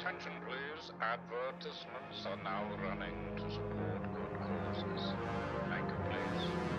Attention please, advertisements are now running to support good causes. Thank you please.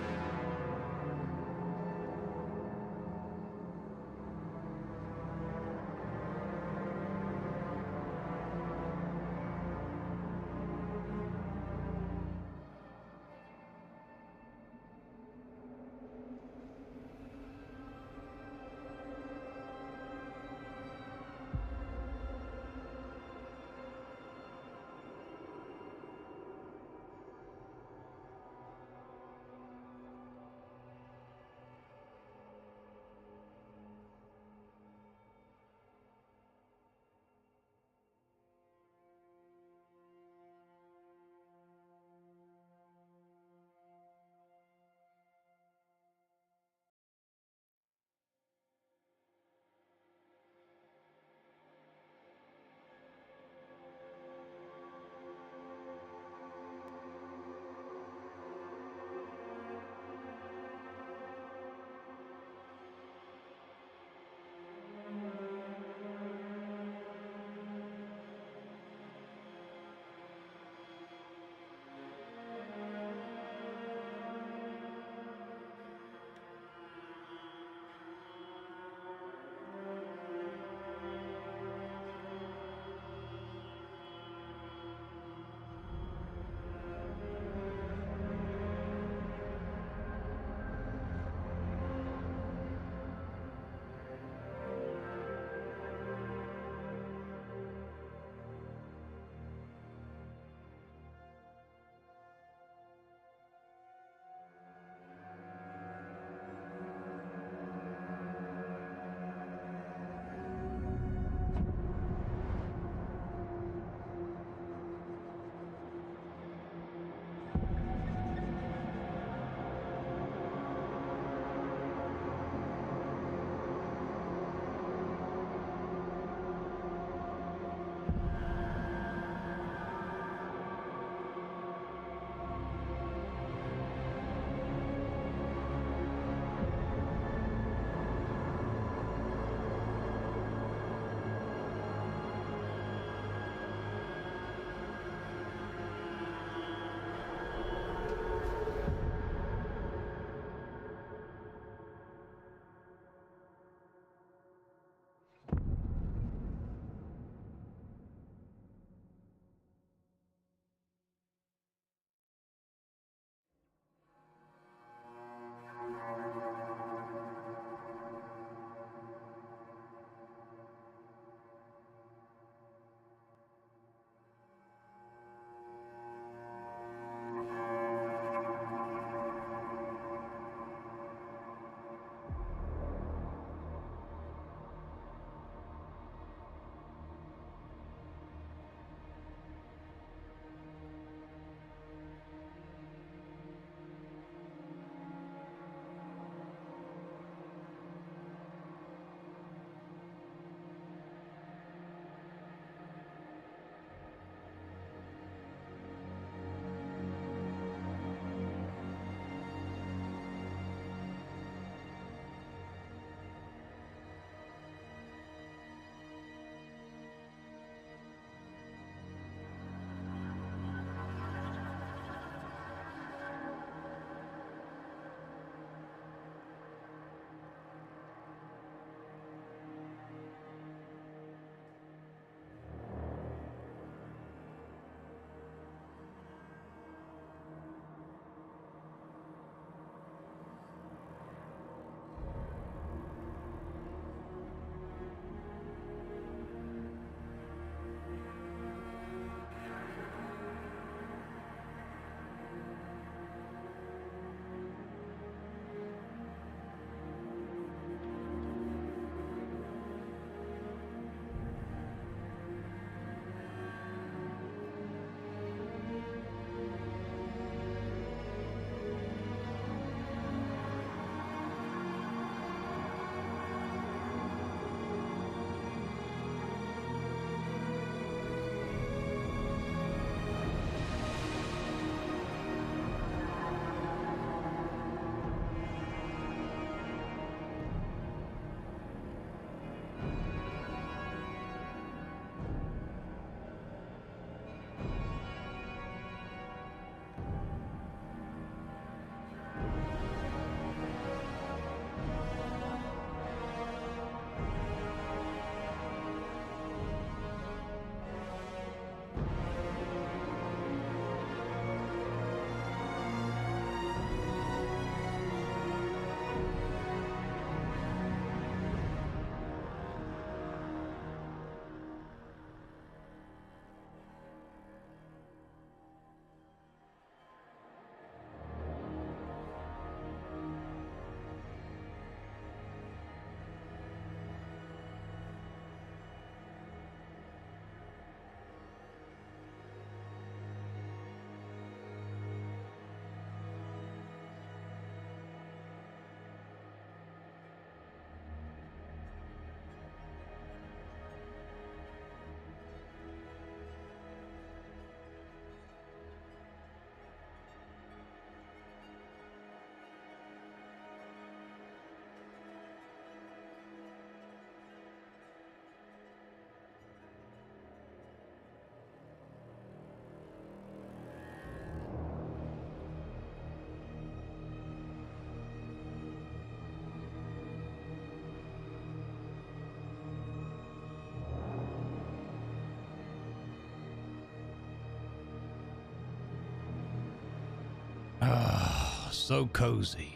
so cozy.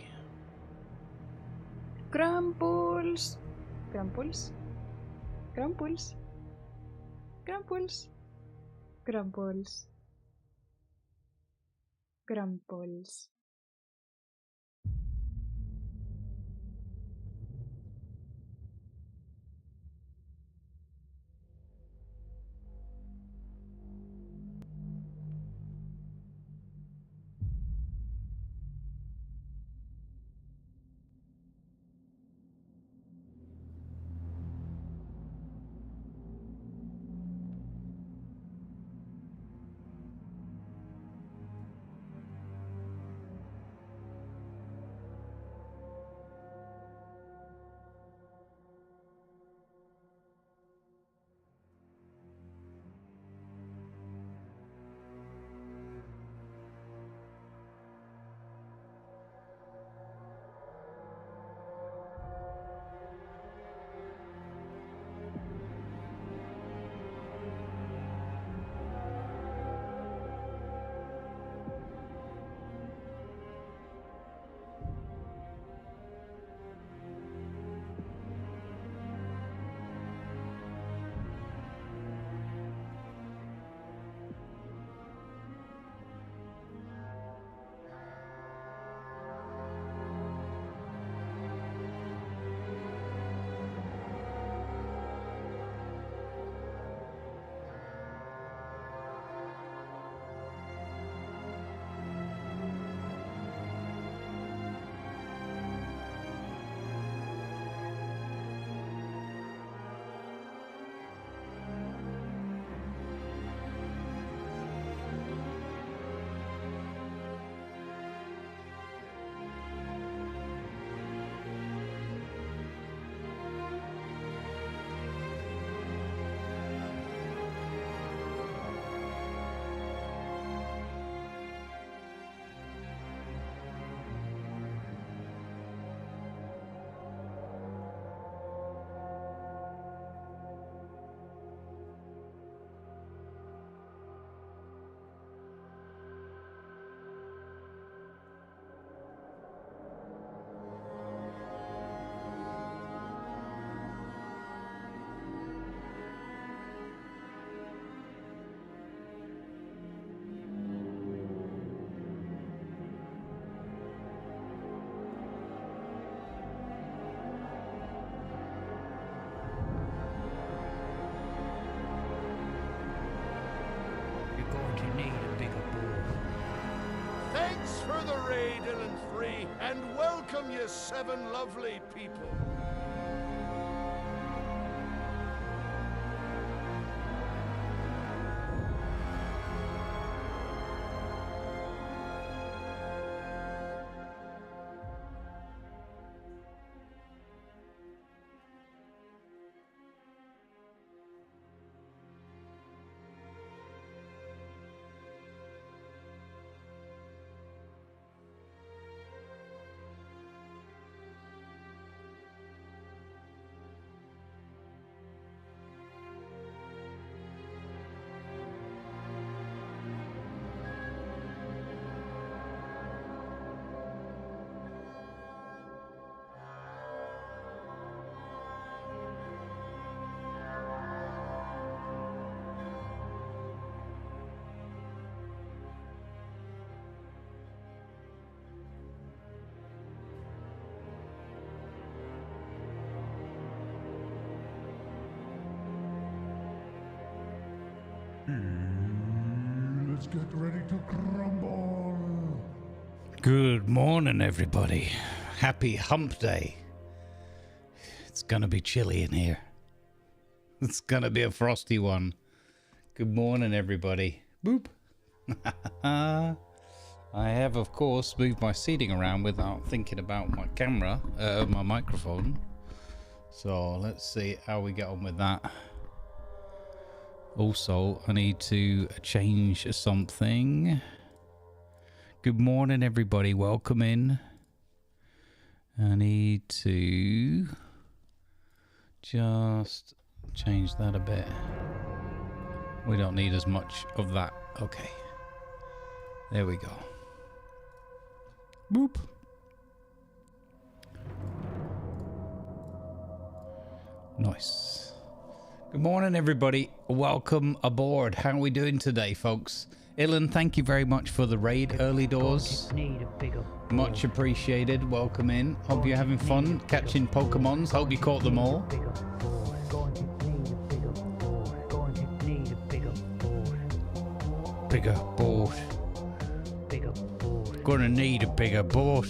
Grumbles. Grumbles. Grumbles. Grumbles. Grumbles. Grumbles. Thanks for the raid, Free, and welcome you 7 lovely people. Let's get ready to crumble. Good morning, everybody. Happy hump day. It's gonna be chilly in here. It's gonna be a frosty one. Good morning, everybody. Boop. I have, of course, moved my seating around without thinking about my camera, my microphone. So let's see how we get on with that. Also, I need to change something. Good morning, everybody. Welcome in. I need to just change that a bit. We don't need as much of that. Okay. There we go. Boop. Nice. Good morning, everybody. Welcome aboard. How are we doing today, folks? Ilan, thank you very much for the raid early doors. Much appreciated. Welcome in. Hope you're having fun catching Pokemons. Hope you caught them all. Bigger boat. Gonna need a bigger boat.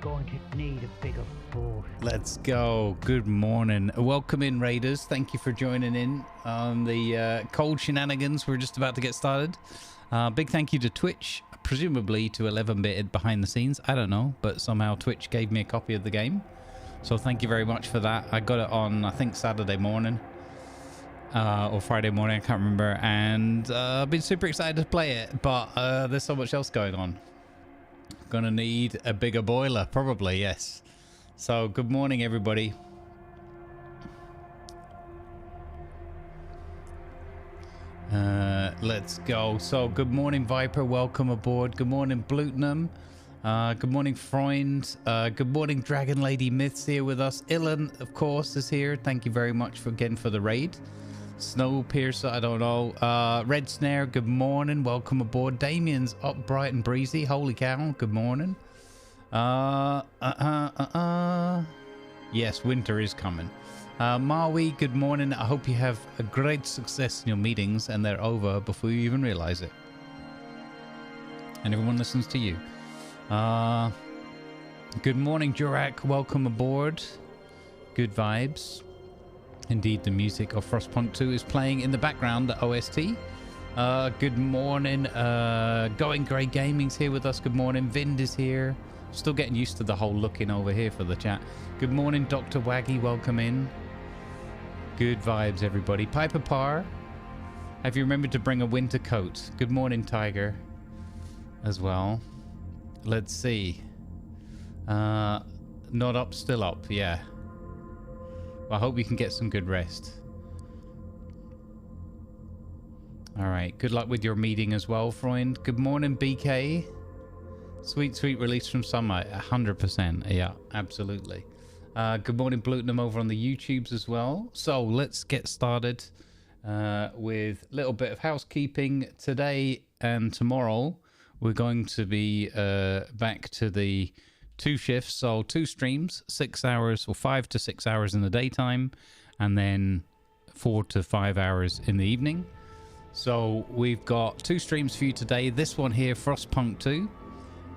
Going to need a bigger boat. Let's go. Good morning. Welcome in, Raiders. Thank you for joining in on the cold shenanigans. We're just about to get started. Big thank you to Twitch, presumably to 11-bit behind the scenes. I don't know, but somehow Twitch gave me a copy of the game. So thank you very much for that. I got it on, I think, Saturday morning. Or Friday morning, I can't remember. And I've been super excited to play it, but there's so much else going on. Gonna need a bigger boiler, probably, yes. So, good morning, everybody. Let's go. So, good morning, Viper. Welcome aboard. Good morning, Blutenham. Good morning, Freund. Good morning, Dragon Lady Myths here with us. Ilan, of course, is here. Thank you very much for again for the raid. Snowpiercer, I don't know. Red Snare, good morning. Welcome aboard. Damien's up bright and breezy. Holy cow, good morning. Yes, winter is coming. Maui, good morning. I hope you have a great success in your meetings and they're over before you even realize it. And everyone listens to you. Good morning, Jurak. Welcome aboard. Good vibes. Indeed, the music of Frostpunk 2 is playing in the background, the OST. Good morning. Going Grey Gaming's here with us. Good morning. Vind is here. Still getting used to the whole looking over here for the chat. Good morning, Dr. Waggy. Welcome in. Good vibes, everybody. Piper Parr. Have you remembered to bring a winter coat? Good morning, Tiger. As well. Let's see. Not up, still up. Yeah. Well, I hope you can get some good rest. All right. Good luck with your meeting as well, Freund. Good morning, BK. Sweet, sweet release from summer. 100%. Yeah, absolutely. Good morning, Blutenham over on the YouTubes as well. So let's get started with a little bit of housekeeping. Today and tomorrow, we're going to be back to the 2 shifts, so 2 streams, 6 hours or 5 to 6 hours in the daytime, and then 4 to 5 hours in the evening. So we've got 2 streams for you today. This one here, Frostpunk 2,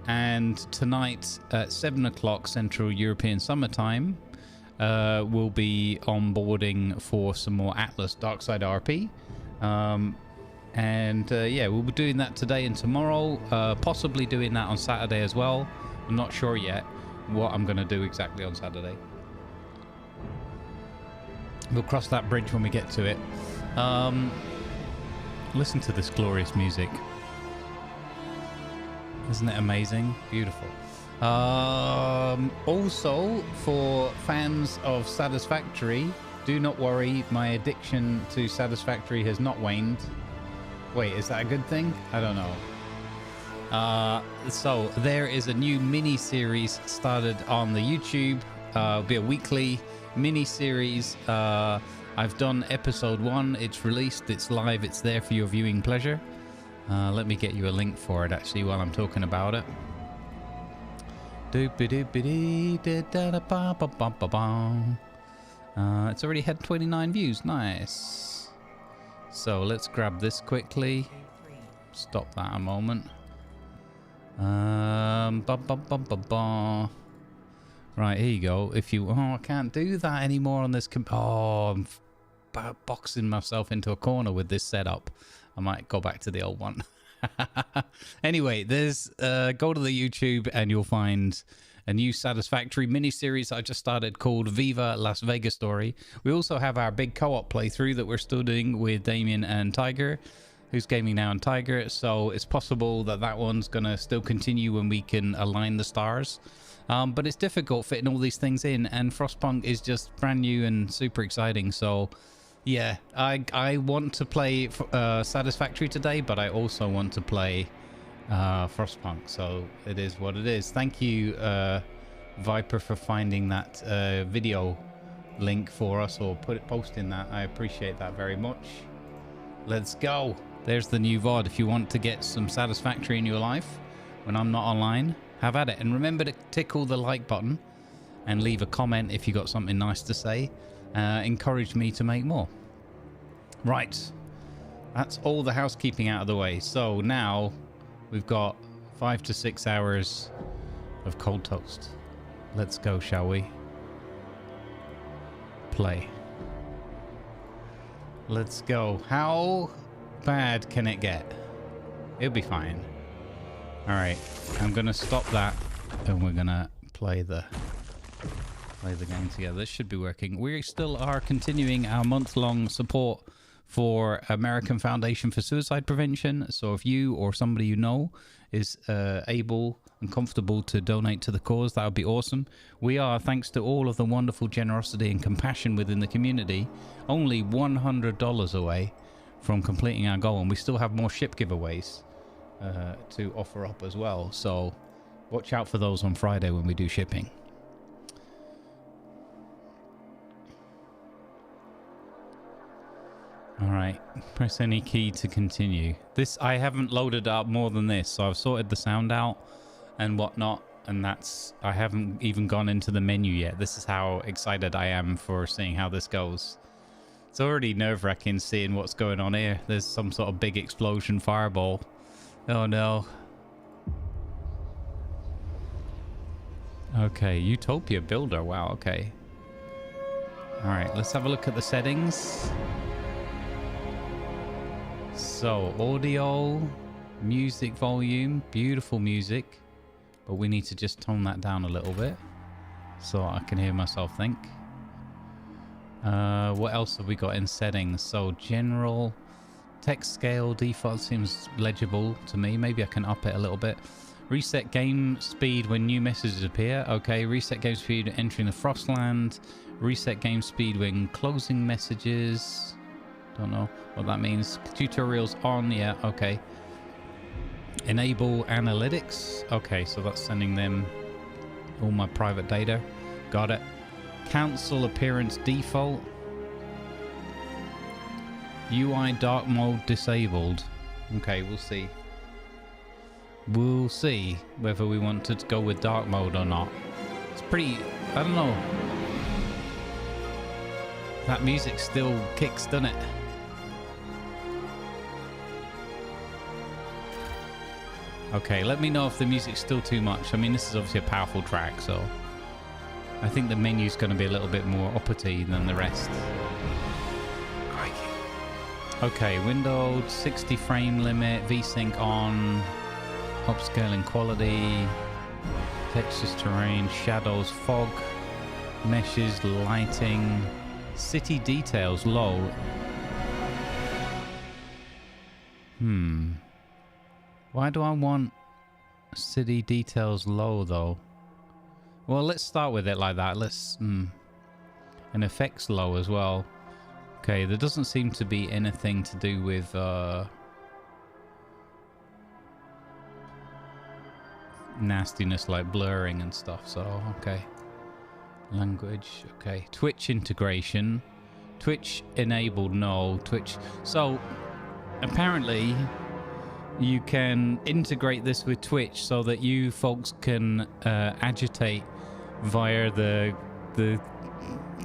and tonight at 7 o'clock Central European Summertime, we'll be onboarding for some more Atlas Darkside RP. Yeah, we'll be doing that today and tomorrow, possibly doing that on Saturday as well. I'm not sure yet what I'm going to do exactly on Saturday. We'll cross that bridge when we get to it. Listen to this glorious music. Isn't it amazing? Beautiful. Also, for fans of Satisfactory, do not worry. My addiction to Satisfactory has not waned. Wait, is that a good thing? I don't know. So there is a new mini-series started on the YouTube. It'll be a weekly mini-series. I've done episode 1. It's released. It's live. It's there for your viewing pleasure. Let me get you a link for it, actually, while I'm talking about it. It's already had 29 views. Nice. So let's grab this quickly. Stop that a moment. Right, here you go. If you... Oh, I can't do that anymore on this... I'm boxing myself into a corner with this setup. I might go back to the old one. Anyway, there's... go to the YouTube and you'll find a new Satisfactory mini-series I just started called Viva Las Vegas Story. We also have our big co-op playthrough that we're still doing with Damien and Tiger, who's gaming now, and Tiger. So it's possible that that one's going to still continue when we can align the stars. But it's difficult fitting all these things in, and Frostpunk is just brand new and super exciting. So yeah, I want to play Satisfactory today, but I also want to play Frostpunk. So it is what it is. Thank you, Viper, for finding that video link for us, or posting that. I appreciate that very much. Let's go. There's the new VOD. If you want to get some satisfactory in your life when I'm not online, have at it. And remember to tickle the like button and leave a comment if you got something nice to say. Encourage me to make more. Right. That's all the housekeeping out of the way. So now we've got 5 to 6 hours of cold toast. Let's go, shall we? Play. Let's go. How bad can it get? It'll be fine. All right, I'm gonna stop that, and we're gonna play the game together. This should be working. We still are continuing our month-long support for American Foundation for Suicide Prevention. So if you or somebody you know is able and comfortable to donate to the cause, that would be awesome. We are, thanks to all of the wonderful generosity and compassion within the community, only $100 away from completing our goal, and we still have more ship giveaways to offer up as well. So watch out for those on Friday when we do shipping. All right, press any key to continue. This, I haven't loaded up more than this, so I've sorted the sound out and whatnot, and that's, I haven't even gone into the menu yet. This is how excited I am for seeing how this goes. It's already nerve-wracking seeing what's going on here. There's some sort of big explosion fireball. Oh no. Okay, Utopia Builder, wow, okay. All right, let's have a look at the settings. So, audio, music volume, beautiful music, but we need to just tone that down a little bit so I can hear myself think. What else have we got in settings? So, general, text scale, default seems legible to me. Maybe I can up it a little bit. Reset game speed when new messages appear. Okay, reset game speed entering the Frostland. Reset game speed when closing messages. Don't know what that means. Tutorials on, yeah, okay. Enable analytics. Okay, so that's sending them all my private data. Got it. Cancel appearance default. UI dark mode disabled. Okay, we'll see. We'll see whether we want to go with dark mode or not. It's pretty, I don't know. That music still kicks, doesn't it? Okay, let me know if the music's still too much. I mean, this is obviously a powerful track, so I think the menu's going to be a little bit more uppity than the rest. Crikey. Okay, windowed, 60 frame limit, VSync on, upscaling quality, textures, terrain, shadows, fog, meshes, lighting, city details, low. Why do I want city details low though? Well, let's start with it like that. Let's and effects low as well. Okay, there doesn't seem to be anything to do with nastiness like blurring and stuff. So okay, language. Okay, Twitch integration, Twitch enabled. No, Twitch. So apparently you can integrate this with Twitch so that you folks can agitate via the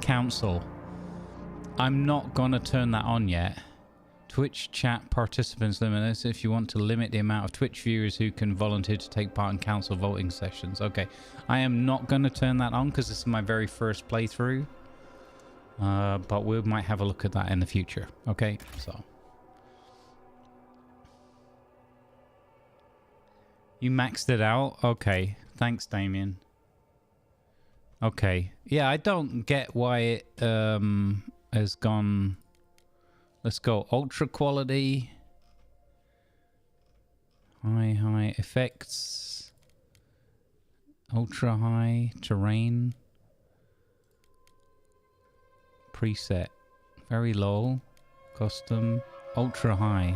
council. I'm not gonna turn that on yet. Twitch chat participants limit. If you want to limit the amount of Twitch viewers who can volunteer to take part in council voting sessions. Okay, I am not gonna turn that on because this is my very first playthrough. But we might have a look at that in the future. Okay, so. You maxed it out? Okay. Thanks, Damien. Okay. Yeah, I don't get why it has gone... Let's go. Ultra quality. High effects. Ultra high terrain. Preset. Very low. Custom. Ultra high.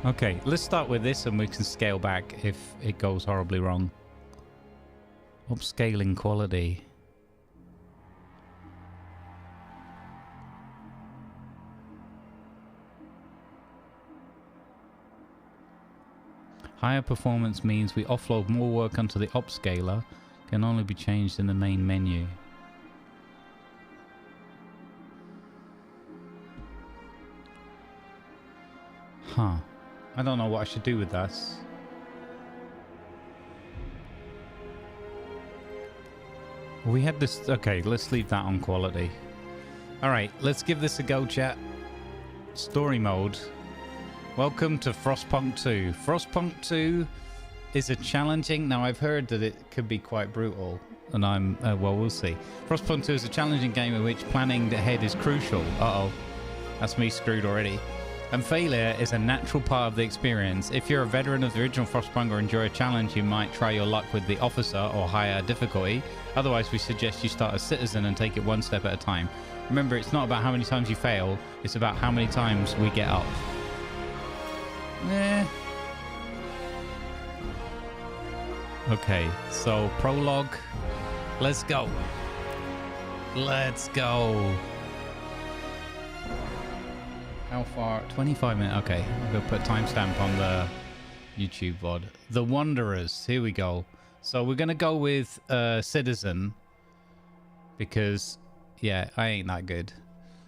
Okay, let's start with this and we can scale back if it goes horribly wrong. Upscaling quality. Higher performance means we offload more work onto the upscaler. Can only be changed in the main menu. Huh. I don't know what I should do with that. We had this... Okay, let's leave that on quality. Alright, let's give this a go, chat. Story mode. Welcome to Frostpunk 2. Frostpunk 2 is a challenging... Now, I've heard that it could be quite brutal. And I'm... well, we'll see. Frostpunk 2 is a challenging game in which planning ahead is crucial. Uh-oh. That's me screwed already. And failure is a natural part of the experience. If you're a veteran of the original Frostpunk or enjoy a challenge, you might try your luck with the officer or higher difficulty. Otherwise, we suggest you start as citizen and take it one step at a time. Remember, it's not about how many times you fail, it's about how many times we get up. Okay, so prologue. Let's go. Let's go. How far? 25 minutes. Okay, I'm going to put a timestamp on the YouTube VOD. The Wanderers. Here we go. So we're going to go with Citizen. Because, yeah, I ain't that good.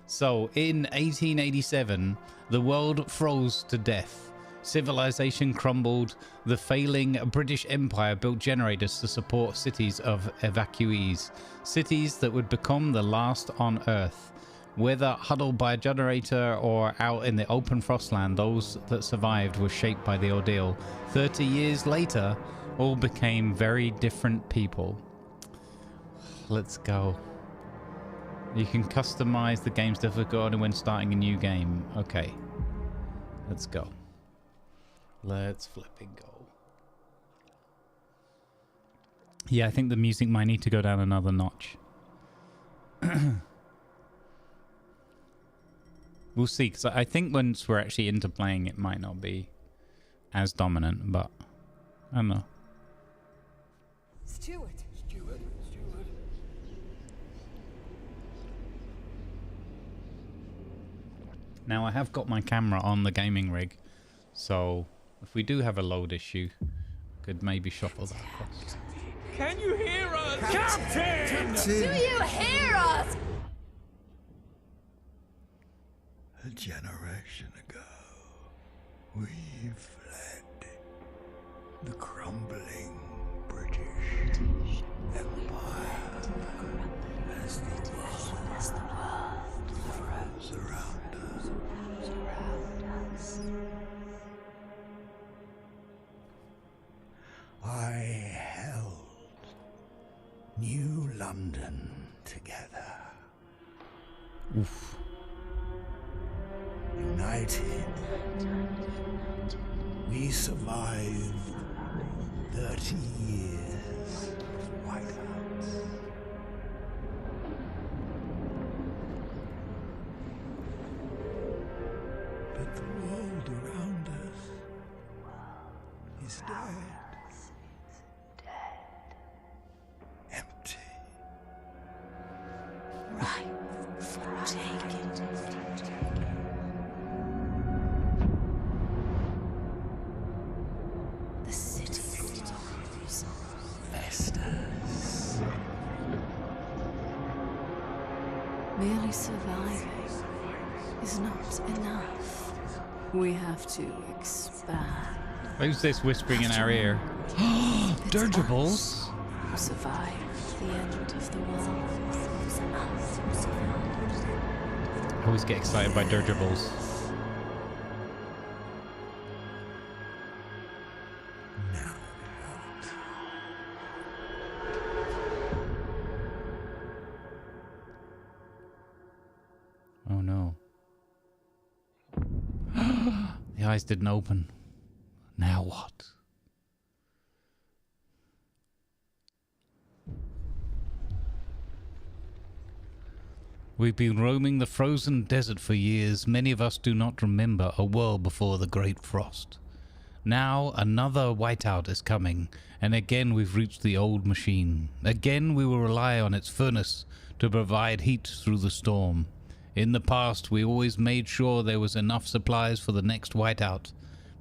So, in 1887, the world froze to death. Civilization crumbled. The failing British Empire built generators to support cities of evacuees. Cities that would become the last on Earth. Whether huddled by a generator or out in the open frostland, those that survived were shaped by the ordeal. 30 years later, all became very different people. Let's go. You can customize the game's difficulty when starting a new game. Okay. Let's go. Let's flipping go. Yeah, I think the music might need to go down another notch. We'll see, because I think once we're actually into playing, it might not be as dominant, but I don't know. Stewart. Now, I have got my camera on the gaming rig, so if we do have a load issue, could maybe shuffle that across. Can you hear us? Captain! Do you hear us? A generation ago, we fled the crumbling British Empire as the world froze around us. I held New London together. Oof. United, we survived 30 years of whiteouts. But the world around us is dead. Empty. Right for taking. The city flows. Vestas. Merely surviving is not enough. We have to expand. Who's this whispering in our ear? Dirigibles? Who survived the end of the world. I always get excited by dirigibles. Now Oh no. The eyes didn't open. Now what? We've been roaming the frozen desert for years. Many of us do not remember a world before the Great Frost. Now another whiteout is coming, and again we've reached the old machine. Again we will rely on its furnace to provide heat through the storm. In the past we always made sure there was enough supplies for the next whiteout,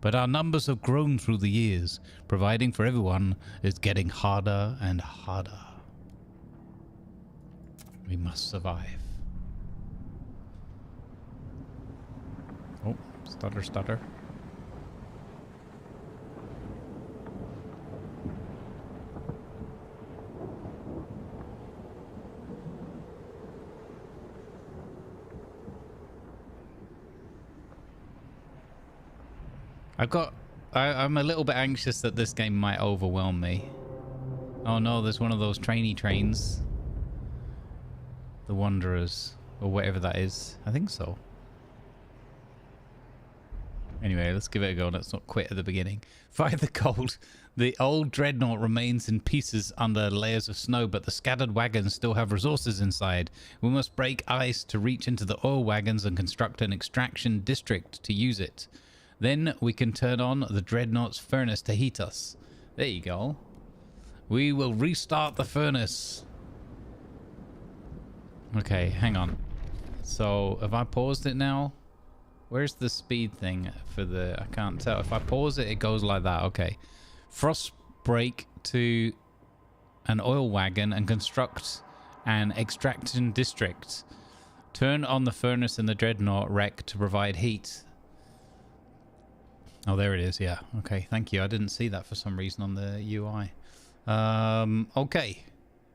but our numbers have grown through the years. Providing for everyone is getting harder and harder. We must survive. Oh, stutter, stutter. I'm a little bit anxious that this game might overwhelm me. Oh no, there's one of those trainee trains. The Wanderers, or whatever that is. I think so. Anyway, let's give it a go. Let's not quit at the beginning. Fight the cold. The old dreadnought remains in pieces under layers of snow, but the scattered wagons still have resources inside. We must break ice to reach into the oil wagons and construct an extraction district to use it. Then we can turn on the dreadnought's furnace to heat us. There you go. We will restart the furnace. Okay, hang on. So, have I paused it now? Where's the speed thing for the... I can't tell. If I pause it, it goes like that. Okay. Frost break to an oil wagon and construct an extraction district. Turn on the furnace in the dreadnought wreck to provide heat. Oh, there it is. Yeah. Okay. Thank you. I didn't see that for some reason on the UI. Okay.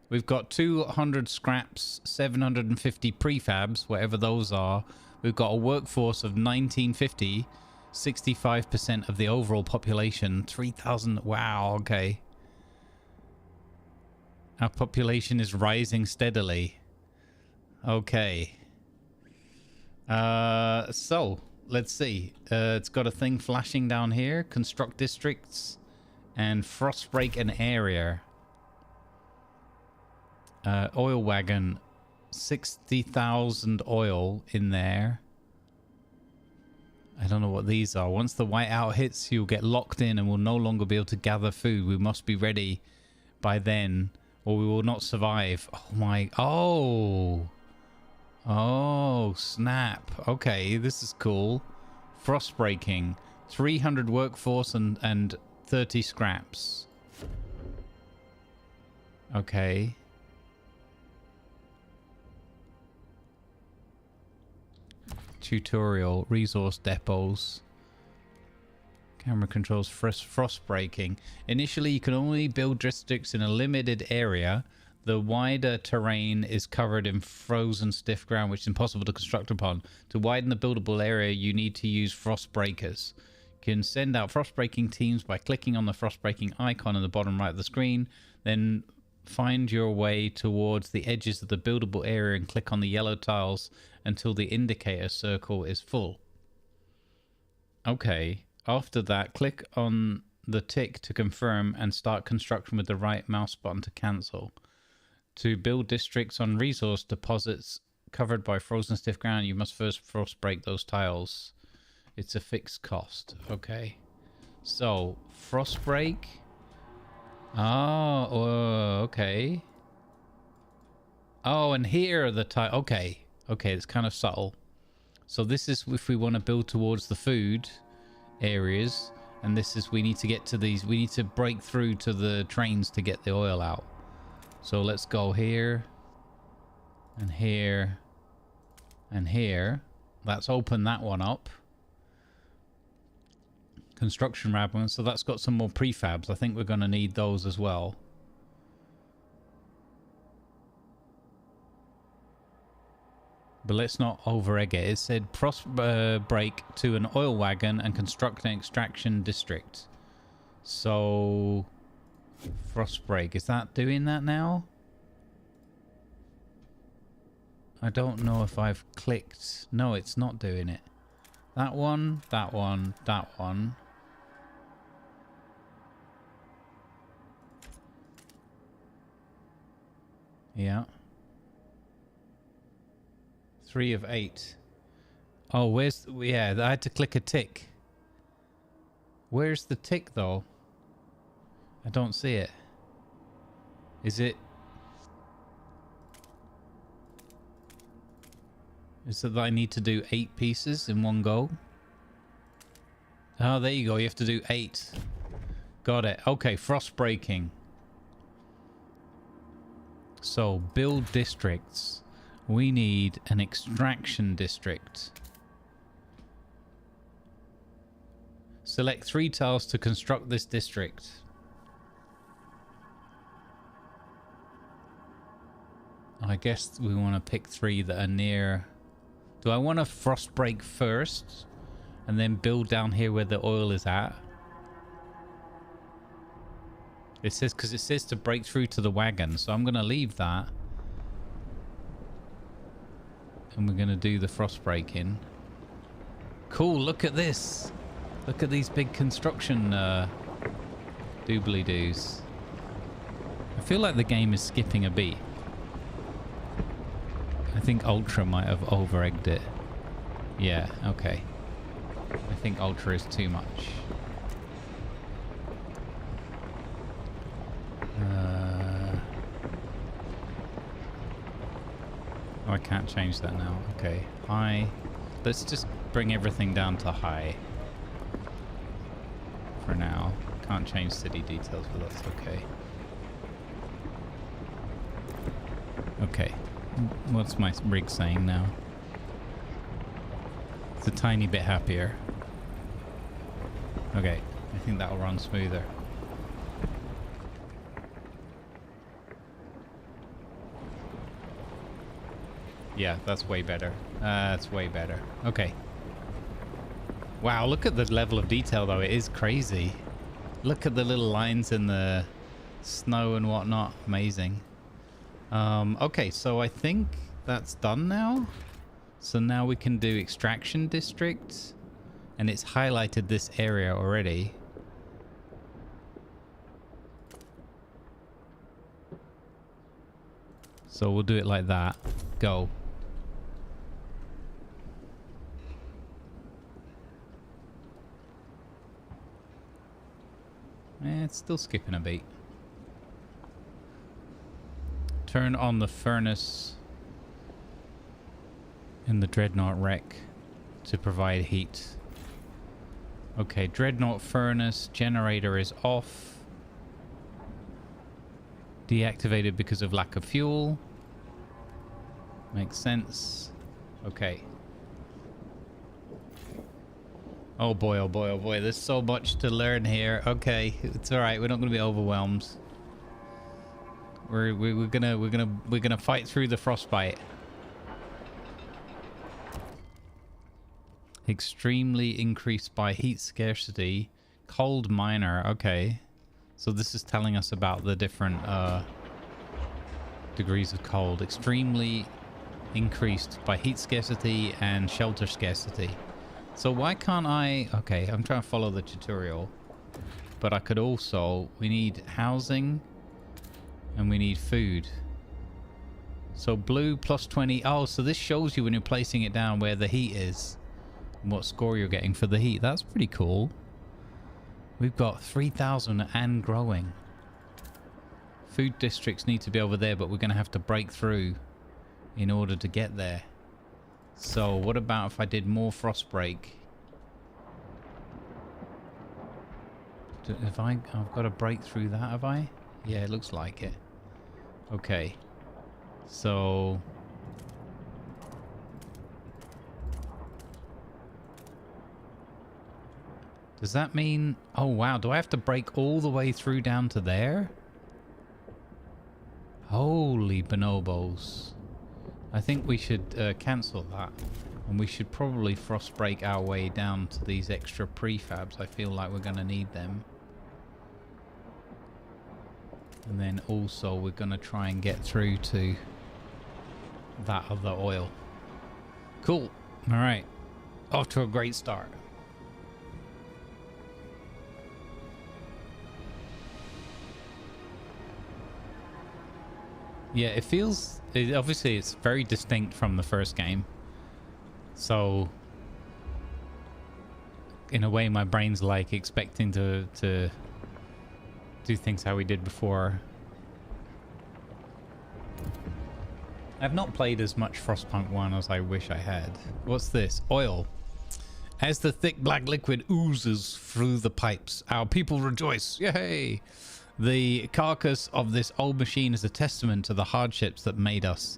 We've got 200 scraps, 750 prefabs, whatever those are. We've got a workforce of 1950, 65% of the overall population, 3,000. Wow. Okay. Our population is rising steadily. Okay. So... let's see. It's got a thing flashing down here. Construct districts and frost break an area. Oil wagon. 60,000 oil in there. I don't know what these are. Once the whiteout hits, you'll get locked in and will no longer be able to gather food. We must be ready by then or we will not survive. Oh my... Oh, snap. Okay, this is cool. Frost breaking. 300 workforce and 30 scraps. Okay. Tutorial. Resource depots. Camera controls frost breaking. Initially, you can only build districts in a limited area. The wider terrain is covered in frozen stiff ground, which is impossible to construct upon. To widen the buildable area, you need to use frost breakers. You can send out frost breaking teams by clicking on the frost breaking icon in the bottom right of the screen. Then find your way towards the edges of the buildable area and click on the yellow tiles until the indicator circle is full. Okay. After that, click on the tick to confirm and start construction with the right mouse button to cancel. To build districts on resource deposits covered by frozen stiff ground, you must first frost break those tiles. It's a fixed cost. Okay. So, frost break. Oh, okay. Oh, and here are the tiles. Okay. Okay, it's kind of subtle. So this is if we want to build towards the food areas. And this is, we need to get to these. We need to break through to the trains to get the oil out. So let's go here, and here, and here. Let's open that one up. Construction wagons. So that's got some more prefabs. I think we're going to need those as well. But let's not over-egg it. It said break to an oil wagon and construct an extraction district. So... frost break. Is that doing that now? I don't know if I've clicked. No, it's not doing it. That one, that one, that one. Yeah. 3 of 8. Oh, where's... Yeah, I had to click a tick. Where's the tick, though? I don't see it. Is it... Is it that I need to do 8 pieces in one go? Oh, there you go. You have to do 8. Got it. Okay, frost breaking. So, build districts. We need an extraction district. Select 3 tiles to construct this district. I guess we want to pick 3 that are near... Do I want to frost break first and then build down here where the oil is at? It says, because it says to break through to the wagon, so I'm going to leave that. And we're going to do the frost breaking. Cool, look at this. Look at these big construction doobly-doos. I feel like the game is skipping a beat. I think Ultra might have over-egged it. Yeah, okay. I think Ultra is too much. Oh, I can't change that now. Okay, high. Let's just bring everything down to high. For now. Can't change city details, but that's okay. Okay. What's my rig saying now? It's a tiny bit happier. Okay, I think that'll run smoother. Yeah, that's way better. That's way better. Okay. Wow, look at the level of detail though. It is crazy. Look at the little lines in the snow and whatnot. Amazing. Okay, so I think that's done now. So now we can do extraction districts. And it's highlighted this area already. So we'll do it like that. Go. It's still skipping a beat. Turn on the furnace in the Dreadnought wreck to provide heat. Okay, Dreadnought furnace generator is off. Deactivated because of lack of fuel. Makes sense. Okay. Oh boy, oh boy, oh boy. There's so much to learn here. Okay, it's all right. We're not going to be overwhelmed. We're gonna fight through the frostbite. Extremely increased by heat scarcity. Cold minor. Okay. So this is telling us about the different degrees of cold. Extremely increased by heat scarcity and shelter scarcity. So why can't I... Okay, I'm trying to follow the tutorial. But I could also... We need housing and we need food. So blue plus 20. Oh, so this shows you when you're placing it down where the heat is. And what score you're getting for the heat. That's pretty cool. We've got 3,000 and growing. Food districts need to be over there, but we're going to have to break through in order to get there. So what about if I did more frost break? I've got to break through that, have I? Yeah, it looks like it. Okay. So... Does that mean... Oh, wow. Do I have to break all the way through down to there? Holy bonobos. I think we should cancel that. And we should probably frost break our way down to these extra prefabs. I feel like we're going to need them. And then also we're going to try and get through to that other oil. Cool. All right. Off to a great start. Yeah, it feels... Obviously, it's very distinct from the first game. So in a way, my brain's like expecting to do things how we did before. I've not played as much Frostpunk 1 as I wish I had. What's this? Oil. As the thick black liquid oozes through the pipes, our people rejoice. Yay! The carcass of this old machine is a testament to the hardships that made us.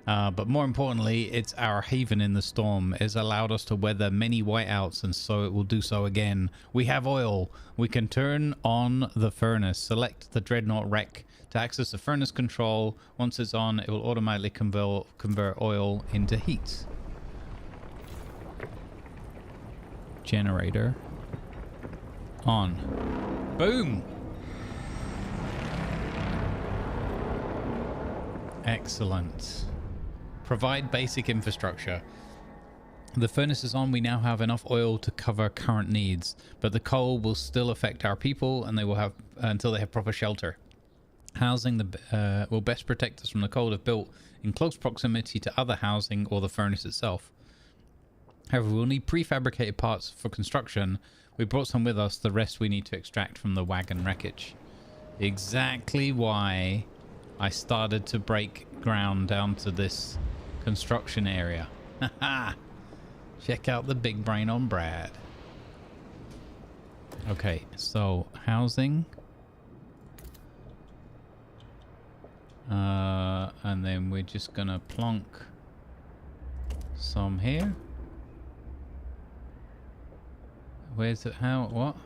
But more importantly, it's our haven in the storm. It has allowed us to weather many whiteouts, and so it will do so again. We have oil. We can turn on the furnace. Select the Dreadnought Wreck to access the furnace control. Once it's on, it will automatically convert oil into heat. Generator on. Boom! Excellent. Provide basic infrastructure. The furnace is on. We now have enough oil to cover current needs, but the coal will still affect our people, and they will have until they have proper shelter. Housing will best protect us from the cold if built in close proximity to other housing or the furnace itself. However, we'll need prefabricated parts for construction. We brought some with us. The rest we need to extract from the wagon wreckage. Exactly why I started to break ground down to this construction area. Haha! Check out the big brain on Brad. Okay, so housing. And then we're just gonna plonk some here. Where's it? How? What?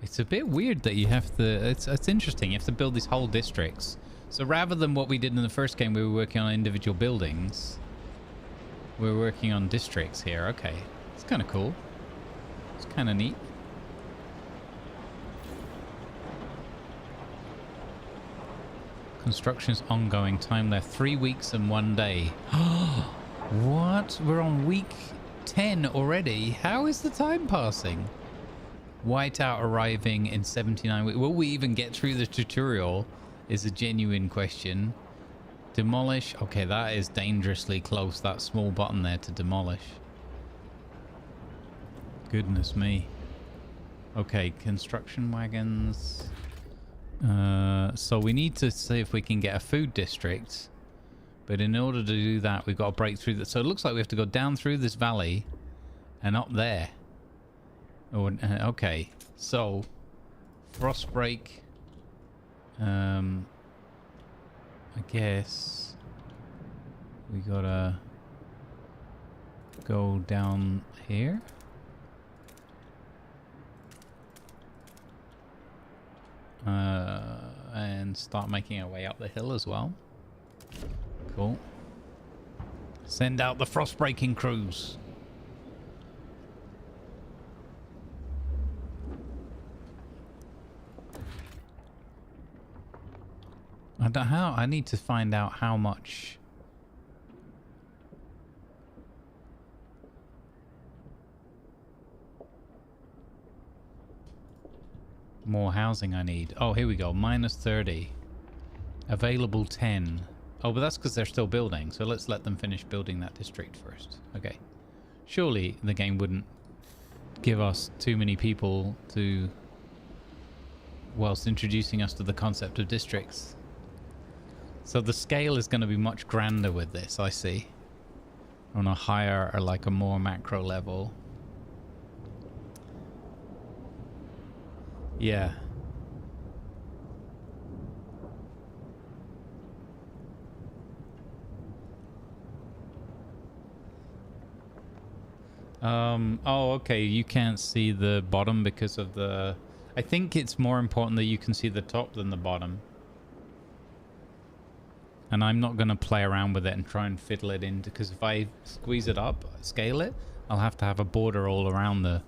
It's a bit weird that you have to... It's interesting. You have to build these whole districts. So rather than what we did in the first game, we were working on individual buildings. We're working on districts here. Okay. It's kind of cool. It's kind of neat. Construction's ongoing. Time left 3 weeks and 1 day. What? We're on week 10 already? How is the time passing? Whiteout arriving in 79 weeks. Will we even get through the tutorial is a genuine question. Demolish. Okay, that is dangerously close. That small button there to demolish. Goodness me. Okay, construction wagons. So we need to see if we can get a food district. But in order to do that, we've got to break through that. So it looks like we have to go down through this valley and up there. Oh, okay. So, Frostbreak. I guess we gotta go down here. And start making our way up the hill as well. Cool. Send out the frost-breaking crews. I need to find out how much more housing I need. Oh, here we go. Minus 30. Available 10. Oh, but that's because they're still building. So let's let them finish building that district first. Okay. Surely the game wouldn't give us too many people to... whilst introducing us to the concept of districts. So the scale is going to be much grander with this, I see. On a higher or like a more macro level. Yeah. Oh, okay. You can't see the bottom because of the... I think it's more important that you can see the top than the bottom. And I'm not going to play around with it and try and fiddle it in, because if I squeeze it up, scale it, I'll have to have a border all around the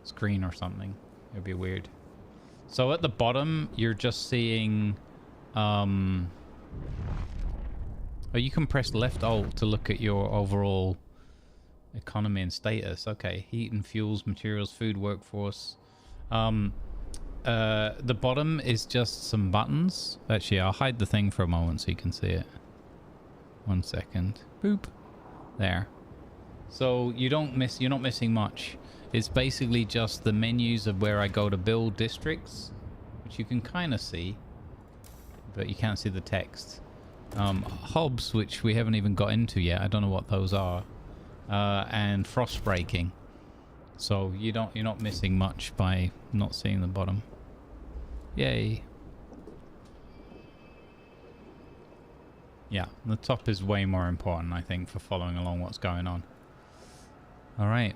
screen or something. It'd be weird. So at the bottom, you're just seeing... Oh, you can press left alt to look at your overall economy and status. Okay, heat and fuels, materials, food, workforce. the bottom is just some buttons. Actually, I'll hide the thing for a moment so you can see it. 1 second. Boop. There. So you're not missing much. It's basically just the menus of where I go to build districts, which you can kind of see, but you can't see the text. Hobs, which we haven't even got into yet. I don't know what those are. And frost breaking. So you're not missing much by not seeing the bottom. Yay. Yeah, the top is way more important, I think, for following along what's going on. All right.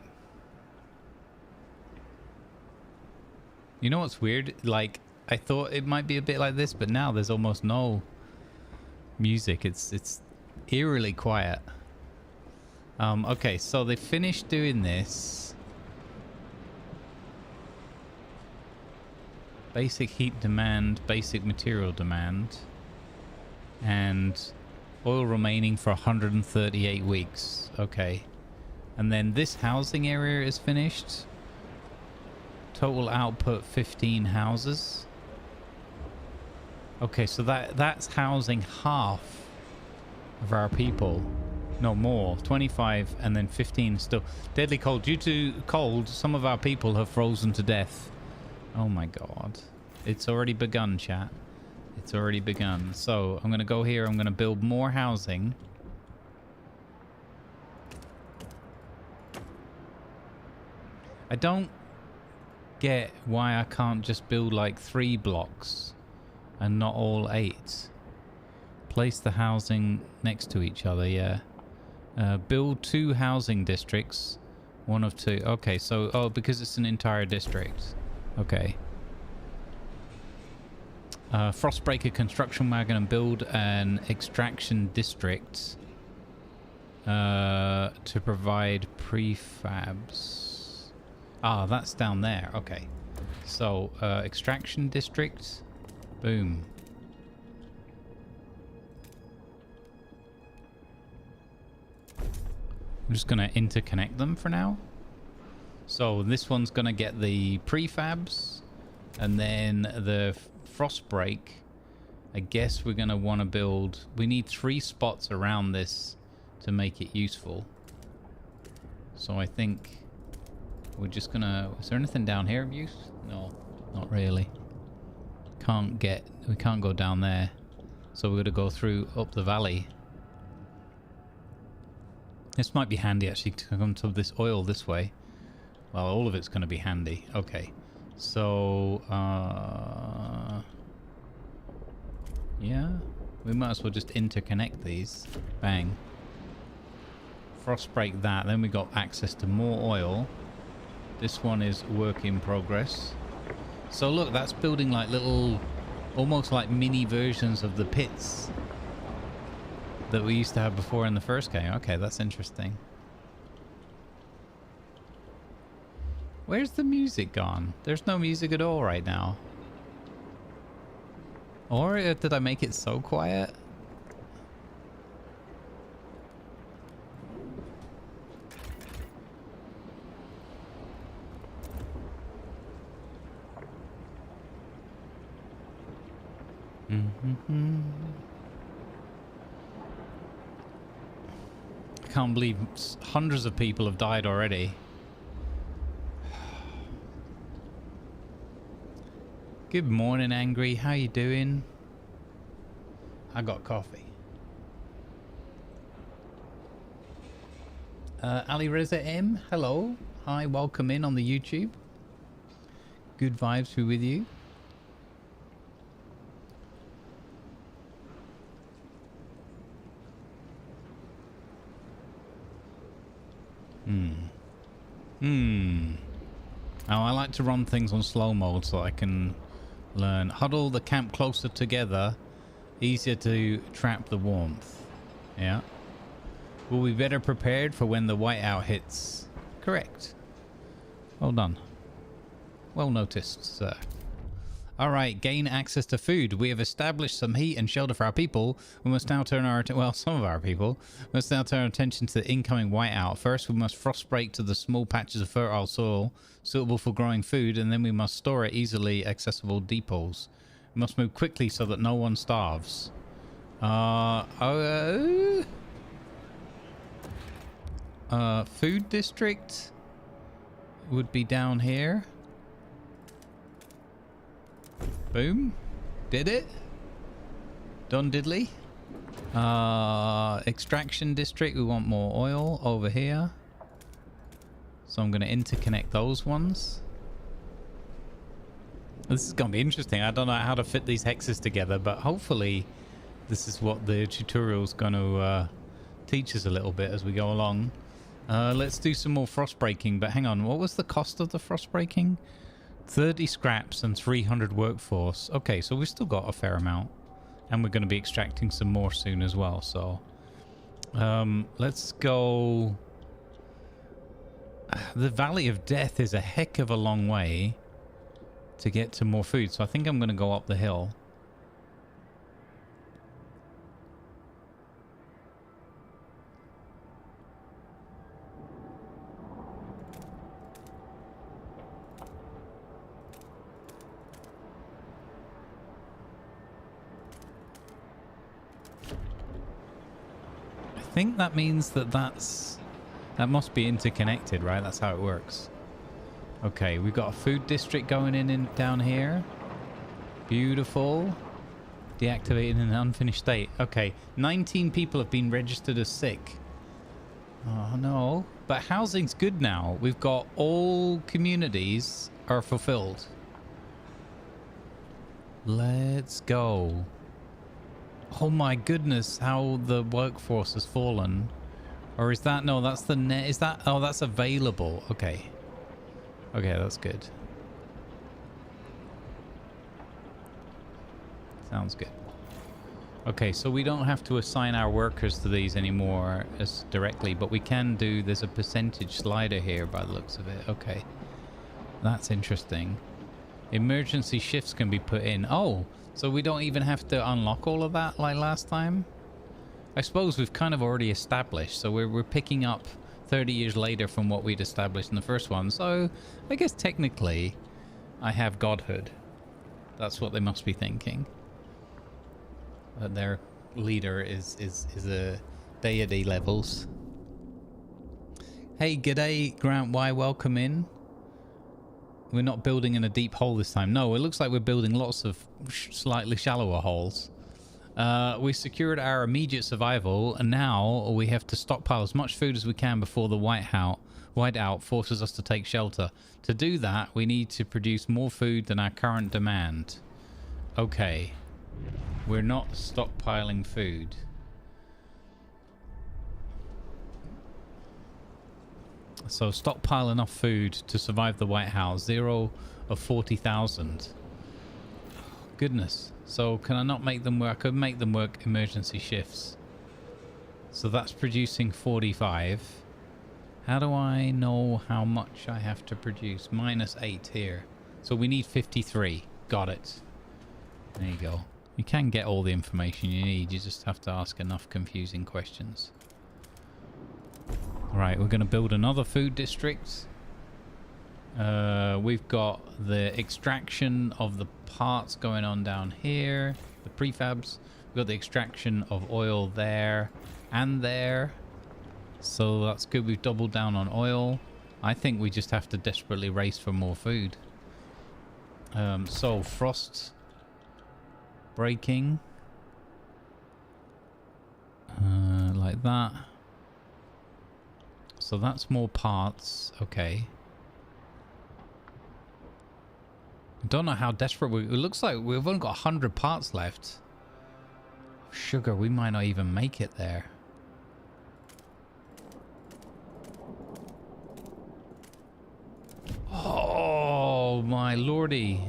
You know what's weird? Like, I thought it might be a bit like this, but now there's almost no music. It's eerily quiet. Okay, so they finished doing this. Basic heat demand, basic material demand, and oil remaining for 138 weeks. Okay. And then this housing area is finished. Total output 15 houses. Okay, so that's housing half of our people. No more. 25 and then 15 still. Deadly cold. Due to cold, some of our people have frozen to death. Oh my god. It's already begun, chat. It's already begun. So I'm going to go here. I'm going to build more housing. I don't get why I can't just build like 3 blocks and not all 8. Place the housing next to each other, yeah. Build 2 housing districts. 1 of 2. Okay, so, oh, because it's an entire district. Okay. Frostbreaker construction wagon and build an extraction district to provide prefabs. Ah, that's down there. Okay. So, extraction district. Boom. I'm just going to interconnect them for now. So, this one's going to get the prefabs. And then the frost break. I guess we're going to want to build... We need 3 spots around this to make it useful. So, I think... We're just gonna... Is there anything down here of use? No, not really. We can't go down there. So we're gonna go through up the valley. This might be handy actually to come to this oil this way. Well, all of it's gonna be handy. Okay. So, yeah. We might as well just interconnect these. Bang. Frost break that. Then we got access to more oil. This one is work in progress. So look, that's building like little, almost like mini versions of the pits that we used to have before in the first game. Okay, that's interesting. Where's the music gone? There's no music at all right now. Or did I make it so quiet? I can't believe hundreds of people have died already. Good morning, Angry. How you doing? I got coffee. Ali Reza M, hello. Hi, welcome in on the YouTube. Good vibes be with you. Oh, I like to run things on slow mode so I can learn. Huddle the camp closer together. Easier to trap the warmth. Yeah. Will be better prepared for when the whiteout hits. Correct. Well done. Well noticed, sir. All right, gain access to food. We have established some heat and shelter for our people. We must now turn our some of our people must now turn our attention to the incoming whiteout. First, we must frostbreak to the small patches of fertile soil suitable for growing food, and then we must store at easily accessible depots. We must move quickly so that no one starves. Food district would be down here. Boom. Did it. Done diddly. Extraction district. We want more oil over here. So I'm going to interconnect those ones. This is going to be interesting. I don't know how to fit these hexes together, but hopefully this is what the tutorial's going to teach us a little bit as we go along. Let's do some more frost breaking, but hang on. What was the cost of the frost breaking? 30 scraps and 300 workforce. Okay, so we've still got a fair amount. And we're going to be extracting some more soon as well. So let's go. The Valley of Death is a heck of a long way to get to more food. So I think I'm going to go up the hill. I think that means that that must be interconnected, right? That's how it works. Okay, we've got a food district going in down here. Beautiful. Deactivated in an unfinished state. Okay, 19 people have been registered as sick. Oh no. But housing's good now. We've got all communities are fulfilled. Let's go. Oh my goodness, how the workforce has fallen. Or is that, no, that's the net. Is that, oh, that's available. Okay. Okay, that's good. Sounds good. Okay, so we don't have to assign our workers to these anymore as directly, but we can do, there's a percentage slider here by the looks of it. Okay. That's interesting. Emergency shifts can be put in. Oh, so we don't even have to unlock all of that like last time? I suppose we've kind of already established, so we're picking up 30 years later from what we'd established in the first one. So I guess technically I have godhood. That's what they must be thinking. That their leader is a deity levels. Hey, g'day, Grant Y, welcome in. We're not building in a deep hole this time. No, it looks like we're building lots of slightly shallower holes. We secured our immediate survival, and now we have to stockpile as much food as we can before the whiteout forces us to take shelter. To do that, we need to produce more food than our current demand. Okay. We're not stockpiling food. So stockpile enough food to survive the whiteout. 0 of 40,000. Goodness. So can I not make them work? I could make them work emergency shifts. So that's producing 45. How do I know how much I have to produce? -8 here. So we need 53. Got it. There you go. You can get all the information you need. You just have to ask enough confusing questions. Right, we're going to build another food district. We've got the extraction of the parts going on down here, the prefabs. We've got the extraction of oil there and there. So that's good. We've doubled down on oil. I think we just have to desperately race for more food. So frost breaking. Like that. So that's more parts. Okay. I don't know how desperate it looks like we've only got 100 parts left. Sugar, we might not even make it there. Oh my lordy.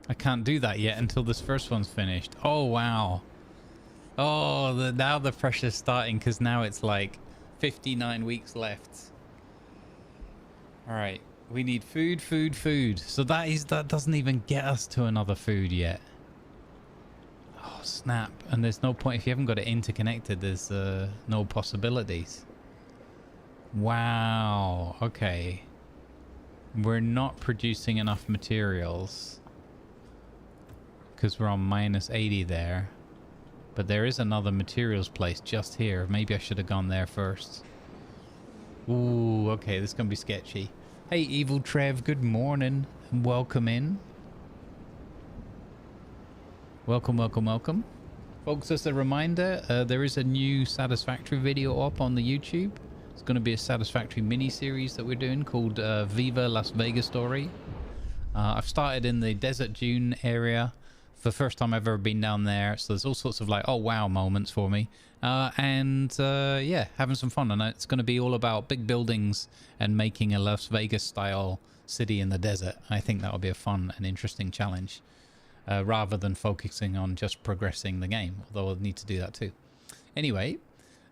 I can't do that yet until this first one's finished. Oh wow. Oh, now the pressure's starting because now it's like 59 weeks left. All right, We need food, food, food. So that doesn't even get us to another food yet. Oh, snap. And there's no point. If you haven't got it interconnected, there's no possibilities. Wow. Okay. We're not producing enough materials because we're on minus 80 there. But there is another materials place just here. Maybe I should have gone there first. Ooh, okay. This is going to be sketchy. Hey, Evil Trev. Good morning. And welcome in. Welcome, welcome, welcome. Folks, as a reminder, there is a new Satisfactory video up on the YouTube. It's going to be a Satisfactory mini-series that we're doing called Viva Las Vegas Story. I've started in the Desert Dune area for the first time I've ever been down there. So there's all sorts of like, oh wow moments for me. Yeah, having some fun. And it's going to be all about big buildings and making a Las Vegas style city in the desert. I think that'll be a fun and interesting challenge. Rather than focusing on just progressing the game, although I'll need to do that too. Anyway,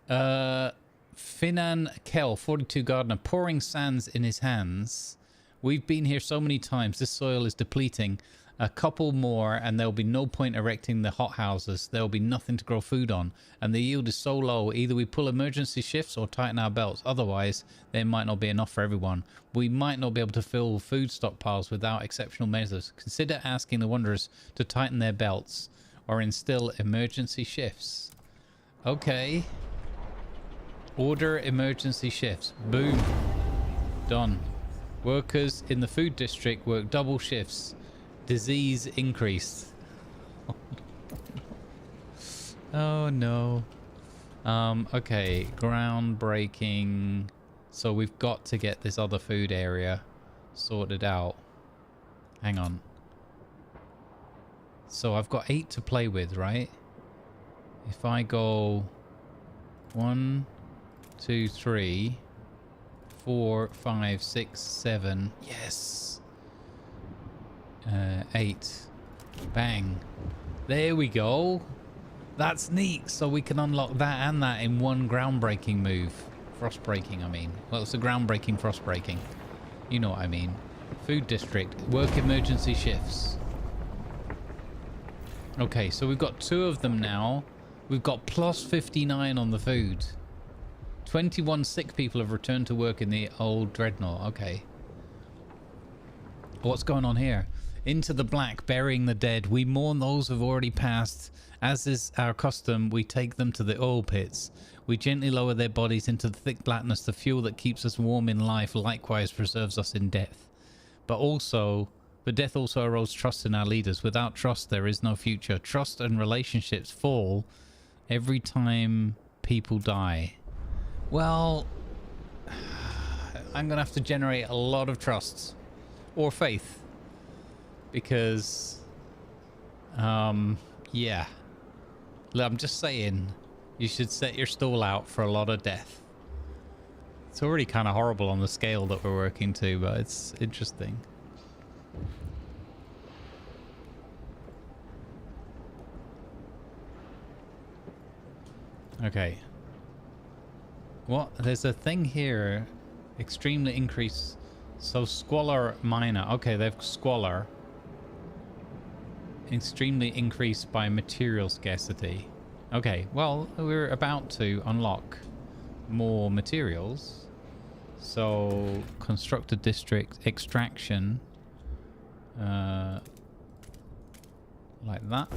Finan Kel, 42 gardener, pouring sands in his hands. We've been here so many times. This soil is depleting. A couple more and there'll be no point erecting the hothouses. There'll be nothing to grow food on. And the yield is so low, either we pull emergency shifts or tighten our belts. Otherwise, there might not be enough for everyone. We might not be able to fill food stockpiles without exceptional measures. Consider asking the Wanderers to tighten their belts or instill emergency shifts. Okay. Order emergency shifts. Boom. Done. Workers in the food district work double shifts. Disease increased. Oh no. Okay, groundbreaking. So we've got to get this other food area sorted out. Hang on. So I've got 8 to play with, right? If I go 1, 2, 3, 4, 5, 6, 7. Yes. 8. Bang. There we go. That's neat. So we can unlock that and that in one groundbreaking move. Frost breaking, I mean. Well, it's a groundbreaking frost breaking. You know what I mean. Food district. Work emergency shifts. Okay, so we've got 2 of them now. We've got plus 59 on the food. 21 sick people have returned to work in the old dreadnought. Okay. What's going on here? Into the black, burying the dead. We mourn those who've already passed. As is our custom, we take them to the oil pits. We gently lower their bodies into the thick blackness. The fuel that keeps us warm in life likewise preserves us in death. But death also erodes trust in our leaders. Without trust, there is no future. Trust and relationships fall every time people die. Well, I'm going to have to generate a lot of trust or faith. Because, yeah. I'm just saying, you should set your stall out for a lot of death. It's already kind of horrible on the scale that we're working to, but it's interesting. Okay. What? There's a thing here. Extremely increase. So squalor minor. Okay, they've squalor. Extremely increased by material scarcity. Okay, well, we're about to unlock more materials. So, construct a district extraction. Like that.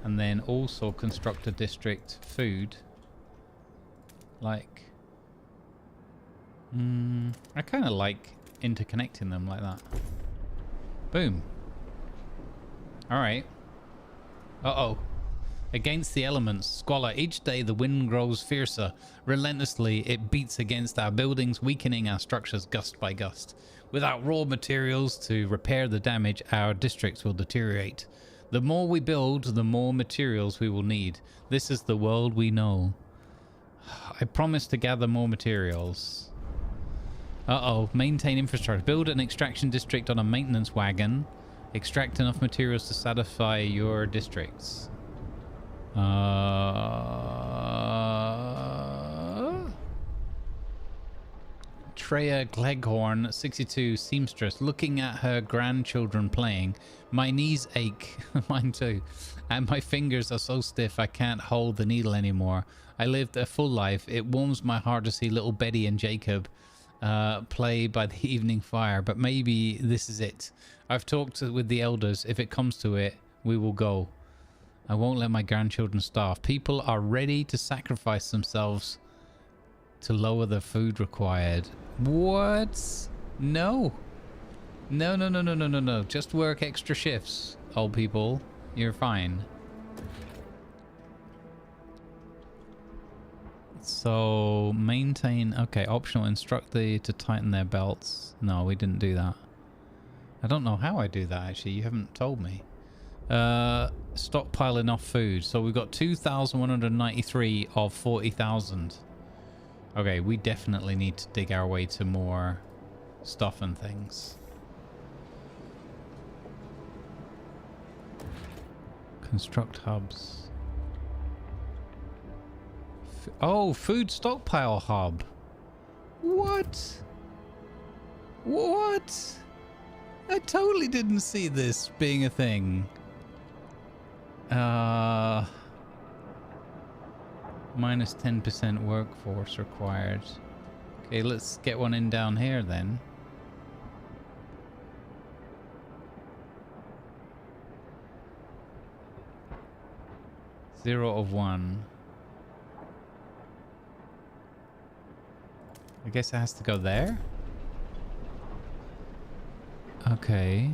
And then also construct a district food. Like... I kind of like interconnecting them like that. Boom. Alright. Uh-oh. Against the elements, squalor. Each day the wind grows fiercer. Relentlessly, it beats against our buildings, weakening our structures gust by gust. Without raw materials to repair the damage, our districts will deteriorate. The more we build, the more materials we will need. This is the world we know. I promise to gather more materials. Uh-oh. Maintain infrastructure. Build an extraction district on a maintenance wagon. Extract enough materials to satisfy your districts. Treya Gleghorn, 62, seamstress, looking at her grandchildren playing. My knees ache, mine too, and my fingers are so stiff I can't hold the needle anymore. I lived a full life. It warms my heart to see little Betty and Jacob play by the evening fire, but maybe this is it. I've talked with the elders. If it comes to it, we will go. I won't let my grandchildren starve. People are ready to sacrifice themselves to lower the food required. What? No. No, no, no, no, no, no, no. Just work extra shifts, old people. You're fine. So, maintain... Okay, optional. Instruct to tighten their belts. No, we didn't do that. I don't know how I do that, actually. You haven't told me. Stockpile enough food. So, we've got 2,193 of 40,000. Okay, we definitely need to dig our way to more stuff and things. Construct hubs. Oh, food stockpile hub. What? What? I totally didn't see this being a thing. Minus 10% workforce required. Okay, let's get one in down here then. Zero of 1. I guess it has to go there. Okay.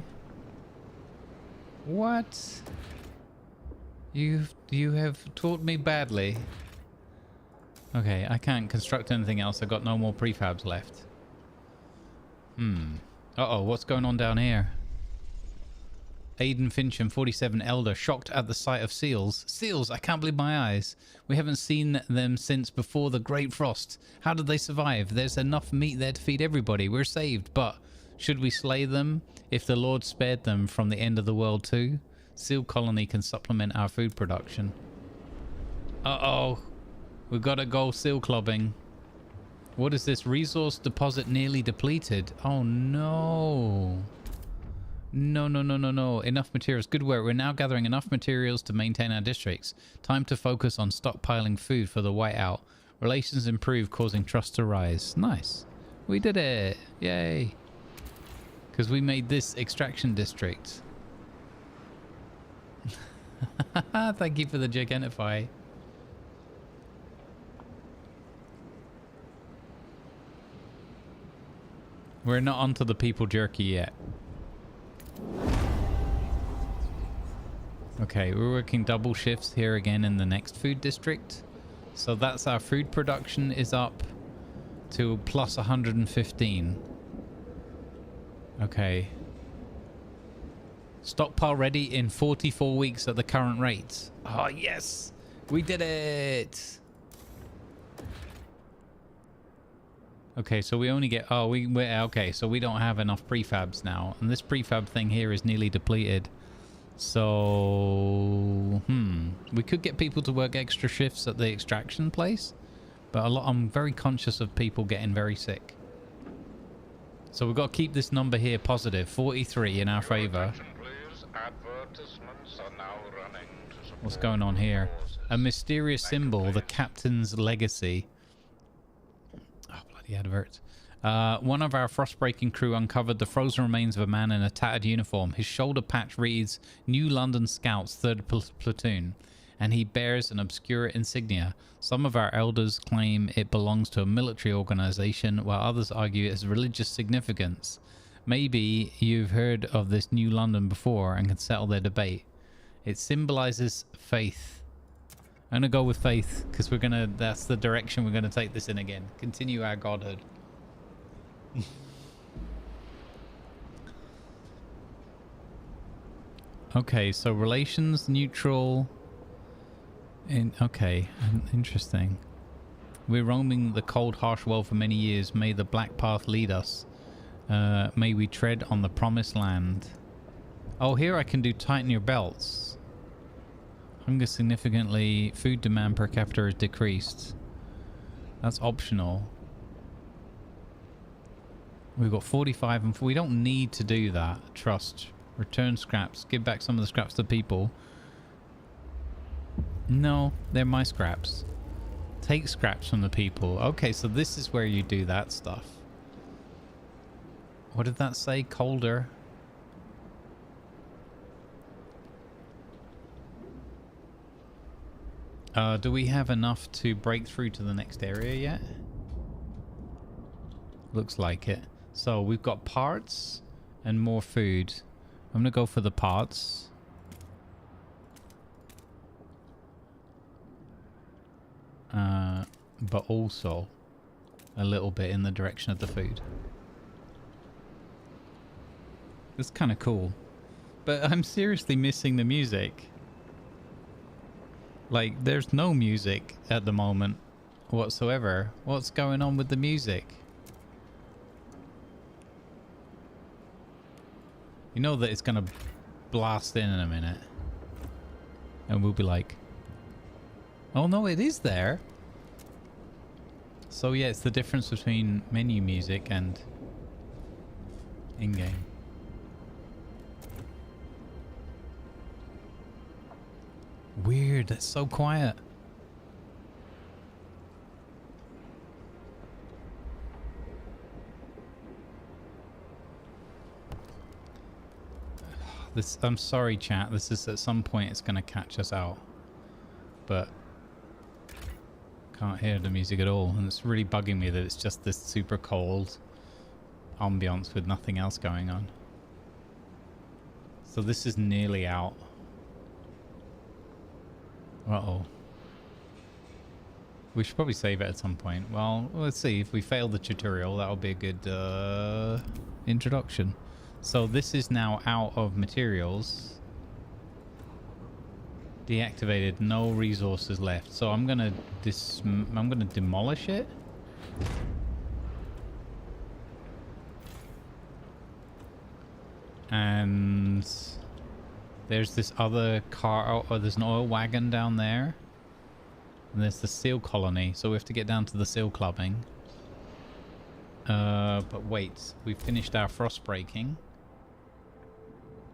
What? You have taught me badly. Okay, I can't construct anything else. I've got no more prefabs left. Uh-oh, what's going on down here? Aidan Fincham, 47, elder, shocked at the sight of seals. Seals, I can't believe my eyes. We haven't seen them since before the Great Frost. How did they survive? There's enough meat there to feed everybody. We're saved, but should we slay them if the Lord spared them from the end of the world too? Seal colony can supplement our food production. Uh-oh. We've got to go seal clubbing. What is this? Resource deposit nearly depleted. Oh, no. No, no, no, no, no. Enough materials. Good work. We're now gathering enough materials to maintain our districts. Time to focus on stockpiling food for the whiteout. Relations improve, causing trust to rise. Nice. We did it. Yay. Because we made this extraction district. Thank you for the Gigantify. We're not onto the people jerky yet. Okay, we're working double shifts here again in the next food district. So that's our food production is up to plus 115. Okay. Stockpile ready in 44 weeks at the current rate. Oh, yes! We did it! Okay, so we only get... Oh, we're okay, so we don't have enough prefabs now. And this prefab thing here is nearly depleted. So... We could get people to work extra shifts at the extraction place. But I'm very conscious of people getting very sick. So we've got to keep this number here positive. 43 in our favor. What's going on here? A mysterious symbol, the captain's legacy. Oh, bloody adverts. One of our frost-breaking crew uncovered the frozen remains of a man in a tattered uniform. His shoulder patch reads, New London Scouts, 3rd Platoon, and he bears an obscure insignia. Some of our elders claim it belongs to a military organization, while others argue it has religious significance. Maybe you've heard of this New London before and can settle their debate. It symbolizes faith. I'm gonna go with faith because that's the direction we're gonna take this in again. Continue our godhood. Okay, so relations neutral. Okay, interesting. We're roaming the cold, harsh world for many years. May the black path lead us. May we tread on the promised land. Oh, here I can do tighten your belts. Hunger significantly. Food demand per capita is decreased. That's optional. We've got 45 and we don't need to do that. Trust. Return scraps. Give back some of the scraps to people. No, they're my scraps. Take scraps from the people. Okay, so this is where you do that stuff. What did that say? Colder. Do we have enough to break through to the next area yet? Looks like it. So we've got parts and more food. I'm gonna go for the parts. But also a little bit in the direction of the food. It's kind of cool. But I'm seriously missing the music. Like, there's no music at the moment whatsoever. What's going on with the music? You know that it's gonna blast in a minute. And we'll be like, oh no, it is there. So yeah, it's the difference between menu music and in-game. Weird, that's so quiet. I'm sorry chat, this is at some point it's gonna catch us out. But can't hear the music at all, and it's really bugging me that it's just this super cold ambience with nothing else going on. So this is nearly out. Uh-oh. We should probably save it at some point. Well, let's see. If we fail the tutorial, that'll be a good introduction. So this is now out of materials. Deactivated, no resources left. So I'm gonna demolish it. And there's this other car. Oh, there's an oil wagon down there. And there's the seal colony. So we have to get down to the seal clubbing. But wait, we finished our frost breaking.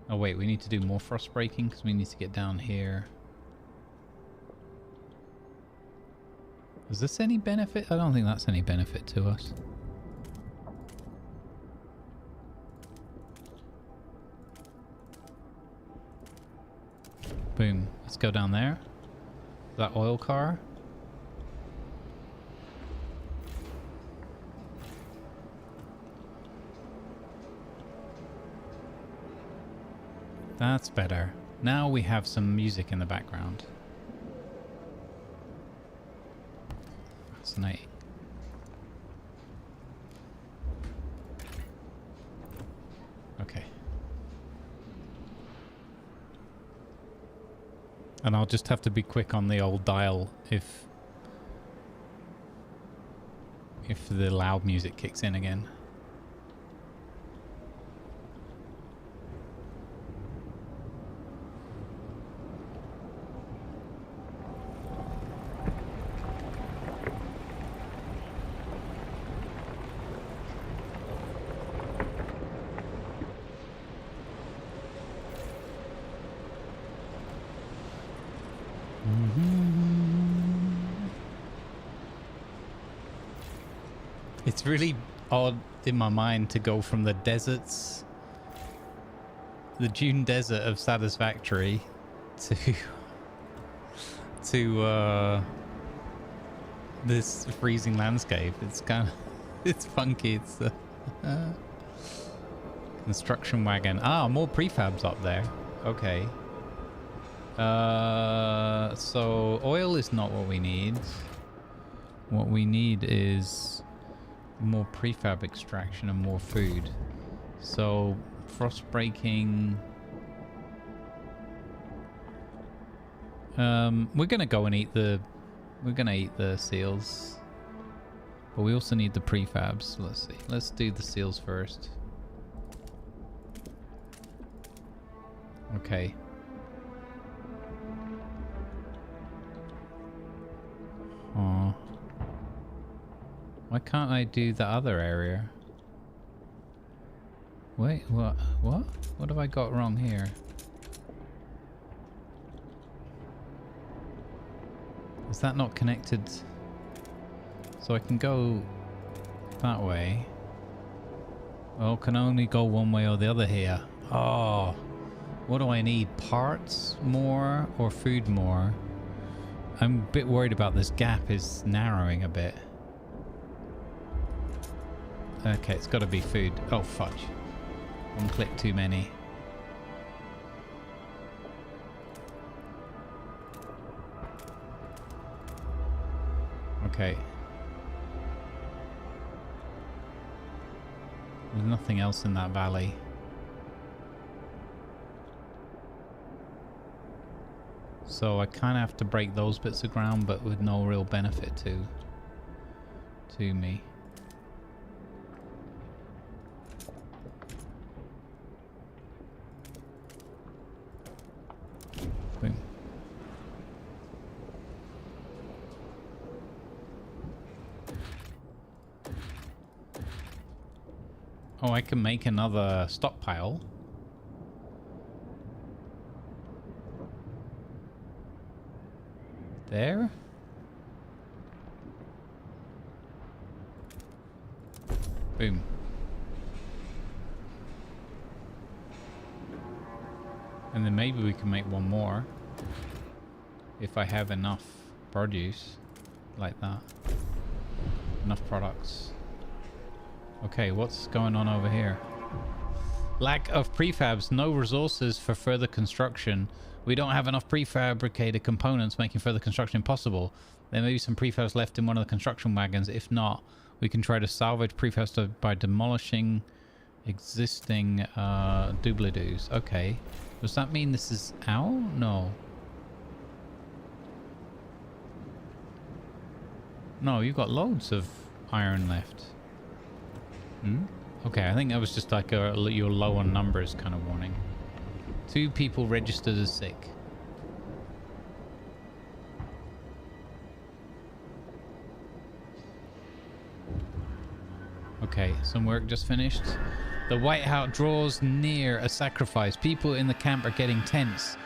Oh wait, we need to do more frost breaking because we need to get down here. Is this any benefit? I don't think that's any benefit to us. Boom. Let's go down there. That oil car. That's better. Now we have some music in the background. Fascinating. Okay. And I'll just have to be quick on the old dial if the loud music kicks in again. It's really odd in my mind to go from the deserts, the dune desert of Satisfactory, to this freezing landscape. It's kind of, it's funky. It's the construction wagon. Ah, more prefabs up there. Okay. So oil is not what we need. What we need is more prefab extraction and more food. So frost breaking. We're gonna go and eat the seals, but we also need the prefabs. Let's see. Let's do the seals first. Okay. Why can't I do the other area? Wait, what? What? What have I got wrong here? Is that not connected? So I can go that way. Well, can only go one way or the other here. Oh, what do I need? Parts more or food more? I'm a bit worried about this gap is narrowing a bit. Okay, it's got to be food. Oh, fudge. One click too many. Okay. There's nothing else in that valley. So I kind of have to break those bits of ground, but with no real benefit to me. Boom. Oh, I can make another stockpile. There? Boom. And then maybe we can make one more. If I have enough produce like that. Enough products. Okay, what's going on over here? Lack of prefabs, no resources for further construction. We don't have enough prefabricated components, making further construction impossible. There may be some prefabs left in one of the construction wagons. If not, we can try to salvage prefabs by demolishing existing doobly-doos. Okay. Does that mean this is out? No. No, you've got loads of iron left. Okay, I think that was just like you're low on numbers kind of warning. 2 people registered as sick. Okay, some work just finished. The White House draws near a sacrifice. People in the camp are getting tense.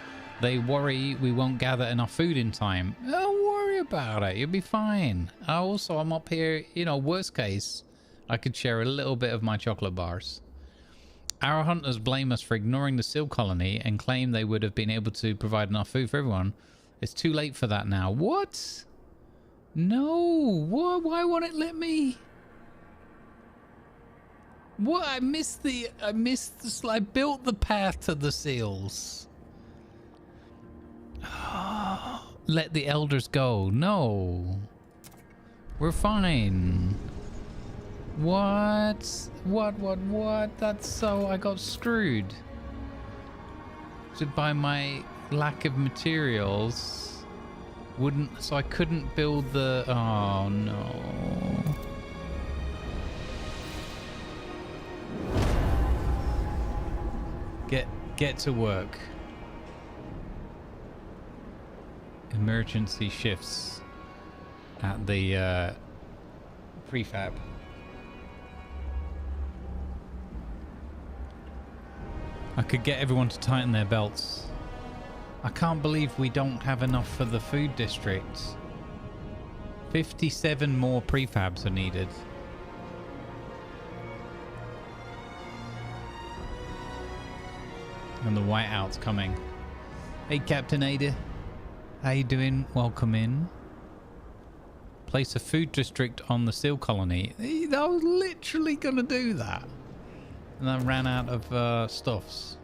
They worry we won't gather enough food in time. Don't worry about it. You'll be fine. Also, I'm up here, you know, worst case, I could share a little bit of my chocolate bars. Our hunters blame us for ignoring the seal colony and claim they would have been able to provide enough food for everyone. It's too late for that now. What? No. What? Why won't it let me? What? I built the path to the seals. Let the elders go. No. We're fine. What? What? That's so... I got screwed. By my lack of materials. So I couldn't build the... Oh, no. Get to work. Emergency shifts at the prefab. I could get everyone to tighten their belts. I can't believe we don't have enough for the food district. 57 more prefabs are needed. And the whiteout's coming. Hey, Captain Ada. How you doing? Welcome in. Place a food district on the seal colony. I was literally gonna do that. And I ran out of stuffs.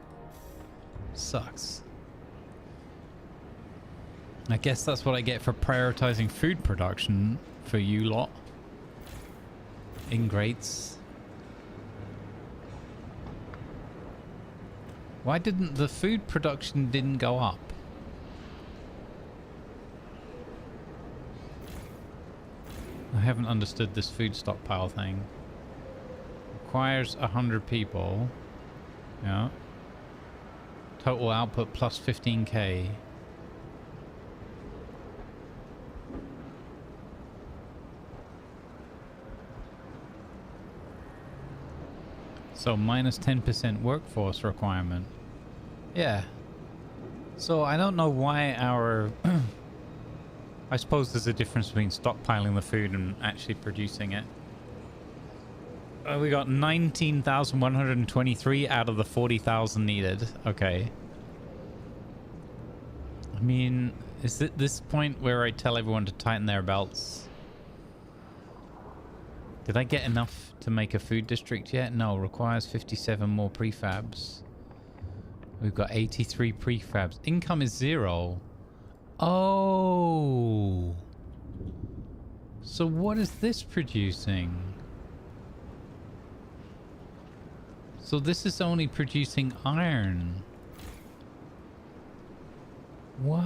Sucks. I guess that's what I get for prioritizing food production for you lot. Ingrates. Why didn't the food production didn't go up? I haven't understood this food stockpile thing. Requires 100 people. Yeah. Total output plus 15k. So minus 10% workforce requirement. Yeah. So I don't know why our... I suppose there's a difference between stockpiling the food and actually producing it. We got 19,123 out of the 40,000 needed. Okay. I mean, is it this point where I tell everyone to tighten their belts? Did I get enough to make a food district yet? No, requires 57 more prefabs. We've got 83 prefabs. Income is 0. Oh. So what is this producing? So this is only producing iron. What?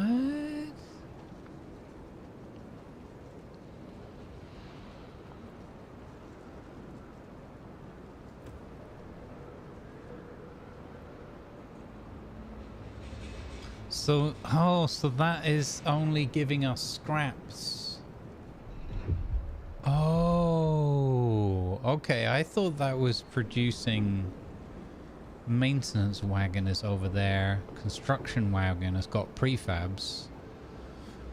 So, oh, so that is only giving us scraps. Oh, okay. I thought that was producing... Maintenance wagon is over there. Construction wagon has got prefabs.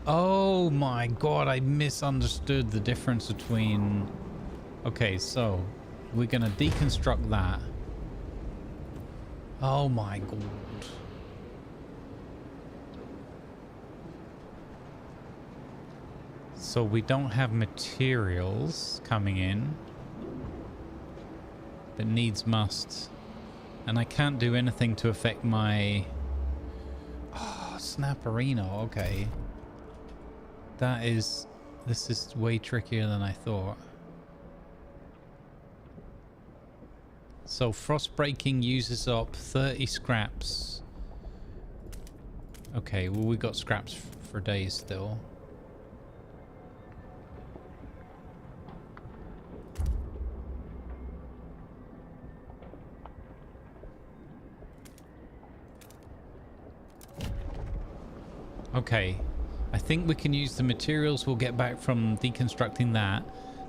Oh my god, I misunderstood the difference between... Okay, so we're gonna deconstruct that. Oh my god. So we don't have materials coming in. That needs must. And I can't do anything to affect my... Oh, Snapperino, okay. That is... This is way trickier than I thought. So frost breaking uses up 30 scraps. Okay, well we got scraps for days still. Okay, I think we can use the materials we'll get back from deconstructing that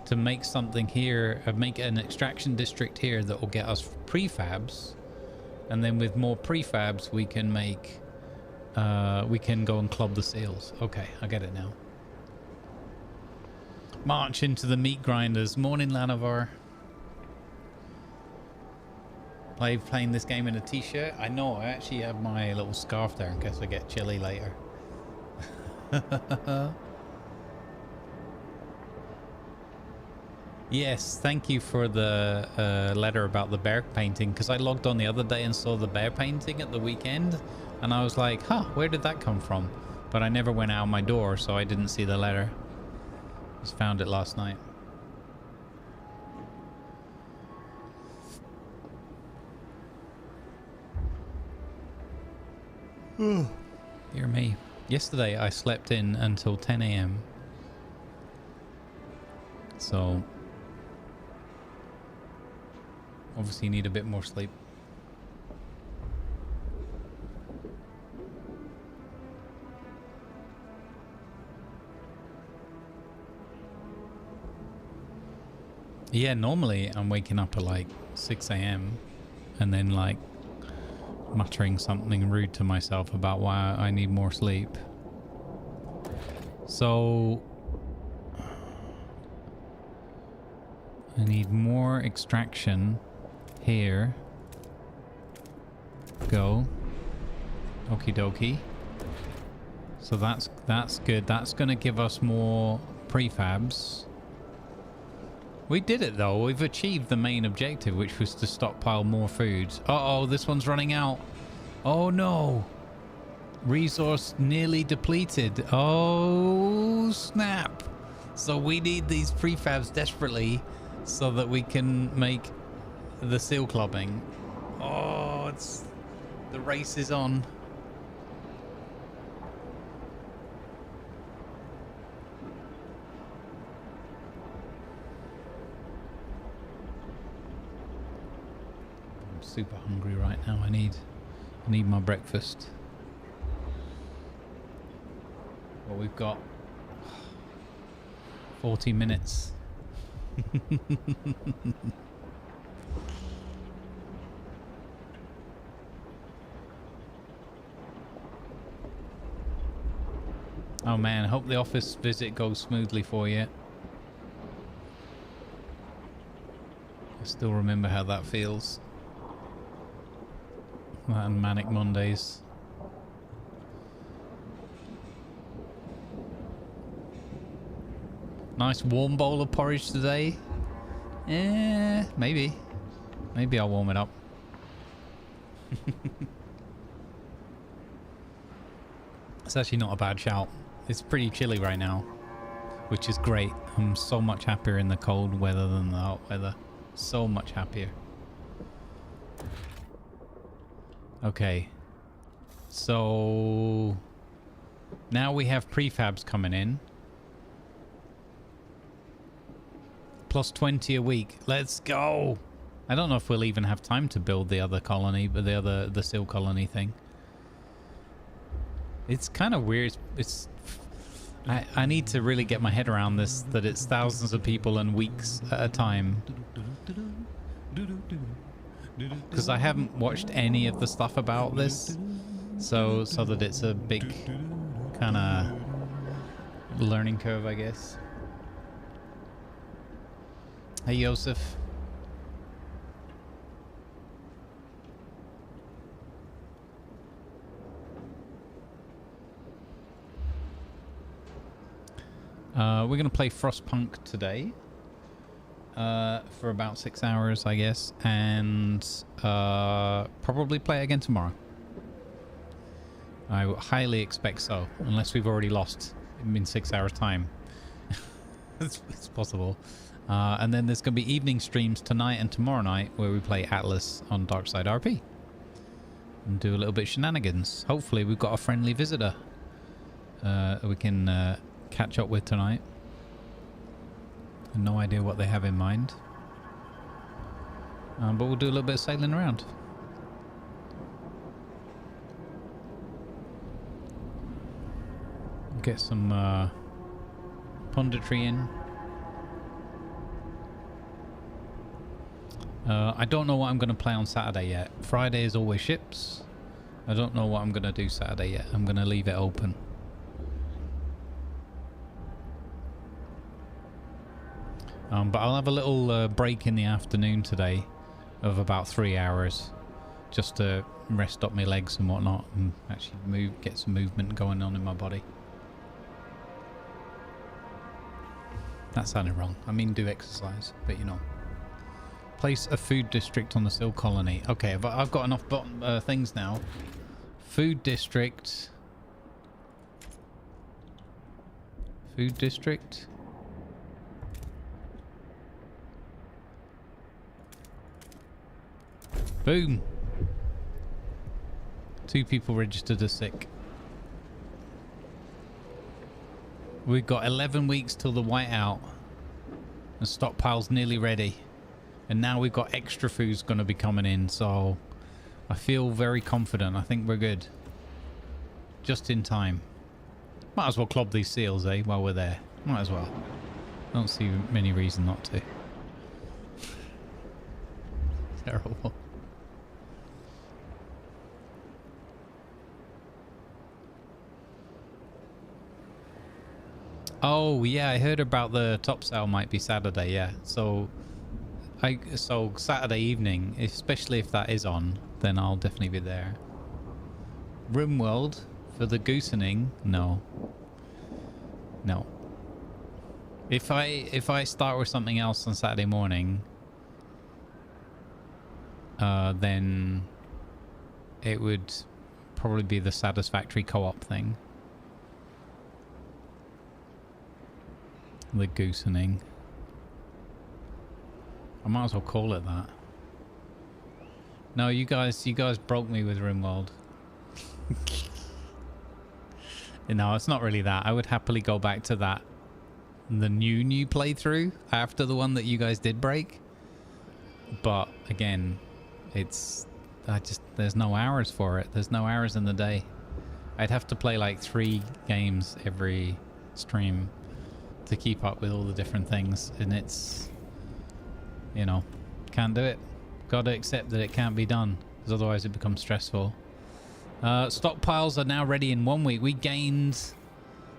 to make something here, make an extraction district here that will get us prefabs, and then with more prefabs we can make, we can go and club the seals. Okay, I get it now. March into the meat grinders. Morning, Lanovar. Playing this game in a t-shirt. I know, I actually have my little scarf there in case I get chilly later. Yes, thank you for the letter about the bear painting, because I logged on the other day and saw the bear painting at the weekend and I was like, huh, where did that come from? But I never went out my door, so I didn't see the letter. Just found it last night. Dear me. Yesterday I slept in until 10 AM. So obviously need a bit more sleep. Yeah, normally I'm waking up at like 6 AM and then like muttering something rude to myself about why I need more sleep. So I need more extraction here. Go. Okie dokie. So that's good. That's gonna give us more prefabs. We did it though. We've achieved the main objective, which was to stockpile more food. Uh-oh, this one's running out. Oh no. Resource nearly depleted. Oh snap. So we need these prefabs desperately so that we can make the seal clubbing. Oh, the race is on. Super hungry right now. I need my breakfast. Well, we've got 40 minutes. Oh man, hope the office visit goes smoothly for you. I still remember how that feels. That and Manic Mondays. Nice warm bowl of porridge today. Maybe. Maybe I'll warm it up. It's actually not a bad shout. It's pretty chilly right now, which is great. I'm so much happier in the cold weather than the hot weather. So much happier. Okay. So now we have prefabs coming in. Plus 20 a week. Let's go. I don't know if we'll even have time to build the other colony, but the seal colony thing. It's kind of weird. I need to really get my head around this, that it's thousands of people and weeks at a time. Because I haven't watched any of the stuff about this, so that it's a big kind of learning curve, I guess. Hey, Yosef. We're going to play Frostpunk today for about 6 hours, I guess, and probably play it again tomorrow. I highly expect so, unless we've already lost in 6 hours' time. it's possible. And then there's going to be evening streams tonight and tomorrow night where we play Atlas on Darkside RP and do a little bit of shenanigans. Hopefully we've got a friendly visitor we can catch up with tonight. No idea what they have in mind, but we'll do a little bit of sailing around. Get some punditry in. I don't know what I'm going to play on Saturday yet. Friday is always ships. I don't know what I'm going to do Saturday yet. I'm going to leave it open. But I'll have a little break in the afternoon today of about 3 hours just to rest up my legs and whatnot and actually get some movement going on in my body. That sounded wrong. I mean do exercise, but you know. Place a food district on the Seal Colony. Okay, I've got enough things now. Food district. Food district. Boom. 2 people registered as sick. We've got 11 weeks till the whiteout. The stockpile's nearly ready. And now we've got extra food's going to be coming in, so I feel very confident. I think we're good. Just in time. Might as well clob these seals, eh, while we're there. Might as well. Don't see any reason not to. Terrible. Oh, yeah, I heard about the topsail might be Saturday, yeah. So Saturday evening, especially if that is on, then I'll definitely be there. RimWorld for the goosening? No. No. If I start with something else on Saturday morning, then it would probably be the Satisfactory co-op thing. The goosening. I might as well call it that. No, you guys broke me with RimWorld. No, it's not really that. I would happily go back to that. The new playthrough after the one that you guys did break. But again, there's no hours for it. There's no hours in the day. I'd have to play like 3 games every stream to keep up with all the different things, and it's, you know, can't do it. Gotta accept that it can't be done, because otherwise it becomes stressful. Stockpiles are now ready in 1 week. We gained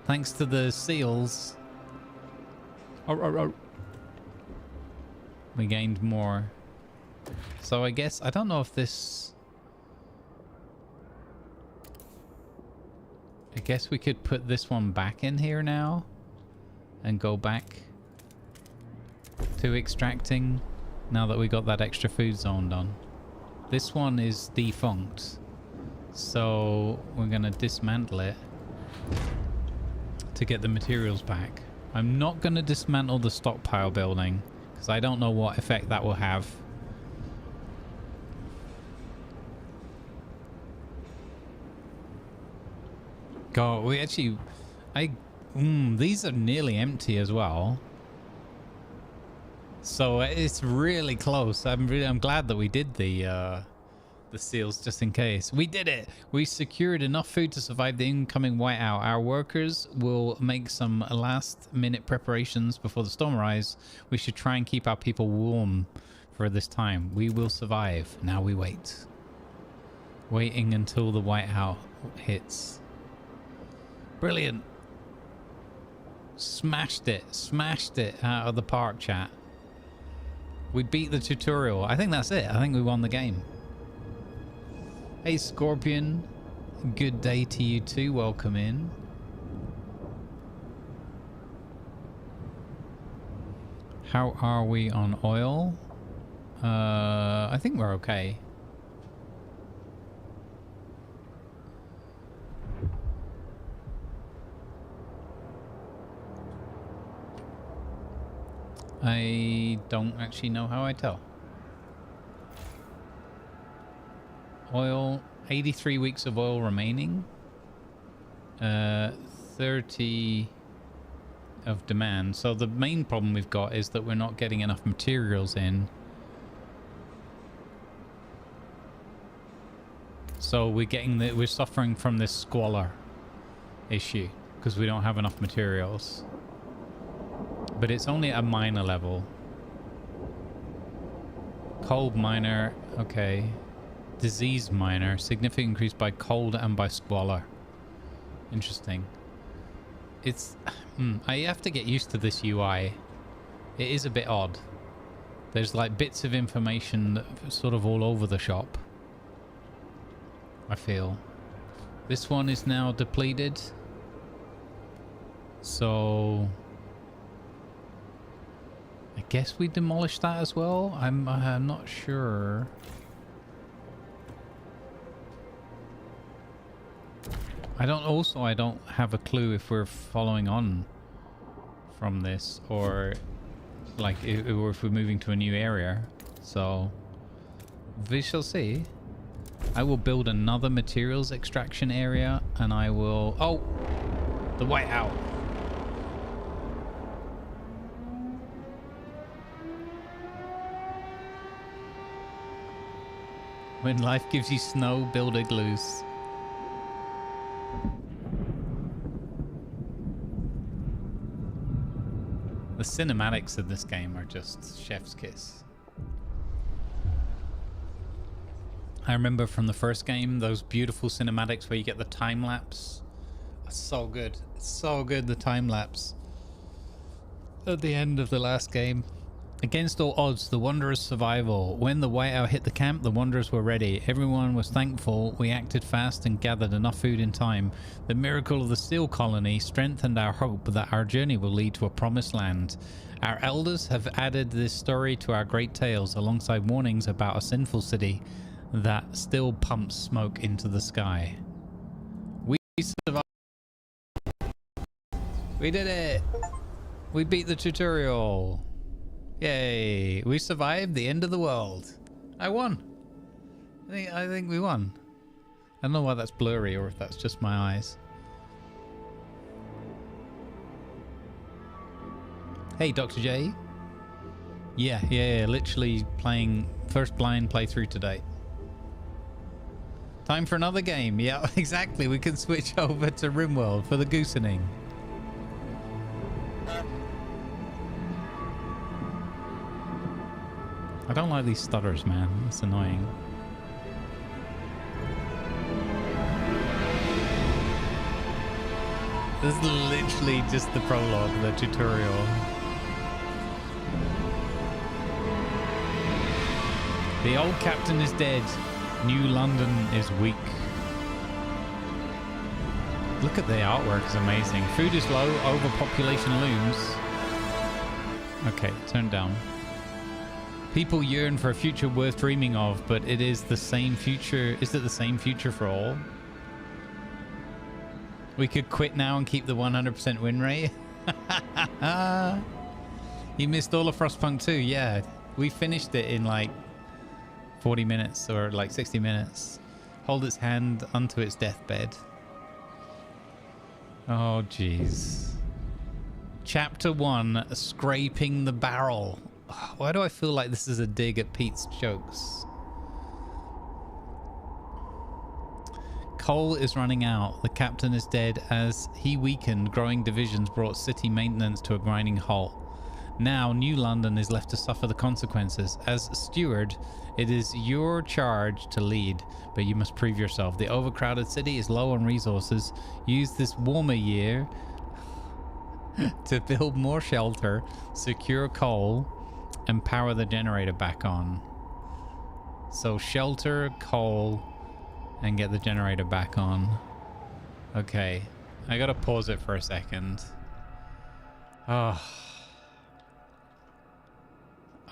Thanks to the seals. We gained more. So I guess, I don't know if this... I guess we could put this one back in here now. And go back to extracting now that we got that extra food zone done. This one is defunct. So we're going to dismantle it to get the materials back. I'm not going to dismantle the stockpile building because I don't know what effect that will have. God, we actually... these are nearly empty as well. So it's really close. I'm glad that we did the seals just in case. We did it. We secured enough food to survive the incoming whiteout. Our workers will make some last minute preparations before the storm rise. We should try and keep our people warm for this time. We will survive. Now we wait. Waiting until the whiteout hits. Brilliant. Smashed it out of the park, chat. We beat the tutorial. I think that's it. I think we won the game. Hey Scorpion, good day to you too. Welcome in. How are we on oil? I think we're okay. I don't actually know how I tell. Oil, 83 weeks of oil remaining. 30 of demand. So the main problem we've got is that we're not getting enough materials in. So we're suffering from this squalor issue because we don't have enough materials. But it's only at a minor level. Cold minor, okay. Disease minor, significant increase by cold and by squalor. Interesting. It's... I have to get used to this UI. It is a bit odd. There's like bits of information sort of all over the shop. I feel. This one is now depleted. So... I guess we demolished that as well. I'm not sure. I don't have a clue if we're following on from this or like if we're moving to a new area. So we shall see. I will build another materials extraction area and I will... Oh! The whiteout. When life gives you snow, build igloos. The cinematics of this game are just chef's kiss. I remember from the first game, those beautiful cinematics where you get the time lapse. It's so good. It's so good, the time lapse. At the end of the last game. Against all odds, the Wanderers' survival. When the whiteout hit the camp, the Wanderers were ready. Everyone was thankful. We acted fast and gathered enough food in time. The miracle of the seal colony strengthened our hope that our journey will lead to a promised land. Our elders have added this story to our great tales, alongside warnings about a sinful city that still pumps smoke into the sky. We survived. We did it! We beat the tutorial. Yay! We survived the end of the world. I won. I think we won. I don't know why that's blurry or if that's just my eyes. Hey, Dr. J. Yeah. Literally playing first blind playthrough today. Time for another game. Yeah, exactly. We can switch over to RimWorld for the goosening. I don't like these stutters, man. It's annoying. This is literally just the prologue, the tutorial. The old captain is dead. New London is weak. Look at the artwork, it's amazing. Food is low, overpopulation looms. Okay, turn down. People yearn for a future worth dreaming of, but it is the same future. Is it the same future for all? We could quit now and keep the 100% win rate. You missed all of Frostpunk 2, yeah. We finished it in like 40 minutes or like 60 minutes. Hold its hand unto its deathbed. Oh, jeez. Chapter 1, Scraping the Barrel. Why do I feel like this is a dig at Pete's jokes? Coal is running out. The captain is dead. As he weakened, growing divisions brought city maintenance to a grinding halt. Now, New London is left to suffer the consequences. As steward, it is your charge to lead, but you must prove yourself. The overcrowded city is low on resources. Use this warmer year to build more shelter, secure coal, and power the generator back on. So shelter, coal, and get the generator back on. Okay, I gotta pause it for a second. Oh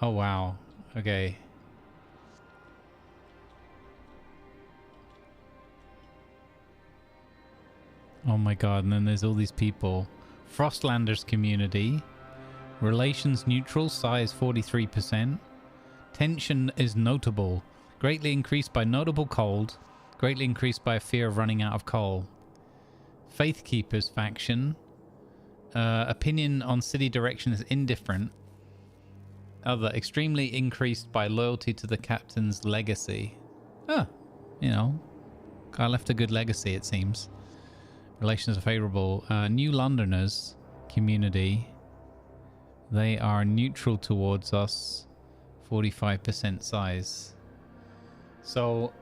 wow. Okay. Oh my god, and then there's all these people. Frostlanders community. Relations neutral, size 43%. Tension is notable. Greatly increased by notable cold. Greatly increased by a fear of running out of coal. Faith Keepers faction. Opinion on city direction is indifferent. Other, extremely increased by loyalty to the captain's legacy. Oh, you know, guy left a good legacy, it seems. Relations are favorable. New Londoners community. They are neutral towards us. 45% size. So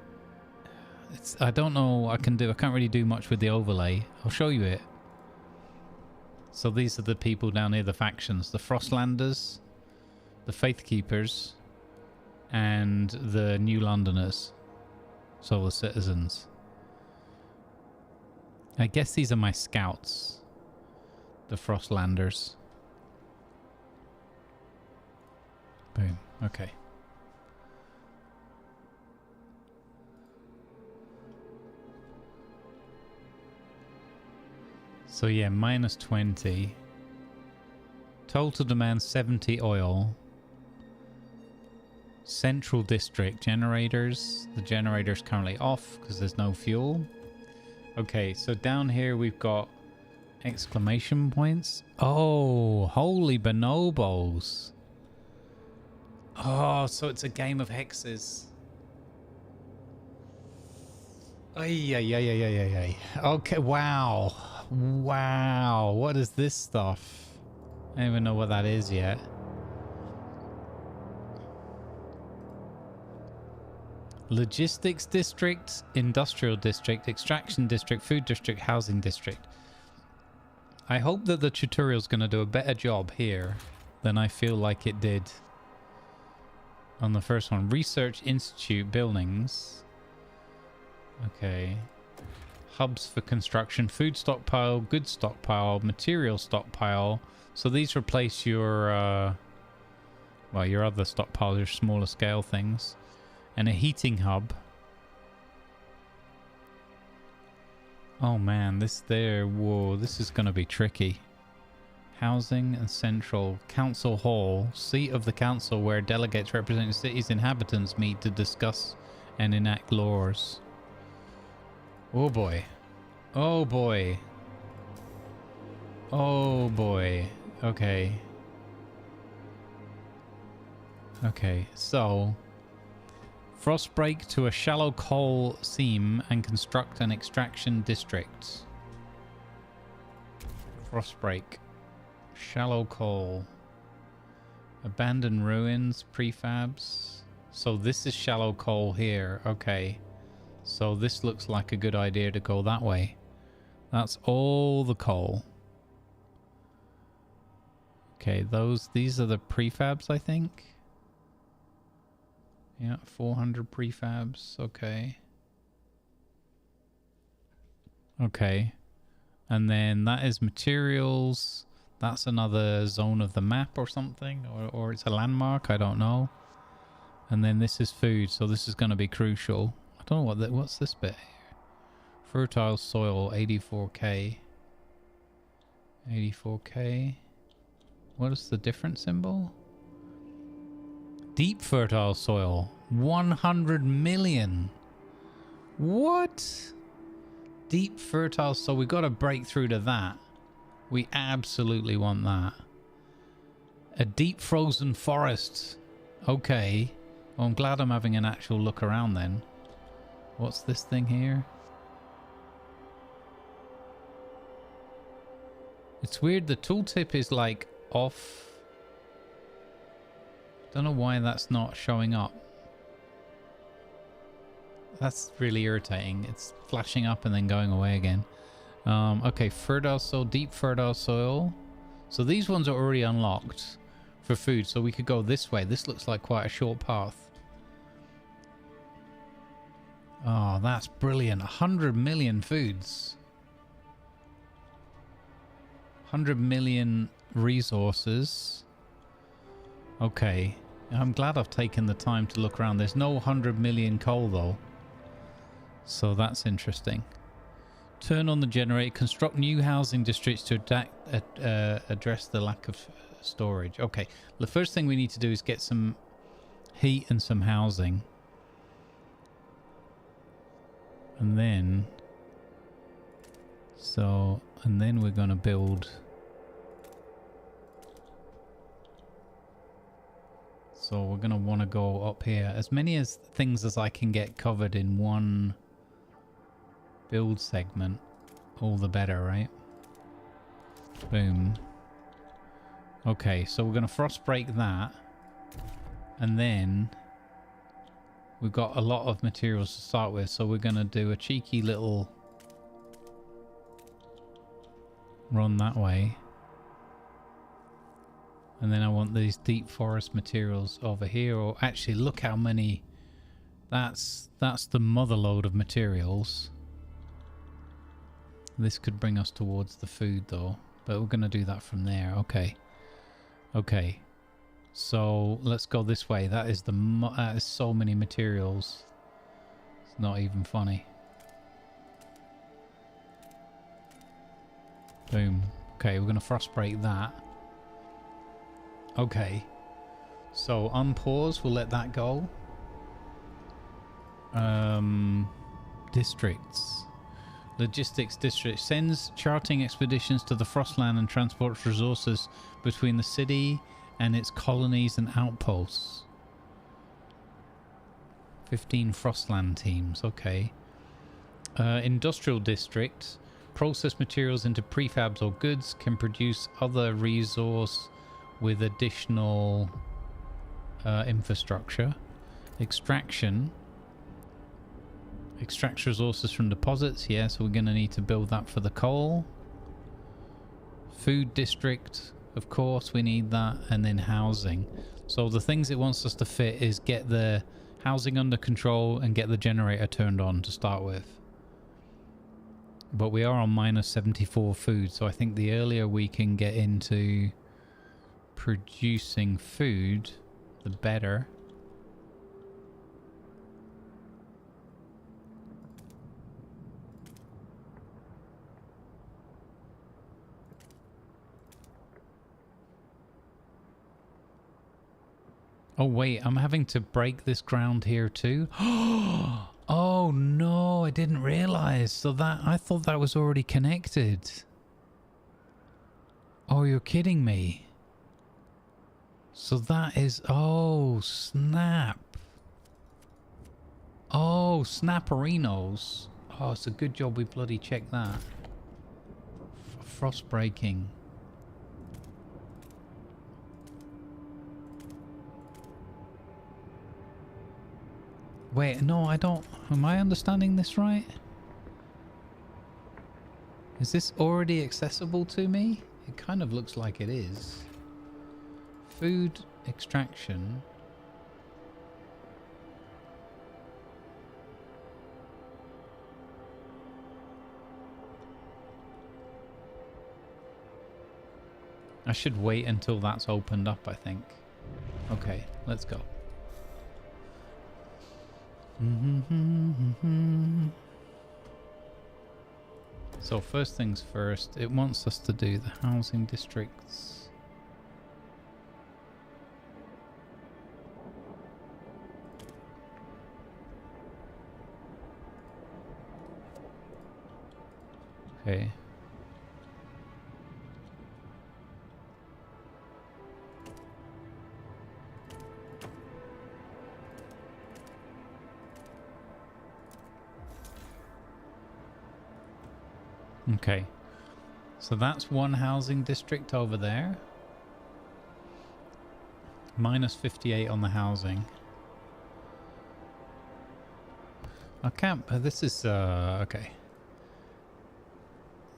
it's, I don't know. I can't really do much with the overlay. I'll show you it. So these are the people down here, the factions, the Frostlanders, the Faith Keepers, and the New Londoners. So the citizens. I guess these are my scouts. The Frostlanders. Boom. Okay. So yeah, minus 20. Total demand 70 oil. Central district generators. The generator's currently off because there's no fuel. Okay, so down here we've got exclamation points. Oh, holy bonobos. Oh, so it's a game of hexes. Ay, ay, ay, ay, ay, ay, ay. Okay, wow. Wow, what is this stuff? I don't even know what that is yet. Logistics district, industrial district, extraction district, food district, housing district. I hope that the tutorial's going to do a better job here than I feel like it did on the first one. Research Institute buildings. Okay. Hubs for construction, food stockpile, goods stockpile, material stockpile. So these replace your, well, your other stockpiles, your smaller scale things. And a heating hub. Oh man, this there, whoa, this is going to be tricky. Housing and central. Council hall, seat of the council where delegates representing the city's inhabitants meet to discuss and enact laws. Oh boy. Oh boy. Oh boy. Okay. Okay, so Frostbreak to a shallow coal seam and construct an extraction district. Frostbreak. Shallow coal. Abandoned ruins, prefabs. So this is shallow coal here. Okay. So this looks like a good idea to go that way. That's all the coal. Okay, these are the prefabs, I think. Yeah, 400 prefabs. Okay. Okay. And then that is materials. That's another zone of the map or something. Or it's a landmark. I don't know. And then this is food. So this is going to be crucial. I don't know what's this bit here. Fertile soil, 84k. 84k. What is the different symbol? Deep fertile soil. 100 million. What? Deep fertile soil. We got to break through to that. We absolutely want that. A deep frozen forest. Okay. Well, I'm glad I'm having an actual look around then. What's this thing here? It's weird. The tooltip is like off. Don't know why that's not showing up. That's really irritating. It's flashing up and then going away again. Okay, fertile soil, deep fertile soil. So these ones are already unlocked for food. So we could go this way. This looks like quite a short path. Oh, that's brilliant. 100 million foods. 100 million resources. Okay. I'm glad I've taken the time to look around. There's no 100 million coal though. So that's interesting. Turn on the generator. Construct new housing districts to address the lack of storage. Okay. The first thing we need to do is get some heat and some housing. And then... and then we're going to build... So we're going to want to go up here. As many things as I can get covered in one build segment, all the better, right? Boom. Okay, so we're going to frost break that. And then we've got a lot of materials to start with. So we're going to do a cheeky little run that way. And then I want these deep forest materials over here. Or actually, look how many. That's the mother load of materials. This could bring us towards the food though. But we're going to do that from there. Okay. Okay. So let's go this way. That is that is so many materials. It's not even funny. Boom. Okay, we're going to frost break that. Okay, so unpause, we'll let that go. Districts. Logistics district sends charting expeditions to the Frostland and transports resources between the city and its colonies and outposts. 15 Frostland teams, okay. Industrial district. Process materials into prefabs or goods, can produce other resource with additional infrastructure. Extraction. Extracts resources from deposits. Yeah, so we're going to need to build that for the coal. Food district. Of course, we need that. And then housing. So the things it wants us to fit is get the housing under control and get the generator turned on to start with. But we are on minus 74 food. So I think the earlier we can get into producing food, the better. Oh wait, I'm having to break this ground here too. Oh no, I didn't realize. So that, I thought that was already connected. Oh, you're kidding me. So that is... Oh, snap. Oh, snapperinos. Oh, it's a good job we bloody checked that. Frost breaking. Wait, no, I don't... Am I understanding this right? Is this already accessible to me? It kind of looks like it is. Food extraction. I should wait until that's opened up, I think. Okay, let's go. So first things first, it wants us to do the housing districts. Okay. Okay, so that's one housing district over there. Minus 58 on the housing. I can't, this is, okay.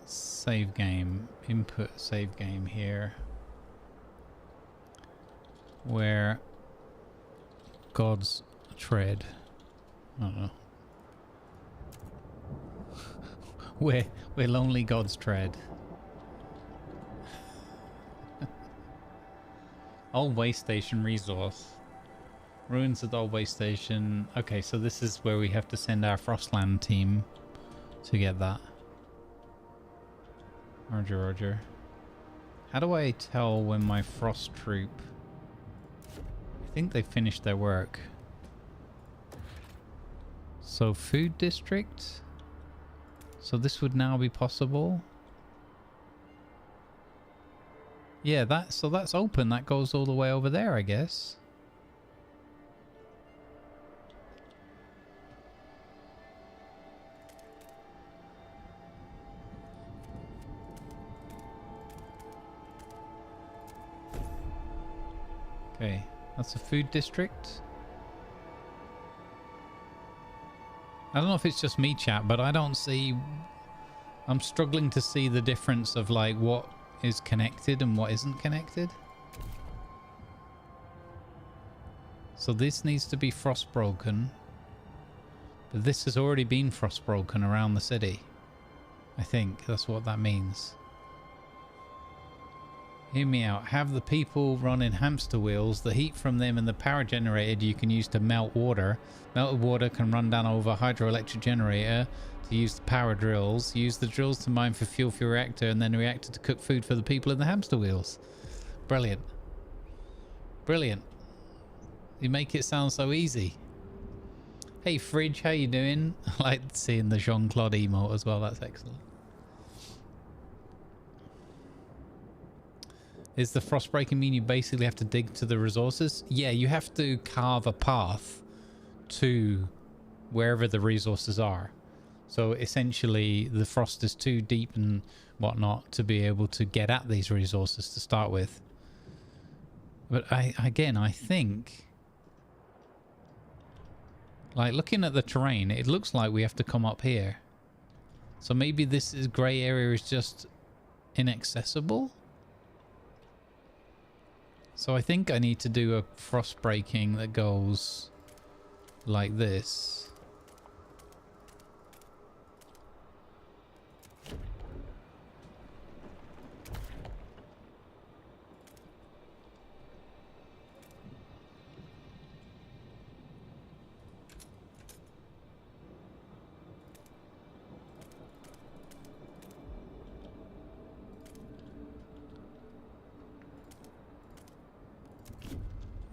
Save game, input save game here. Where God's tread, I don't know. Where lonely gods tread. Old waste station resource. Ruins of the old waste station. Okay, so this is where we have to send our Frostland team to get that. Roger, roger. How do I tell when my Frost troop... I think they finished their work. So food district... So this would now be possible. Yeah, so that's open. That goes all the way over there, I guess. Okay, that's a food district. I don't know if it's just me, chat, but I don't see... I'm struggling to see the difference of like what is connected and what isn't connected. So this needs to be frostbroken. But this has already been frostbroken around the city. I think that's what that means. Hear me out. Have the people running hamster wheels. The heat from them and the power generated you can use to melt water. Melted water can run down over a hydroelectric generator to use the power drills. Use the drills to mine for fuel for your reactor, and then the reactor to cook food for the people in the hamster wheels. Brilliant. Brilliant. You make it sound so easy. Hey Fridge, how you doing? I like seeing the Jean-Claude emote as well. That's excellent. Is the frost breaking mean you basically have to dig to the resources? Yeah, you have to carve a path to wherever the resources are. So essentially the frost is too deep and whatnot to be able to get at these resources to start with. But I think, like looking at the terrain, it looks like we have to come up here. So maybe this grey area is just inaccessible. So I think I need to do a frost breaking that goes like this.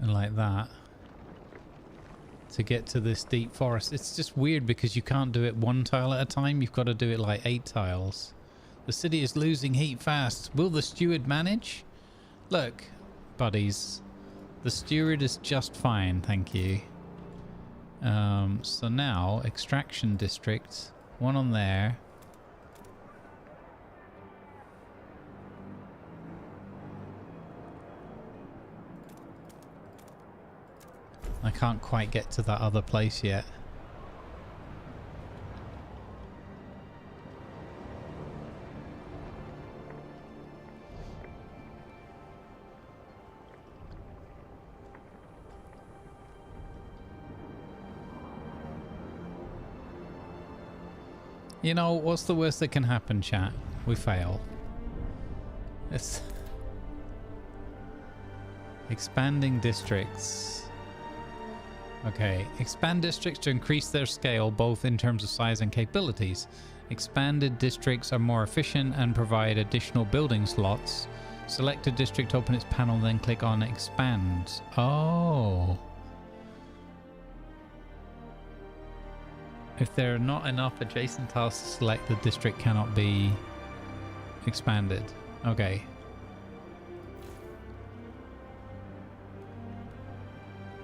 And like that to get to this deep forest. It's just weird because you can't do it one tile at a time. You've got to do it like 8 tiles. The city is losing heat fast. Will the steward manage? Look, buddies, the steward is just fine, thank you. So now extraction district, one on there. I can't quite get to that other place yet. You know, what's the worst that can happen, chat? We fail. It's... Expanding districts. Okay, expand districts to increase their scale both in terms of size and capabilities. Expanded districts are more efficient and provide additional building slots. Select a district to open its panel, then click on expand. Oh. If there are not enough adjacent tiles to select, the district cannot be expanded. Okay.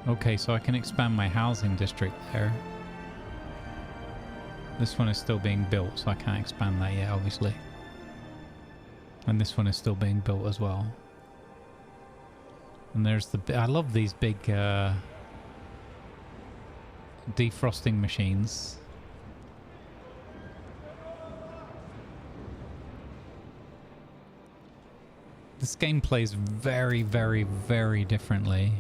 Okay, so I can expand my housing district there. This one is still being built, so I can't expand that yet, obviously. And this one is still being built as well. And there's the... I love these big defrosting machines. This game plays very, very, very differently.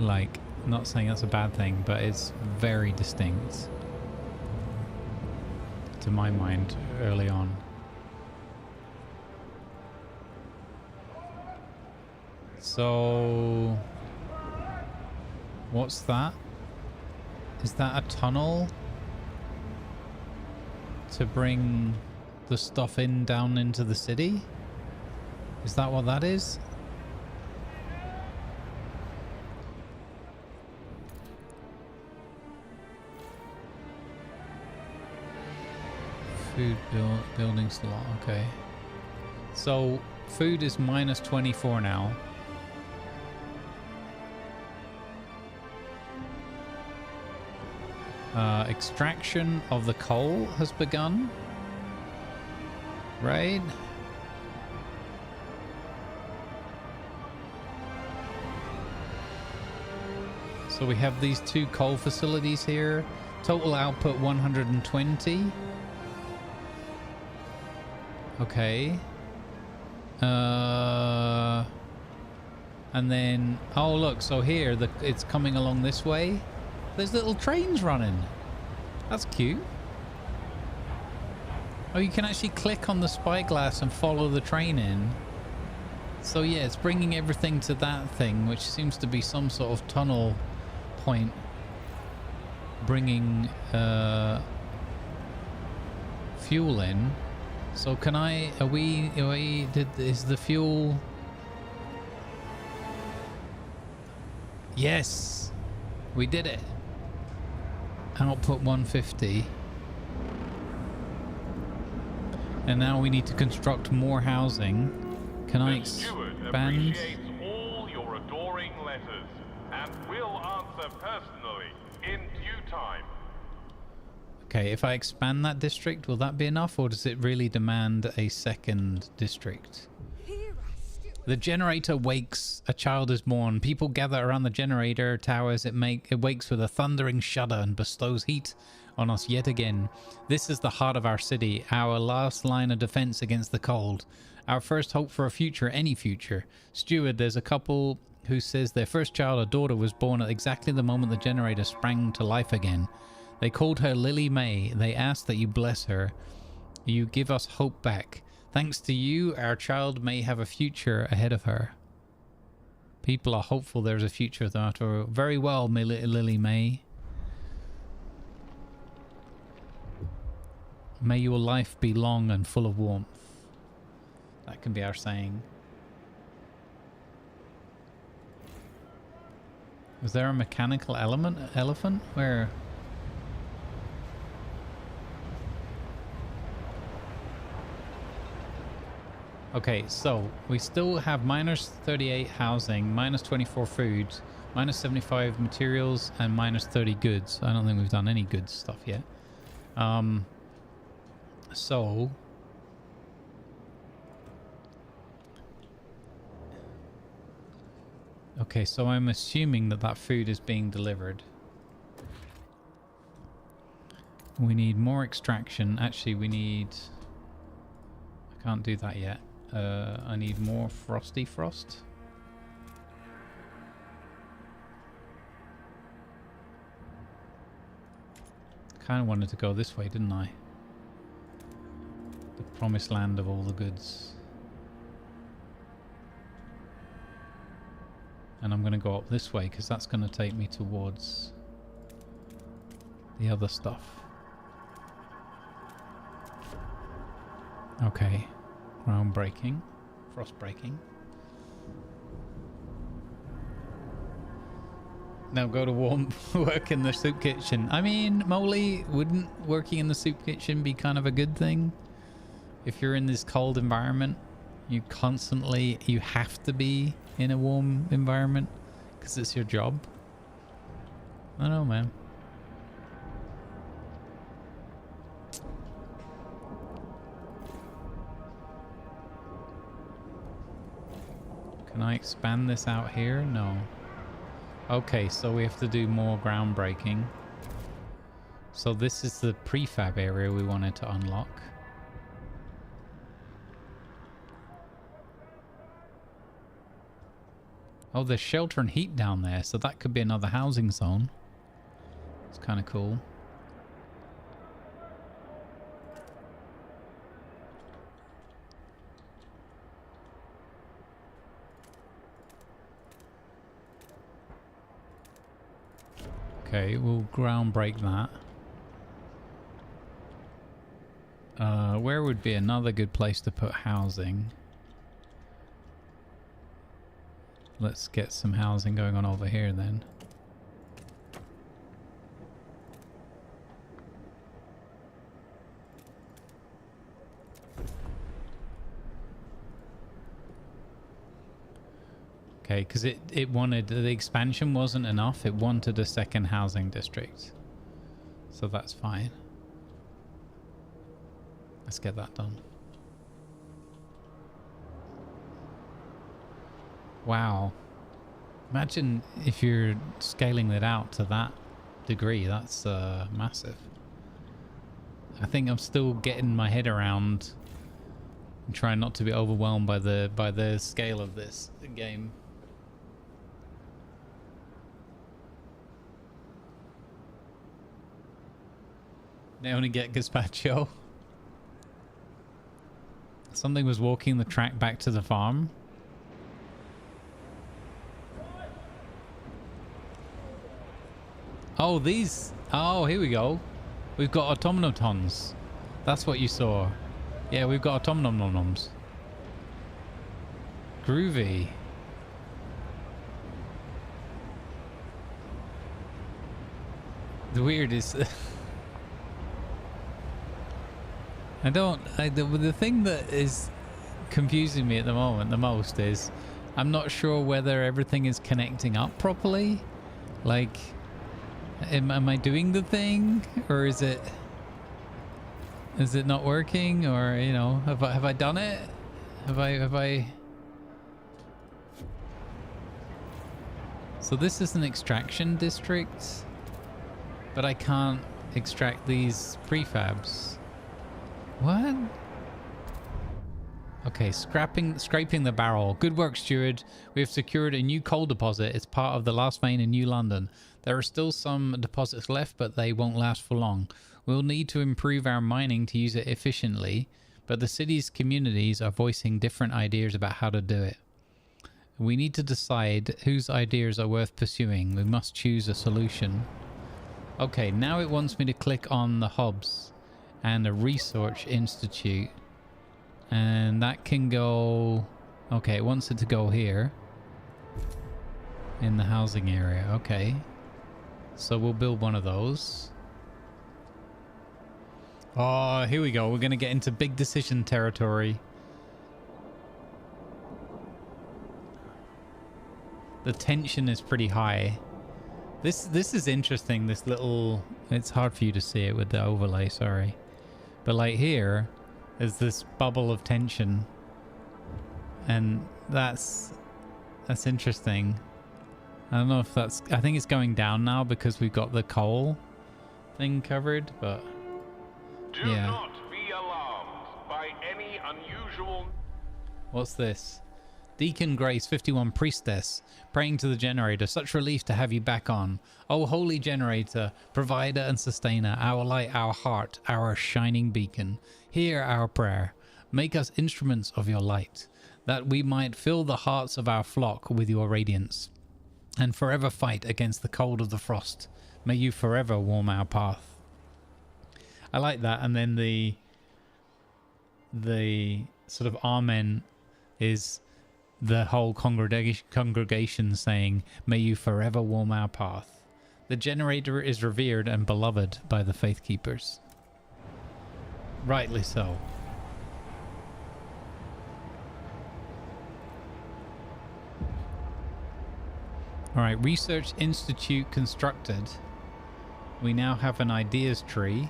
Like, I'm not saying that's a bad thing, but it's very distinct. To my mind, early on. So... What's that? Is that a tunnel? To bring the stuff in down into the city? Is that what that is? Food building slot, okay. So food is minus 24 now. Extraction of the coal has begun. Right? So we have these two coal facilities here. Total output 120. Okay. And then, oh look, so here it's coming along this way. There's little trains running. That's cute. Oh, you can actually click on the spyglass and follow the train in. So yeah, it's bringing everything to that thing, which seems to be some sort of tunnel point. Bringing fuel in. So can I, is the fuel... Yes! We did it! Output 150. And now we need to construct more housing. Can I expand? Appreciates all your adoring letters and will answer personally in due time. Okay, if I expand that district, will that be enough, or does it really demand a second district? The generator wakes, a child is born. People gather around the generator towers. It wakes with a thundering shudder and bestows heat on us yet again. This is the heart of our city, our last line of defense against the cold. Our first hope for a future, any future. Steward, there's a couple who says their first child, a daughter, was born at exactly the moment the generator sprang to life again. They called her Lily May. They asked that you bless her. You give us hope back. Thanks to you, our child may have a future ahead of her. People are hopeful there's a future after her. Very well, Lily May. May your life be long and full of warmth. That can be our saying. Is there a mechanical elephant? Where... Okay, so we still have minus 38 housing, minus 24 food, minus 75 materials, and minus 30 goods. I don't think we've done any goods stuff yet. So... Okay, so I'm assuming that that food is being delivered. We need more extraction. Actually, we need... I can't do that yet. I need more Frosty Frost. Kind of wanted to go this way, didn't I? The promised land of all the goods. And I'm going to go up this way because that's going to take me towards the other stuff. Okay. Groundbreaking. Frostbreaking. Now go to warm work in the soup kitchen. I mean, Molly, wouldn't working in the soup kitchen be kind of a good thing? If you're in this cold environment, you have to be in a warm environment because it's your job. I don't know, man. Can I expand this out here? No. Okay, so we have to do more groundbreaking. So this is the prefab area we wanted to unlock. Oh, there's shelter and heat down there, so that could be another housing zone. It's kind of cool. Okay, we'll ground break that. Where would be another good place to put housing? Let's get some housing going on over here then. Okay, because it wanted, the expansion wasn't enough. It wanted a second housing district. So that's fine. Let's get that done. Wow. Imagine if you're scaling that out to that degree. That's massive. I think I'm still getting my head around and trying not to be overwhelmed by the scale of this game. They only get gazpacho. Something was walking the track back to the farm. Oh, these. Oh, here we go. We've got automatons. That's what you saw. Yeah, we've got automatons. Groovy. The weird is... the thing that is confusing me at the moment the most is I'm not sure whether everything is connecting up properly. Like, am I doing the thing, or is it not working, or, you know, have I done it? Have I? So this is an extraction district, but I can't extract these prefabs. What? Okay, scraping the barrel. Good work, steward. We have secured a new coal deposit. It's part of the last vein in New London. There are still some deposits left, but they won't last for long. We'll need to improve our mining to use it efficiently, but the city's communities are voicing different ideas about how to do it. We need to decide whose ideas are worth pursuing. We must choose a solution. Okay, now it wants me to click on the hubs and a research institute, and that can go... Okay, it wants it to go here in the housing area. Okay, so we'll build one of those. Oh, here we go. We're gonna get into big decision territory. The tension is pretty high. This is interesting, this little... It's hard for you to see it with the overlay, sorry. But like here is this bubble of tension, and that's interesting. I don't know if that's... I think it's going down now because we've got the coal thing covered, but Do yeah. not be alarmed by any unusual... What's this? Deacon Grace 51 Priestess, praying to the generator. Such relief to have you back on. Oh, holy generator, provider and sustainer, our light, our heart, our shining beacon. Hear our prayer. Make us instruments of your light, that we might fill the hearts of our flock with your radiance, and forever fight against the cold of the frost. May you forever warm our path. I like that. And then the sort of amen is the whole congregation saying, may you forever warm our path. The generator is revered and beloved by the faith keepers. Rightly so. All right, Research Institute constructed. We now have an ideas tree.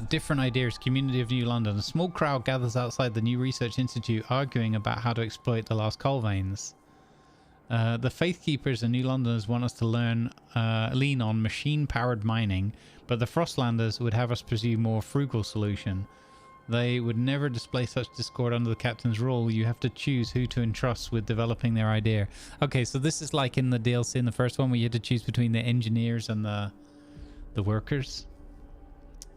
Different ideas, community of New London. A small crowd gathers outside the new Research Institute arguing about how to exploit the lost coal veins. The Faith Keepers and New Londoners want us to learn, lean on machine-powered mining, but the Frostlanders would have us pursue more frugal solution. They would never display such discord under the captain's rule. You have to choose who to entrust with developing their idea. Okay, so this is like in the DLC in the first one where you had to choose between the engineers and the workers.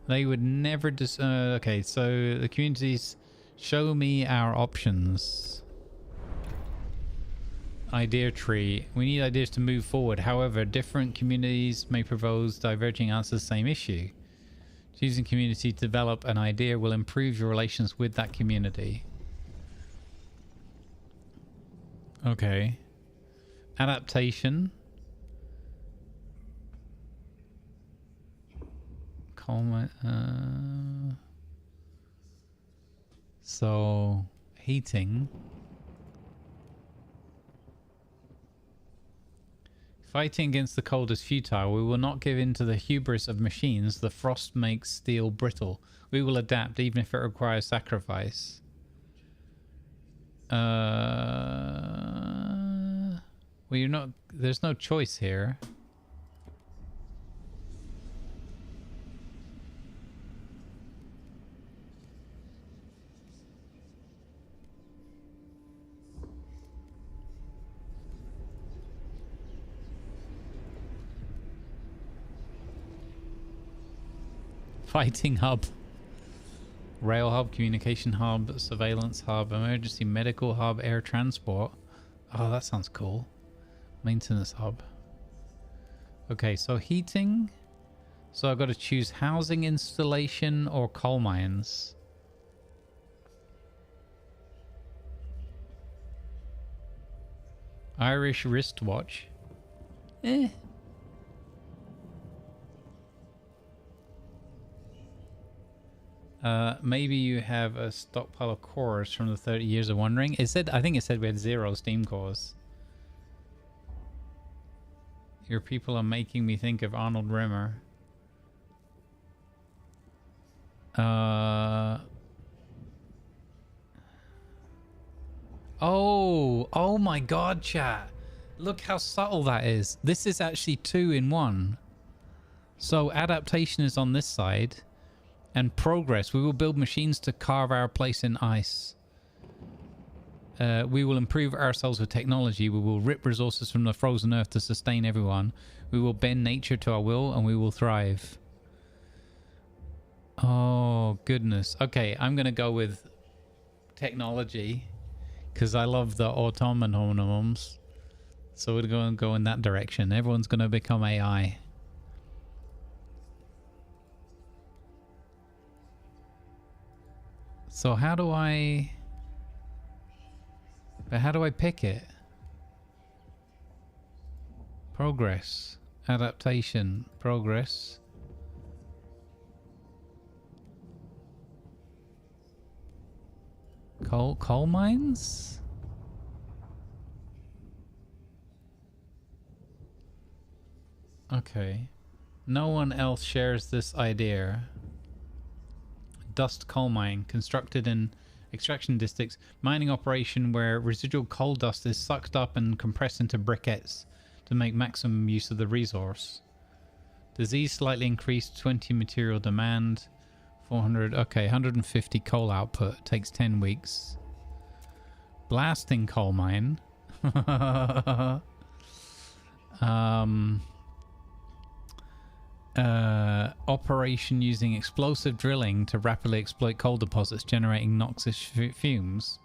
They would never okay, so the communities show me our options. Idea tree. We need ideas to move forward. However, different communities may propose diverging answers to the same issue. Choosing community to develop an idea will improve your relations with that community. Okay. Adaptation. So heating. Fighting against the cold is futile. We will not give in to the hubris of machines. The frost makes steel brittle. We will adapt even if it requires sacrifice. Well, you're not... There's no choice here. Fighting hub, rail hub, communication hub, surveillance hub, emergency medical hub, air transport. Oh, that sounds cool. Maintenance hub. Okay, so heating. So I've got to choose housing installation or coal mines. Irish wristwatch. Eh. Maybe you have a stockpile of cores from the 30 years of wandering. It said, I think it said we had 0 steam cores. Your people are making me think of Arnold Rimmer. Oh my god, chat. Look how subtle that is. This is actually 2 in 1. So adaptation is on this side. And progress. We will build machines to carve our place in ice. We will improve ourselves with technology. We will rip resources from the frozen earth to sustain everyone. We will bend nature to our will and we will thrive. Oh, goodness. Okay, I'm going to go with technology because I love the automatons. So we're going to go in that direction. Everyone's going to become AI. So how do I pick it? Progress, adaptation, progress. Coal mines? Okay. No one else shares this idea. Dust coal mine, constructed in extraction districts, mining operation where residual coal dust is sucked up and compressed into briquettes to make maximum use of the resource. Disease slightly increased, 20 material demand, 400, okay, 150 coal output, takes 10 weeks. Blasting coal mine. Operation using explosive drilling to rapidly exploit coal deposits, generating noxious fumes.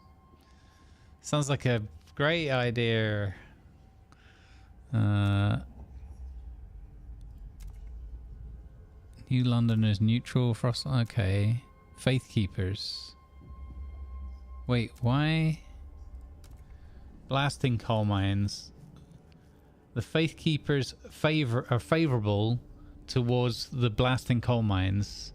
Sounds like a great idea. New Londoners, neutral, frost. Okay. Faith Keepers. Wait, why? Blasting coal mines. The Faith Keepers are favorable towards the blasting coal mines.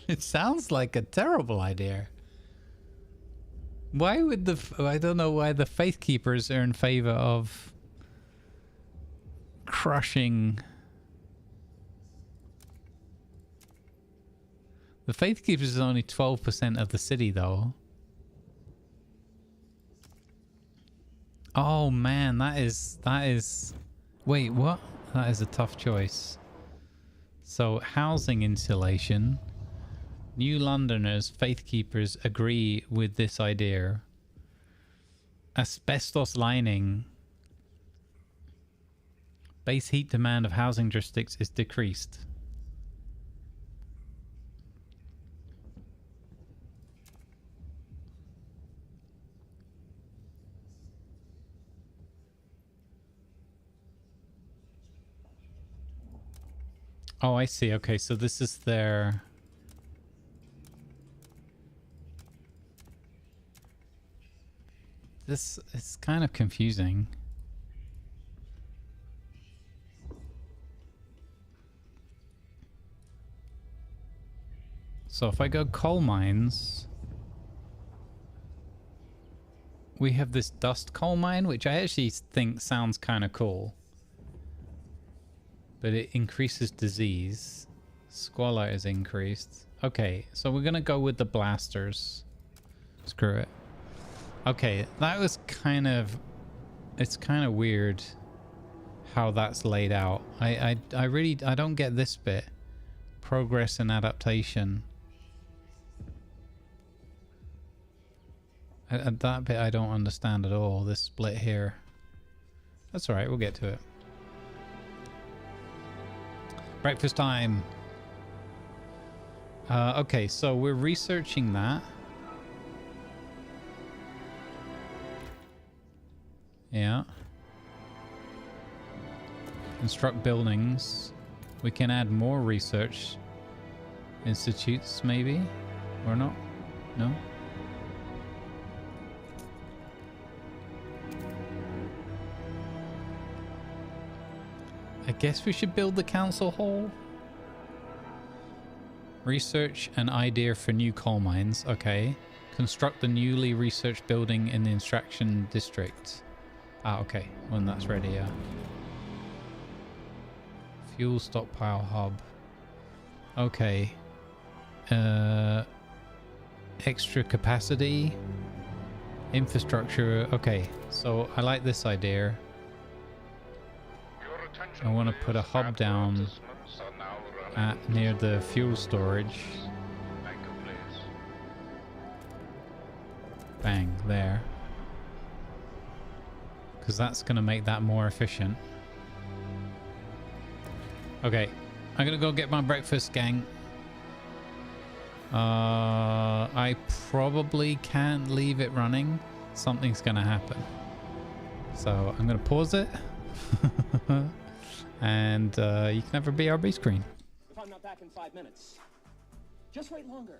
It sounds like a terrible idea. Why would I don't know why the Faith Keepers are in favor of crushing. The Faith Keepers is only 12% of the city though. Oh man, that is wait, what? That is a tough choice. So housing insulation. New Londoners, Faith Keepers agree with this idea. Asbestos lining. Base heat demand of housing districts is decreased. Oh, I see. Okay, so this is their... This is kind of confusing. So if I go coal mines, we have this dust coal mine, which I actually think sounds kind of cool. But it increases disease. Squalor is increased. Okay, so we're gonna go with the blasters. Screw it. Okay, that was kind of... It's kind of weird how that's laid out. I really don't get this bit. Progress and adaptation. That bit I don't understand at all, this split here. That's alright, we'll get to it. Breakfast time. Okay, so we're researching that. Yeah. Construct buildings. We can add more research institutes, maybe? Or not? No? I guess we should build the council hall. Research an idea for new coal mines. Okay. Construct the newly researched building in the extraction district. Ah, okay. When that's ready, yeah. Fuel stockpile hub. Okay. Extra capacity. Infrastructure. Okay. So I like this idea. I want to put a hub down near the fuel storage. Bang, there. Because that's going to make that more efficient. Okay, I'm going to go get my breakfast, gang. I probably can't leave it running. Something's going to happen. So I'm going to pause it. And you can have a BRB screen. If I'm not back in 5 minutes, just wait longer.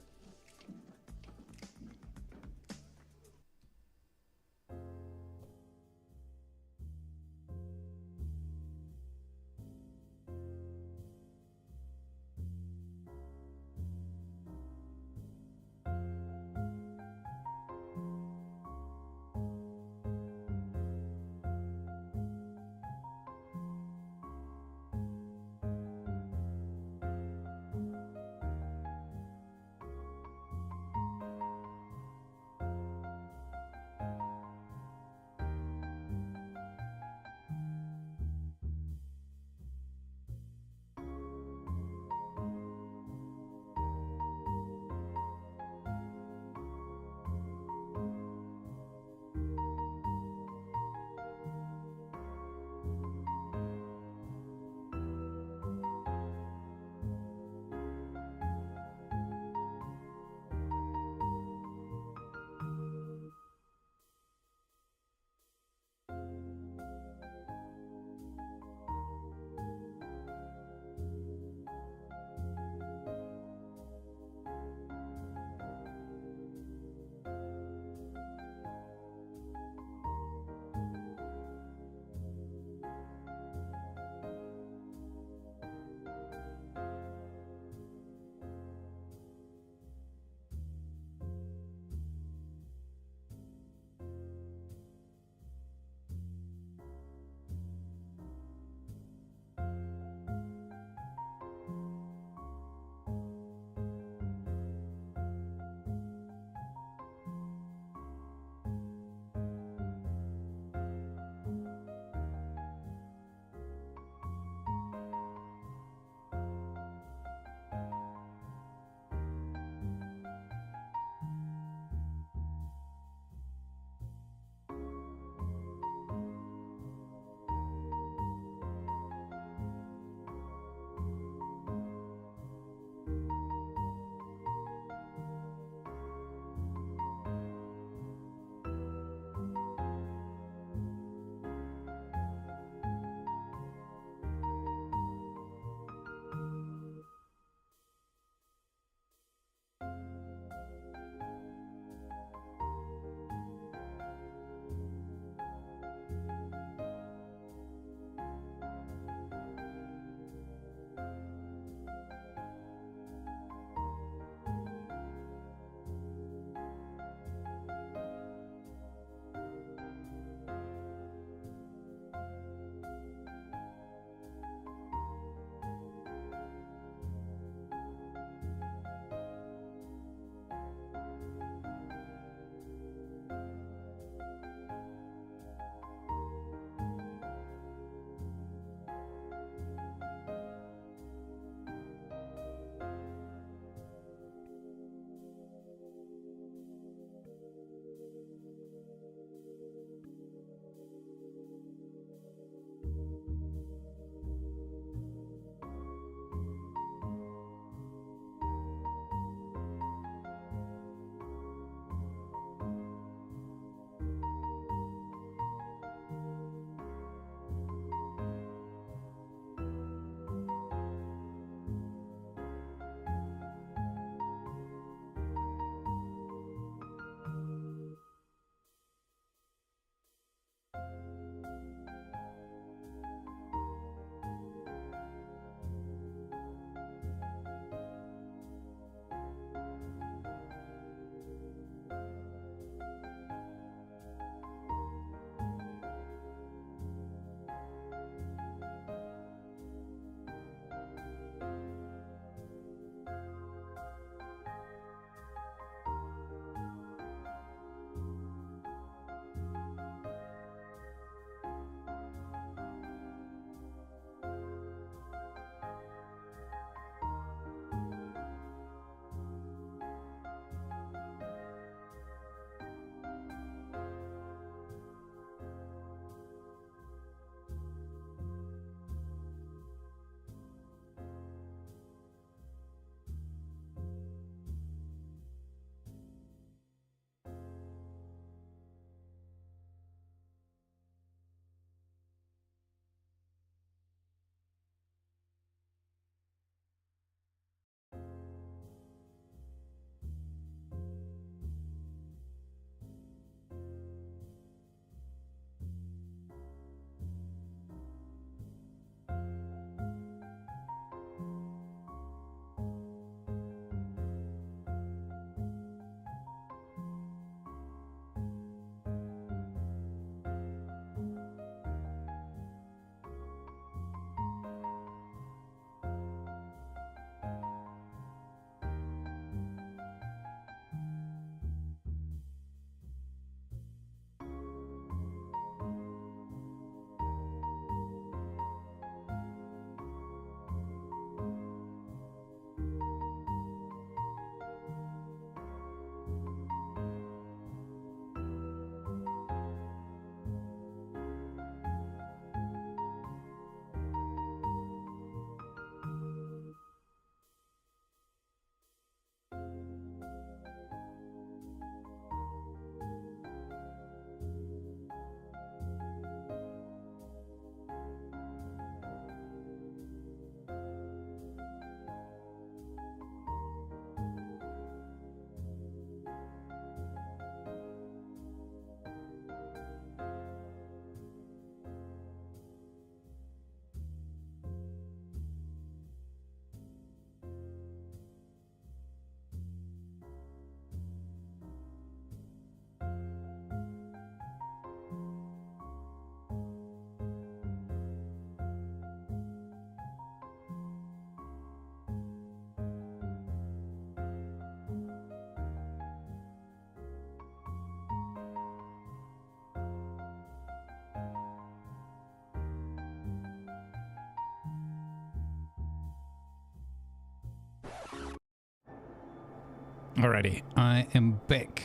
Alrighty, I am back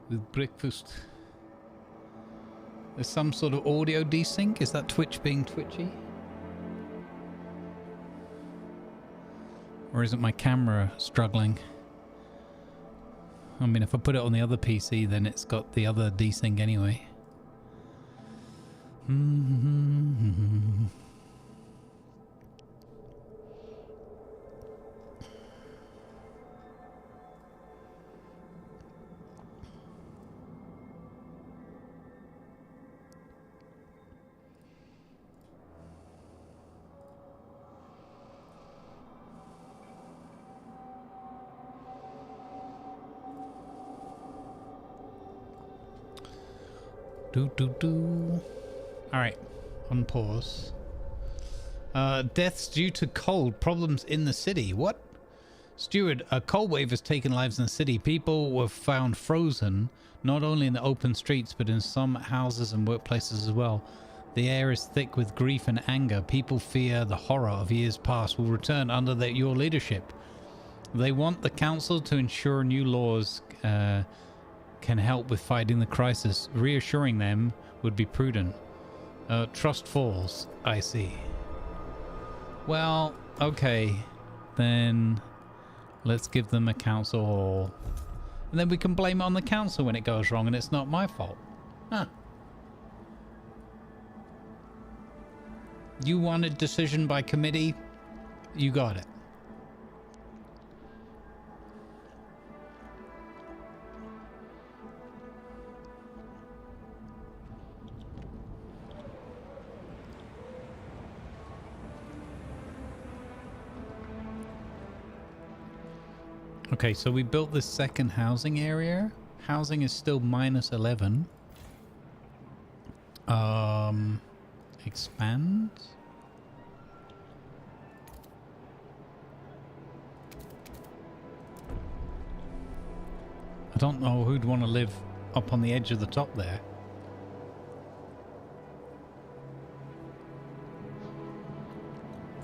with breakfast. There's some sort of audio desync. Is that Twitch being twitchy? Or is it my camera struggling? I mean, if I put it on the other PC, then it's got the other desync anyway. Alright, on pause. Deaths due to cold. Problems in the city. What? Steward, a cold wave has taken lives in the city. People were found frozen, not only in the open streets, but in some houses and workplaces as well. The air is thick with grief and anger. People fear the horror of years past will return under your leadership. They want the council to ensure new laws can help with fighting the crisis. Reassuring them would be prudent. Trust falls, I see. Well, okay. Then let's give them a council hall. And then we can blame it on the council when it goes wrong and it's not my fault. Huh. You wanted decision by committee? You got it. Okay, so we built this second housing area. Housing is still minus 11. Expand. I don't know who'd want to live up on the edge of the top there.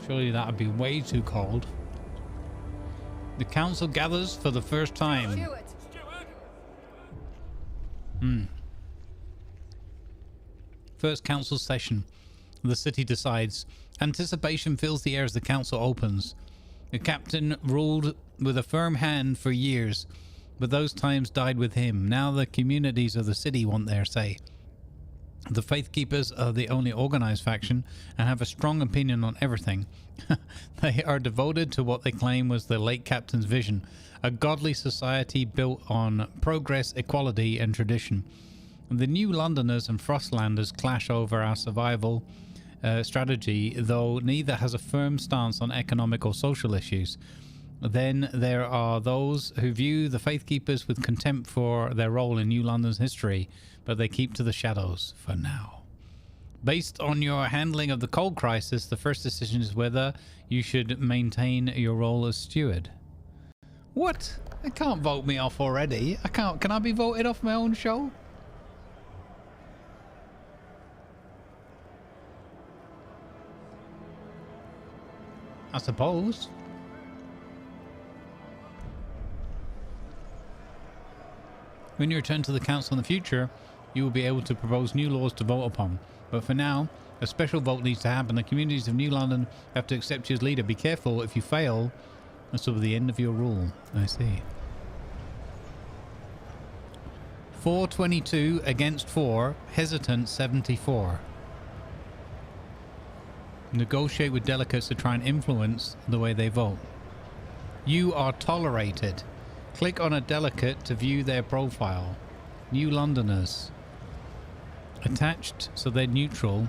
Surely that would be way too cold. The council gathers for the first time. First council session. The city decides. Anticipation fills the air as the council opens. The captain ruled with a firm hand for years, but those times died with him. Now the communities of the city want their say. The Faith Keepers are the only organized faction and have a strong opinion on everything. They are devoted to what they claim was the late captain's vision, a godly society built on progress, equality, and tradition. The New Londoners and Frostlanders clash over our survival strategy, though neither has a firm stance on economic or social issues. Then there are those who view the Faith Keepers with contempt for their role in New London's history, but they keep to the shadows for now. Based on your handling of the coal crisis, the first decision is whether you should maintain your role as steward. What? They can't vote me off already. I can't. Can I be voted off my own show? I suppose. When you return to the council in the future, you will be able to propose new laws to vote upon. But for now, a special vote needs to happen. The communities of New London have to accept you as leader. Be careful. If you fail, this will be the end of your rule. I see. 422 against 4. Hesitant 74. Negotiate with delegates to try and influence the way they vote. You are tolerated. Click on a delegate to view their profile. New Londoners. Attached, so they're neutral.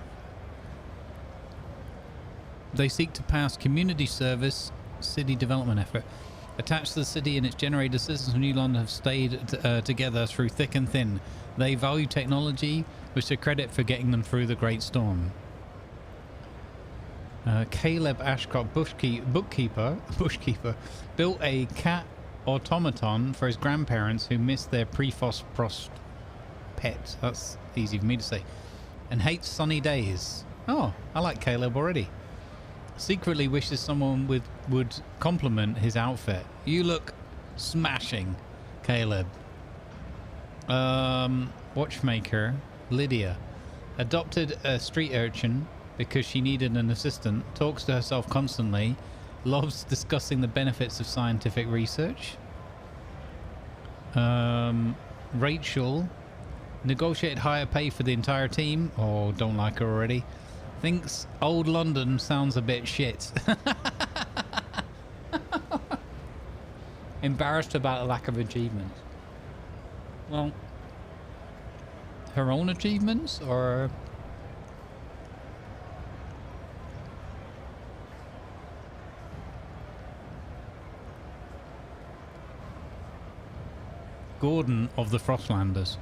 They seek to pass community service, city development effort. Attached to the city and its generator, citizens of New London have stayed together through thick and thin. They value technology, which they credit for getting them through the Great Storm. Caleb Ashcroft, bookkeeper, built a cat automaton for his grandparents who missed their pre-frost pet. That's easy for me to say. And hates sunny days. Oh, I like Caleb already. Secretly wishes someone would compliment his outfit. You look Smashing. Caleb. Watchmaker. Lydia. Adopted a street urchin because she needed an assistant. Talks to herself constantly. Loves discussing the benefits of scientific research. Rachel. Negotiated higher pay for the entire team. Oh, don't like her already. Thinks old London sounds a bit shit. Embarrassed about a lack of achievements. Well, her own achievements or... Gordon of the Frostlanders.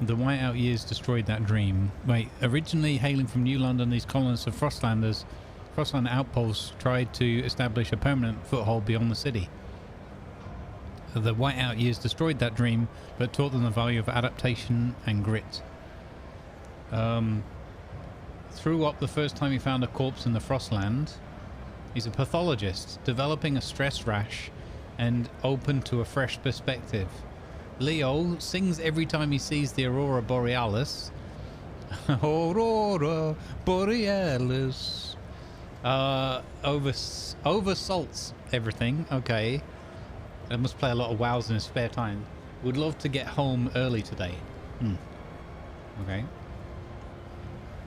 The whiteout years destroyed that dream. Wait, originally hailing from New London, these colonists of Frostland outposts tried to establish a permanent foothold beyond the city. The whiteout years destroyed that dream, but taught them the value of adaptation and grit. Threw up the first time he found a corpse in the Frostland. He's a pathologist, developing a stress rash and open to a fresh perspective. Leo sings every time he sees the Aurora Borealis. Aurora Borealis. Oversalts everything. Okay. I must play a lot of WoWs in his spare time. Would love to get home early today. Okay.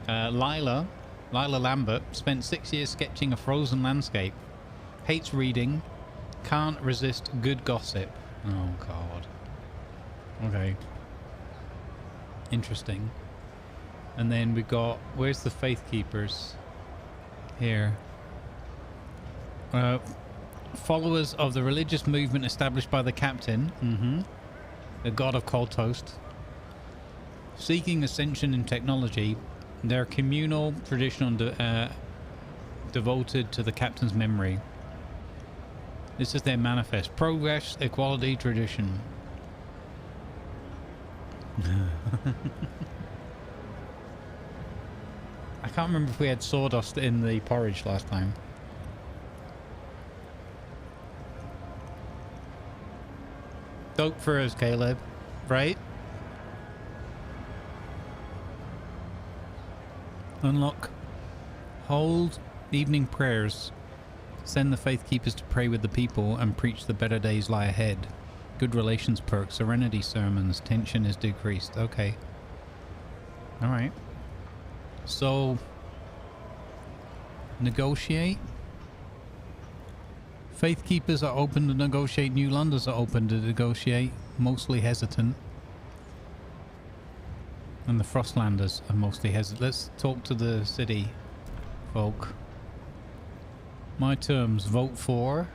Lila Lambert spent 6 years sketching a frozen landscape. Hates reading. Can't resist good gossip. Oh, God. Okay. Interesting. And then we got... Where's the Faith Keepers? Here. Followers of the religious movement established by the captain. The god of cold toast. Seeking ascension in technology. They're communal, traditional, devoted to the captain's memory. This is their manifest. Progress, equality, tradition. I can't remember if we had sawdust in the porridge last time. Dope for us, Caleb. Right? Unlock. Hold evening prayers. Send the faith keepers to pray with the people and preach the better days lie ahead. Good relations perk, serenity sermons, tension is decreased. Okay. Alright. So, negotiate. Faith keepers are open to negotiate. New Londoners are open to negotiate. Mostly hesitant. And the Frostlanders are mostly hesitant. Let's talk to the city folk. My terms, vote for.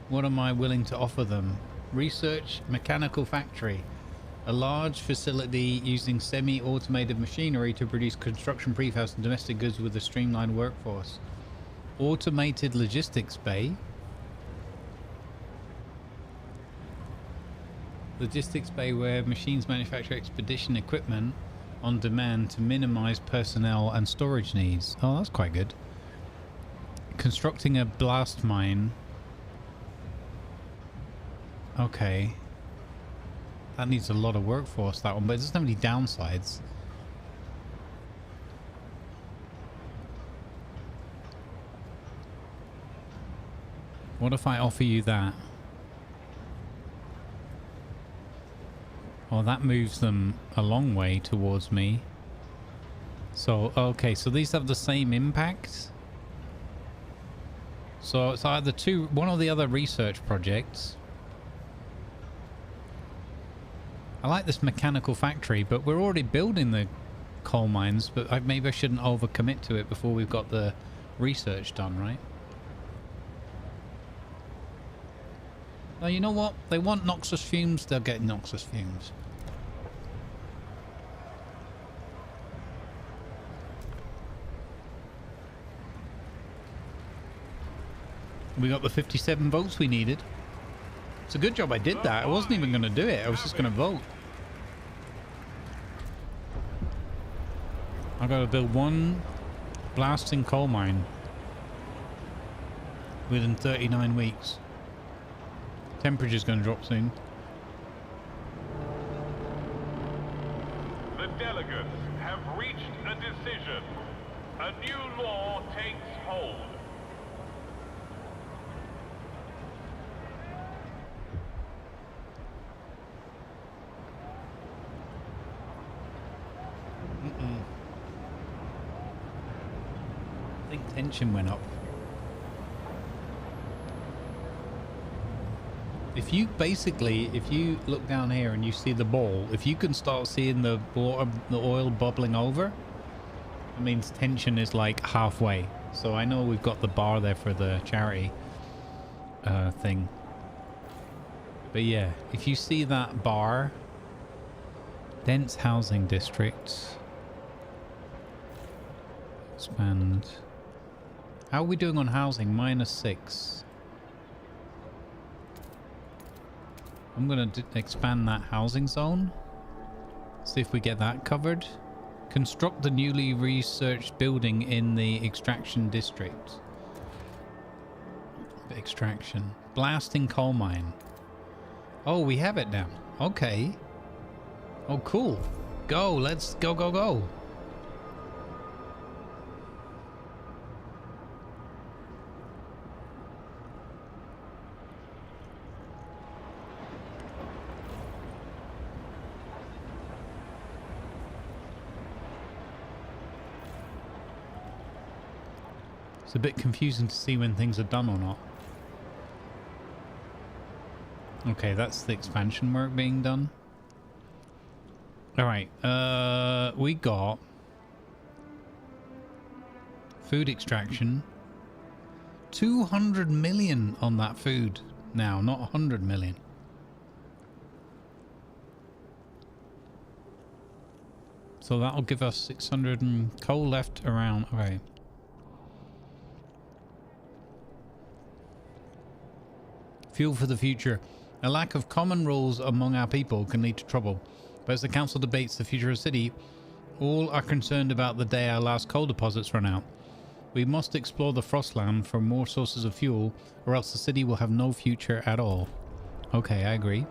What am I willing to offer them? Research mechanical factory. A large facility using semi-automated machinery to produce construction prefabs and domestic goods with a streamlined workforce. Automated logistics bay. Logistics bay where machines manufacture expedition equipment on demand to minimize personnel and storage needs. Oh, that's quite good. Constructing a blast mine. Okay. That needs a lot of workforce, that one, but it doesn't have any downsides. What if I offer you that? Oh, that moves them a long way towards me. So, okay, so these have the same impact. So it's either one or the other research projects. I like this mechanical factory, but we're already building the coal mines, but maybe I shouldn't overcommit to it before we've got the research done, right? Oh, you know what? They want noxious fumes, they'll get noxious fumes. We got the 57 votes we needed. It's a good job I did that. I wasn't even going to do it. I was just going to vote. I got to build one blasting coal mine. within 39 weeks. Temperature's going to drop soon. The delegates have reached a decision. A new law takes hold. I think tension went up. If you look down here and you see the ball, if you can start seeing the water, the oil bubbling over, it means tension is like halfway. So I know we've got the bar there for the charity thing. But yeah, if you see that bar, dense housing districts, expand. How are we doing on housing? -6. I'm going to expand that housing zone. See if we get that covered. Construct the newly researched building in the extraction district. Extraction. Blasting coal mine. Oh, we have it now. Okay. Oh, cool. Go. Let's go, go, go. It's a bit confusing to see when things are done or not. Okay, that's the expansion work being done. Alright, we got food extraction. 200 million on that food now, not 100 million. So that'll give us 600 and coal left around. Okay. Fuel for the future. A lack of common rules among our people can lead to trouble. But as the council debates the future of the city, all are concerned about the day our last coal deposits run out. We must explore the Frostland for more sources of fuel, or else the city will have no future at all. Okay, I agree.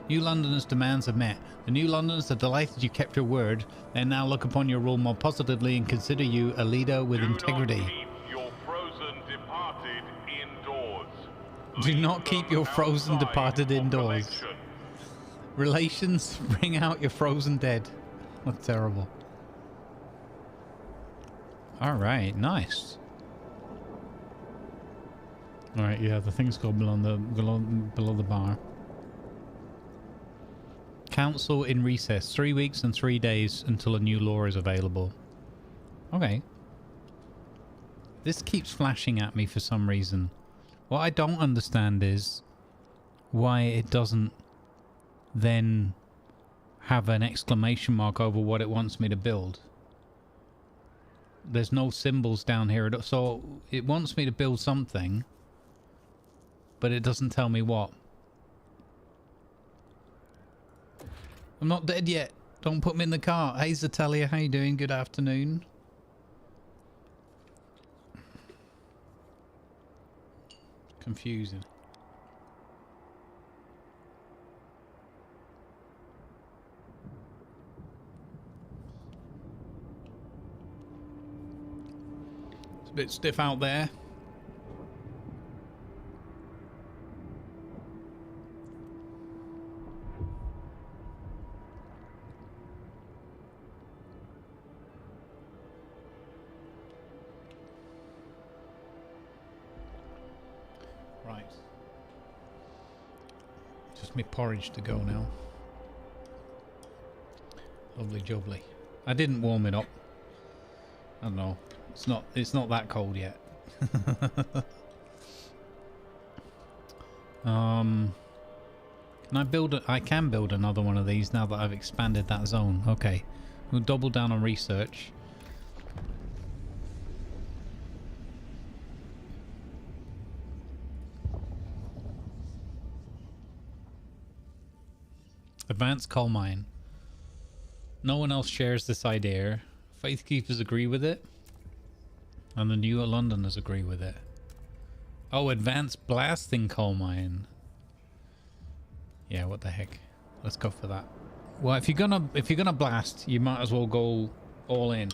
New Londoners' demands are met. The New Londoners are delighted you kept your word. They now look upon your rule more positively and consider you a leader with integrity. Do not keep your frozen departed indoors. Relations, bring out your frozen dead. That's terrible. Alright, nice. Alright, yeah, the things go below the bar. Council in recess. 3 weeks and 3 days until a new law is available. Okay. This keeps flashing at me for some reason. What I don't understand is why it doesn't then have an exclamation mark over what it wants me to build. There's no symbols down here. So it wants me to build something, but it doesn't tell me what. I'm not dead yet. Don't put me in the car. Hey, Zatalia, how you doing? Good afternoon. Confusing. It's a bit stiff out there. Right. Just me porridge to go now. Lovely jubbly. I didn't warm it up. I don't know. It's not that cold yet. Can I build I can build another one of these now that I've expanded that zone. Okay. We'll double down on research. Advanced coal mine. No one else shares this idea. Faith keepers agree with it, and the New Londoners agree with it. Oh, advanced blasting coal mine. Yeah, what the heck? Let's go for that. Well, if you're gonna blast, you might as well go all in,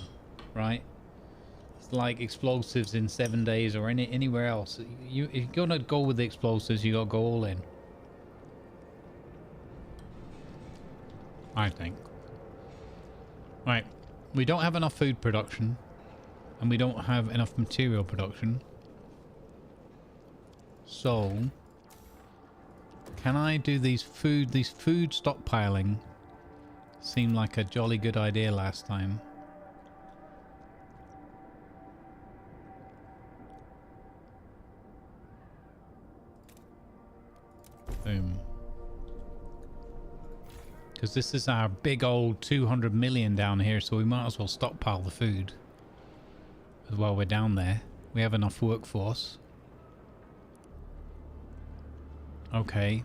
right? It's like explosives in 7 days or anywhere else. If you're gonna go with the explosives, you gotta go all in. I think. Right, we don't have enough food production, and we don't have enough material production. So, can I do these food stockpiling? Seemed like a jolly good idea last time. Boom. Because this is our big old 200 million down here, so we might as well stockpile the food as well. We're down there. We have enough workforce. Okay.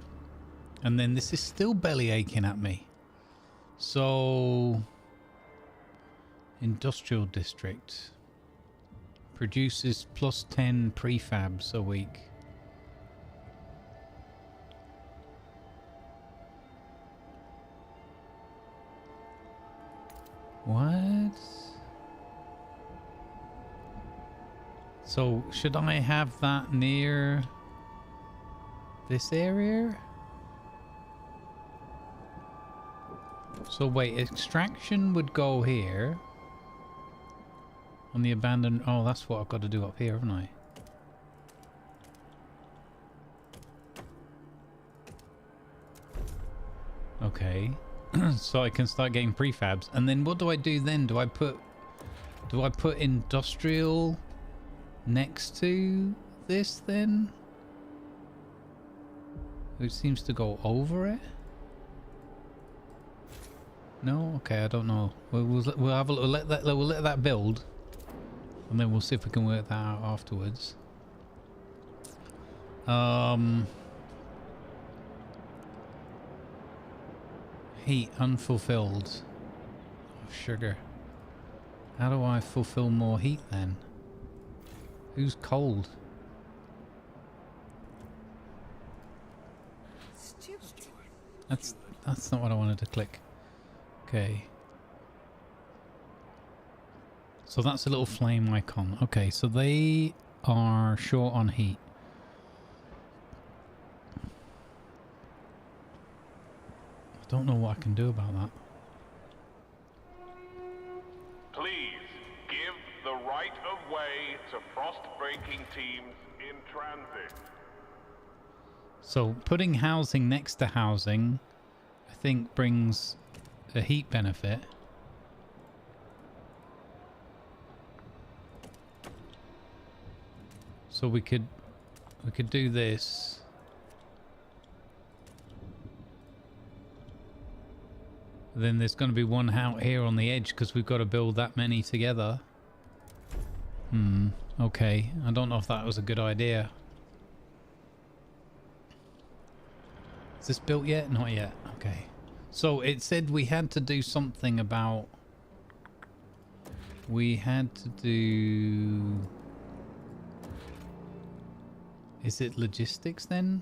And then this is still belly aching at me. So, industrial district produces plus 10 prefabs a week. What? So, should I have that near this area? So wait, extraction would go here. On the abandoned... Oh, that's what I've got to do up here, haven't I? Okay. So I can start getting prefabs. And then what do I do then? Do I put industrial next to this then? It seems to go over it. No, okay, I don't know. We'll have a look. We'll let that build, and then we'll see if we can work that out afterwards. Heat unfulfilled. Oh, sugar. How do I fulfill more heat then? Who's cold? That's not what I wanted to click. Okay. So that's a little flame icon. Okay, so they are short on heat. I don't know what I can do about that. Please give the right of way to frost-breaking teams in transit. So putting housing next to housing, I think, brings a heat benefit. So we could do this. Then there's going to be one out here on the edge because we've got to build that many together. Okay. I don't know if that was a good idea. Is this built yet? Not yet. Okay. So it said we had to do something about... We had to do... Is it logistics then?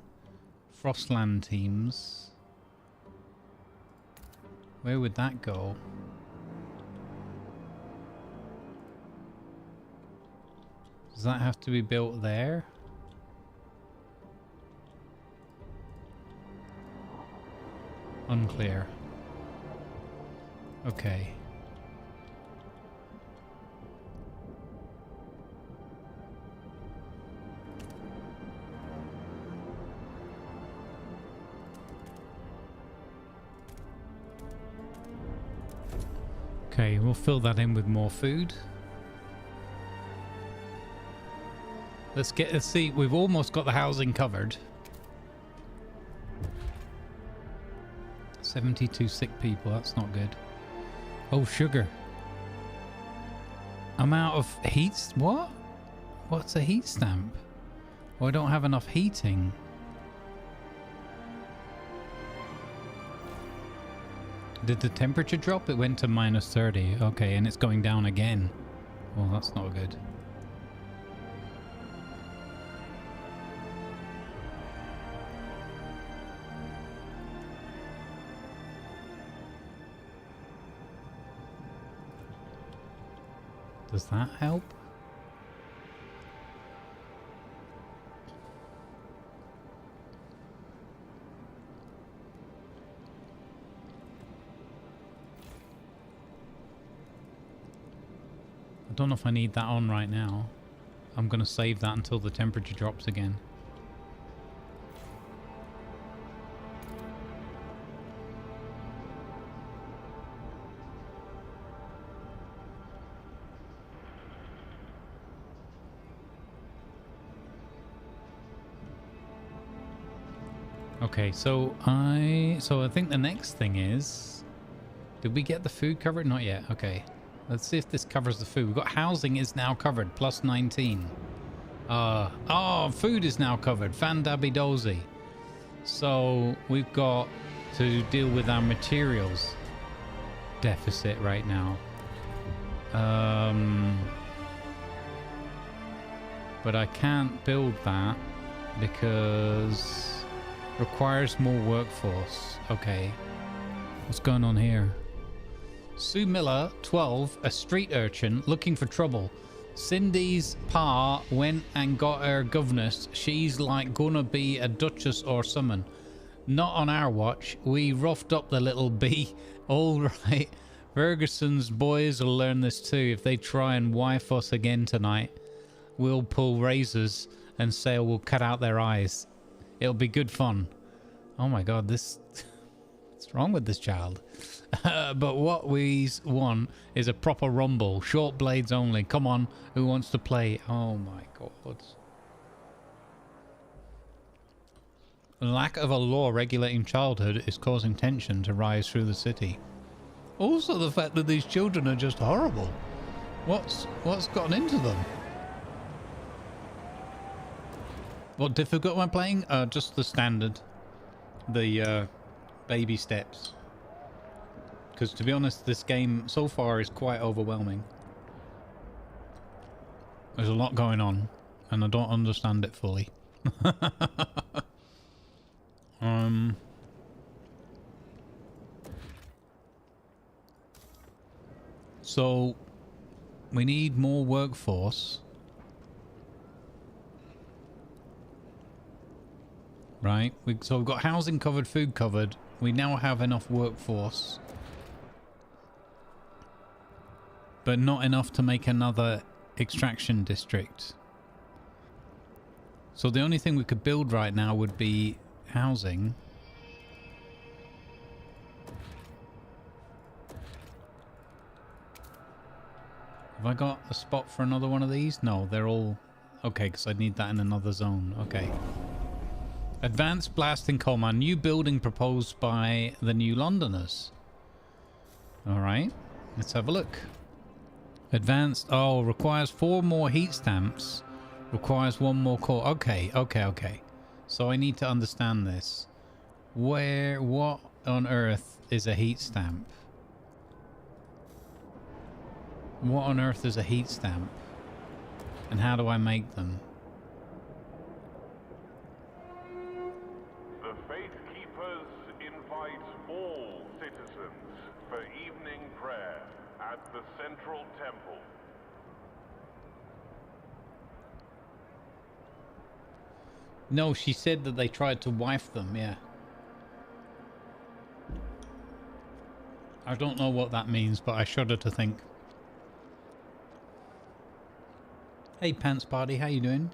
Frostland teams. Where would that go? Does that have to be built there? Unclear. Okay. Okay, we'll fill that in with more food. Let's see, we've almost got the housing covered. 72 sick people, that's not good. Oh, sugar. I'm out of heat. What? What's a heat stamp? Oh, I don't have enough heating. Did the temperature drop? It went to -30. Okay, and it's going down again. Well, that's not good. Does that help? I don't know if I need that on right now. I'm going to save that until the temperature drops again. Okay, so I think the next thing is, did we get the food covered? Not yet. Okay. Let's see if this covers the food. We've got housing is now covered, plus 19. Oh, food is now covered. Fandabby-dozy. So we've got to deal with our materials deficit right now. But I can't build that because requires more workforce. Okay. What's going on here? Sue Miller, 12, a street urchin looking for trouble. Cindy's pa went and got her governess. She's like gonna be a duchess or something. Not on our watch. We roughed up the little bee. All right. Ferguson's boys will learn this too. If they try and wife us again tonight, we'll pull razors and say we'll cut out their eyes. It'll be good fun. Oh my god, this... What's wrong with this child? But what we want is a proper rumble. Short blades only. Come on, who wants to play? Oh my god. The lack of a law regulating childhood is causing tension to rise through the city. Also the fact that these children are just horrible. What's gotten into them? What difficult am I playing? Just the standard. The baby steps. Because to be honest, this game so far is quite overwhelming. There's a lot going on, and I don't understand it fully. So we need more workforce. Right, so we've got housing covered, food covered. We now have enough workforce. But not enough to make another extraction district. So the only thing we could build right now would be housing. Have I got a spot for another one of these? No, they're all... Okay, because I need that in another zone. Okay. Advanced blasting coal mine. New building proposed by the New Londoners. Alright, let's have a look. Advanced, oh, requires 4 more heat stamps. Requires 1 more core. Okay. So I need to understand this. What on earth is a heat stamp? What on earth is a heat stamp? And how do I make them? The Faith Keepers invite all citizens for evening prayer at the Central Temple. No, she said that they tried to wife them, yeah. I don't know what that means, but I shudder to think. Hey, Pants Party, how you doing?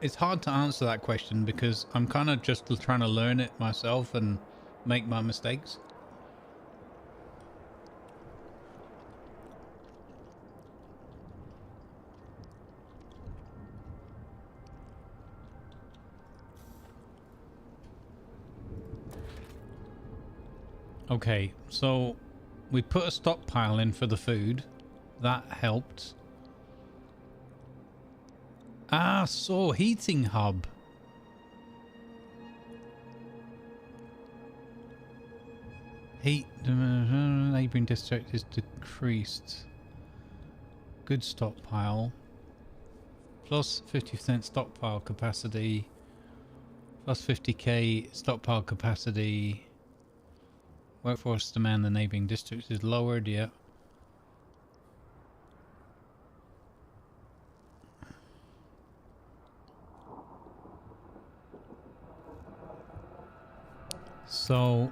It's hard to answer that question because I'm kind of just trying to learn it myself and make my mistakes. Okay, so we put a stockpile in for the food. That helped. Ah, so heating hub. Heat neighboring district is decreased. Good stockpile. Plus 50% stockpile capacity. Plus 50k stockpile capacity. Workforce demand the neighboring districts is lowered, yeah. So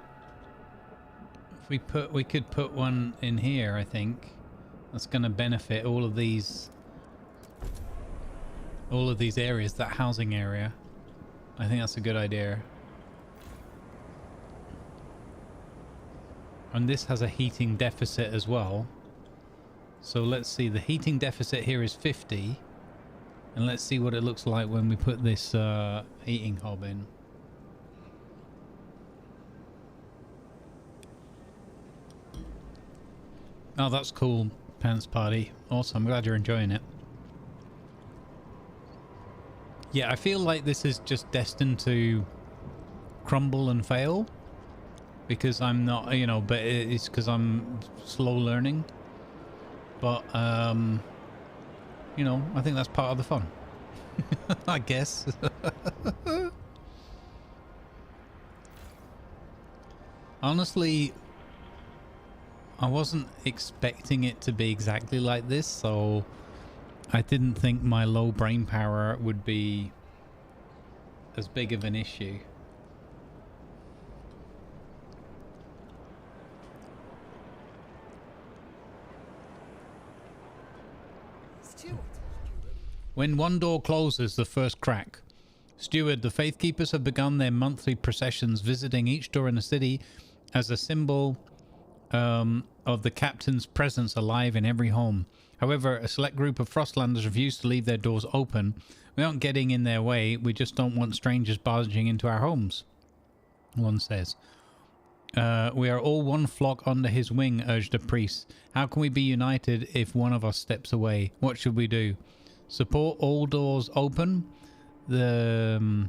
if we could put one in here, I think that's going to benefit all of these areas, that housing area. I think that's a good idea. And this has a heating deficit as well. So let's see, the heating deficit here is 50. And let's see what it looks like when we put this heating hob in. Oh, that's cool, Pants Party. Awesome, I'm glad you're enjoying it. Yeah, I feel like this is just destined to crumble and fail. Because I'm not, you know, but it's because I'm slow learning. But, you know, I think that's part of the fun. I guess. Honestly, I wasn't expecting it to be exactly like this, so I didn't think my low brain power would be as big of an issue. When one door closes, the first crack. Steward, the Faith Keepers have begun their monthly processions, visiting each door in the city as a symbol of the captain's presence alive in every home. However, a select group of Frostlanders refuse to leave their doors open. We aren't getting in their way, we just don't want strangers barging into our homes, one says. We are all one flock under his wing, urged a priest. How can we be united if one of us steps away? What should we do? Support all doors open. We're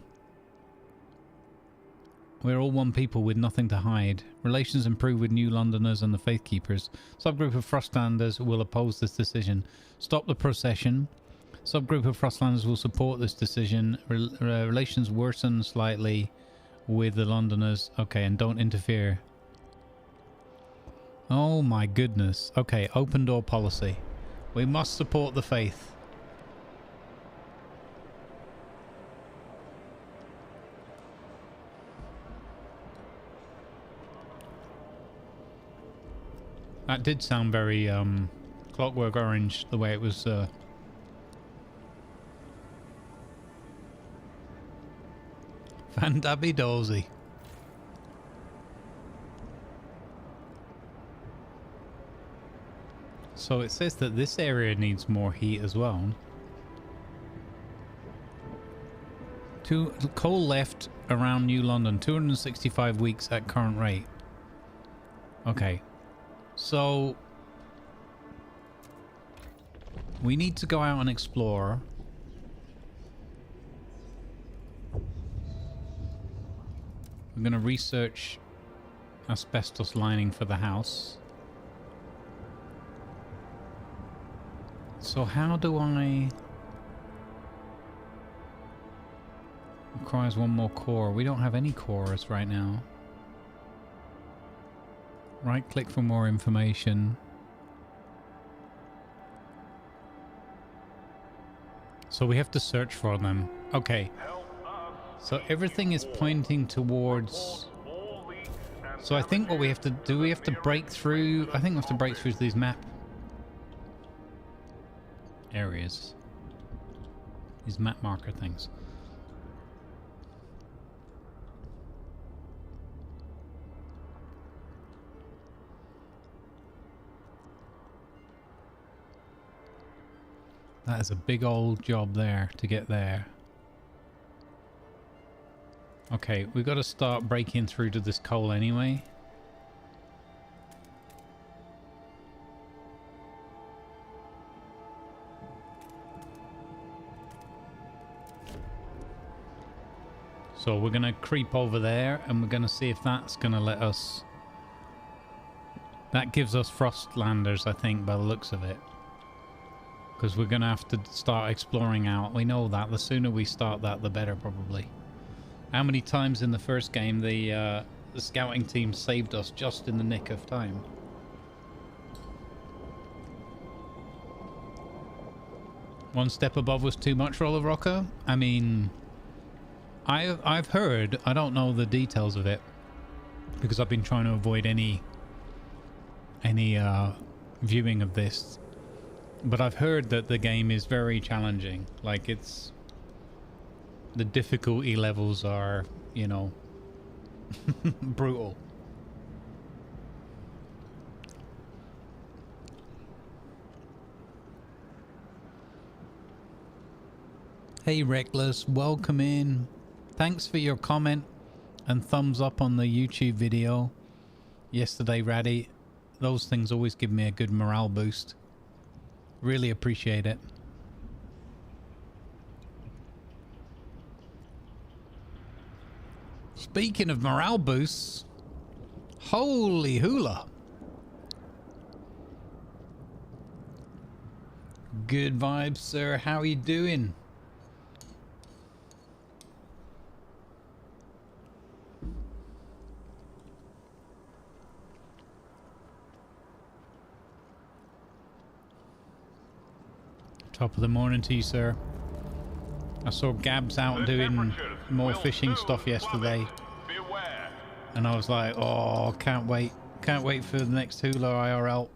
all one people with nothing to hide. Relations improve with New Londoners and the Faith Keepers. Subgroup of Frostlanders will oppose this decision. Stop the procession. Subgroup of Frostlanders will support this decision. Relations worsen slightly with the Londoners. Okay, and don't interfere. Oh my goodness. Okay, open door policy. We must support the faith. That did sound very Clockwork Orange, the way it was Fandabby Dozy. So it says that this area needs more heat as well. Coal left around New London, 265 weeks at current rate. Okay. So we need to go out and explore. We're going to research asbestos lining for the house. So how do I... Requires one more core. We don't have any cores right now. Right click for more information. So we have to search for them. Okay. So everything is pointing towards... So I think what we have to do, we have to break through... I think we have to break through these map areas. These map marker things. That is a big old job there to get there. Okay, we've got to start breaking through to this coal anyway. So we're going to creep over there and we're going to see if that's going to let us... That gives us Frostlanders, I think, by the looks of it. Because we're going to have to start exploring out. We know that. The sooner we start that, the better, probably. How many times in the first game the scouting team saved us just in the nick of time? One step above was too much, Roller Rocker? I mean... I've heard, I don't know the details of it, because I've been trying to avoid any viewing of this. But I've heard that the game is very challenging. Like, it's... the difficulty levels are, you know, brutal. Hey Reckless, welcome in. Thanks for your comment and thumbs up on the YouTube video yesterday, Raddy. Those things always give me a good morale boost. Really appreciate it. Speaking of morale boosts, holy hula. Good vibes, sir. How are you doing? Top of the morning to you, sir. I saw Gabs out doing more fishing stuff yesterday. And I was like, oh, can't wait. Can't wait for the next hula IRL.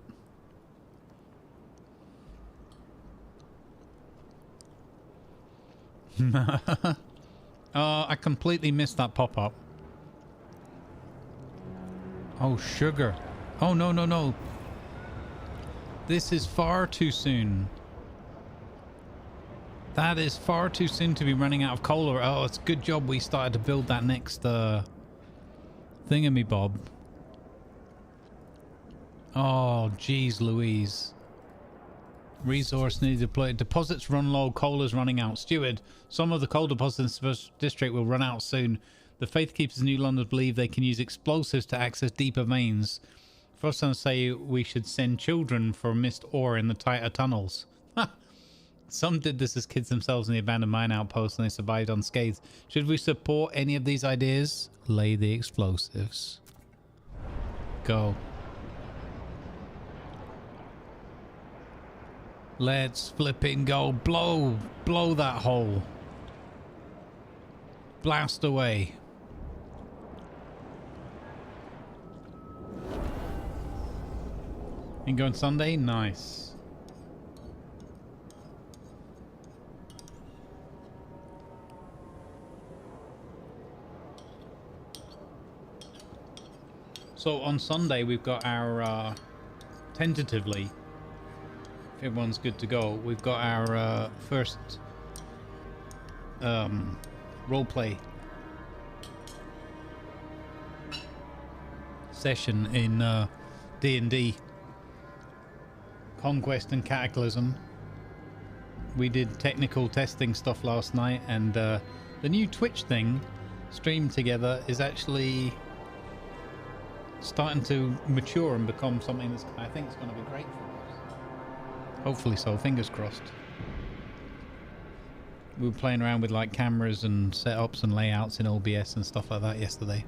I completely missed that pop-up. Oh, sugar. Oh, no, no, no. This is far too soon. That is far too soon to be running out of cola. Oh, it's a good job we started to build that next thingamabob. Oh, geez Louise. Resource needed deployed. Deposits run low. Cola's running out. Steward, some of the coal deposits in the district will run out soon. The Faith Keepers in New London believe they can use explosives to access deeper veins. First, some say we should send children for missed ore in the tighter tunnels. Some did this as kids themselves in the abandoned mine outpost and they survived unscathed. Should we support any of these ideas? Lay the explosives. Go. Let's flipping go. Blow that hole. Blast away. You going Sunday? Nice. So on Sunday we've got our tentatively, if everyone's good to go, we've got our first roleplay session in D&D Conquest and Cataclysm. We did technical testing stuff last night, and the new Twitch thing streamed together is actually starting to mature and become something that's, I think, is going to be great for us. Hopefully so, fingers crossed. We were playing around with like cameras and setups and layouts in OBS and stuff like that yesterday.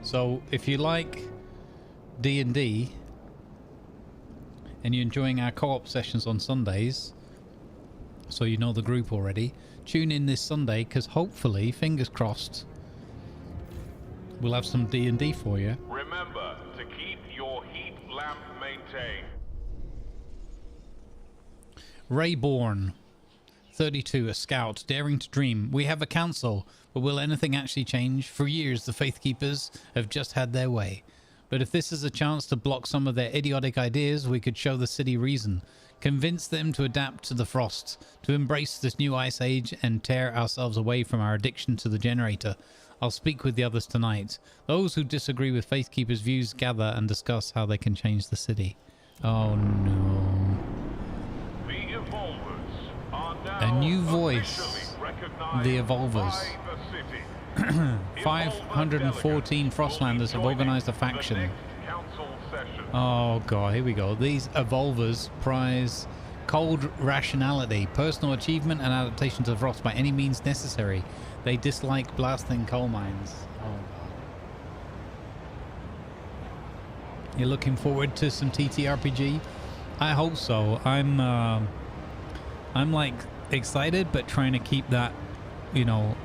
So if you like D&D and you're enjoying our co-op sessions on Sundays, so you know the group already, tune in this Sunday, because hopefully, fingers crossed, we'll have some D&D for you. Remember to keep your heat lamp maintained. Rayborn, 32, a scout, daring to dream. We have a council, but will anything actually change? For years, the Faith Keepers have just had their way. But if this is a chance to block some of their idiotic ideas, we could show the city reason. Convince them to adapt to the frost, to embrace this new ice age and tear ourselves away from our addiction to the generator. I'll speak with the others tonight. Those who disagree with Faith Keepers' views gather and discuss how they can change the city. Oh no. The Evolvers are now a new voice. The Evolvers. 514 Frostlanders have organized a faction. Oh god, here we go. These Evolvers prize cold rationality, personal achievement and adaptation to the frost by any means necessary. They dislike blasting coal mines. Oh god. You're looking forward to some TTRPG? I hope so. I'm like excited, but trying to keep that, you know,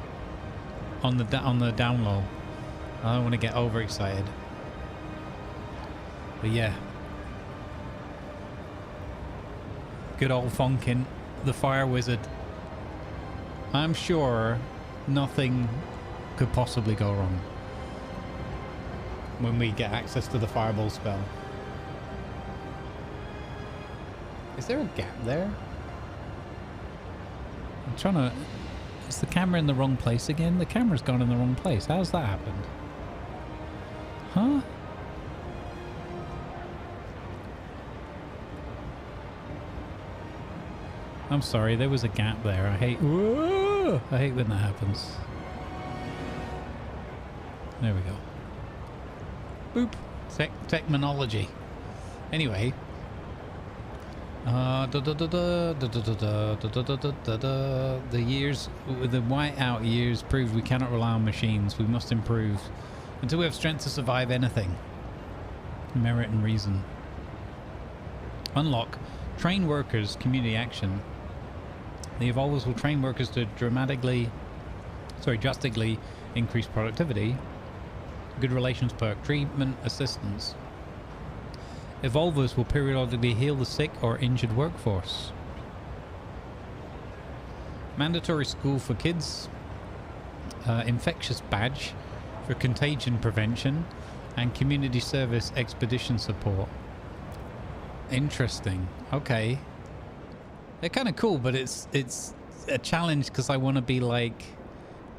on the down low. I don't want to get overexcited. But yeah. Good old Funkin, the fire wizard. I'm sure nothing could possibly go wrong when we get access to the fireball spell. Is there a gap there? I'm trying to... Is the camera in the wrong place again? The camera's gone in the wrong place. How's that happened? Huh? I'm sorry, there was a gap there. I hate when that happens. There we go. Boop. Technology. Anyway. The years, the whiteout years proved we cannot rely on machines. We must improve until we have strength to survive anything. Merit and reason. Unlock. Train workers. Community action. The evolvers will train workers to drastically increase productivity. Good relations perk. Treatment assistance. Evolvers will periodically heal the sick or injured workforce. Mandatory school for kids. Infectious badge for contagion prevention. And community service expedition support. Interesting. Okay. They're kind of cool, but it's a challenge because I want to be like...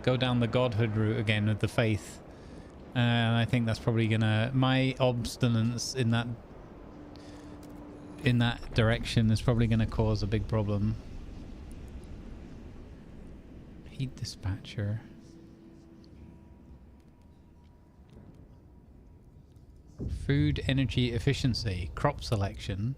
Go down the godhood route again with the faith. And I think that's probably gonna... My obstinance in that direction is probably going to cause a big problem. Heat dispatcher. Food energy efficiency. Crop selection.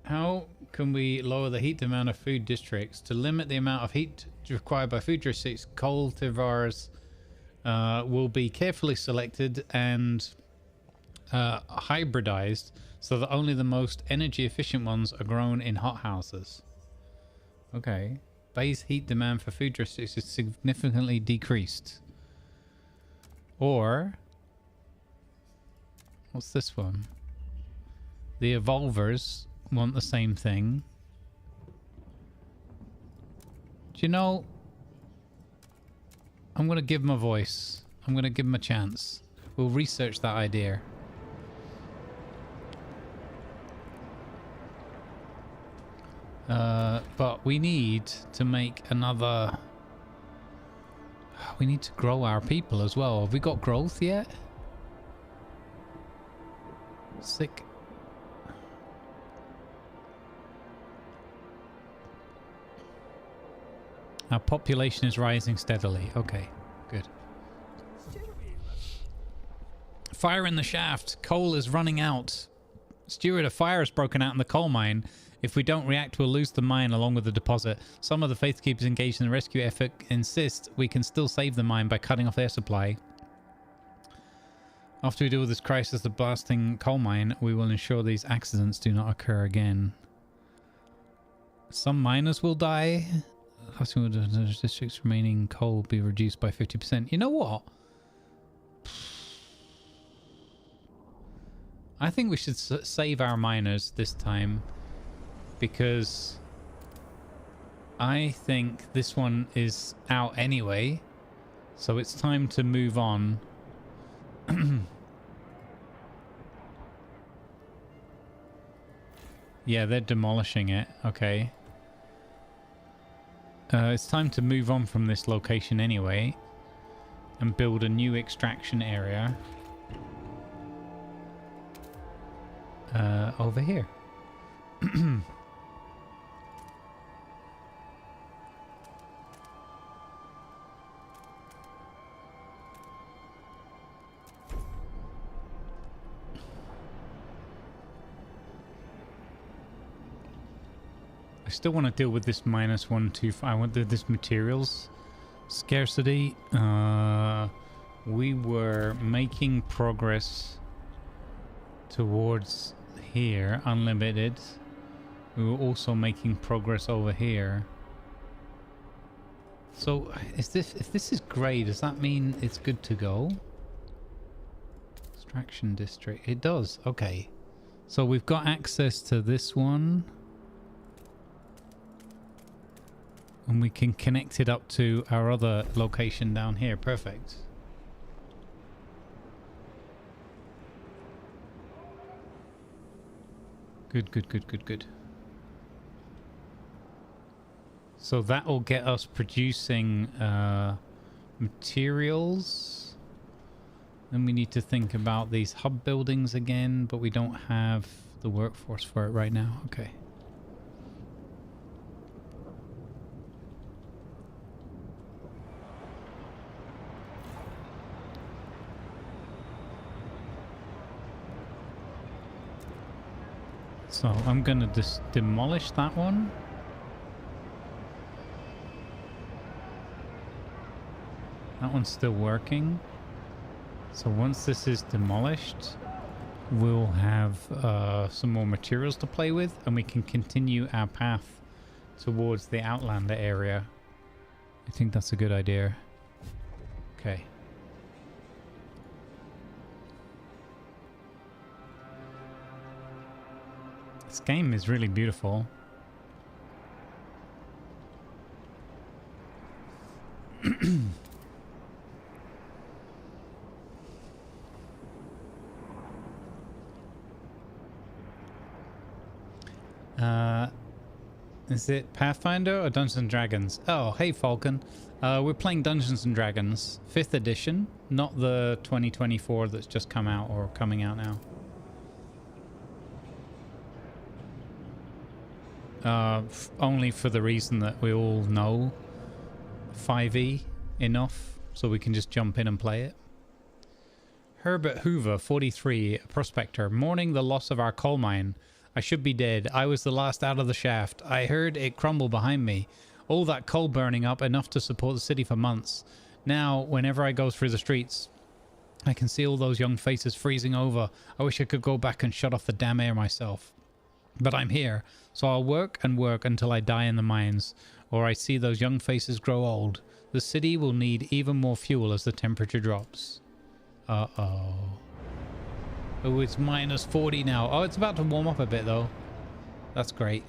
How can we lower the heat demand of food districts? To limit the amount of heat required by food districts, cultivars will be carefully selected and hybridized so that only the most energy efficient ones are grown in hothouses. Okay. Base heat demand for food districts is significantly decreased. Or what's this one? The evolvers want the same thing. Do you know, I'm going to give them a voice. I'm going to give them a chance. We'll research that idea. But we need to make another... We need to grow our people as well. Have we got growth yet? Sick. Our population is rising steadily. Okay, good. Fire in the shaft. Coal is running out. Steward, a fire has broken out in the coal mine. If we don't react, we'll lose the mine along with the deposit. Some of the Faith Keepers engaged in the rescue effort insist we can still save the mine by cutting off air supply. After we deal with this crisis, the blasting coal mine, we will ensure these accidents do not occur again. Some miners will die. The district's remaining coal will be reduced by 50%. You know what? I think we should save our miners this time. Because I think this one is out anyway. So it's time to move on. Yeah, they're demolishing it. Okay. It's time to move on from this location anyway. And build a new extraction area. Over here. I still want to deal with this -125. I want this materials scarcity. We were making progress towards here, unlimited. We were also making progress over here. So if this is grey, does that mean it's good to go? Extraction district. It does. Okay. So we've got access to this one. And we can connect it up to our other location down here. Perfect. Good, good, good, good, good. So that will get us producing materials. Then we need to think about these hub buildings again, but we don't have the workforce for it right now. Okay. So I'm going to just demolish that one. That one's still working. So once this is demolished, we'll have some more materials to play with, and we can continue our path towards the Outlander area. I think that's a good idea. Okay. This game is really beautiful. Is it Pathfinder or Dungeons and Dragons? Oh, hey Falcon. We're playing Dungeons and Dragons 5th edition, not the 2024 that's just come out or coming out now. Only for the reason that we all know 5e enough, so we can just jump in and play it. Herbert Hoover, 43, a prospector. Mourning the loss of our coal mine. I should be dead. I was the last out of the shaft. I heard it crumble behind me. All that coal burning up, enough to support the city for months. Now, whenever I go through the streets, I can see all those young faces freezing over. I wish I could go back and shut off the damn air myself. But I'm here, so I'll work and work until I die in the mines, or I see those young faces grow old. The city will need even more fuel as the temperature drops. Uh-oh. Oh, it's minus 40 now. Oh, it's about to warm up a bit, though. That's great.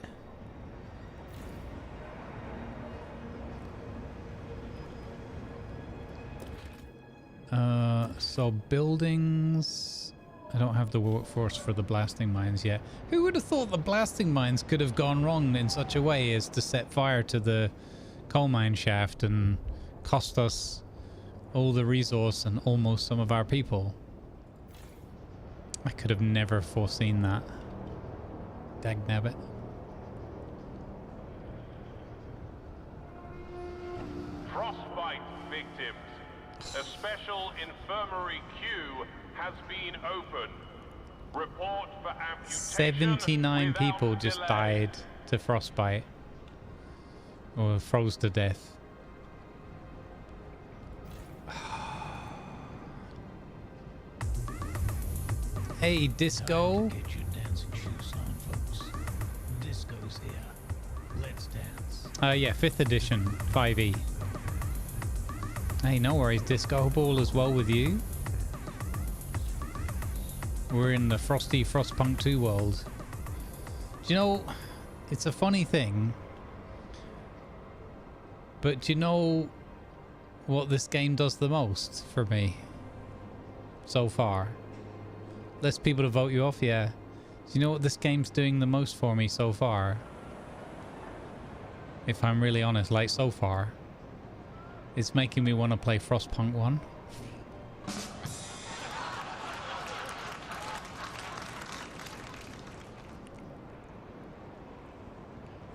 So buildings... I don't have the workforce for the blasting mines yet. Who would have thought the blasting mines could have gone wrong in such a way as to set fire to the coal mine shaft and cost us all the resource and almost some of our people? I could have never foreseen that. Dagnabbit. Frostbite victims. A special infirmary queue has been opened. Report for amputation 79 without people just delay. died to frostbite. Or froze to death. Hey, Disco. Get your dancing shoes on, folks. Disco's here. Let's dance. Yeah, 5th edition, 5e. Hey, no worries, Disco. Ball as well with you. We're in the frosty Frostpunk 2 world. Do you know, it's a funny thing, but do you know what this game does the most for me so far? Less people to vote you off, yeah. Do you know what this game's doing the most for me so far? If I'm really honest, like so far, it's making me want to play Frostpunk 1.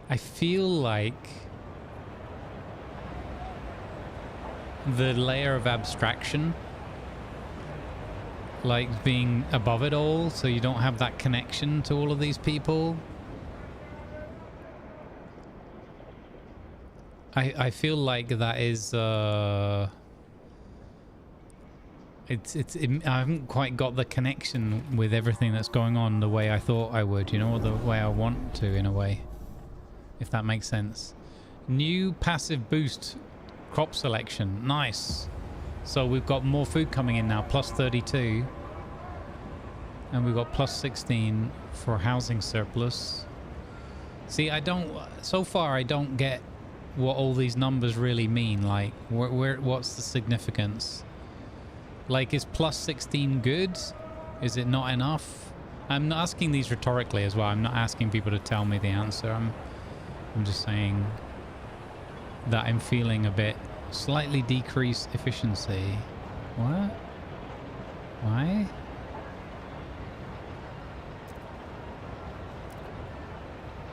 I feel like the layer of abstraction, like being above it all, so you don't have that connection to all of these people. I feel like that is I haven't quite got the connection with everything that's going on the way I thought I would, you know, or the way I want to, in a way, if that makes sense. New passive boost crop selection. Nice. So we've got more food coming in now, plus 32. And we've got plus 16 for housing surplus. See, so far I don't get what all these numbers really mean. Like, what's the significance? Like, is plus 16 good? Is it not enough? I'm not asking these rhetorically as well. I'm not asking people to tell me the answer. I'm just saying that I'm feeling a bit slightly decreased efficiency. What? Why?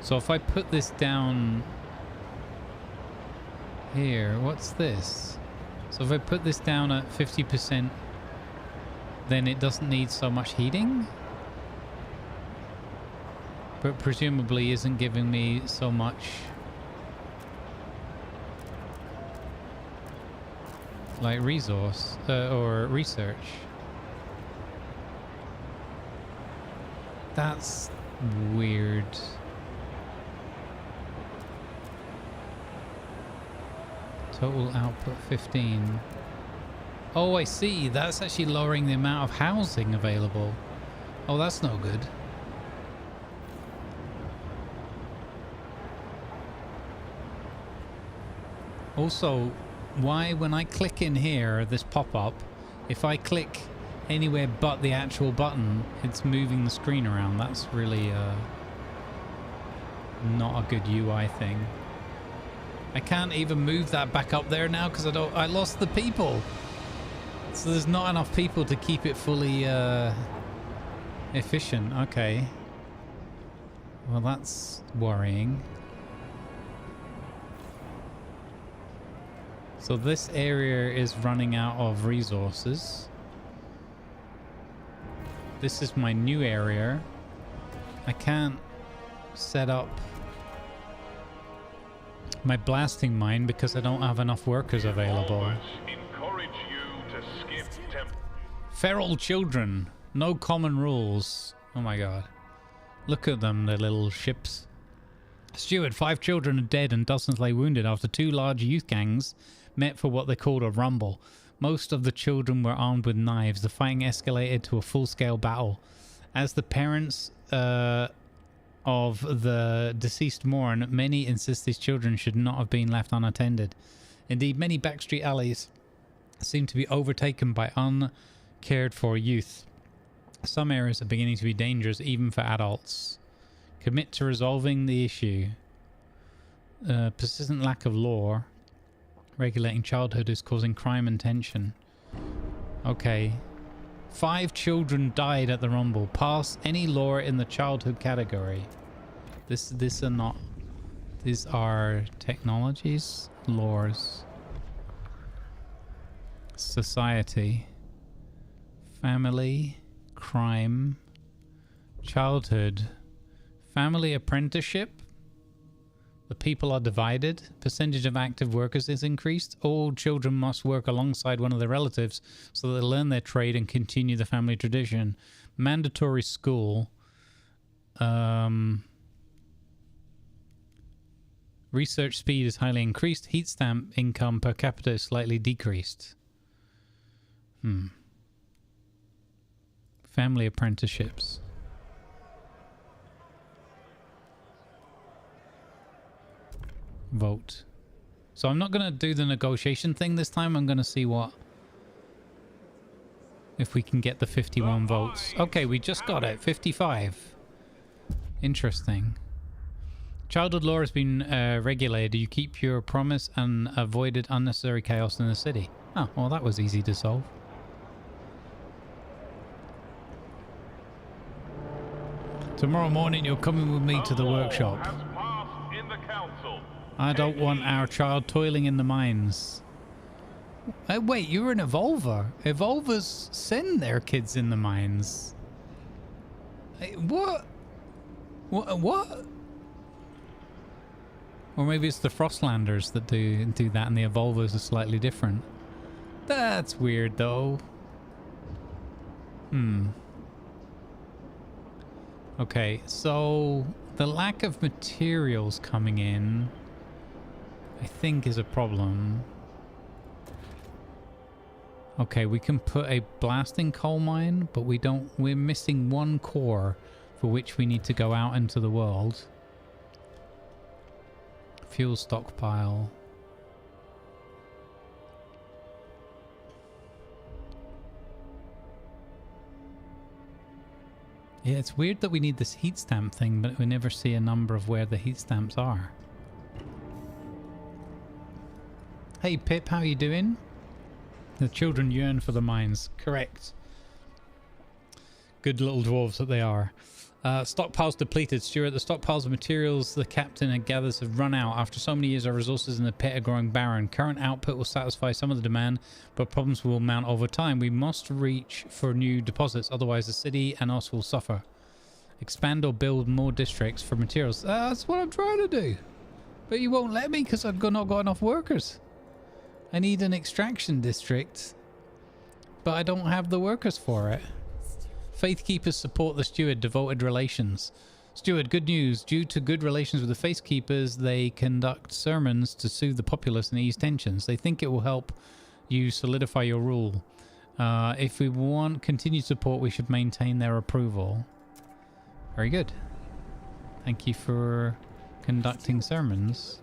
So if I put this down here, what's this? So if I put this down at 50%, then it doesn't need so much heating? But presumably isn't giving me so much like resource or research. That's weird. Total output 15. Oh, I see. That's actually lowering the amount of housing available. Oh, that's no good. Also, why when I click in here, this pop-up, if I click anywhere but the actual button, it's moving the screen around. That's really not a good UI thing. I can't even move that back up there now because I lost the people. So there's not enough people to keep it fully efficient. Okay. Well, that's worrying. So this area is running out of resources. This is my new area. I can't set up my blasting mine because I don't have enough workers available. Feral children. No common rules. Oh my god. Look at them, their little ships. Steward, 5 children are dead and dozens lay wounded after 2 large youth gangs met for what they called a rumble. Most of the children were armed with knives. The fighting escalated to a full-scale battle. As the parents of the deceased mourn, many insist these children should not have been left unattended. Indeed, many backstreet alleys seem to be overtaken by uncared-for youth. Some areas are beginning to be dangerous even for adults. Commit to resolving the issue. Persistent lack of law regulating childhood is causing crime and tension. Okay. 5 children died at the rumble. Pass any law in the childhood category. These are not. These are technologies, laws, society, family, crime, childhood, family apprenticeship. The people are divided. Percentage of active workers is increased. All children must work alongside one of their relatives so they learn their trade and continue the family tradition. Mandatory school. Research speed is highly increased. Heat stamp income per capita is slightly decreased. Family apprenticeships. Vote. So I'm not going to do the negotiation thing this time. I'm going to see if we can get the 51 votes. Okay, we just got it. 55. Interesting. Childhood law has been regulated. You keep your promise and avoided unnecessary chaos in the city. Oh, well, that was easy to solve. Tomorrow morning, you're coming with me to the workshop. I don't want our child toiling in the mines. Wait, you're an evolver. Evolvers send their kids in the mines. What? What? Or maybe it's the Frostlanders that do that and the evolvers are slightly different. That's weird though. Okay, so the lack of materials coming in, I think, is a problem. Okay, we can put a blasting coal mine, but we're missing one core for which we need to go out into the world. Fuel stockpile. Yeah, it's weird that we need this heat stamp thing, but we never see a number of where the heat stamps are. Hey Pip, how you doing? The children yearn for the mines. Correct. Good little dwarves that they are. Stockpiles depleted. Stuart, the stockpiles of materials the captain had gathered have run out. After so many years, our resources in the pit are growing barren. Current output will satisfy some of the demand, but problems will mount over time. We must reach for new deposits, otherwise the city and us will suffer. Expand or build more districts for materials. That's what I'm trying to do. But you won't let me because I've not got enough workers. I need an extraction district, but I don't have the workers for it. Faithkeepers support the steward. Devoted relations. Steward, good news. Due to good relations with the Faithkeepers, they conduct sermons to soothe the populace and ease tensions. They think it will help you solidify your rule. If we want continued support, we should maintain their approval. Very good. Thank you for conducting sermons.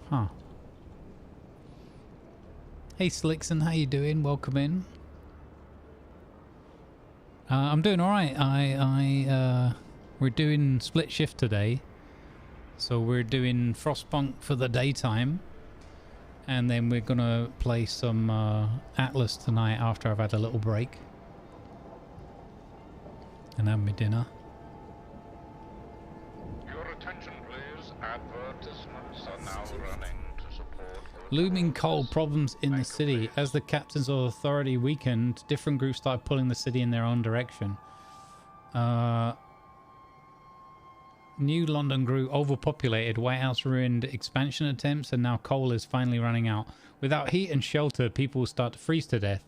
Huh. Hey Slickson, how you doing? Welcome in. I'm doing alright. We're doing split shift today. So we're doing Frostpunk for the daytime. And then we're gonna play some Atlas tonight after I've had a little break. And have my dinner. Your attention please. Advertisements are now running to support good Looming coal causes. problems in the city. As the captain's authority weakened, different groups started pulling the city in their own direction. New London grew overpopulated. White House ruined expansion attempts, and now coal is finally running out. Without heat and shelter, people will start to freeze to death.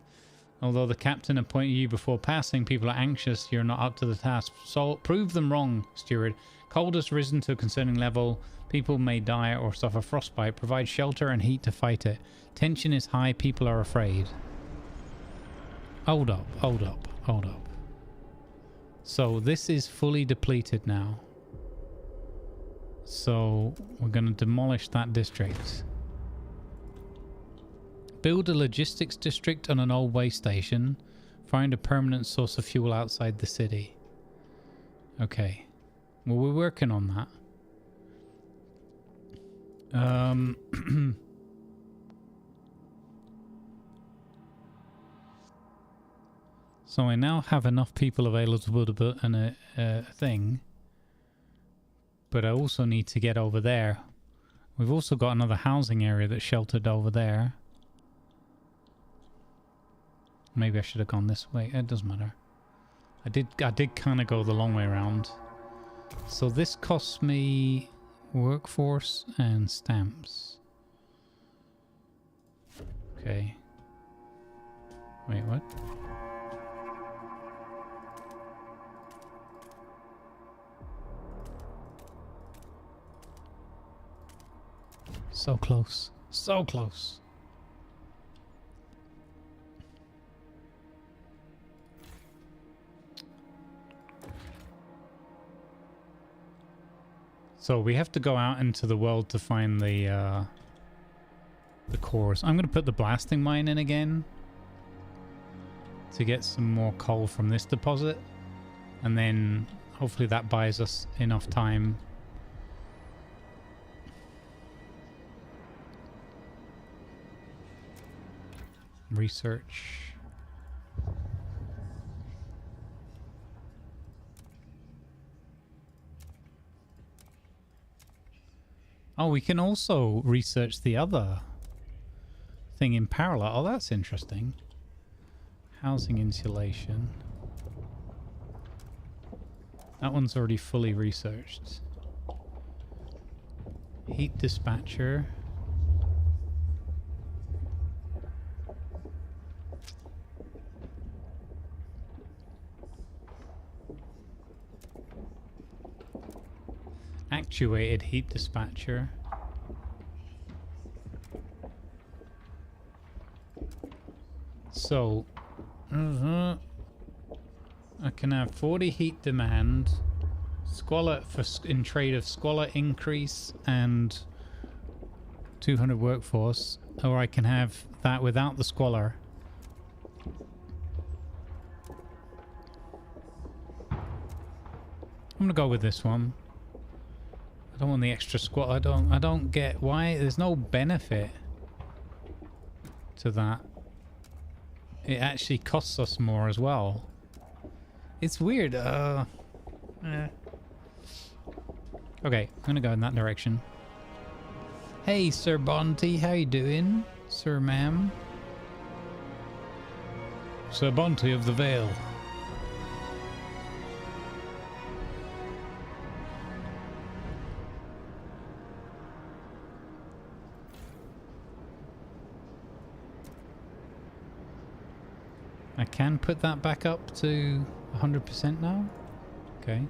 Although the captain appointed you before passing, people are anxious you're not up to the task. So prove them wrong, steward. Cold has risen to a concerning level. People may die or suffer frostbite. Provide shelter and heat to fight it. Tension is high. People are afraid. Hold up, hold up, hold up. So this is fully depleted now. So we're going to demolish that district. Build a logistics district on an old way station. Find a permanent source of fuel outside the city. Okay. Well, we're working on that. So I now have enough people available to build a thing. But I also need to get over there. We've also got another housing area that's sheltered over there. Maybe I should have gone this way. It doesn't matter. I did kind of go the long way around. So this costs me workforce and stamps. Okay. Wait, what? So close. So close. So we have to go out into the world to find the cores. I'm going to put the blasting mine in again to get some more coal from this deposit. And then hopefully that buys us enough time. Research. Oh, we can also research the other thing in parallel. Oh, that's interesting. Housing insulation. That one's already fully researched. Heat dispatcher. Actuated heat dispatcher. So, I can have 40 heat demand, squalor in trade of squalor increase and 200 workforce, or I can have that without the squalor. I'm gonna go with this one. I don't want the extra squat. I don't get why there's no benefit to that. It actually costs us more as well. It's weird. Okay, I'm gonna go in that direction. Hey, Sir Bonty, how you doing, Sir Ma'am? Sir Bonty of the Vale. I can put that back up to 100% now? Okay.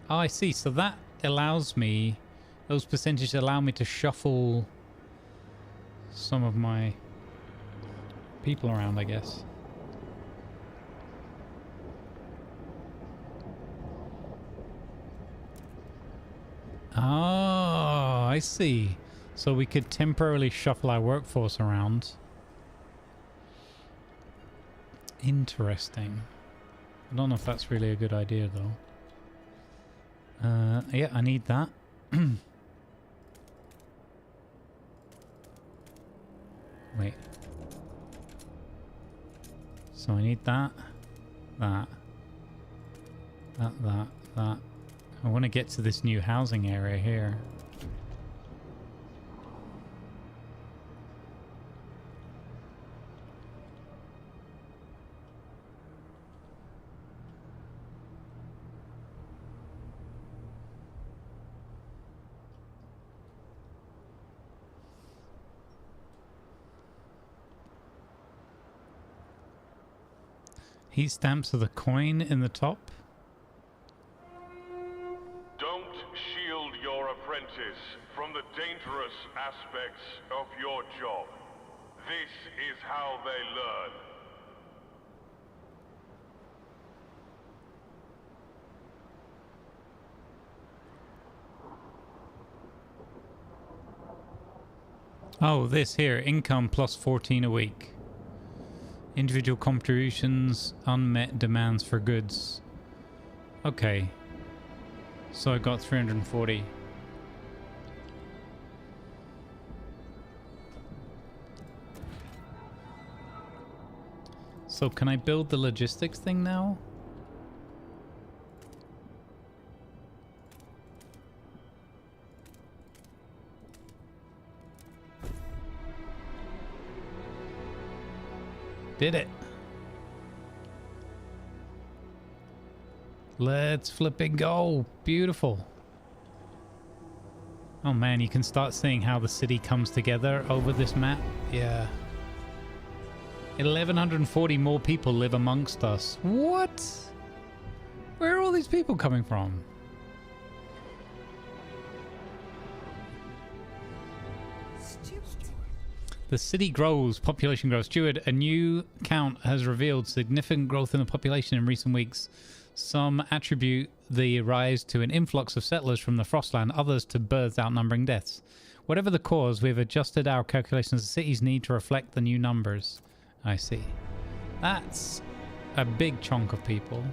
Oh, I see. So that allows me... Those percentages allow me to shuffle some of my people around, I guess. Oh, I see. So we could temporarily shuffle our workforce around. Interesting. I don't know if that's really a good idea though. Yeah, I need that. Wait. So I need that. I want to get to this new housing area here. Heat stamps are the coin in the top. Don't shield your apprentice from the dangerous aspects of your job. This is how they learn. Oh, this here. Income plus 14 a week. Individual contributions, unmet demands for goods. Okay. So I got 340. So can I build the logistics thing now? Did it. Let's flip and go. Beautiful. Oh man, you can start seeing how the city comes together over this map. Yeah. 1140 more people live amongst us. What? Where are all these people coming from? The city grows, population grows. Steward, a new count has revealed significant growth in the population in recent weeks. Some attribute the rise to an influx of settlers from the Frostland, others to births outnumbering deaths. Whatever the cause, we've adjusted our calculations of the city's need to reflect the new numbers. I see. That's a big chunk of people.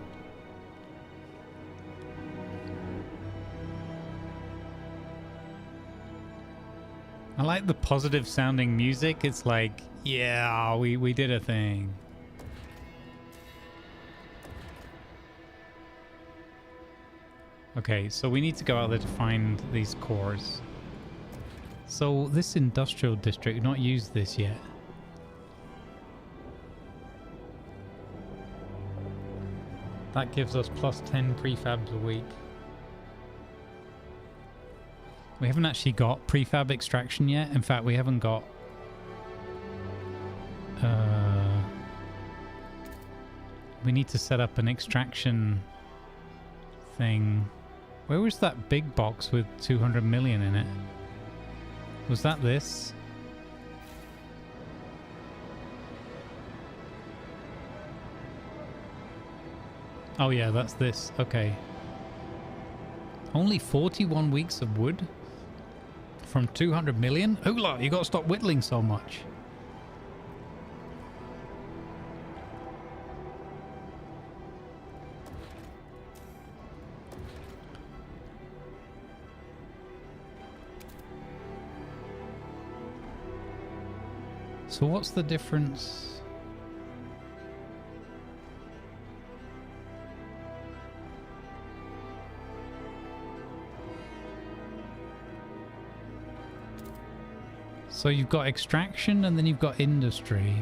I like the positive sounding music. It's like, yeah, we did a thing. Okay, so we need to go out there to find these cores. So this industrial district, not used this yet. That gives us plus 10 prefabs a week. We haven't actually got prefab extraction yet. In fact, we haven't got... we need to set up an extraction thing. Where was that big box with 200 million in it? Was that this? Oh yeah, that's this. Okay. Only 41 weeks of wood from 200 million? Hola, you got to stop whittling so much. So what's the difference? So you've got extraction and then you've got industry.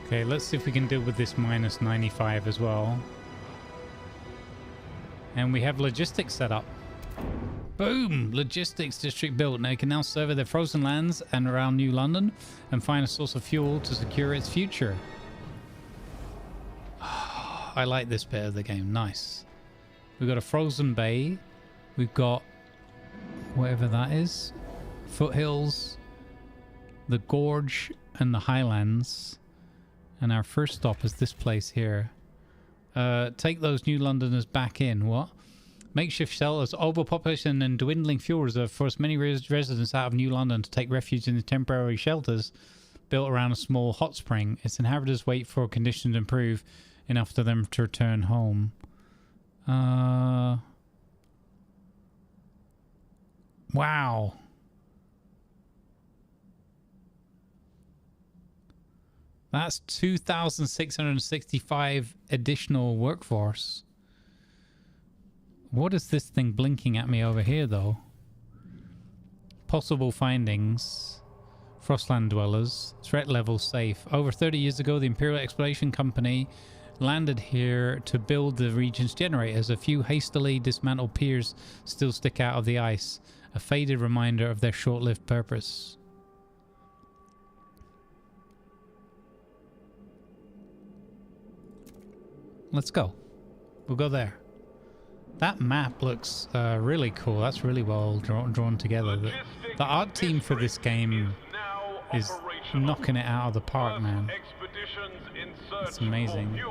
Okay, let's see if we can deal with this minus 95 as well. And we have logistics set up. Boom! Logistics district built. Now you can now survey the frozen lands and around New London and find a source of fuel to secure its future. I like this bit of the game. Nice. We've got a frozen bay. We've got whatever that is. Foothills, the gorge, and the highlands. And our first stop is this place here. Take those New Londoners back in. What? Makeshift shelters, overpopulation and dwindling fuel reserve force many residents out of New London to take refuge in the temporary shelters built around a small hot spring. Its inhabitants wait for conditions to improve enough for them to return home. Wow. That's 2,665 additional workforce. What is this thing blinking at me over here, though? Possible findings. Frostland dwellers. Threat level safe. Over 30 years ago, the Imperial Exploration Company landed here to build the region's generators. A few hastily dismantled piers still stick out of the ice. A faded reminder of their short-lived purpose. Let's go. We'll go there. That map looks really cool. That's really well drawn together. The art team for this game is knocking it out of the park, man. It's amazing.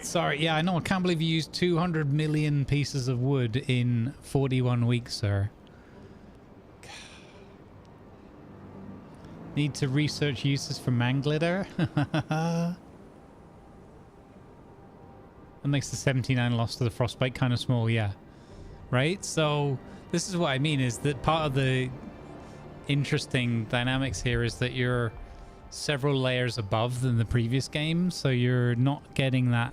Sorry, yeah, I know. I can't believe you used 200 million pieces of wood in 41 weeks, sir. Need to research uses for man glitter. That makes the 79 loss to the frostbite kind of small, yeah. Right? So this is what I mean, is that part of the interesting dynamics here is that you're several layers above than the previous game, so you're not getting that...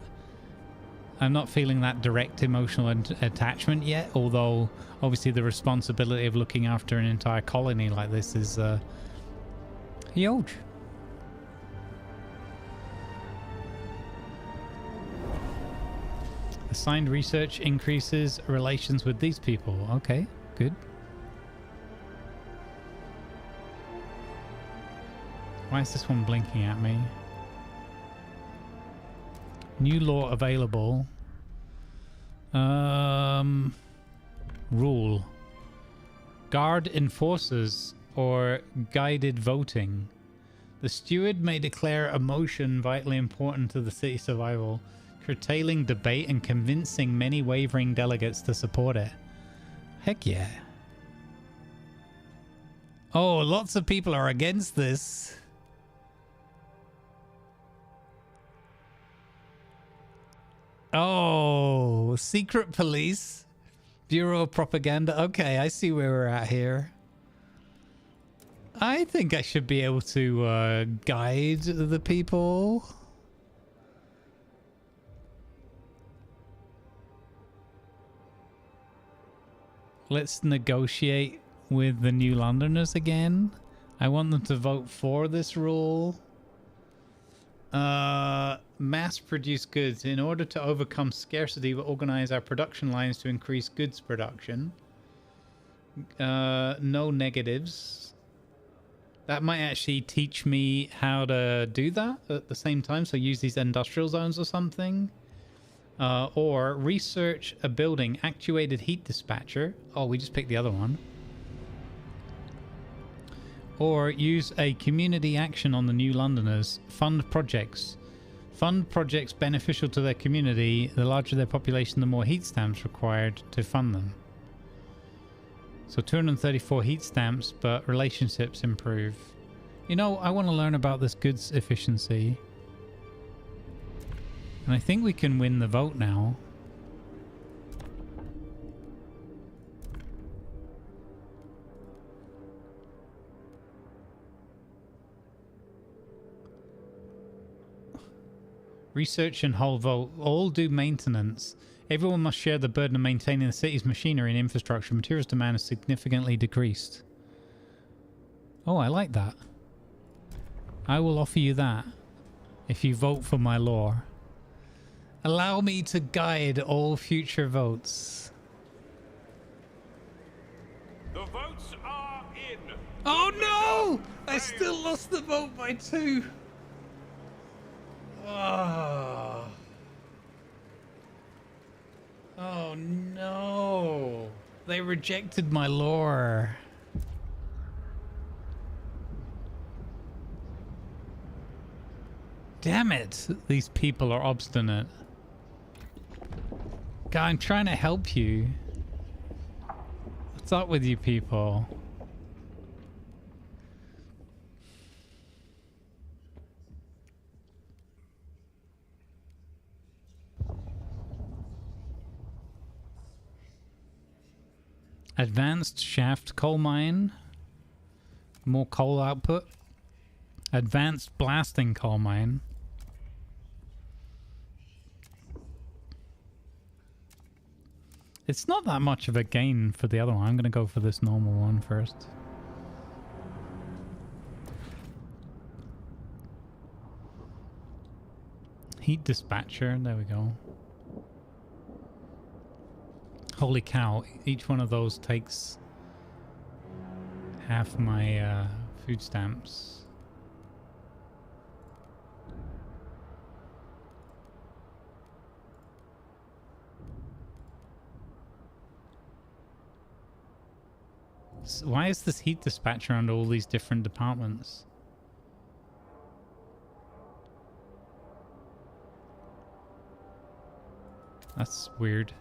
I'm not feeling that direct emotional attachment yet, although obviously the responsibility of looking after an entire colony like this is huge. Assigned research increases relations with these people. Okay, good. Why is this one blinking at me? New law available. Rule. Guard enforcers or guided voting. The steward may declare a motion vitally important to the city's survival, curtailing debate and convincing many wavering delegates to support it. Heck yeah. Oh, lots of people are against this. Oh, secret police. Bureau of Propaganda. Okay, I see where we're at here. I think I should be able to guide the people. Let's negotiate with the New Londoners again. I want them to vote for this rule. Mass produce goods. In order to overcome scarcity, we'll organize our production lines to increase goods production. No negatives. That might actually teach me how to do that at the same time. So use these industrial zones or something. Or research a building actuated heat dispatcher. Oh, we just picked the other one. Or use a community action on the New Londoners. Fund projects. Fund projects beneficial to their community. The larger their population, the more heat stamps required to fund them. So 234 heat stamps, but relationships improve. You know, I want to learn about this goods efficiency. And I think we can win the vote now. Research and hold vote. All do maintenance. Everyone must share the burden of maintaining the city's machinery and infrastructure. Materials demand is significantly decreased. Oh, I like that. I will offer you that if you vote for my law. Allow me to guide all future votes. The votes are in. Oh no! I still lost the vote by 2. Oh. Oh no. They rejected my lore. Damn it. These people are obstinate. God, I'm trying to help you. What's up with you people? Advanced shaft coal mine. More coal output. Advanced blasting coal mine. It's not that much of a gain for the other one. I'm going to go for this normal one first. Heat dispatcher. There we go. Holy cow, each one of those takes half my food stamps. So why is this heat dispatcher under all these different departments? That's weird.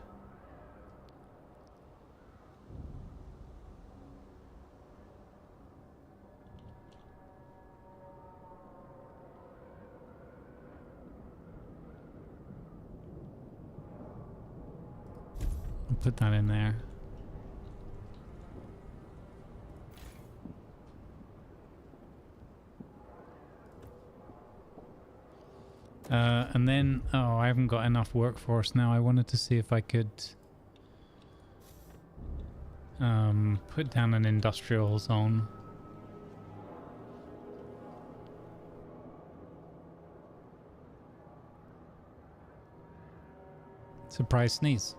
I'll put that in there. And then, oh, I haven't got enough workforce now. I wanted to see if I could put down an industrial zone. Surprise sneeze.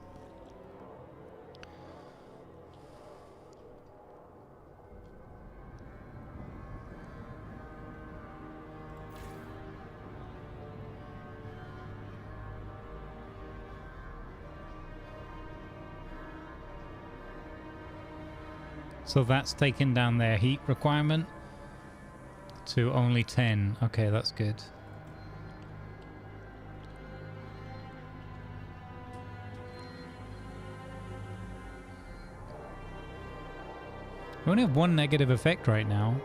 So that's taken down their heat requirement to only 10. Okay, that's good. We only have one negative effect right now.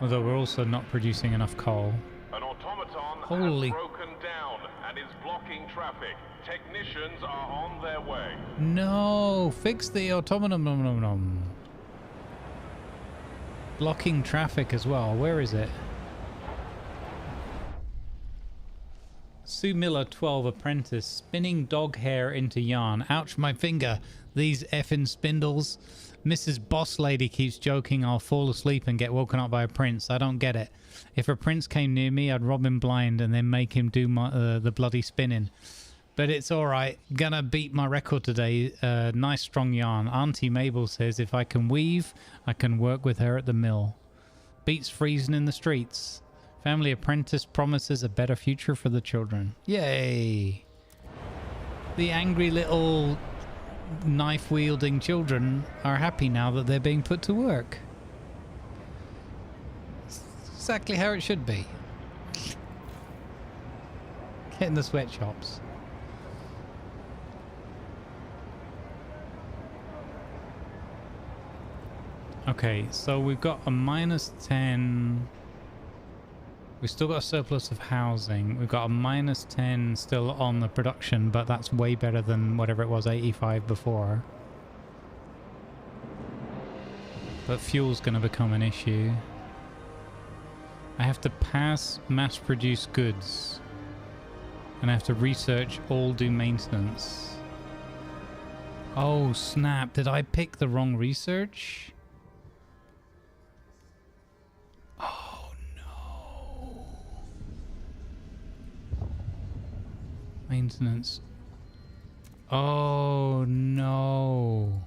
Although we're also not producing enough coal. An automaton Holy. has broken down and is blocking traffic. Technicians are on their way. No, fix the automaton. Blocking traffic as well. Where is it? Sue Miller, 12, apprentice, spinning dog hair into yarn. Ouch, my finger. These effing spindles. Mrs. Boss Lady keeps joking I'll fall asleep and get woken up by a prince. I don't get it. If a prince came near me, I'd rob him blind and then make him do the bloody spinning. But it's alright. Gonna beat my record today. Nice strong yarn. Auntie Mabel says if I can weave, I can work with her at the mill. Beats freezing in the streets. Family apprentice promises a better future for the children. Yay! The angry little knife-wielding children are happy now that they're being put to work. It's exactly how it should be. Get in the sweatshops. Okay, so we've got a -10... We've still got a surplus of housing. We've got a -10 still on the production, but that's way better than whatever it was, 85 before. But fuel's going to become an issue. I have to pass mass-produced goods. And I have to research all do maintenance. Oh, snap. Did I pick the wrong research? Maintenance. Oh no.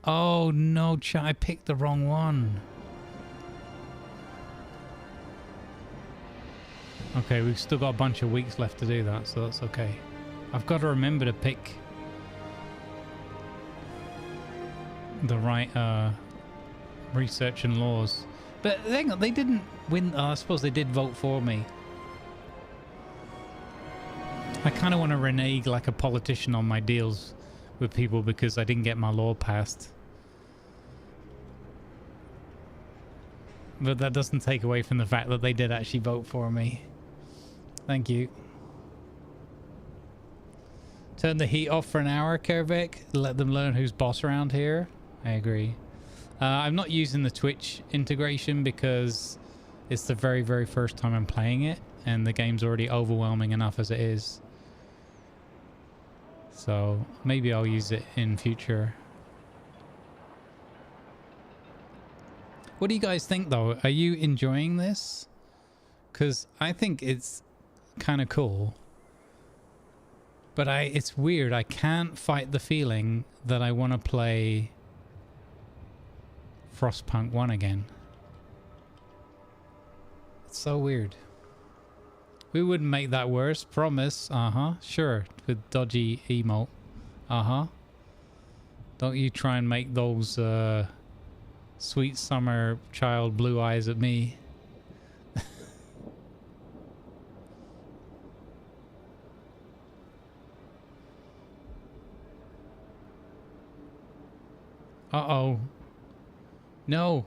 Oh no, I picked the wrong one. Okay, we've still got a bunch of weeks left to do that, so that's okay. I've got to remember to pick the right research and laws. But hang on, they didn't win. I suppose they did vote for me. I kind of want to renege like a politician on my deals with people because I didn't get my law passed. But that doesn't take away from the fact that they did actually vote for me. Thank you. Turn the heat off for an hour, Kervik. Let them learn who's boss around here. I agree. I'm not using the Twitch integration because it's the very, very first time I'm playing it. And the game's already overwhelming enough as it is. So maybe I'll use it in future. What do you guys think though? Are you enjoying this? Because I think it's kind of cool. But it's weird. I can't fight the feeling that I want to play Frostpunk 1 again. It's so weird. We wouldn't make that worse, promise. Sure, with dodgy emote. Don't you try and make those sweet summer child blue eyes at me. Uh-oh. No.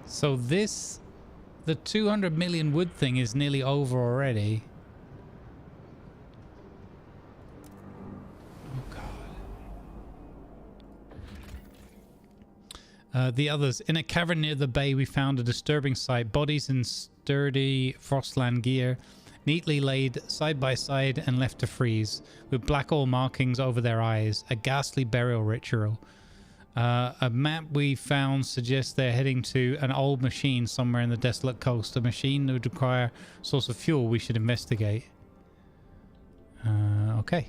So the 200 million wood thing is nearly over already. Oh God. The others. In a cavern near the bay we found a disturbing sight. Bodies in sturdy Frostland gear, neatly laid side by side and left to freeze, with black oil markings over their eyes. A ghastly burial ritual. A map we found suggests they're heading to an old machine somewhere in the desolate coast. A machine that would require a source of fuel we should investigate. Okay.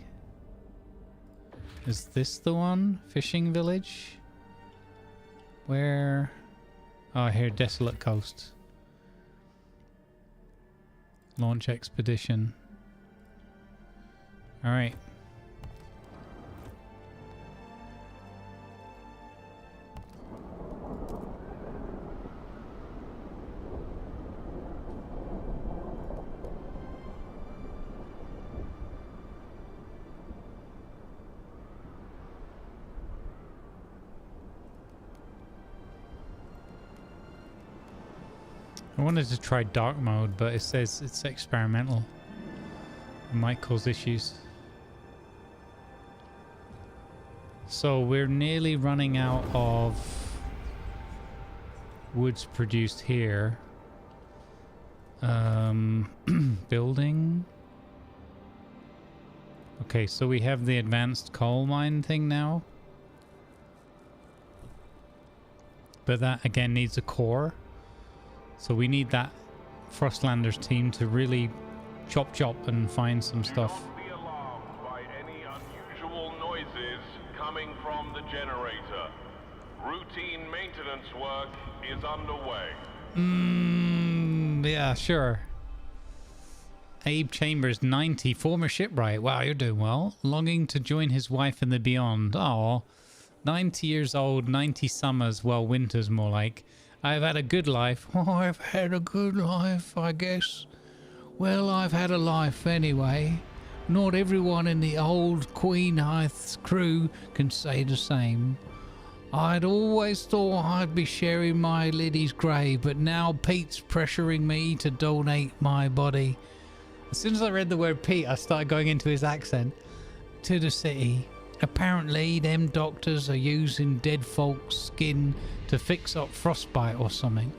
Is this the one? Fishing village? Where? Oh, here, desolate coast. Launch expedition. Alright. I wanted to try dark mode, but it says it's experimental. It might cause issues. So we're nearly running out of woods produced here. Building. Okay, so we have the advanced coal mine thing now. But that again needs a core. So we need that Frostlanders team to really chop and find some stuff. Do not be alarmed by any unusual noises coming from the generator. Routine maintenance work is underway. Yeah, sure. Abe Chambers, 90, former shipwright. Wow, you're doing well. Longing to join his wife in the beyond. Oh, 90 years old, 90 summers, well, winters more like. I've had a good life. Oh, I've had a good life, I guess. Well, I've had a life anyway. Not everyone in the old Queen Hythe's crew can say the same. I'd always thought I'd be sharing my lady's grave, but now Pete's pressuring me to donate my body. As soon as I read the word Pete, I started going into his accent. To the city. Apparently, them doctors are using dead folks' skin to fix up frostbite or something.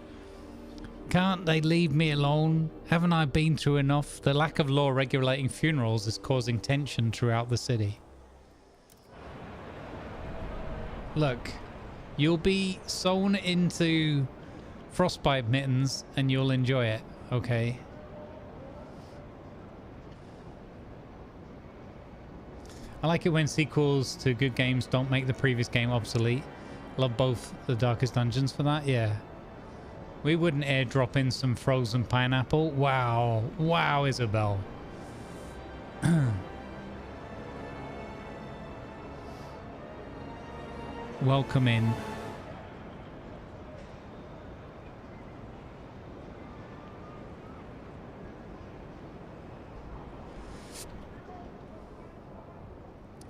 Can't they leave me alone? Haven't I been through enough? The lack of law regulating funerals is causing tension throughout the city. Look, you'll be sewn into frostbite mittens and you'll enjoy it, okay? I like it when sequels to good games don't make the previous game obsolete. Love both the Darkest Dungeons for that, yeah. We wouldn't airdrop in some frozen pineapple. Wow. Wow, Isabel. Welcome in.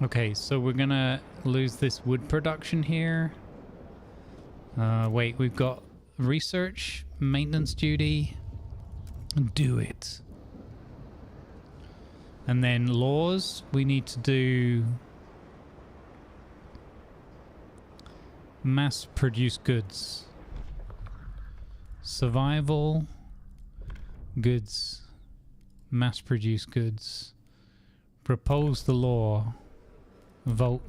Okay, so we're gonna lose this wood production here. Wait, we've got research, maintenance duty. Do it. And then laws, we need to do mass produced goods. Survival, goods, mass produced goods. Propose the law. Vote.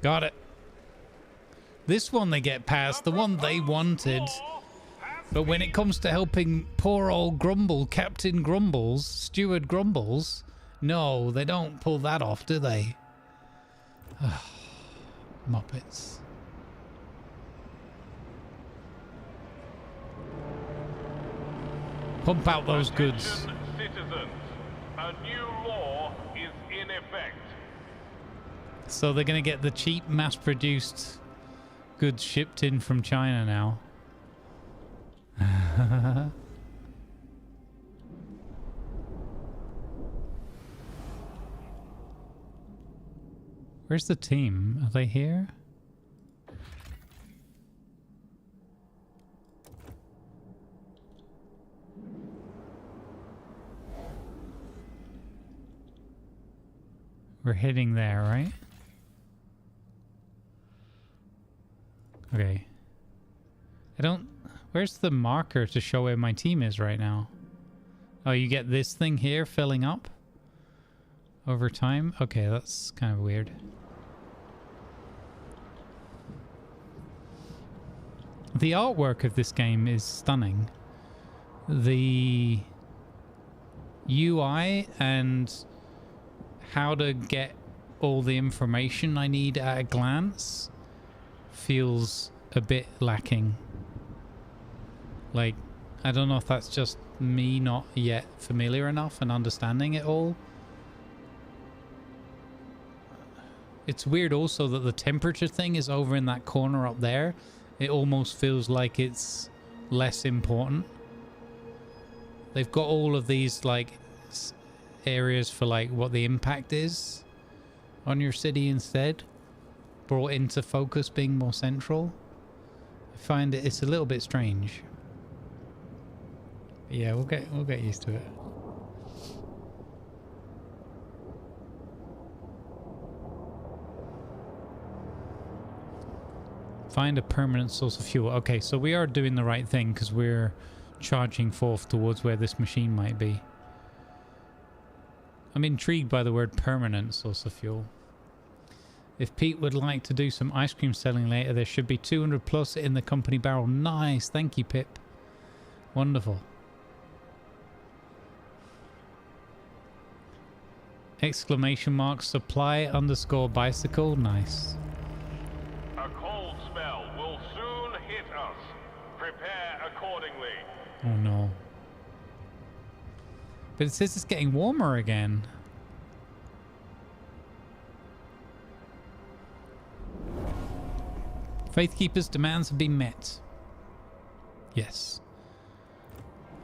Got it. This one they get past, the one they wanted. But when it comes to helping poor old Grumble, Captain Grumbles, Steward Grumbles, no, they don't pull that off, do they? Muppets. Pump out those goods. Citizens, a new law is in effect. So they're going to get the cheap mass-produced goods shipped in from China now. Where's the team? Are they here? We're heading there, right? Okay. I don't... Where's the marker to show where my team is right now? Oh, you get this thing here filling up over time? Okay, that's kind of weird. The artwork of this game is stunning. The UI and how to get all the information I need at a glance feels a bit lacking. Like, I don't know if that's just me not yet familiar enough and understanding it all. It's weird also that the temperature thing is over in that corner up there. It almost feels like it's less important. They've got all of these like areas for like what the impact is on your city instead, brought into focus, being more central. I find it's a little bit strange. But yeah, we'll get used to it. Find a permanent source of fuel. Okay, so we are doing the right thing because we're charging forth towards where this machine might be. I'm intrigued by the word permanent source of fuel. If Pete would like to do some ice cream selling later, there should be 200 plus in the company barrel. Nice. Thank you, Pip. Wonderful. Exclamation mark supply underscore bicycle. Nice. A cold spell will soon hit us. Prepare accordingly. Oh no. But it says it's getting warmer again. Faithkeeper's demands have been met. Yes.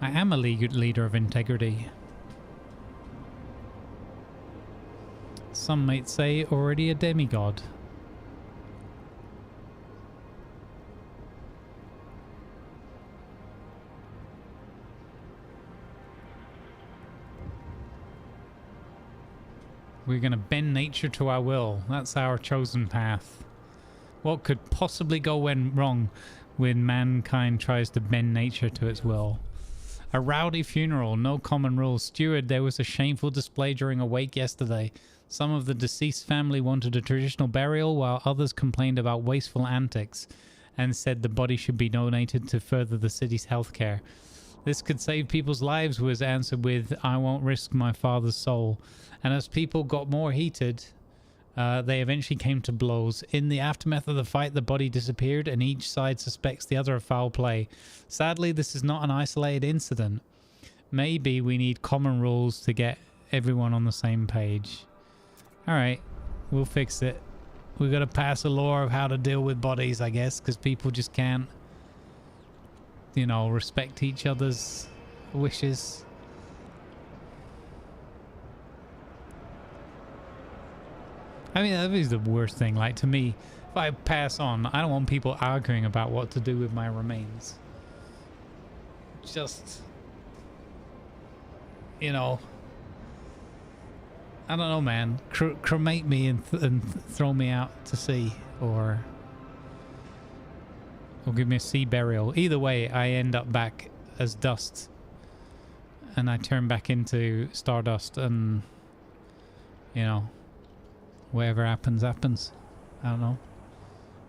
I am a leader of integrity. Some might say already a demigod. We're going to bend nature to our will. That's our chosen path. What could possibly go wrong when mankind tries to bend nature to its will? A rowdy funeral, no common rules. Steward, there was a shameful display during a wake yesterday. Some of the deceased family wanted a traditional burial, while others complained about wasteful antics and said the body should be donated to further the city's healthcare. This could save people's lives, was answered with, I won't risk my father's soul. And as people got more heated, they eventually came to blows. In the aftermath of the fight, the body disappeared and each side suspects the other of foul play. Sadly, this is not an isolated incident. Maybe we need common rules to get everyone on the same page. Alright, we'll fix it. We've got to pass a law of how to deal with bodies, I guess, because people just can't, you know, respect each other's wishes. I mean, that is the worst thing. Like, to me, if I pass on, I don't want people arguing about what to do with my remains. Just, you know, I don't know, man. Cremate me and throw me out to sea, or give me a sea burial. Either way, I end up back as dust, and I turn back into stardust, and you know, whatever happens, happens. I don't know.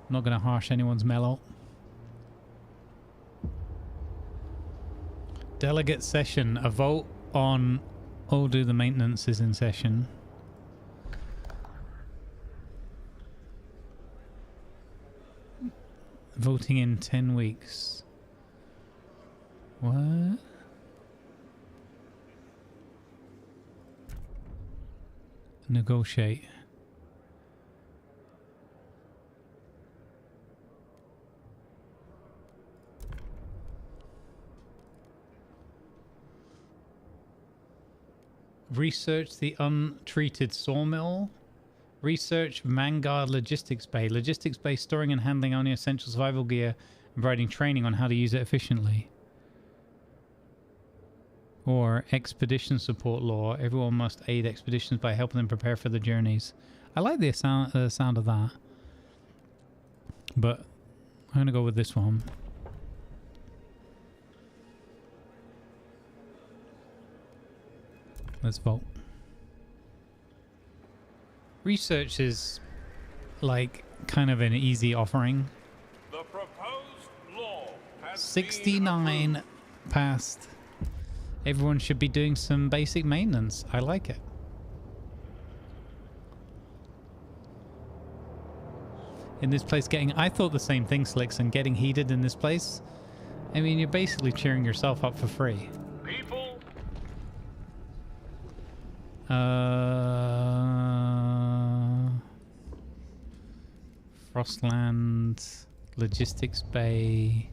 I'm not gonna harsh anyone's mellow. Delegate session. A vote on do the maintenance is in session. Voting in 10 weeks. What? Negotiate. Research the untreated sawmill. Research Vanguard Logistics Bay. Logistics Bay storing and handling only essential survival gear and providing training on how to use it efficiently. Or Expedition Support Law. Everyone must aid expeditions by helping them prepare for the journeys. I like the sound of that. But I'm going to go with this one. Let's vote. Research is like kind of an easy offering. The proposed law has 69 passed. Everyone should be doing some basic maintenance. I like it. In this place, I thought the same thing, Slicks, and getting heated in this place. I mean, you're basically cheering yourself up for free. People. Frostland, Logistics Bay,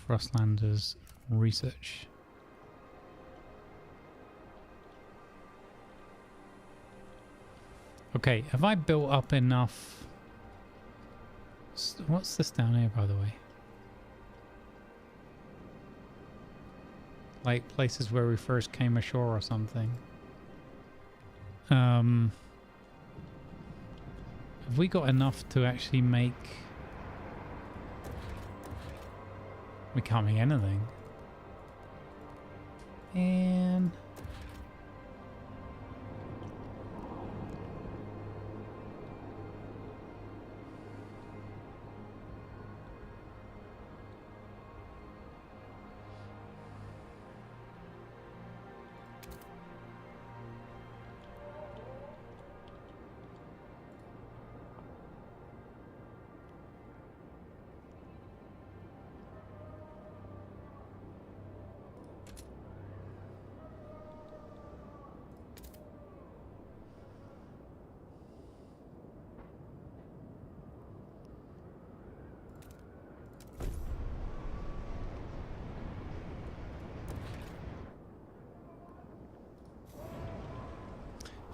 Frostlanders, Research. Okay, have I built up enough? What's this down here, by the way? Like places where we first came ashore or something. Have we got enough to actually make... We can't make anything. And...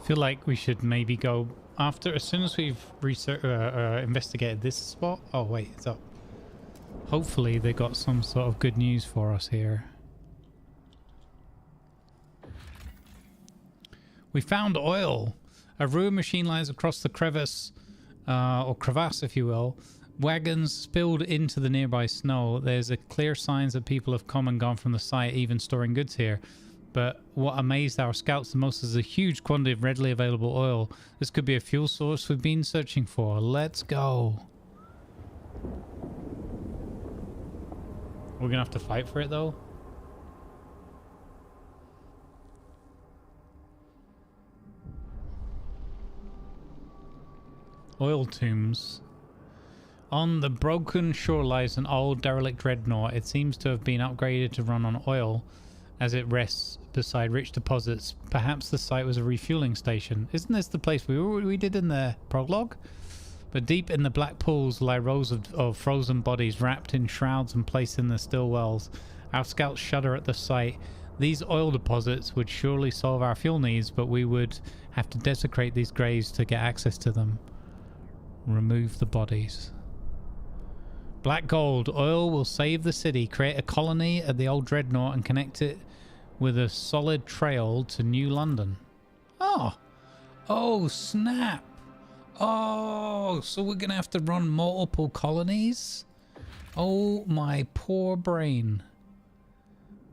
feel like we should maybe go after, as soon as we've investigated this spot. Oh wait, it's up. Hopefully they got some sort of good news for us here. We found oil. A ruined machine lies across the crevice, or crevasse if you will. Wagons spilled into the nearby snow. There's a clear signs that people have come and gone from the site, even storing goods here. But what amazed our scouts the most is a huge quantity of readily available oil. This could be a fuel source we've been searching for. Let's go. We're gonna have to fight for it though. Oil tombs. On the broken shore lies an old derelict dreadnought. It seems to have been upgraded to run on oil as it rests beside rich deposits. Perhaps the site was a refueling station. Isn't this the place we did in the prologue? But deep in the black pools lie rows of frozen bodies wrapped in shrouds and placed in the still wells. Our scouts shudder at the sight. These oil deposits would surely solve our fuel needs, but we would have to desecrate these graves to get access to them. Remove the bodies. Black gold. Oil will save the city. Create a colony at the old dreadnought and connect it with a solid trail to New London. Oh. Oh, snap. Oh, so we're going to have to run multiple colonies? Oh, my poor brain.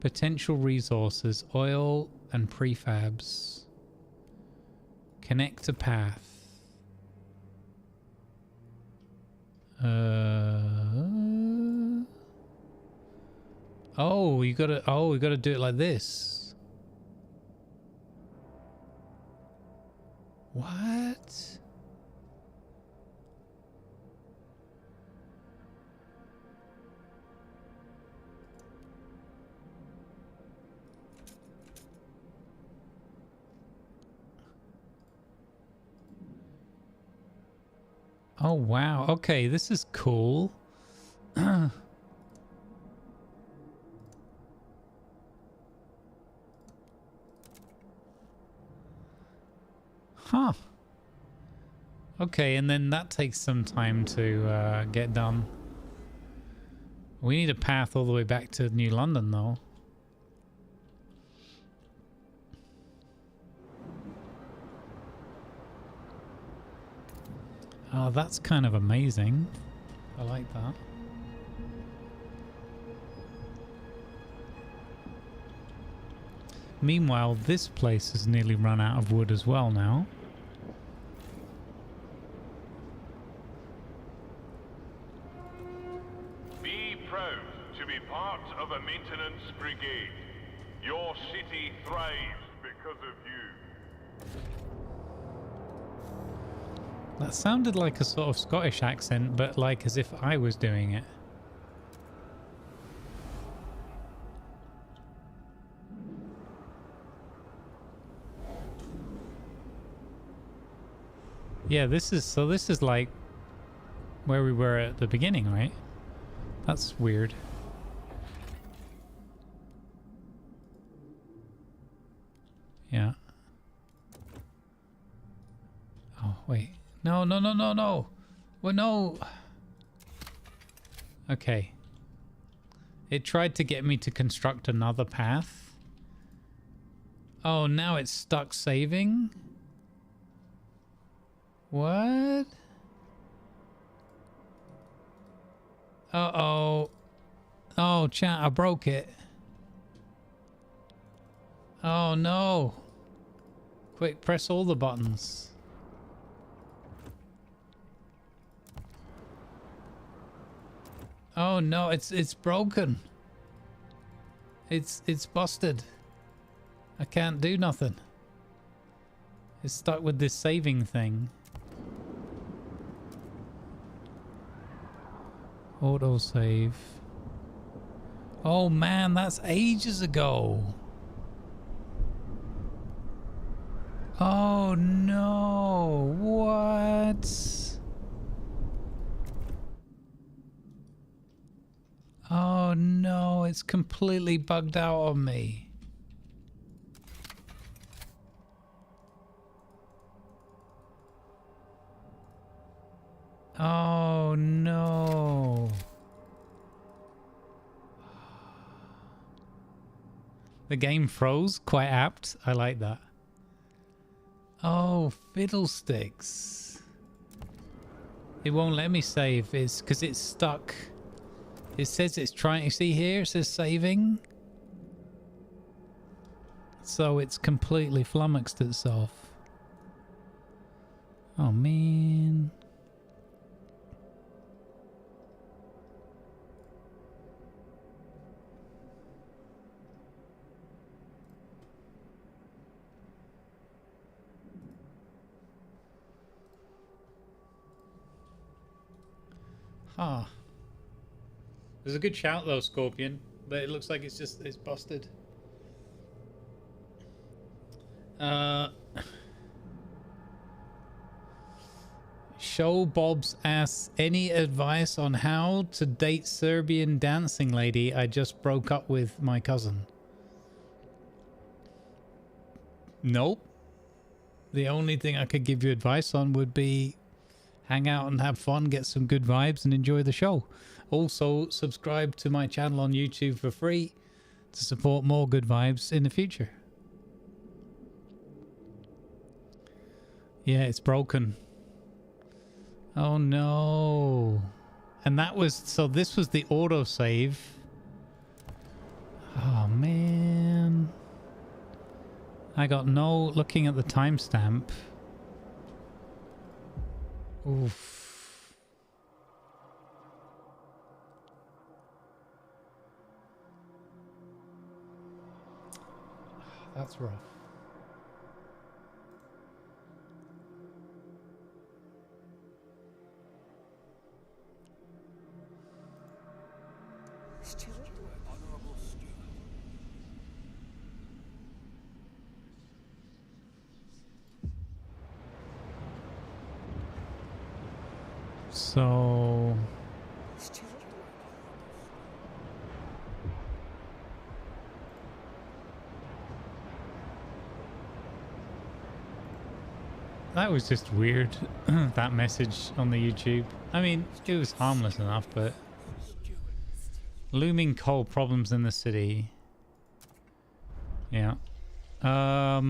Potential resources. Oil and prefabs. Connect to path. Oh, we gotta do it like this. What? Oh wow, okay, this is cool. Huh. Okay, and then that takes some time to get done. We need a path all the way back to New London though. Oh, that's kind of amazing. I like that. Meanwhile, this place has nearly run out of wood as well now. Be proud to be part of a maintenance brigade. Your city thrives because of you. That sounded like a sort of Scottish accent, but like as if I was doing it. Yeah, this is like where we were at the beginning, right? That's weird. Yeah. Oh, wait. No. Well, no. Okay. It tried to get me to construct another path. Oh, now it's stuck saving? What? Uh-oh. Oh, chat, I broke it. Oh, no. Quick, press all the buttons. Oh, no, it's broken. It's busted. I can't do nothing. It's stuck with this saving thing. Autosave. Oh man, that's ages ago. Oh no, what? Oh no, it's completely bugged out on me. Oh no. The game froze, quite apt. I like that. Oh, fiddlesticks. It won't let me save. It's because it's stuck. It says it's trying. You see here? It says saving. So it's completely flummoxed itself. Oh, man. Huh. There's a good shout though, Scorpion, but it looks like it's busted. Show Bob's asks, any advice on how to date Serbian dancing lady I just broke up with my cousin? Nope. The only thing I could give you advice on would be hang out and have fun, get some good vibes, and enjoy the show. Also, subscribe to my channel on YouTube for free to support more good vibes in the future. Yeah, it's broken. Oh no. And that was, so this was the autosave. Oh man. I got no looking at the timestamp. Oof. That's rough. So that was just weird. That message on the YouTube. I mean, it was harmless enough, but looming coal problems in the city. Yeah. I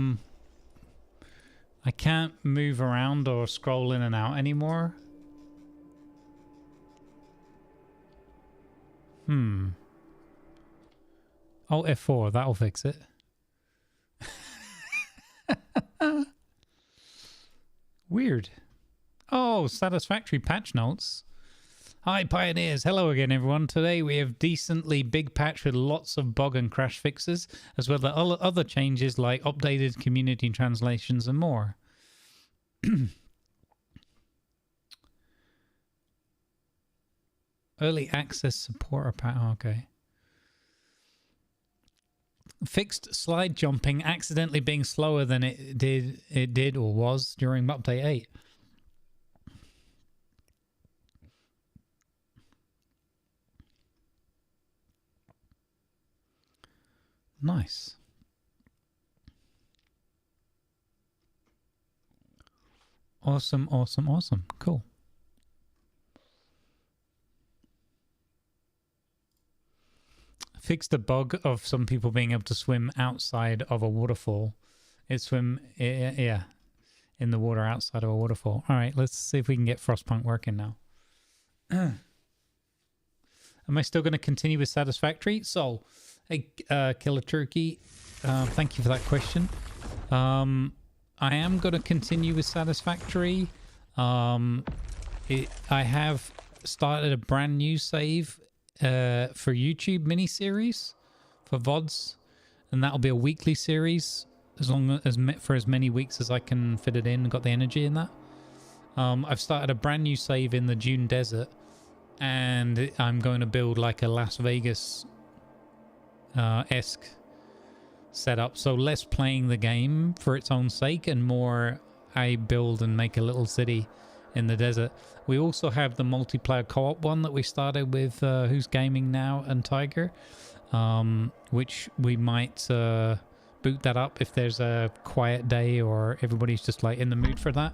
can't move around or scroll in and out anymore. Oh, F4, that'll fix it. Weird. Oh, satisfactory patch notes. Hi, Pioneers. Hello again, everyone. Today we have decently big patch with lots of bug and crash fixes, as well as other changes like updated community translations and more. Early access supporter pack. Oh, okay. Fixed slide jumping accidentally being slower than it did or was during update 8. Nice. Awesome, awesome, awesome. Cool. fixed a bug of some people being able to swim outside of a waterfall. Yeah, in the water outside of a waterfall. All right, let's see if we can get Frostpunk working now. Am I still going to continue with Satisfactory? So, hey, Killer Turkey, thank you for that question. I am going to continue with Satisfactory. I have started a brand new save for YouTube mini-series for VODs, and that'll be a weekly series as long as for as many weeks as I can fit it in and got the energy in that. I've started a brand new save in the Dune Desert, and I'm going to build like a Las Vegas esque setup, so less playing the game for its own sake and more I build and make a little city in the desert. We also have the multiplayer co-op one that we started with Who's Gaming Now and Tiger, which we might boot that up if there's a quiet day or everybody's just like in the mood for that.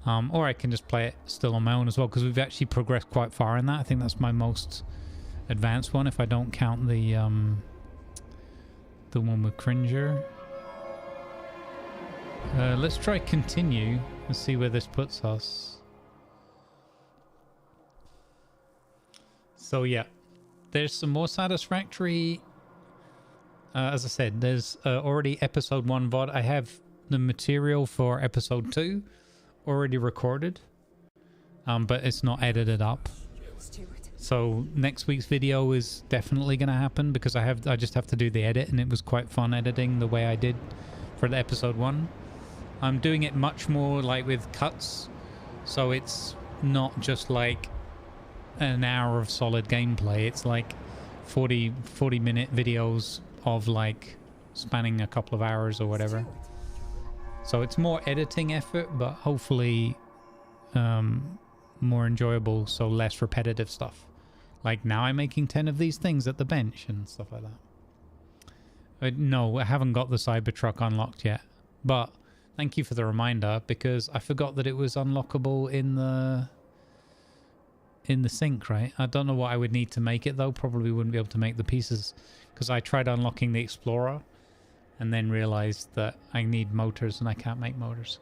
Or I can just play it still on my own as well, because we've actually progressed quite far in that. I think that's my most advanced one if I don't count the one with Cringer. Let's try continue and see where this puts us. So yeah, there's some more Satisfactory. As I said, there's already episode 1 VOD. I have the material for episode 2 already recorded, but it's not edited up. So next week's video is definitely going to happen, because I just have to do the edit, and it was quite fun editing the way I did for the episode 1. I'm doing it much more like with cuts, so it's not just like an hour of solid gameplay. It's like 40-minute videos of like spanning a couple of hours or whatever. So it's more editing effort, but hopefully more enjoyable, so less repetitive stuff. Like now I'm making 10 of these things at the bench and stuff like that. No, I haven't got the Cybertruck unlocked yet, but thank you for the reminder, because I forgot that it was unlockable in the sink, right? I don't know what I would need to make it though. Probably wouldn't be able to make the pieces, because I tried unlocking the Explorer and then realized that I need motors and I can't make motors.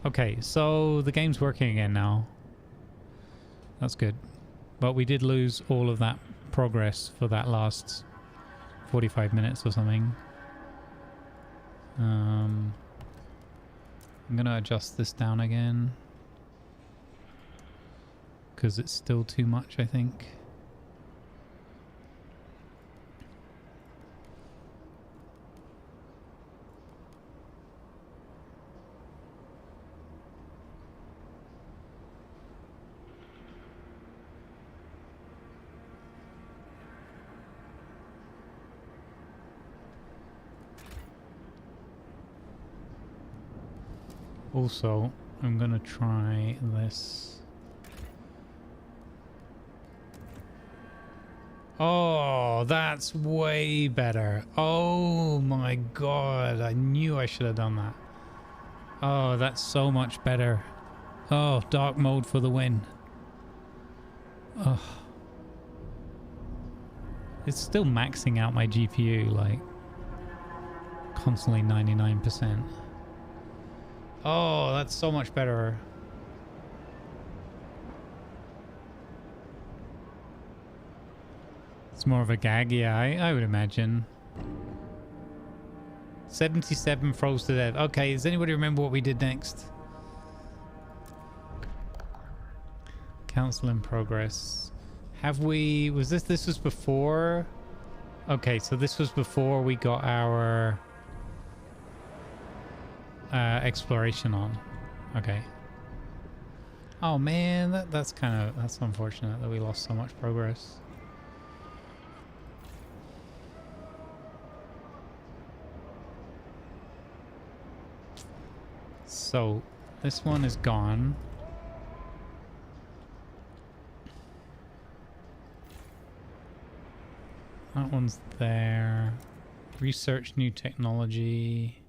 Okay, so the game's working again now. That's good. But we did lose all of that progress for that last 45 minutes or something. I'm gonna adjust this down again, because it's still too much, I think. Also, I'm gonna try this. Oh, that's way better. Oh my god, I knew I should have done that. Oh, that's so much better. Oh, dark mode for the win. Oh. It's still maxing out my GPU, like constantly 99%. Oh, that's so much better. It's more of a gag, yeah, I would imagine. 77 froze to death. Okay, does anybody remember what we did next? Council in progress. Have we... Was this... This was before... Okay, so this was before we got our... exploration on. Okay. Oh man, that's unfortunate that we lost so much progress. So this one is gone. That one's there. Research new technology.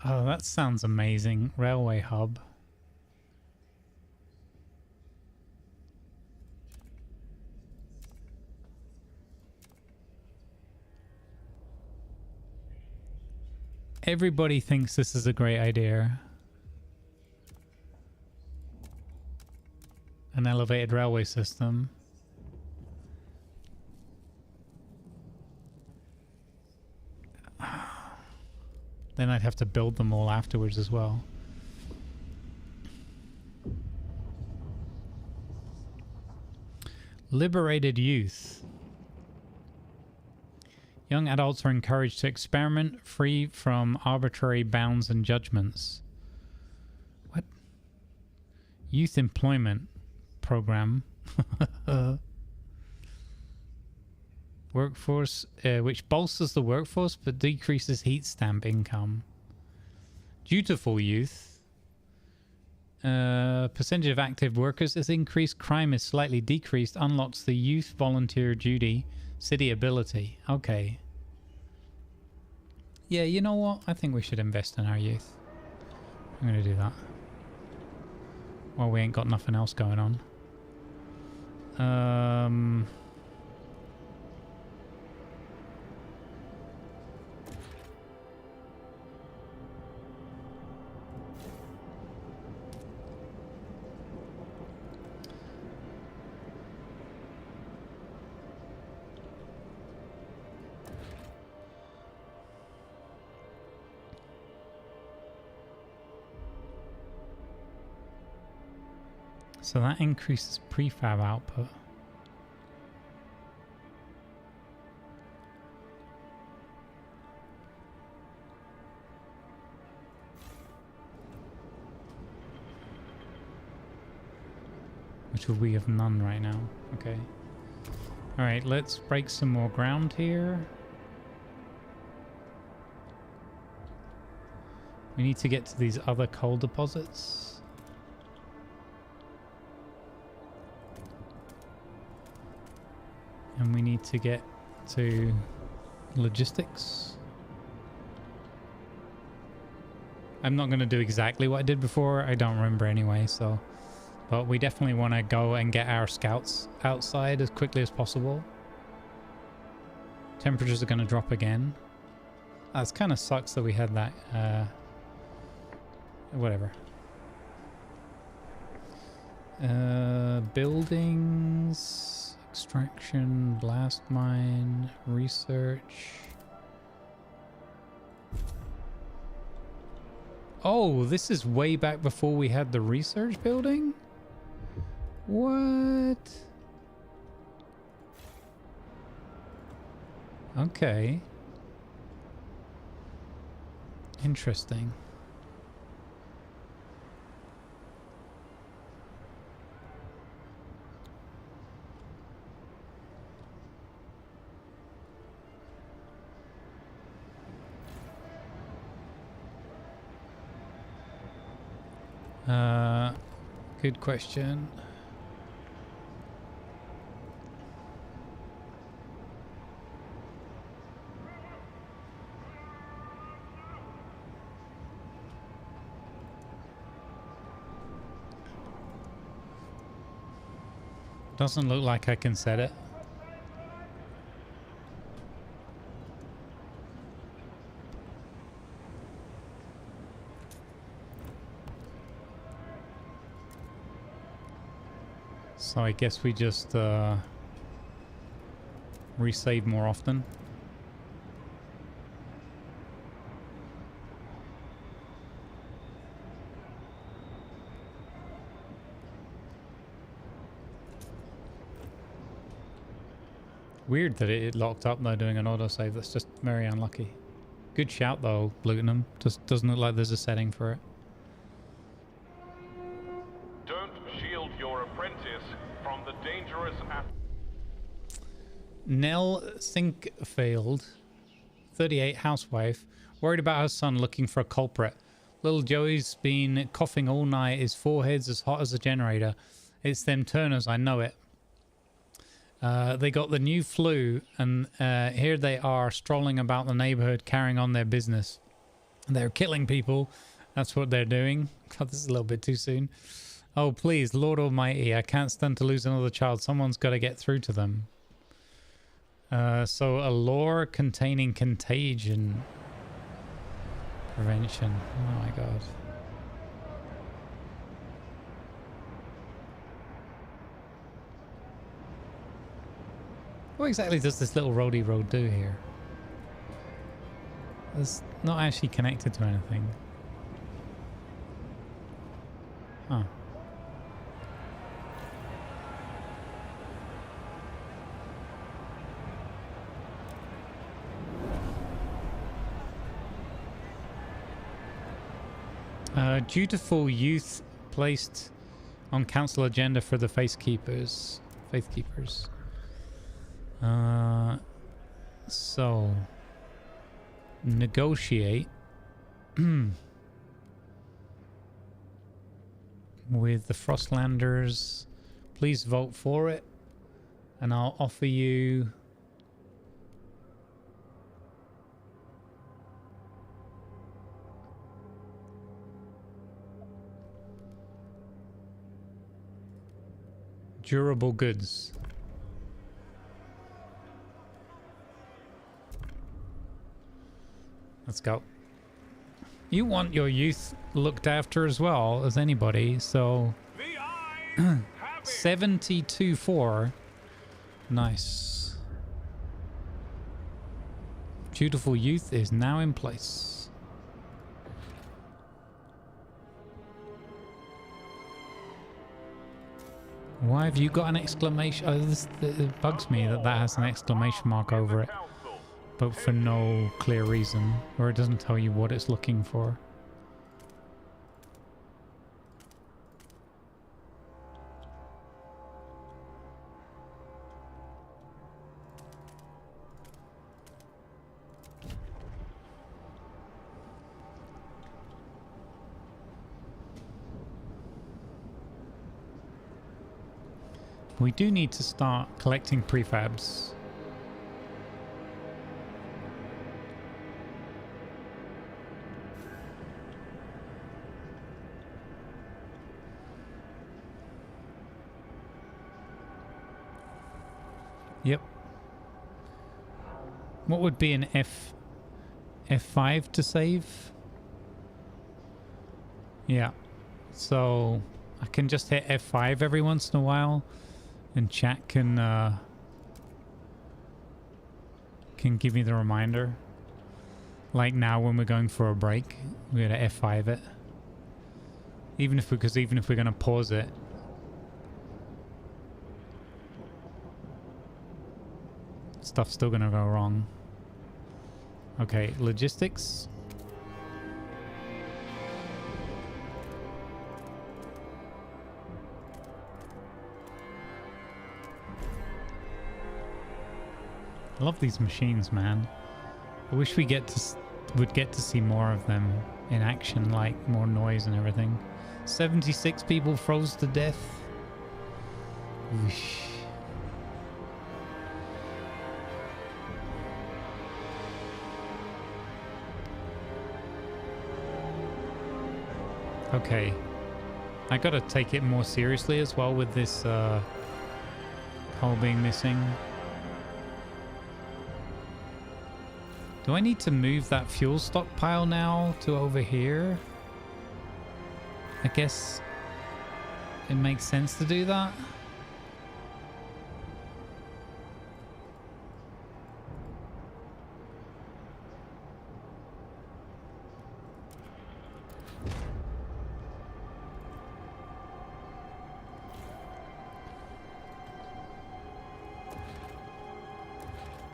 Oh, that sounds amazing. Railway hub. Everybody thinks this is a great idea. An elevated railway system. Then I'd have to build them all afterwards as well. Liberated youth. Young adults are encouraged to experiment free from arbitrary bounds and judgments. What? Youth employment program. Workforce, which bolsters the workforce but decreases heat stamp income. Dutiful youth. Percentage of active workers is increased. Crime is slightly decreased. Unlocks the youth volunteer duty. City ability. Okay. Yeah, you know what? I think we should invest in our youth. I'm going to do that. Well, we ain't got nothing else going on. So that increases prefab output. Which we have none right now. Okay. Alright, let's break some more ground here. We need to get to these other coal deposits. And we need to get to logistics. I'm not going to do exactly what I did before. I don't remember anyway, so... But we definitely want to go and get our scouts outside as quickly as possible. Temperatures are going to drop again. It kind of sucks that we had that... whatever. Buildings... Extraction, blast mine, research. Oh, this is way back before we had the research building? What? Okay. Interesting. Good question. Doesn't look like I can set it. So I guess we just resave more often. Weird that it locked up though doing an autosave. That's just very unlucky. Good shout though, Blutenham. Just doesn't look like there's a setting for it. Nell Sinkfield, 38, housewife, worried about her son looking for a culprit. Little Joey's been coughing all night. His forehead's as hot as a generator. It's them Turners, I know it. They got the new flu, and here they are strolling about the neighborhood carrying on their business. They're killing people. That's what they're doing. God, this is a little bit too soon. Oh, please, Lord Almighty, I can't stand to lose another child. Someone's got to get through to them. So a lore containing contagion prevention. Oh my god. What exactly does this little roadie road do here? It's not actually connected to anything. Huh. Dutiful youth placed on council agenda for the faithkeepers. So negotiate with the Frostlanders. Please vote for it, and I'll offer you durable goods. Let's go. You want your youth looked after as well as anybody, so 72-4. Nice. Dutiful youth is now in place. Why have you got an exclamation? Oh, it bugs me that has an exclamation mark over it, but for no clear reason, or it doesn't tell you what it's looking for. We do need to start collecting prefabs. Yep. What would be an F5 to save? Yeah. So I can just hit F5 every once in a while, and chat can give me the reminder. Like now when we're going for a break, we're gonna F5 it. Even if we're gonna pause it, stuff's still gonna go wrong. Okay, logistics. I love these machines, man. I wish would get to see more of them in action, like more noise and everything. 76 people froze to death. Whoosh. Okay, I gotta take it more seriously as well with this hull being missing. Do I need to move that fuel stockpile now to over here? I guess it makes sense to do that.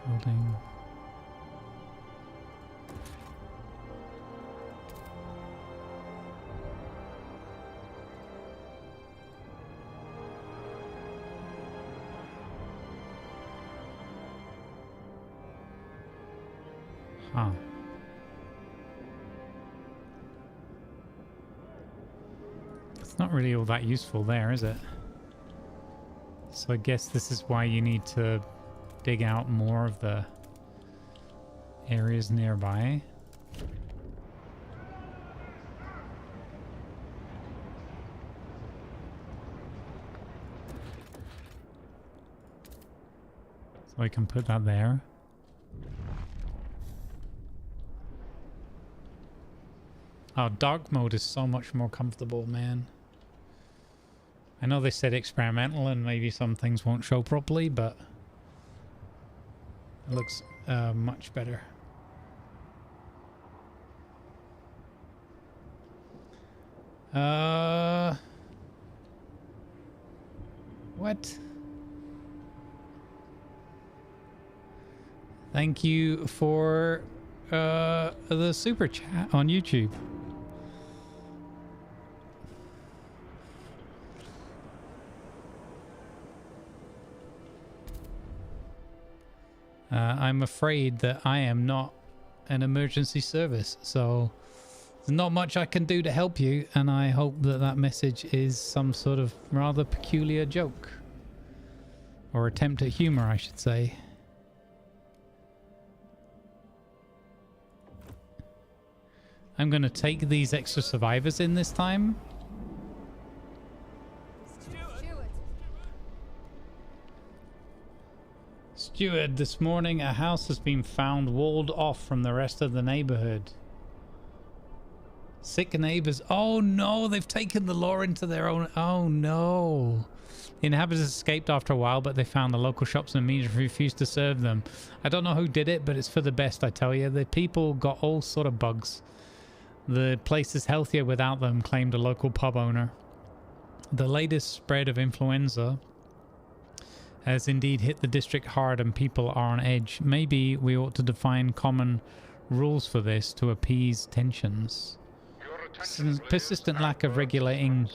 Building. Huh. It's not really all that useful there, is it? So I guess this is why you need to dig out more of the areas nearby. So I can put that there. Oh, dark mode is so much more comfortable, man. I know they said experimental and maybe some things won't show properly, but it looks much better. What? Thank you for the super chat on YouTube. I'm afraid that I am not an emergency service, so there's not much I can do to help you, and I hope that that message is some sort of rather peculiar joke. Or attempt at humor, I should say. I'm going to take these extra survivors in this time. Steward, this morning a house has been found walled off from the rest of the neighborhood. Sick neighbors. Oh no, they've taken the law into their own. Oh no. The inhabitants escaped after a while, but they found the local shops and immediately refused to serve them. I don't know who did it, but it's for the best, I tell you. The people got all sort of bugs. The place is healthier without them, claimed a local pub owner. The latest spread of influenza has indeed hit the district hard and people are on edge. Maybe we ought to define common rules for this to appease tensions. Persistent lack of regulating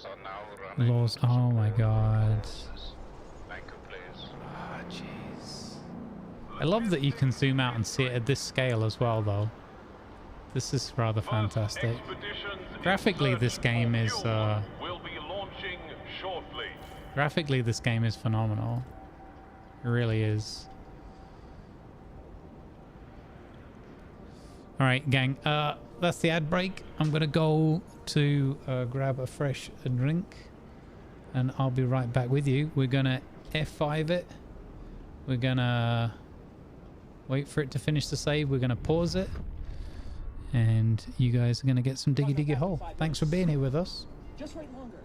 laws. Oh my god. Oh jeez. I love that you can zoom out and see it at this scale as well, though. This is rather fantastic. Graphically, this game is graphically this game is phenomenal. It really is. All right, gang. That's the ad break. I'm gonna go to grab a fresh drink, and I'll be right back with you. We're gonna F5 it. We're gonna wait for it to finish the save. We're gonna pause it, and you guys are gonna get some diggy hole. Thanks for being here with us. Just wait longer.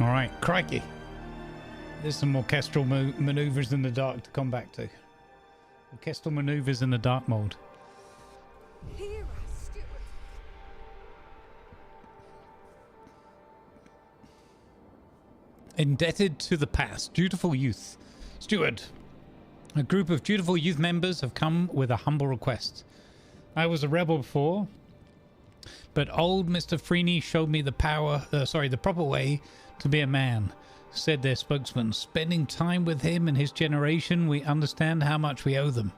All right, crikey. There's some orchestral maneuvers in the dark to come back to. Orchestral maneuvers in the dark mode. Here, steward. Indebted to the past. Dutiful youth. Steward. A group of dutiful youth members have come with a humble request. I was a rebel before, but old Mr. Freeney showed me the proper way to be a man, said their spokesman. Spending time with him and his generation, we understand how much we owe them.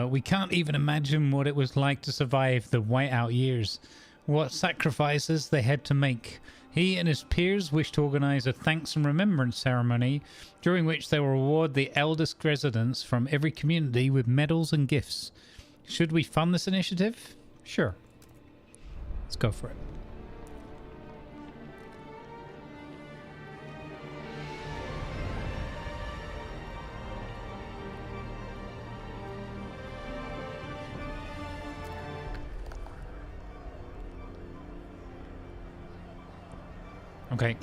We can't even imagine what it was like to survive the whiteout years, what sacrifices they had to make. He and his peers wish to organize a thanks and remembrance ceremony during which they will reward the eldest residents from every community with medals and gifts. Should we fund this initiative? Sure. Let's go for it. Okay,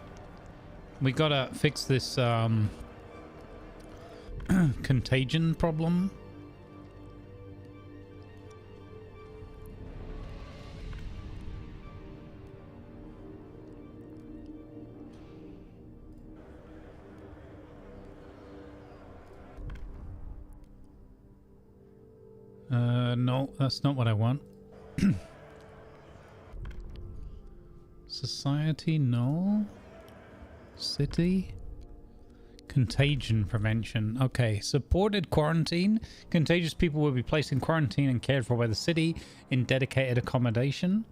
we gotta fix this contagion problem. No, that's not what I want. Society, no. City. Contagion prevention. Okay, supported quarantine. Contagious people will be placed in quarantine and cared for by the city in dedicated accommodation.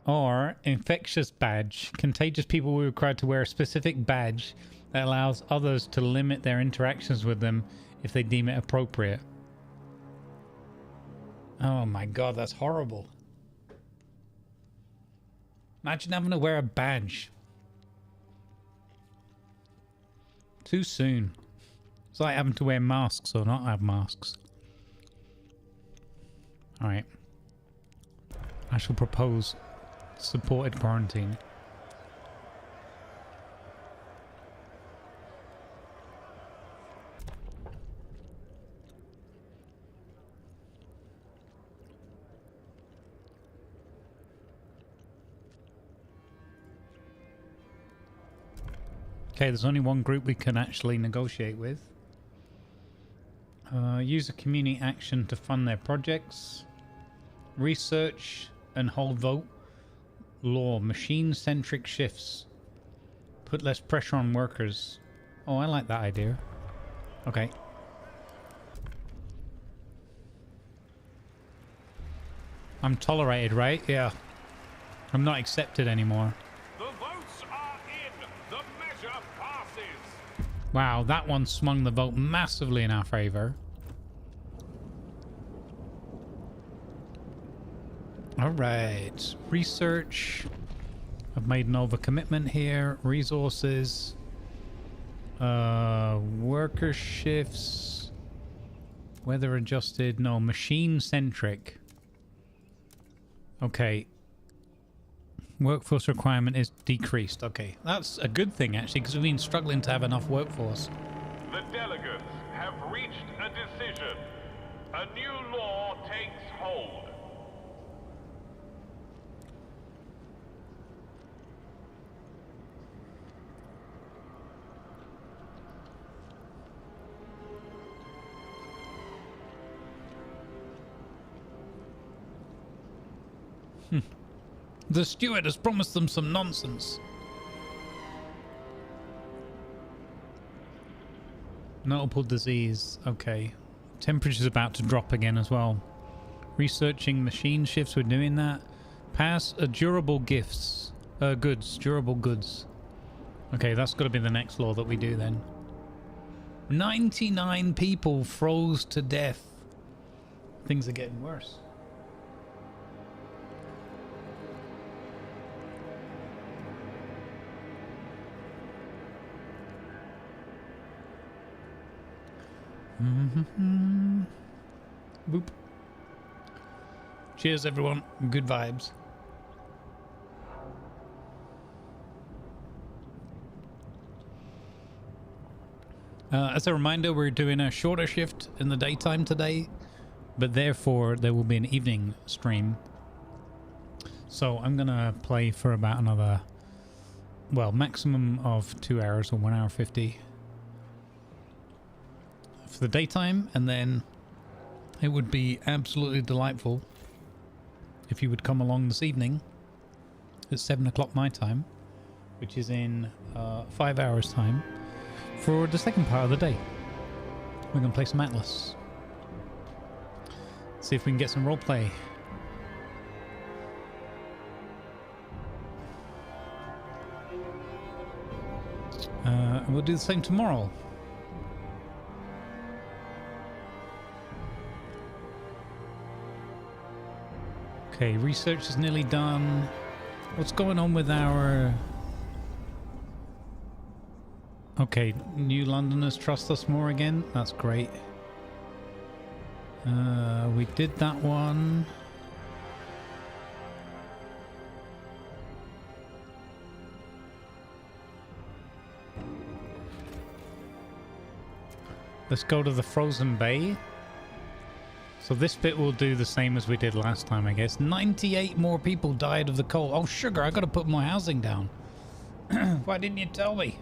Or infectious badge. Contagious people will be required to wear a specific badge that allows others to limit their interactions with them if they deem it appropriate. Oh my god, that's horrible. Imagine having to wear a badge. Too soon. It's like having to wear masks or not have masks. Alright. I shall propose supported quarantine. Okay, there's only one group we can actually negotiate with. Use a community action to fund their projects. Research and hold vote. Law. Machine-centric shifts. Put less pressure on workers. Oh, I like that idea. Okay. I'm tolerated, right? Yeah. I'm not accepted anymore. The votes are in. The measure passes. Wow, that one swung the vote massively in our favor. Alright. Research. I've made an overcommitment here. Resources. Worker shifts. Weather adjusted. No, machine centric. Okay. Workforce requirement is decreased. Okay. That's a good thing actually, because we've been struggling to have enough workforce. The delegates have reached a decision. A new law takes hold. The steward has promised them some nonsense. Notable disease. Okay. Temperature's about to drop again as well. Researching machine shifts. We're doing that. Pass durable gifts. Goods. Durable goods. Okay, that's got to be the next law that we do then. 99 people froze to death. Things are getting worse. Boop. Cheers, everyone. Good vibes. As a reminder, we're doing a shorter shift in the daytime today, but therefore there will be an evening stream. So I'm gonna play for about another, well, maximum of 2 hours or 1 hour 50 for the daytime, and then it would be absolutely delightful if you would come along this evening at 7 o'clock my time, which is in 5 hours time, for the second part of the day. We're gonna play some Atlas. See if we can get some roleplay. And we'll do the same tomorrow. Okay, research is nearly done. What's going on with our... Okay, New Londoners trust us more again. That's great. We did that one. Let's go to the Frozen Bay. So this bit will do the same as we did last time, I guess. 98 more people died of the cold. Oh, sugar, I gotta put more housing down. Why didn't you tell me?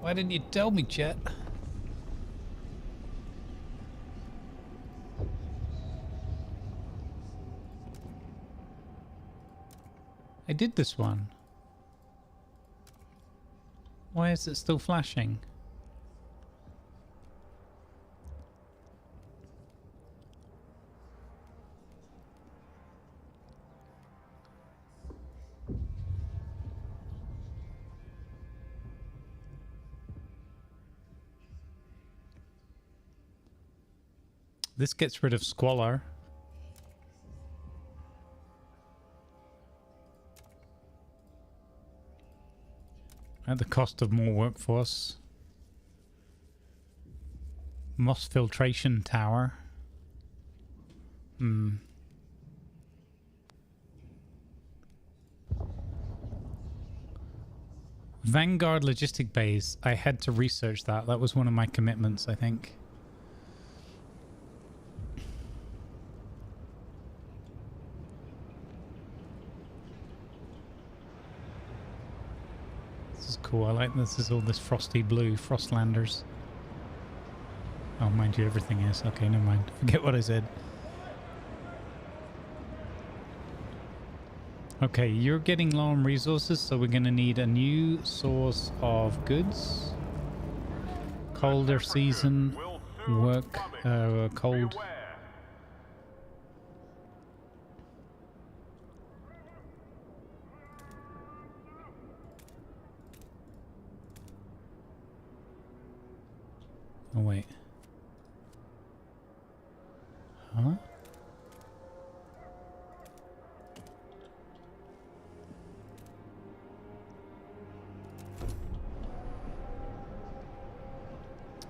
Why didn't you tell me, Chet? I did this one. Why is it still flashing? This gets rid of squalor. At the cost of more workforce. Moss filtration tower. Vanguard logistic base. I had to research that. That was one of my commitments, I think. Cool, I like this. Is all this frosty blue, Frostlanders. Oh, mind you, everything is. Okay, never mind. Forget what I said. Okay, you're getting low on resources, so we're going to need a new source of goods. Colder season, work, cold. Oh, wait. Huh?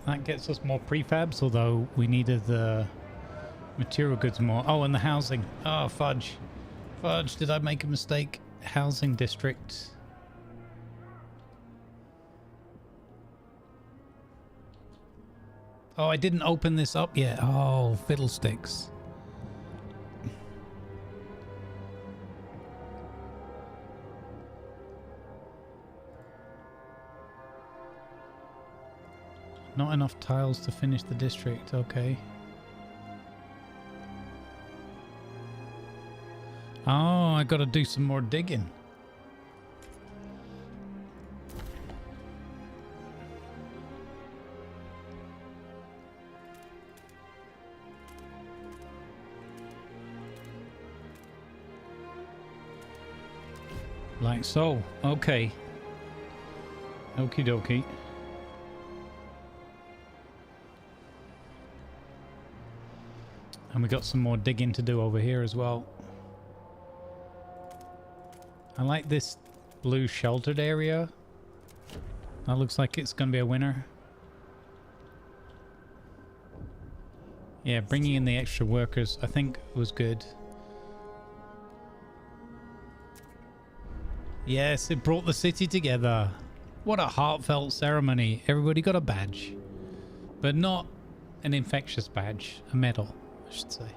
That gets us more prefabs, although we needed the material goods more. Oh, and the housing. Oh, fudge. Fudge, did I make a mistake? Housing district. Oh, I didn't open this up yet. Oh, fiddlesticks. Not enough tiles to finish the district. Okay. Oh, I gotta do some more digging. Like so. Okay. Okie dokie. And we got some more digging to do over here as well. I like this blue sheltered area. That looks like it's going to be a winner. Yeah, bringing in the extra workers I think was good. Yes, it brought the city together. What a heartfelt ceremony. Everybody got a badge. But not an infectious badge, a medal, I should say.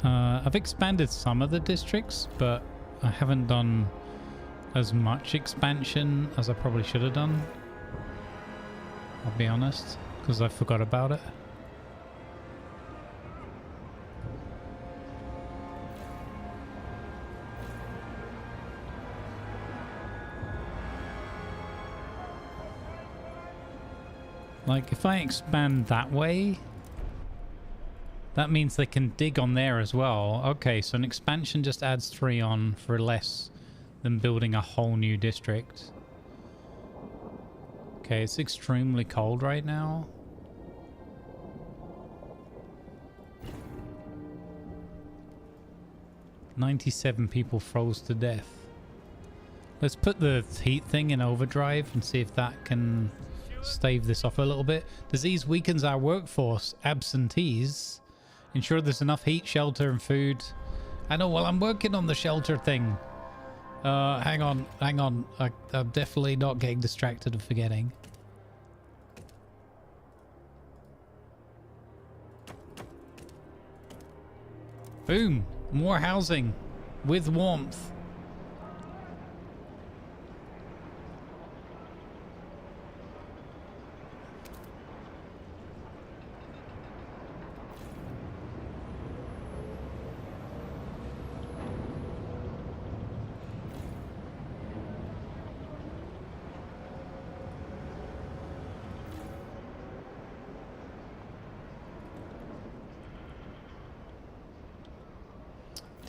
I've expanded some of the districts, but I haven't done as much expansion as I probably should have done. I'll be honest, because I forgot about it. Like, if I expand that way, that means they can dig on there as well. Okay, so an expansion just adds 3 on for less than building a whole new district. Okay, it's extremely cold right now. "97 people froze to death." Let's put the heat thing in overdrive and see if that can stave this off a little bit. "Disease weakens our workforce. Absentees. Ensure there's enough heat, shelter, and food." I know, well, I'm working on the shelter thing. Hang on. I'm definitely not getting distracted and forgetting. Boom. More housing with warmth.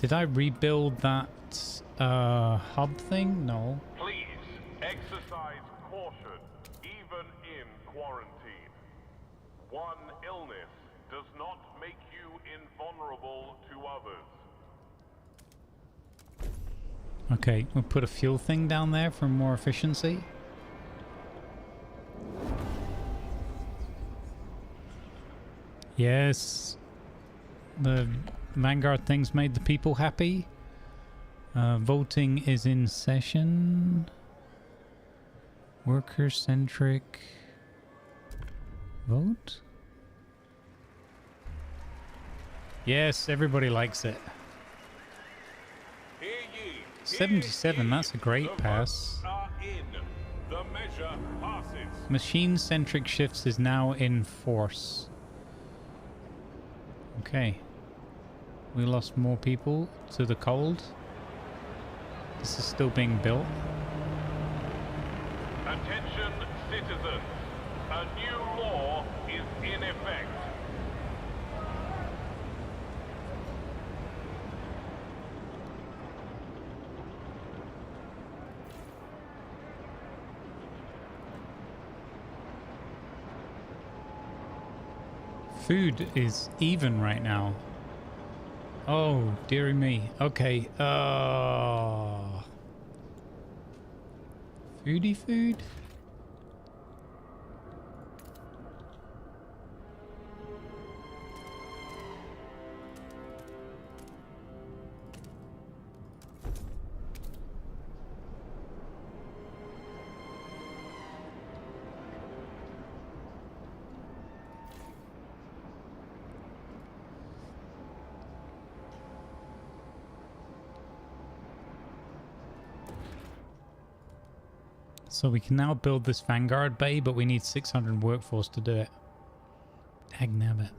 Did I rebuild that hub thing? No. Please exercise caution, even in quarantine. One illness does not make you invulnerable to others. Okay, we'll put a fuel thing down there for more efficiency. Yes. The Vanguard things made the people happy. Voting is in session. Worker-centric vote. Yes, everybody likes it. 77, that's a great pass. The measure passes. Machine-centric shifts is now in force. Okay. We lost more people to the cold. This is still being built. Attention, citizens. A new law is in effect. Food is even right now. Oh, dearie me. Okay. Foodie food? So we can now build this Vanguard Bay, but we need 600 workforce to do it. Dagnabbit.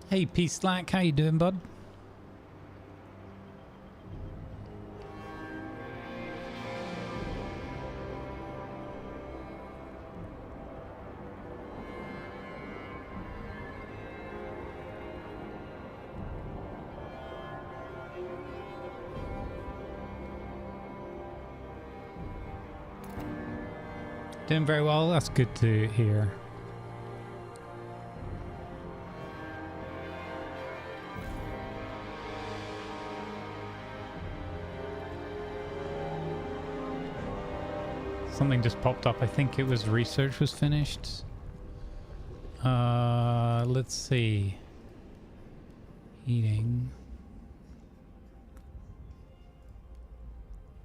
Hey, Peace Slack, how you doing, bud? Doing very well. That's good to hear. Something just popped up. I think it was research was finished. Let's see. Eating.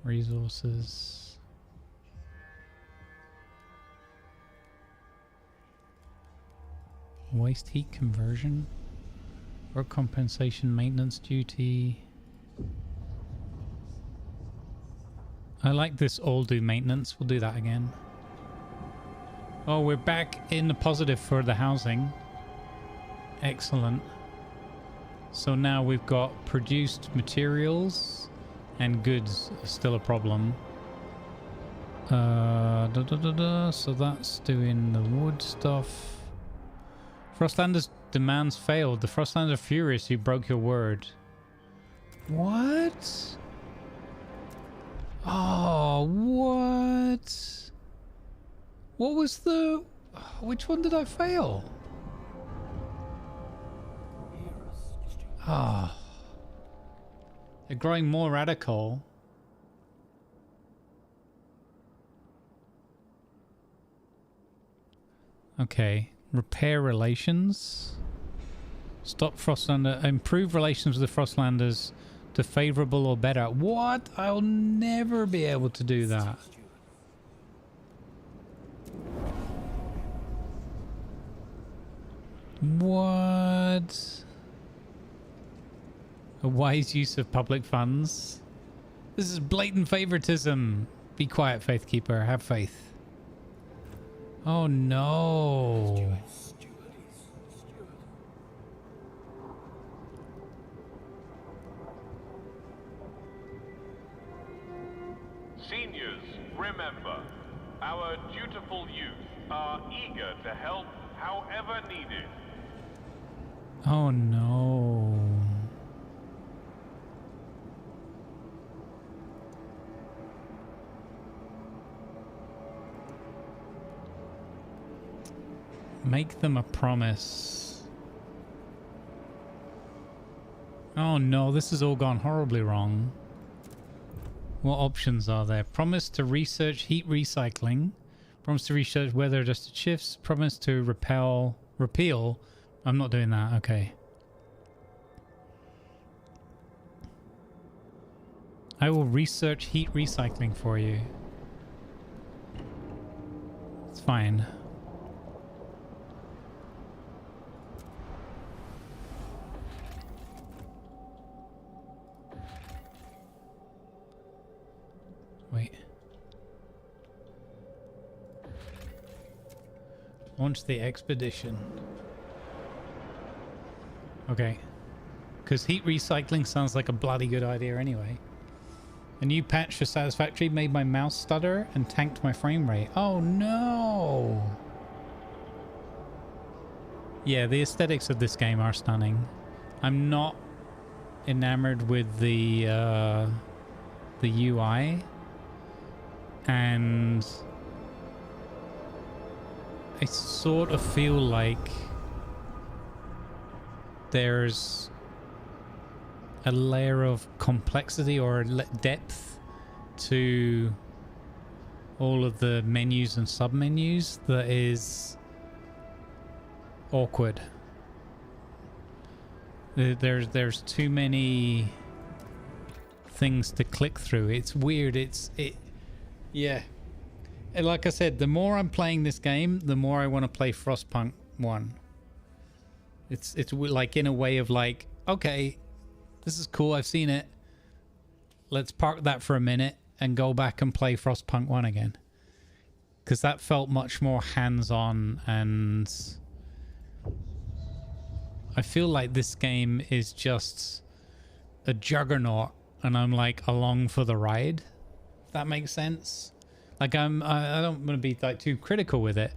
Resources. Waste heat conversion. Work compensation maintenance duty. I like this all do maintenance. We'll do that again. Oh, we're back in the positive for the housing. Excellent. So now we've got produced materials and goods are still a problem. So that's doing the wood stuff. Frostlander's demands failed. The Frostlanders are furious you broke your word. What? Oh, what? What was the... Which one did I fail? Ah. Oh. They're growing more radical. Okay. Repair relations. Stop Frostlander. Improve relations with the Frostlanders to favorable or better. What? I'll never be able to do that. What? A wise use of public funds. This is blatant favoritism. Be quiet, Faithkeeper. Have faith. Oh no. Seniors, remember, our dutiful youth are eager to help however needed. Oh no. Make them a promise. Oh no, this has all gone horribly wrong. What options are there? Promise to research heat recycling. Promise to research weather adjusted shifts. Promise to repeal. I'm not doing that. Okay. I will research heat recycling for you. It's fine. Wait. Launch the expedition. Okay. Because heat recycling sounds like a bloody good idea anyway. A new patch for Satisfactory made my mouse stutter and tanked my frame rate. Oh no! Yeah, the aesthetics of this game are stunning. I'm not enamored with the UI. And I sort of feel like there's a layer of complexity or depth to all of the menus and sub-menus that is awkward. There's too many things to click through. It's weird. Yeah. And like I said, the more I'm playing this game, the more I want to play Frostpunk 1. It's like in a way of like, okay, this is cool. I've seen it. Let's park that for a minute and go back and play Frostpunk 1 again. Because that felt much more hands-on, and I feel like this game is just a juggernaut and I'm like along for the ride. If that makes sense. Like I don't want to be like too critical with it,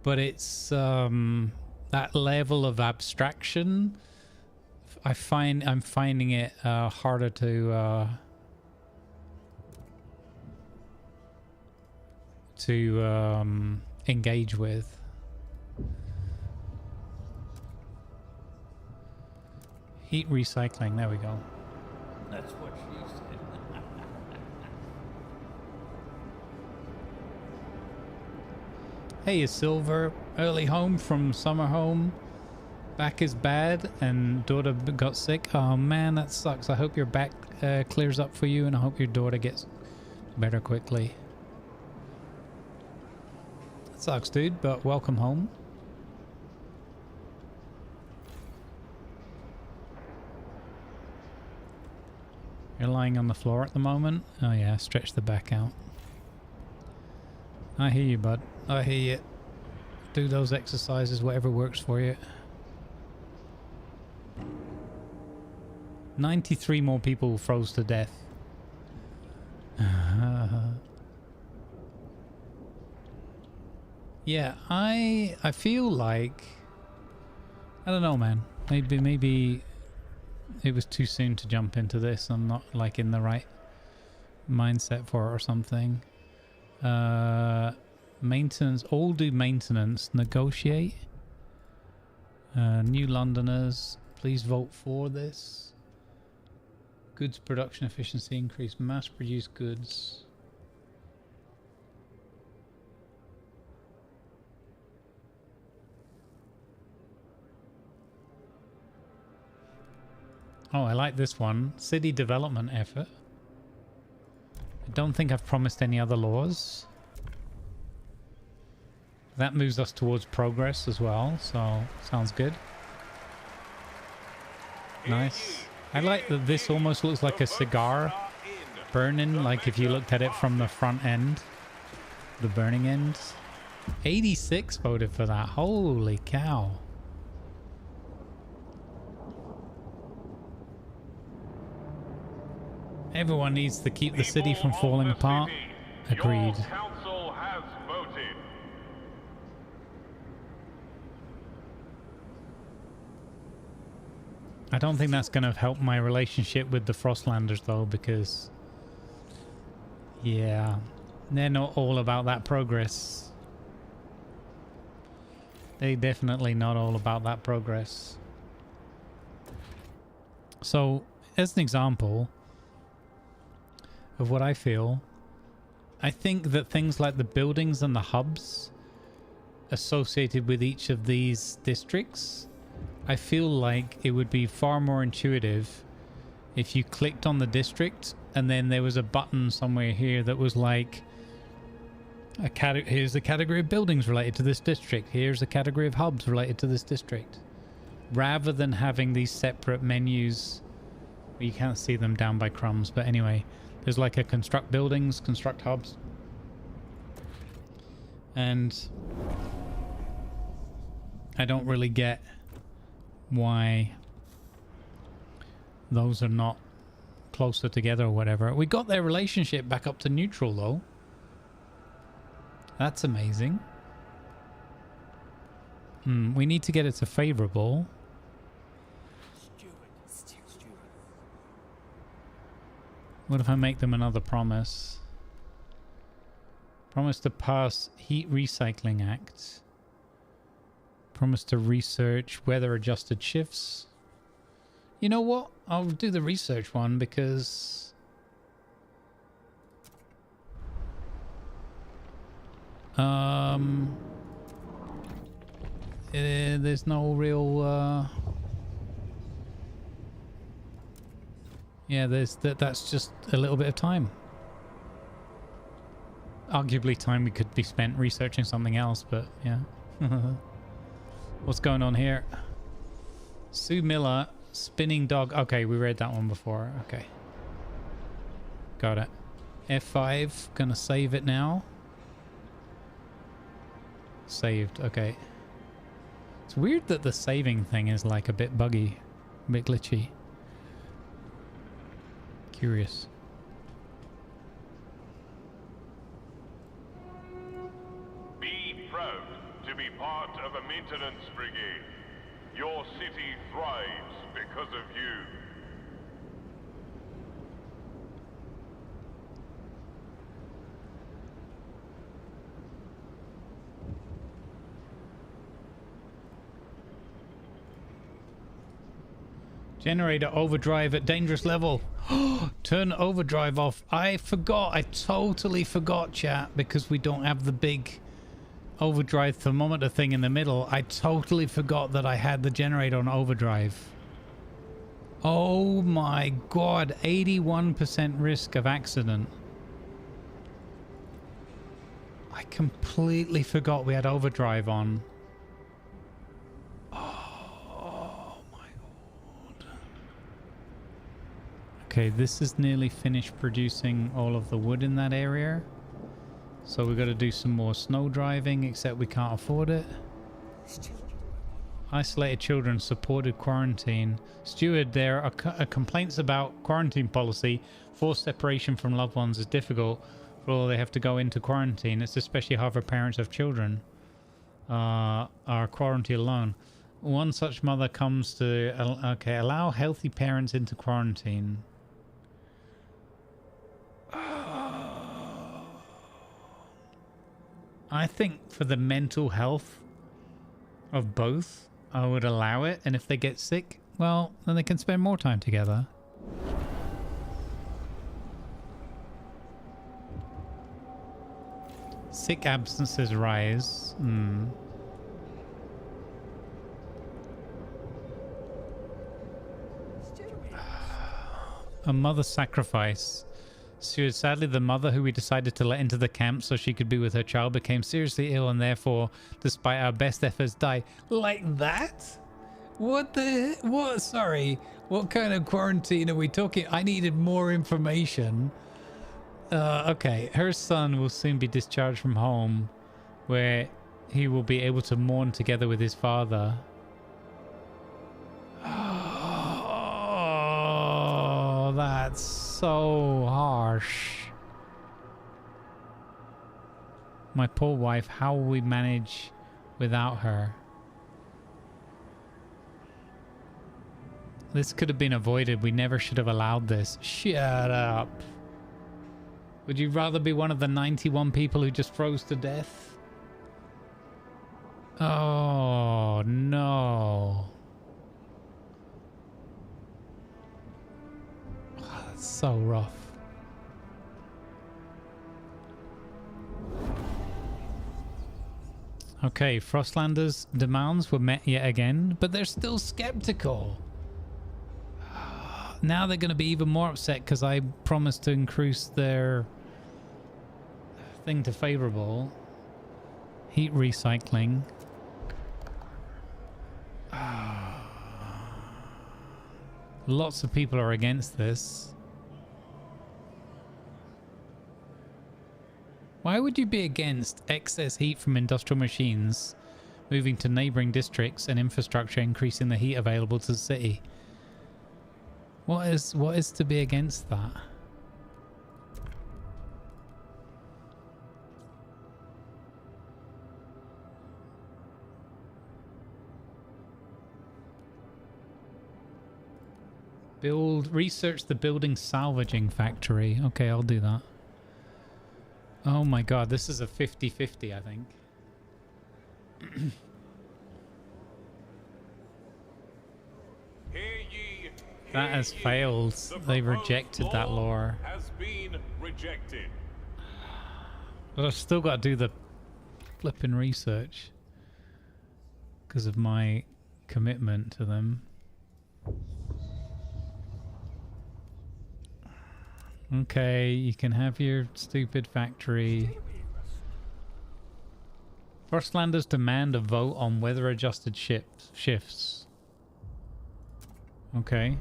but it's that level of abstraction. I'm finding it harder to engage with. Heat recycling, there we go. That's what she said. Hey, is Silver early home from summer home? Back is bad and daughter got sick. Oh man, that sucks. I hope your back clears up for you, and I hope your daughter gets better quickly. That sucks, dude, but welcome home. You're lying on the floor at the moment? Oh yeah, stretch the back out. I hear you, bud. I hear you. Do those exercises, whatever works for you. 93 more people froze to death. Yeah, I feel like, I don't know, man. Maybe it was too soon to jump into this. I'm not like in the right mindset for it or something. Maintenance, all do maintenance. Negotiate. New Londoners, please vote for this. Goods production efficiency increase. Mass produced goods. Oh, I like this one. City development effort. I don't think I've promised any other laws. That moves us towards progress as well, so sounds good. Nice. I like that this almost looks like a cigar burning, like if you looked at it from the front end, the burning end. 86 voted for that. Holy cow. Everyone needs to keep the city from falling apart. Agreed. Council has voted. I don't think that's going to help my relationship with the Frostlanders though, because yeah, they're not all about that progress. They definitely not all about that progress. So, as an example of what I feel, I think that things like the buildings and the hubs associated with each of these districts, I feel like it would be far more intuitive if you clicked on the district and then there was a button somewhere here that was like, here's the category of buildings related to this district, here's a category of hubs related to this district, rather than having these separate menus. You can't see them down by crumbs, but anyway, there's like a construct buildings, construct hubs, and I don't really get why those are not closer together or whatever. We got their relationship back up to neutral though. That's amazing. We need to get it to favorable. What if I make them another promise? Promise to pass Heat Recycling Act. Promise to research weather adjusted shifts. You know what? I'll do the research one because there's no real yeah, that's just a little bit of time. Arguably time we could be spent researching something else, but yeah. What's going on here? Sue Miller, spinning dog. Okay, we read that one before. Okay. Got it. F5, gonna save it now. Saved, okay. It's weird that the saving thing is like a bit buggy, a bit glitchy. Curious. Be proud to be part of a maintenance brigade. Your city thrives because of you. Generator overdrive at dangerous level. Turn overdrive off. I forgot. I totally forgot, chat, because we don't have the big overdrive thermometer thing in the middle. I totally forgot that I had the generator on overdrive. Oh my god. 81% risk of accident. I completely forgot we had overdrive on. Okay, this is nearly finished producing all of the wood in that area. So we've got to do some more snow driving, except we can't afford it. Isolated children, supported quarantine. Steward, there are complaints about quarantine policy. Forced separation from loved ones is difficult for all they have to go into quarantine. It's especially hard for parents of children are quarantined alone. One such mother comes to... Okay, allow healthy parents into quarantine. I think for the mental health of both, I would allow it. And if they get sick, well, then they can spend more time together. Sick absences rise. A mother sacrifice. Sadly, the mother who we decided to let into the camp so she could be with her child became seriously ill and therefore, despite our best efforts, died. Like that? What the... What? Sorry. What kind of quarantine are we talking? I needed more information. Okay. Her son will soon be discharged from home where he will be able to mourn together with his father. Oh, that's so harsh. My poor wife, how will we manage without her? This could have been avoided. We never should have allowed this. Shut up. Would you rather be one of the 91 people who just froze to death? Oh, no. That's so rough. Okay, Frostlanders' demands were met yet again, but they're still skeptical. Now they're going to be even more upset because I promised to increase their thing to favorable. Heat recycling. Lots of people are against this. Why would you be against excess heat from industrial machines moving to neighboring districts and infrastructure increasing the heat available to the city? What is to be against that? Research the building salvaging factory. Okay, I'll do that. Oh my god, this is a 50-50, I think. That has failed. They've rejected that lore. Has been rejected. But I've still got to do the flipping research because of my commitment to them. Okay, you can have your stupid factory. Frostlanders demand a vote on weather-adjusted shifts. Okay.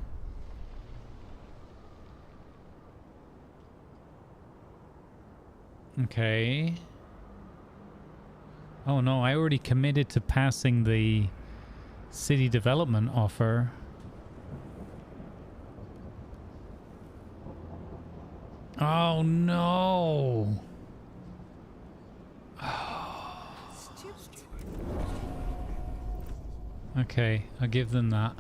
Okay. Oh no, I already committed to passing the city development offer. Oh no. Okay, I'll give them that.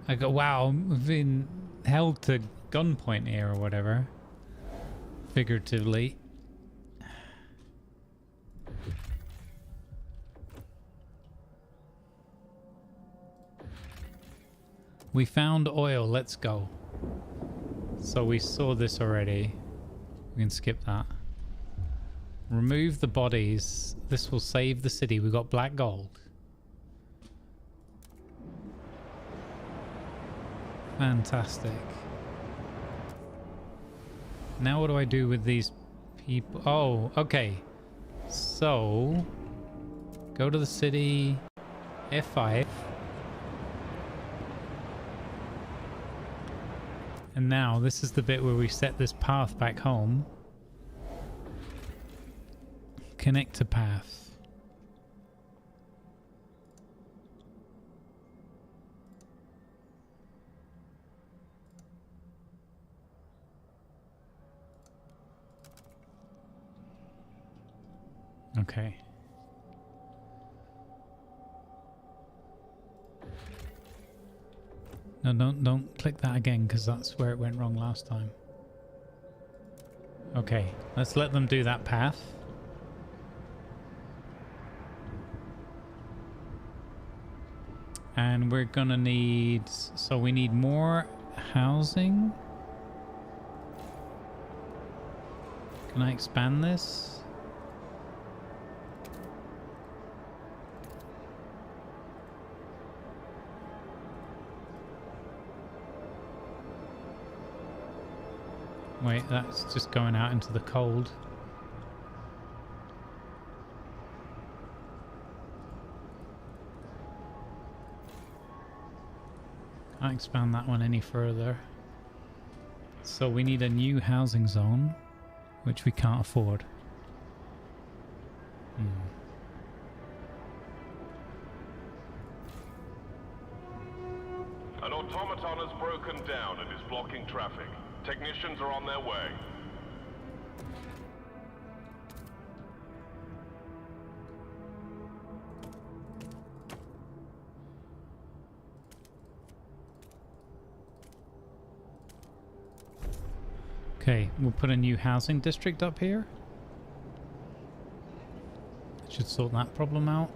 I go, wow, I've been held to gunpoint here or whatever. Figuratively. We found oil. Let's go. So we saw this already. We can skip that. Remove the bodies. This will save the city. We got black gold. Fantastic. Now what do I do with these people? Oh, okay. So, go to the city. F5. And now this is the bit where we set this path back home. Connect to path. Okay. No, don't click that again because that's where it went wrong last time. Okay, let's let them do that path. And we're gonna need, so we need more housing. Can I expand this? Wait, that's just going out into the cold. Can't expand that one any further. So we need a new housing zone, which we can't afford. An automaton has broken down and is blocking traffic. Technicians are on their way. Okay, we'll put a new housing district up here. Should sort that problem out.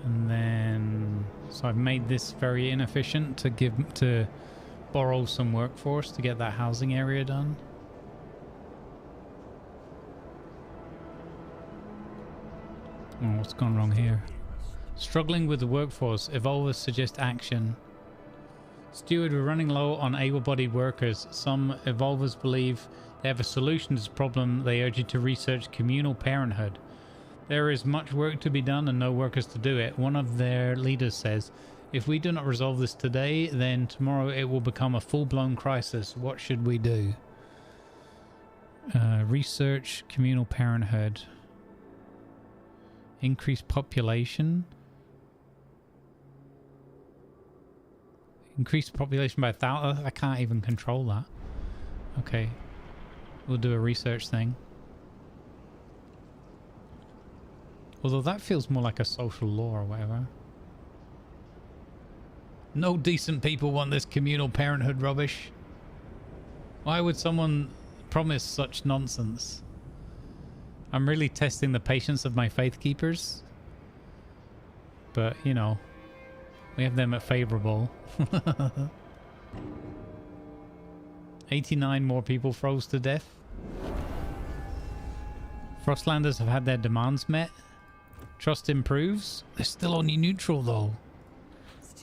And then, so I've made this very inefficient to borrow some workforce to get that housing area done. Oh, what's gone wrong here? Struggling with the workforce. Evolvers suggest action. Steward, we're running low on able-bodied workers. Some evolvers believe they have a solution to this problem. They urge you to research communal parenthood. There is much work to be done and no workers to do it. One of their leaders says, if we do not resolve this today, then tomorrow it will become a full-blown crisis. What should we do? Research communal parenthood. Increase population. Increase population by 1,000. I can't even control that. Okay. We'll do a research thing. Although that feels more like a social law or whatever. No decent people want this communal parenthood rubbish. Why would someone promise such nonsense? I'm really testing the patience of my faith keepers. But, you know, we have them at favorable. 89 more people froze to death. Frostlanders have had their demands met. Trust improves. They're still only neutral though.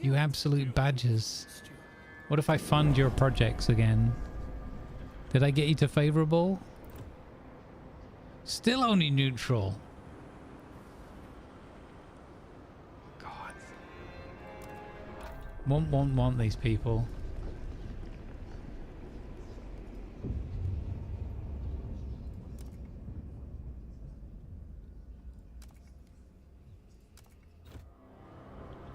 You absolute badgers. What if I fund your projects again? Did I get you to favorable? Still only neutral. God. Want these people.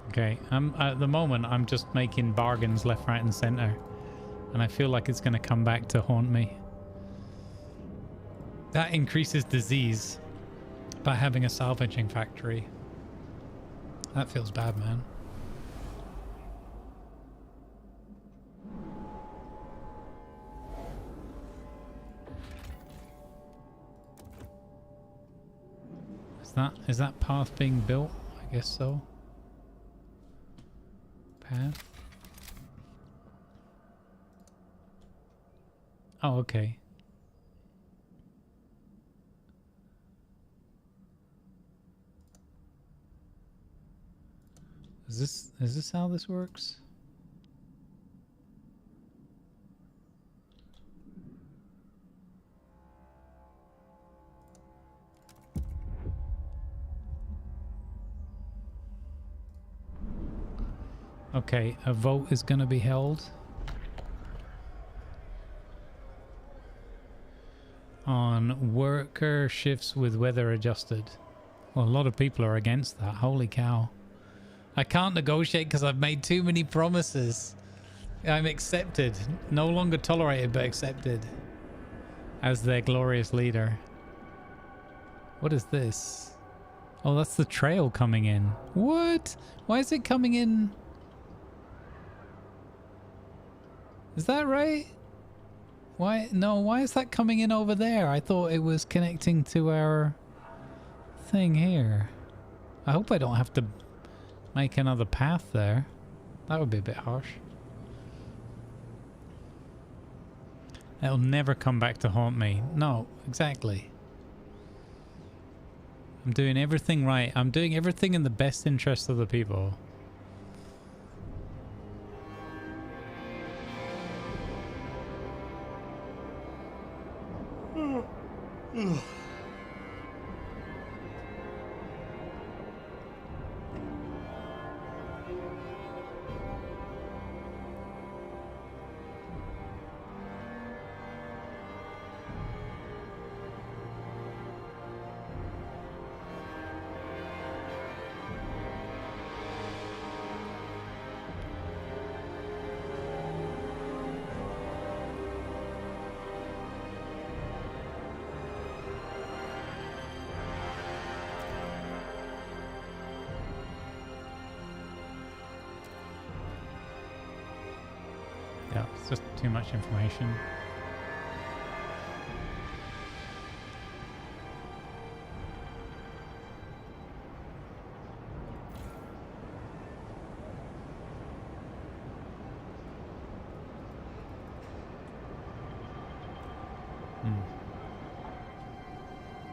Okay, at the moment I'm just making bargains left, right and center. And I feel like it's going to come back to haunt me. That increases disease by having a salvaging factory. That feels bad, man. Is that path being built? I guess so. Path. Oh, okay. Is this how this works? Okay, a vote is going to be held on worker shifts with weather adjusted. Well, a lot of people are against that. Holy cow. I can't negotiate because I've made too many promises. I'm accepted. No longer tolerated, but accepted as their glorious leader. What is this? Oh, that's the trail coming in. What? Why is it coming in? Is that right? Why? No, why is that coming in over there? I thought it was connecting to our thing here. I hope I don't have to make another path there. That would be a bit harsh. It'll never come back to haunt me. No, exactly. I'm doing everything right. I'm doing everything in the best interest of the people. Yeah, it's just too much information.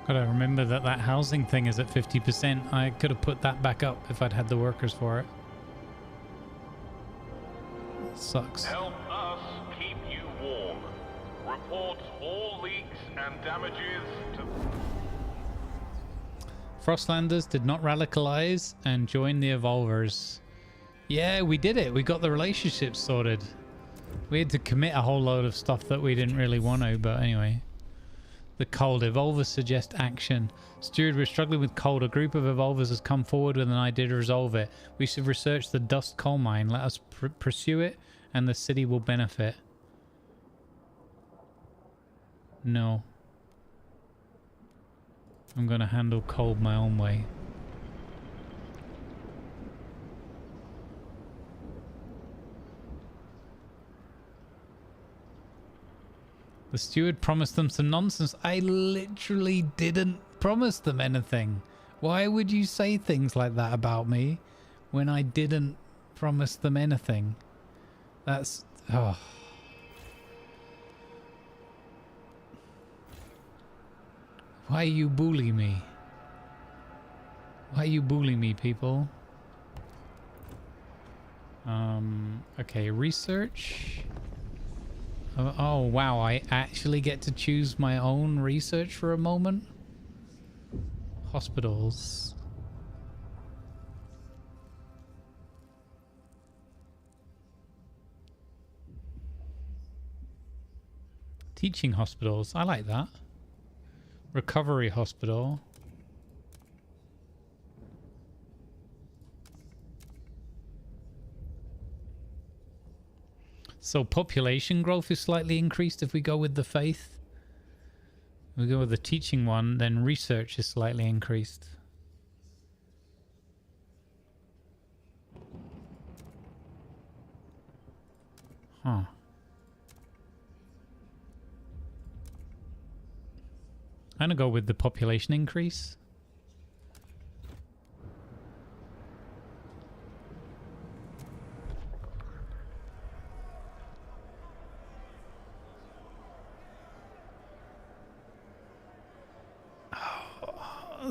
Gotta remember that that housing thing is at 50%. I could have put that back up if I'd had the workers for it. Sucks. Help us keep you warm. Report all leaks and damages to... Frostlanders did not radicalize and join the Evolvers. Yeah, we did it. We got the relationships sorted. We had to commit a whole load of stuff that we didn't really want to, but anyway. The cold. Evolvers suggest action. Steward, we're struggling with cold. A group of Evolvers has come forward with an idea to resolve it. We should research the dust coal mine. Let us pursue it and the city will benefit. No. I'm going to handle cold my own way. The steward promised them some nonsense. I literally didn't promise them anything. Why would you say things like that about me when I didn't promise them anything? That's... oh. Why you bully me? Why you bully me, people? Okay, research... oh wow, I actually get to choose my own research for a moment. Hospitals. Teaching hospitals, I like that. Recovery hospital. So population growth is slightly increased if we go with the faith. If we go with the teaching one, then research is slightly increased. Huh. I'm gonna go with the population increase.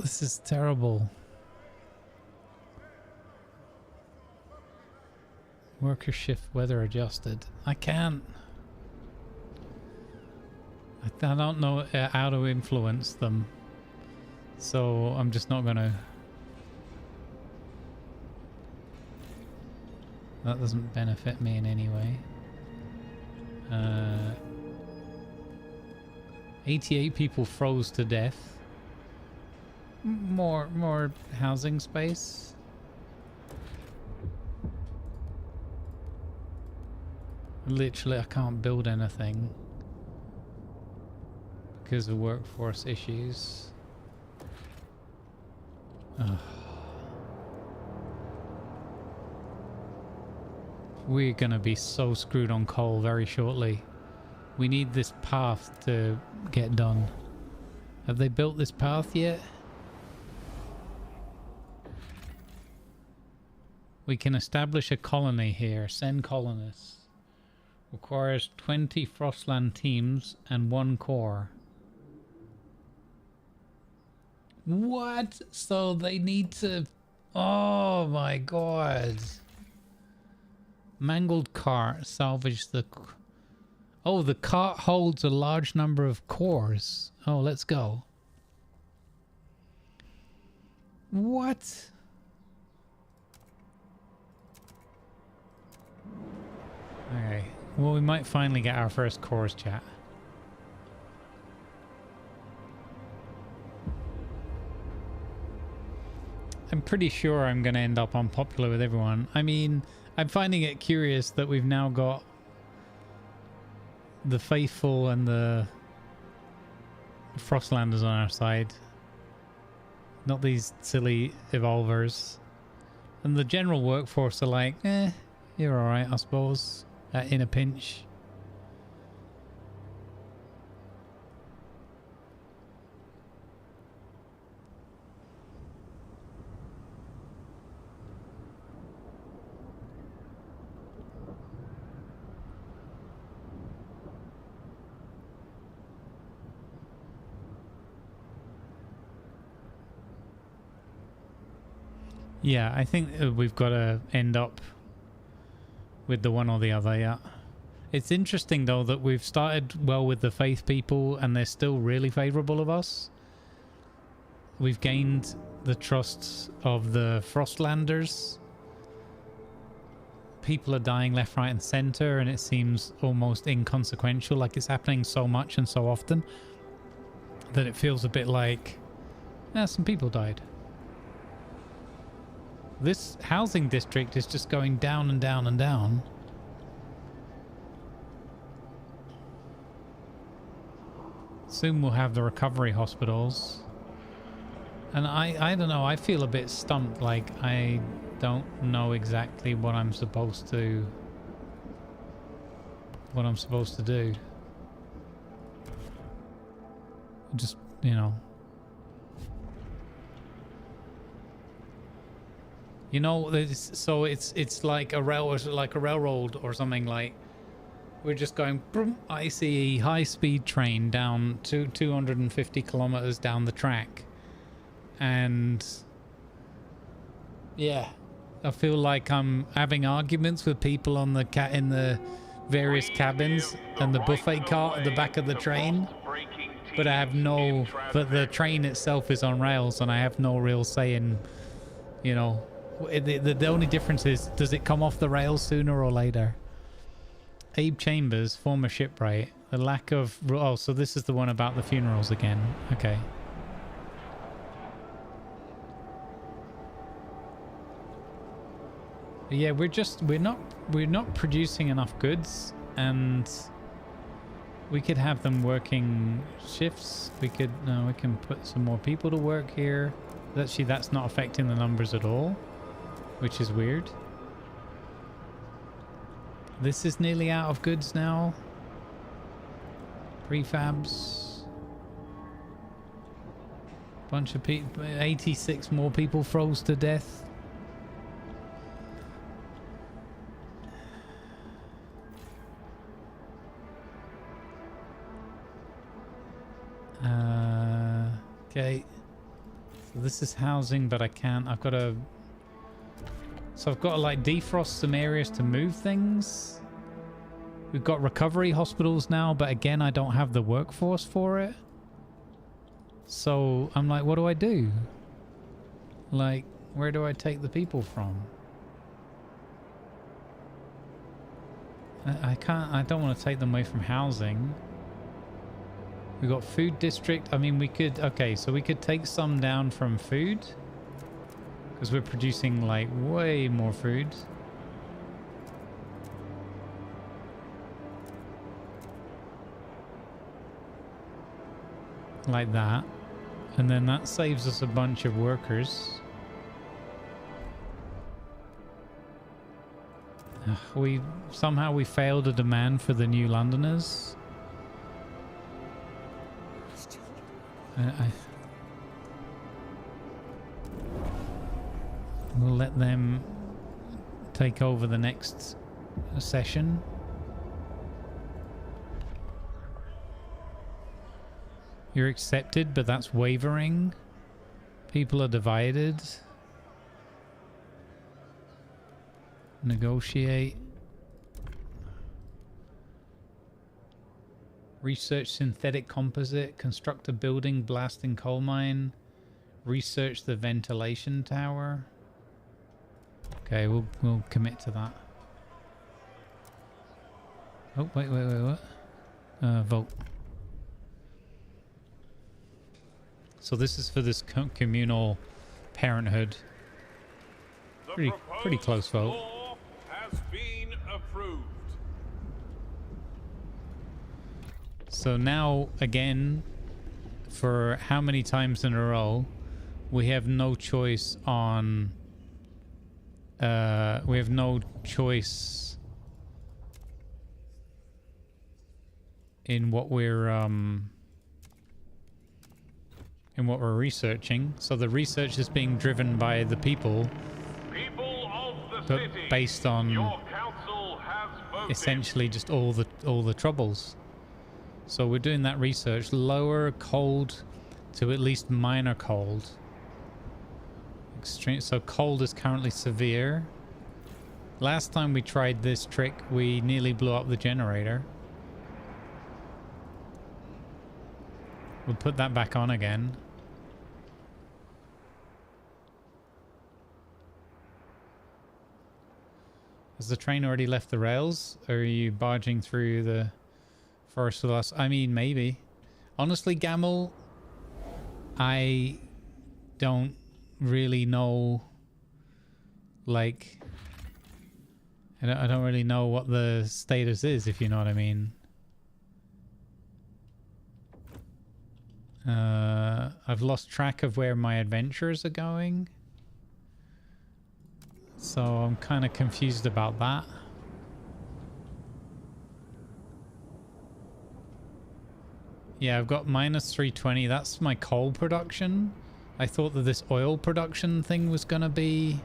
This is terrible. Worker shift weather adjusted. I can't. I don't know how to influence them. So I'm just not gonna. That doesn't benefit me in any way. 88 people froze to death. More housing space. Literally, I can't build anything because of workforce issues. Ugh. We're gonna be so screwed on coal very shortly. We need this path to get done. Have they built this path yet? We can establish a colony here. Send colonists. Requires 20 Frostland teams and 1 core. What? So they need to... Oh my god. Mangled cart. Salvage the... Oh, the cart holds a large number of cores. Oh, let's go. What? Okay. Well, we might finally get our first cores, chat. I'm pretty sure I'm going to end up unpopular with everyone. I mean, I'm finding it curious that we've now got the faithful and the Frostlanders on our side. Not these silly evolvers. And the general workforce are like, you're alright, I suppose. In a pinch. Yeah, I think we've got to end up with the one or the other, yeah. It's interesting, though, that we've started well with the Faith people and they're still really favourable of us. We've gained the trust of the Frostlanders. People are dying left, right and centre and it seems almost inconsequential, like it's happening so much and so often that it feels a bit like, some people died. This housing district is just going down and down and down. Soon we'll have the recovery hospitals. And I don't know, I feel a bit stumped, like I don't know exactly what I'm supposed to do. Just, you know. You know, so it's like a railroad or something. Like we're just going. I see a high-speed train down to 250 kilometers down the track, and yeah, I feel like I'm having arguments with people on the in the various cabins and the buffet cart at the back of the train. But I have no. But the train itself is on rails, and I have no real say in, you know. The only difference is, does it come off the rails sooner or later? Abe Chambers, former shipwright. The lack of... Oh, so this is the one about the funerals again. Okay. But yeah, we're not producing enough goods, and we could have them working shifts. We can put some more people to work here. Actually, that's not affecting the numbers at all, which is weird. This is nearly out of goods now. Prefabs. Bunch of people. 86 more people froze to death. Okay. So this is housing, but I can't. I've got to... So I've got to like defrost some areas to move things. We've got recovery hospitals now, but again, I don't have the workforce for it. So I'm like, what do I do? Like, where do I take the people from? I can't, I don't want to take them away from housing. We've got food district. I mean, we could, okay, so we could take some down from food. Because we're producing like way more food. Like that. And then that saves us a bunch of workers. We somehow we failed a demand for the new Londoners. We'll let them take over the next session. You're accepted, but that's wavering. People are divided. Negotiate. Research synthetic composite. Construct a building blasting coal mine. Research the ventilation tower. Okay, we'll commit to that. Oh, wait, what? Vote. So this is for this communal parenthood. Pretty close vote. Law has been approved. So now, again, for how many times in a row, we have no choice on... we have no choice in what we're researching. So the research is being driven by the people, but based on essentially just all the troubles. So we're doing that research. Lower cold to at least minor cold. Extreme. So cold is currently severe. Last time we tried this trick, we nearly blew up the generator. We'll put that back on again. Has the train already left the rails? Or are you barging through the forest with us? I mean, maybe. Honestly, Gamel, I don't really know, like, I don't really know what the status is, if you know what I mean. I've lost track of where my adventures are going. So I'm kind of confused about that. Yeah, I've got minus 320. That's my coal production. I thought that this oil production thing was gonna be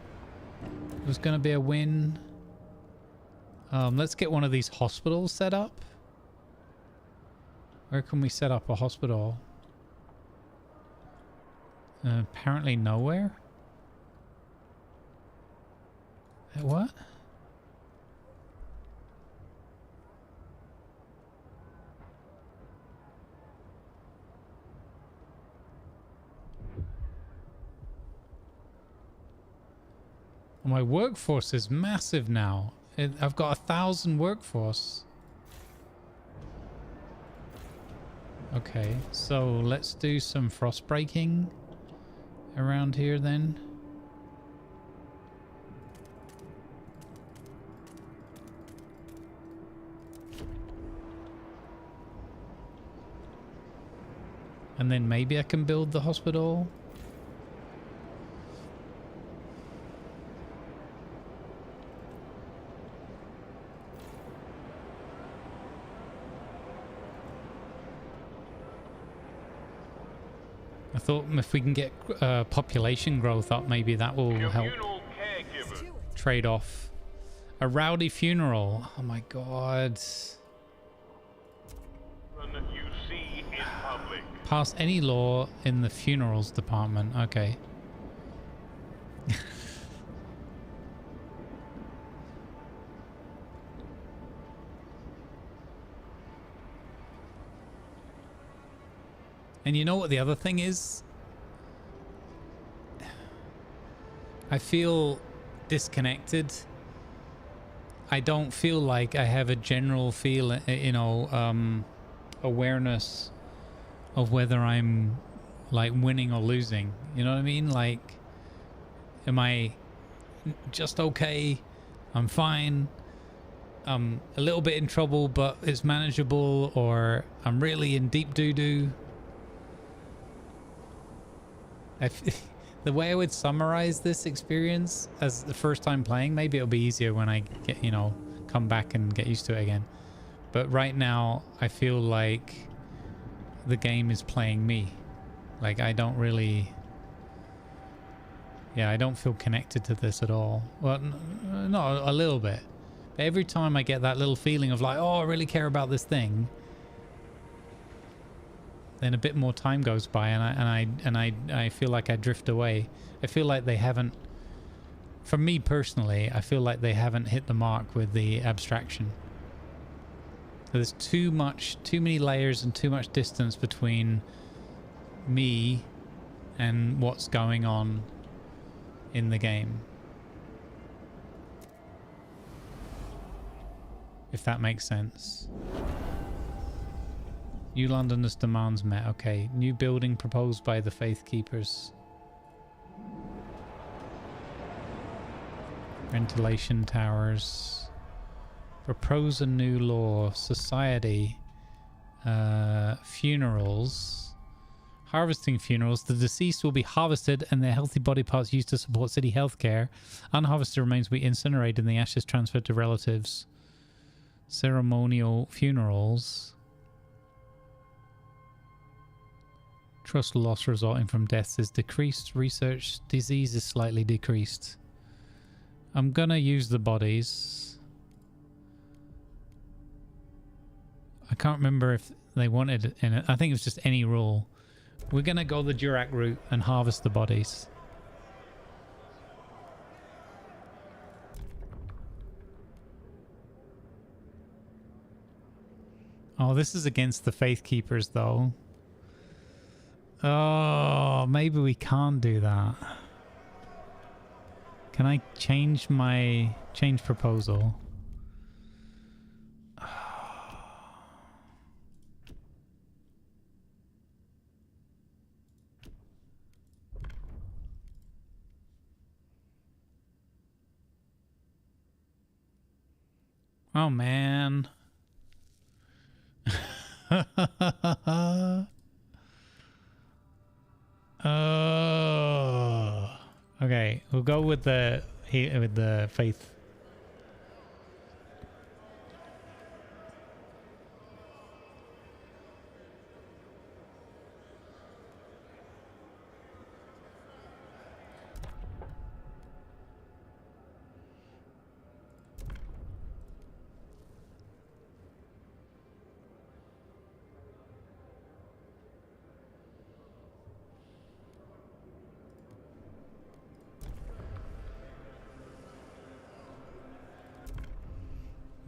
a win. Let's get one of these hospitals set up. Where can we set up a hospital? Apparently nowhere. What? My workforce is massive now. I've got 1,000 workforce. Okay, so let's do some frost breaking around here then. And then maybe I can build the hospital. I thought if we can get population growth up, maybe that will help trade off. A rowdy funeral. Oh my god. You see in public. Pass any law in the funerals department. Okay. And you know what the other thing is? I feel disconnected. I don't feel like I have a general feel, you know, awareness of whether I'm like winning or losing. You know what I mean? Like, am I just okay? I'm fine. I'm a little bit in trouble, but it's manageable, or I'm really in deep doo-doo. The way I would summarize this experience as the first time playing, maybe it'll be easier when I get, you know, come back and get used to it again. But right now, I feel like the game is playing me. Like, I don't really... Yeah, I don't feel connected to this at all. Well, not a little bit. But every time I get that little feeling of like, oh, I really care about this thing, then a bit more time goes by and I feel like I drift away. I feel like they haven't, for me personally, I feel like they haven't hit the mark with the abstraction. There's too many layers and too much distance between me and what's going on in the game. If that makes sense. New Londoners' demands met. Okay. New building proposed by the Faith Keepers. Ventilation towers. Propose a new law. Society. Funerals. Harvesting funerals. The deceased will be harvested and their healthy body parts used to support city healthcare. Unharvested remains will be incinerated and the ashes transferred to relatives. Ceremonial funerals. Trust loss resulting from deaths is decreased. Research disease is slightly decreased. I'm gonna use the bodies. I can't remember if they wanted it in it. I think it was just any rule. We're gonna go the Durac route and harvest the bodies. Oh, this is against the Faith Keepers though. Oh, maybe we can't do that. Can I change my proposal? Oh man. Oh. Okay, we'll go with the faith.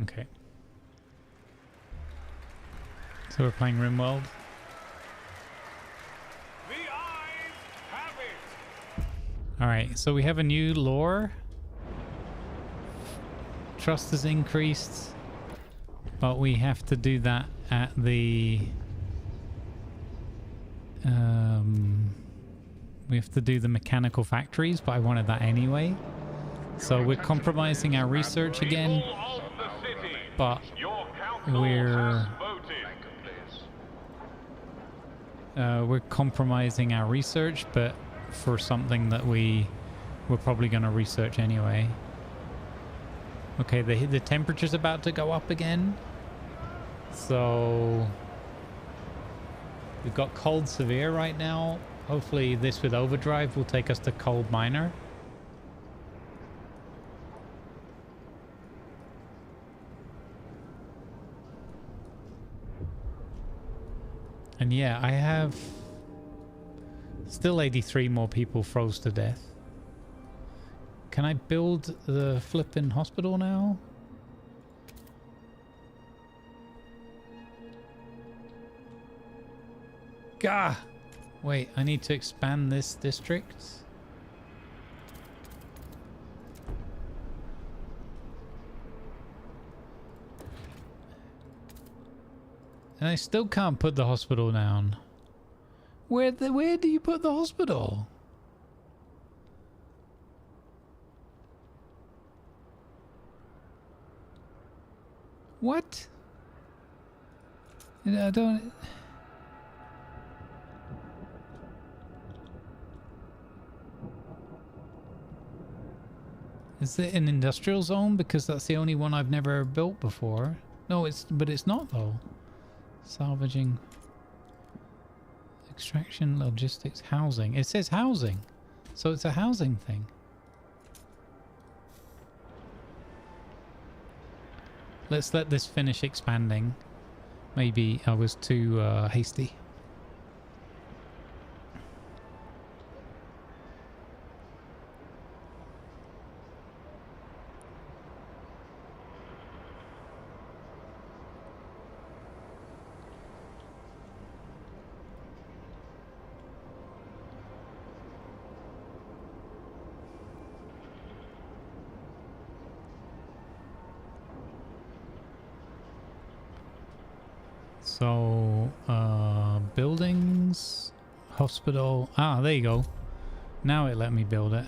Okay. So we're playing RimWorld. The eyes have it. Alright, so we have a new lore. Trust is increased, but we have to do that at the... we have to do the mechanical factories, but I wanted that anyway. So we're compromising our research again, but we're compromising our research, but for something that we're probably going to research anyway. Okay, the temperature's about to go up again. So we've got cold severe right now. Hopefully this with overdrive will take us to cold minor. And yeah, I have still 83 more people froze to death. Can I build the flipping hospital now? Gah! Wait, I need to expand this district. And I still can't put the hospital down. Where do you put the hospital? What? I don't... Is it an industrial zone? Because that's the only one I've never built before. No, but it's not though. Salvaging, extraction, logistics, housing. It says housing, so it's a housing thing. Let's let this finish expanding. Maybe I was too hasty. So, buildings, hospital. Ah, there you go. Now it let me build it.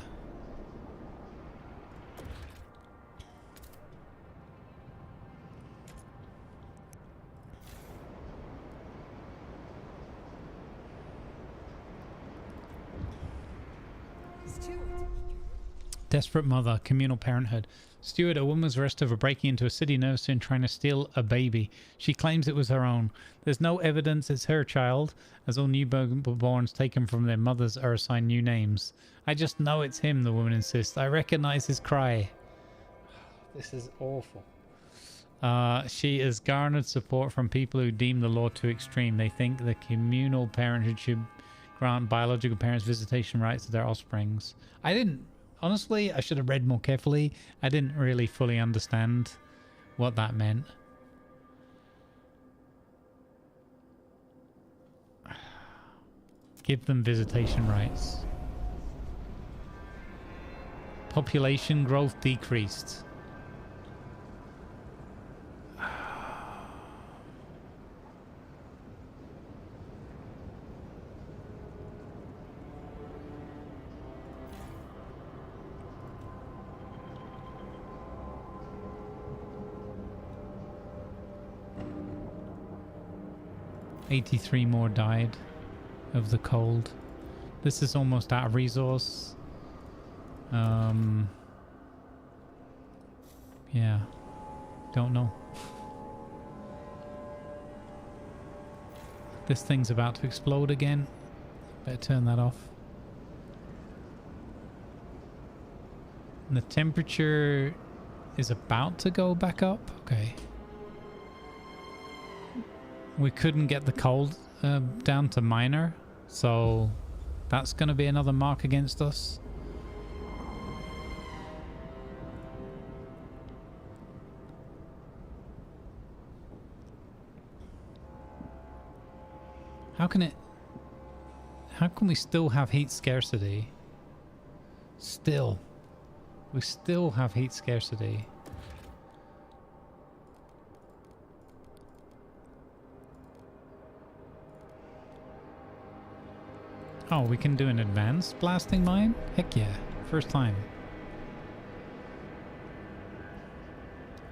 Desperate mother, communal parenthood. Stewart, a woman was arrested for breaking into a city nursery and trying to steal a baby. She claims it was her own. There's no evidence it's her child, as all newborns taken from their mothers are assigned new names. I just know it's him, the woman insists. I recognize his cry. This is awful. She has garnered support from people who deem the law too extreme. They think the communal parenthood should grant biological parents visitation rights to their offsprings. Honestly, I should have read more carefully. I didn't really fully understand what that meant. Give them visitation rights. Population growth decreased. $83 more died of the cold. This is almost out of resource. Yeah, don't know. This thing's about to explode again. Better turn that off. And the temperature is about to go back up. Okay. We couldn't get the cold down to minor, so that's going to be another mark against us. How can we still have heat scarcity? We still have heat scarcity. Oh, we can do an advanced blasting mine? Heck yeah. First time.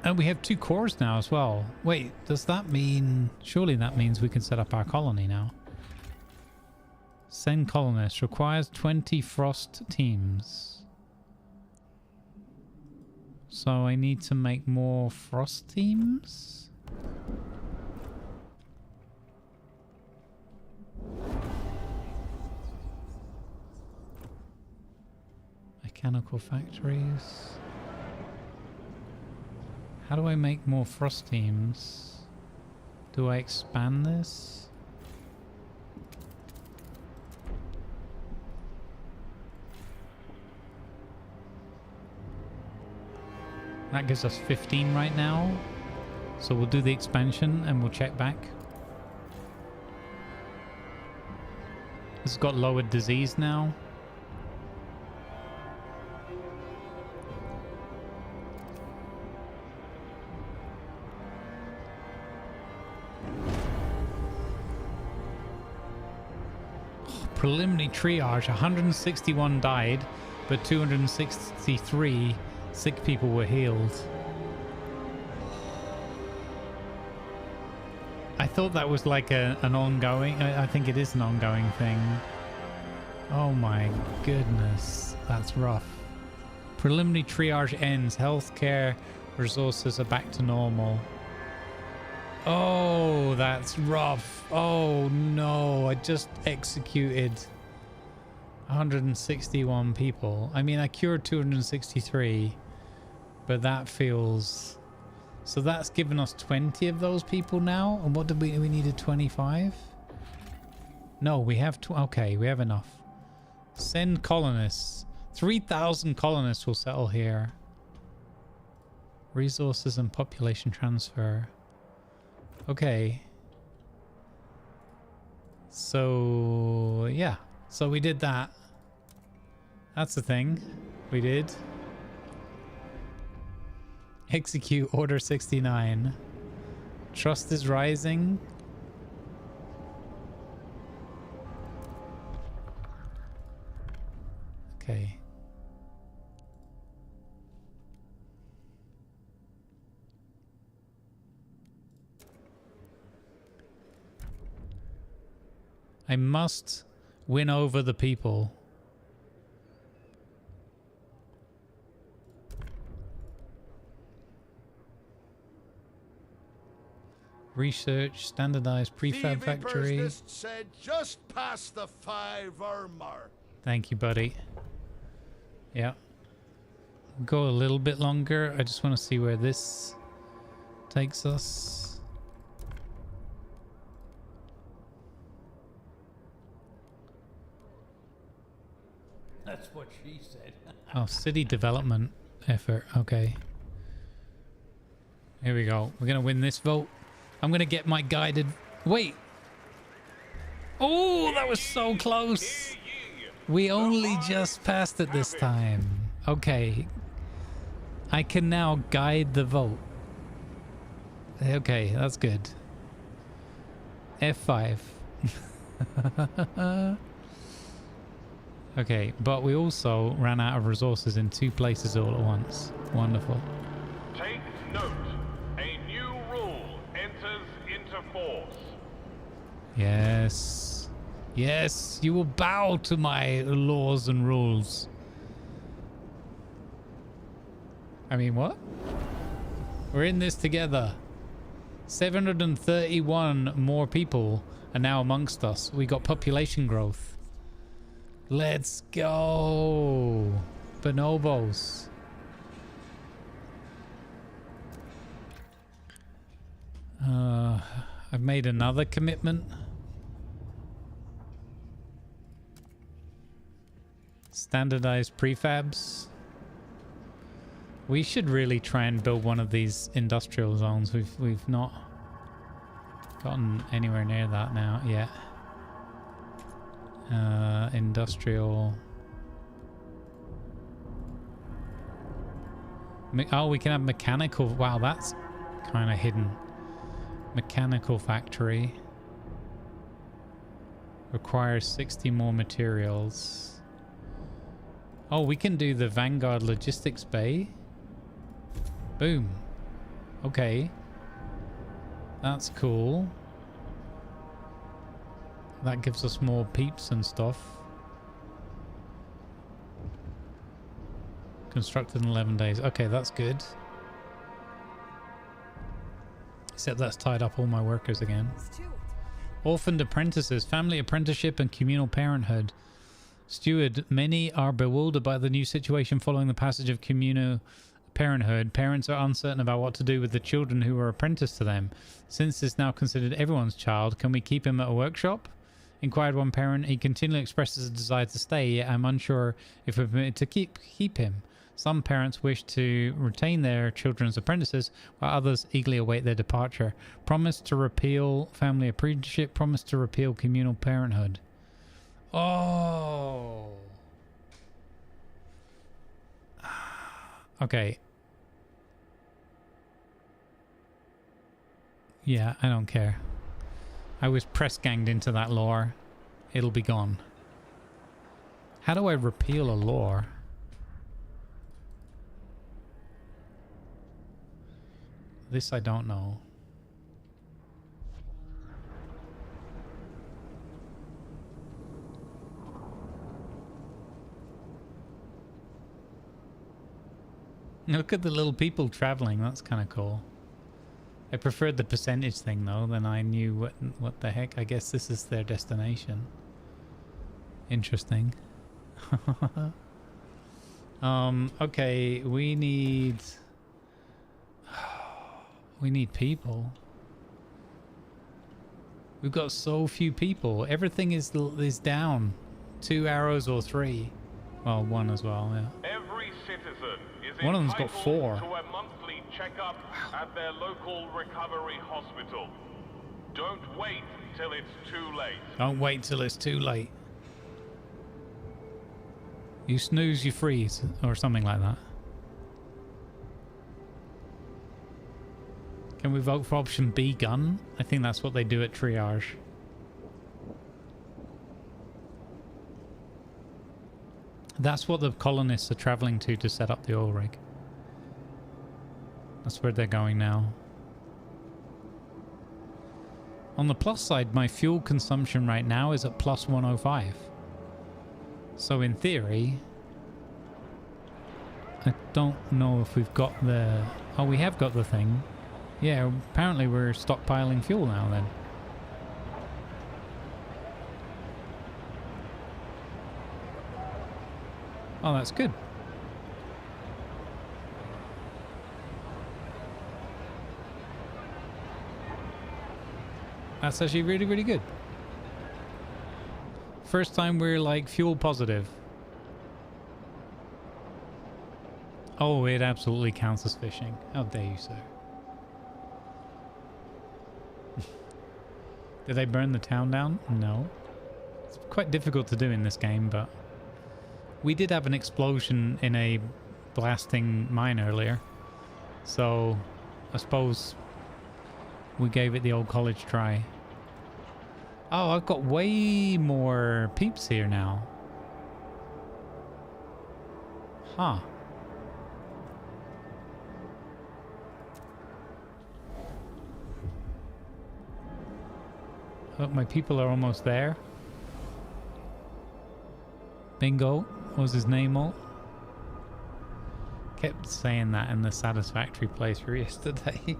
And we have 2 cores now as well. Wait, does that mean... Surely that means we can set up our colony now. Send colonists. Requires 20 frost teams. So I need to make more frost teams? Mechanical factories. How do I make more frost teams? Do I expand this? That gives us 15 right now. So we'll do the expansion and we'll check back. It's got lowered disease now. Preliminary triage, 161 died, but 263 sick people were healed. I thought that was like an ongoing, I think it is an ongoing thing. Oh my goodness, that's rough. Preliminary triage ends, healthcare resources are back to normal. Oh, that's rough. Oh no, I just executed 161 people. I mean, I cured 263, but that feels... So that's given us 20 of those people now. And what did we needed 25? No, we have okay, we have enough. Send colonists. 3,000 colonists will settle here. Resources and population transfer. Okay. So, yeah. So we did that. That's the thing we did. Execute Order 69. Trust is rising. Okay. I must win over the people. Research, standardized prefab factory. Said just past the 5-hour mark. Thank you, buddy. Yeah. Go a little bit longer. I just want to see where this takes us. That's what she said. Oh, city development effort. Okay. Here we go. We're going to win this vote. I'm going to get my guided... Wait. Oh, that was so close. We only just passed it this time. Okay. I can now guide the vote. Okay, that's good. F5. Okay, but we also ran out of resources in 2 places all at once. Wonderful. Take note. A new rule enters into force. Yes. Yes, you will bow to my laws and rules. I mean, what? We're in this together. 731 more people are now amongst us. We got population growth. Let's go. Bonobos. I've made another commitment. Standardized prefabs. We should really try and build one of these industrial zones. We've not gotten anywhere near that now yet. Industrial. Oh, we can have mechanical. Wow, that's kind of hidden. Mechanical factory. Requires 60 more materials. Oh, we can do the Vanguard Logistics Bay. Boom. Okay. That's cool. That gives us more peeps and stuff. Constructed in 11 days. Okay, that's good. Except that's tied up all my workers again. Orphaned apprentices, family apprenticeship and communal parenthood. Steward, many are bewildered by the new situation following the passage of communal parenthood. Parents are uncertain about what to do with the children who are apprenticed to them. Since this is now considered everyone's child, can we keep him at a workshop? Inquired one parent. He continually expresses a desire to stay, yet I'm unsure if we're permitted to keep him. Some parents wish to retain their children's apprentices, while others eagerly await their departure. Promise to repeal family apprenticeship. Promise to repeal communal parenthood. Oh. Okay. Yeah, I don't care. I was press ganged into that lore. It'll be gone. How do I repeal a lore? This I don't know. Look at the little people traveling. That's kind of cool. I preferred the percentage thing though. Then I knew what the heck. I guess this is their destination. Interesting. Okay, we need people. We've got so few people. Everything is down. 2 arrows or 3. Well, 1 as well, yeah. Every citizen is one of them's got 4. to a monthly checkup at their local recovery hospital. Don't wait till it's too late. Don't wait till it's too late. You snooze, you freeze, or something like that. Can we vote for option B, gun? I think that's what they do at triage. That's what the colonists are traveling to set up the oil rig. That's where they're going now. On the plus side, my fuel consumption right now is at plus 105. So in theory, I don't know if we've got the... Oh, we have got the thing. Yeah, apparently we're stockpiling fuel now then. Oh, that's good. That's actually really, really good. First time we're like fuel positive. Oh, it absolutely counts as fishing. How dare you, sir? Did they burn the town down? No. It's quite difficult to do in this game, but we did have an explosion in a blasting mine earlier. So I suppose we gave it the old college try. Oh, I've got way more peeps here now. Huh. Oh, my people are almost there. Bingo. What was his name all? Kept saying that in the satisfactory playthrough yesterday.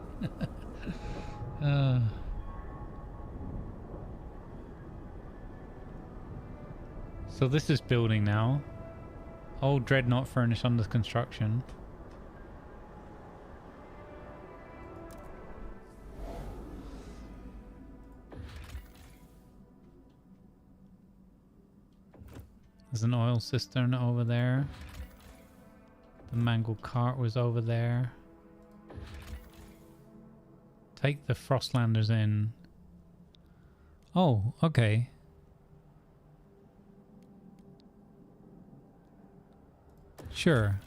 So this is building now. Old dreadnought furnace under construction. There's an oil cistern over there. The mangled cart was over there. Take the Frostlanders in. Oh, okay. Sure.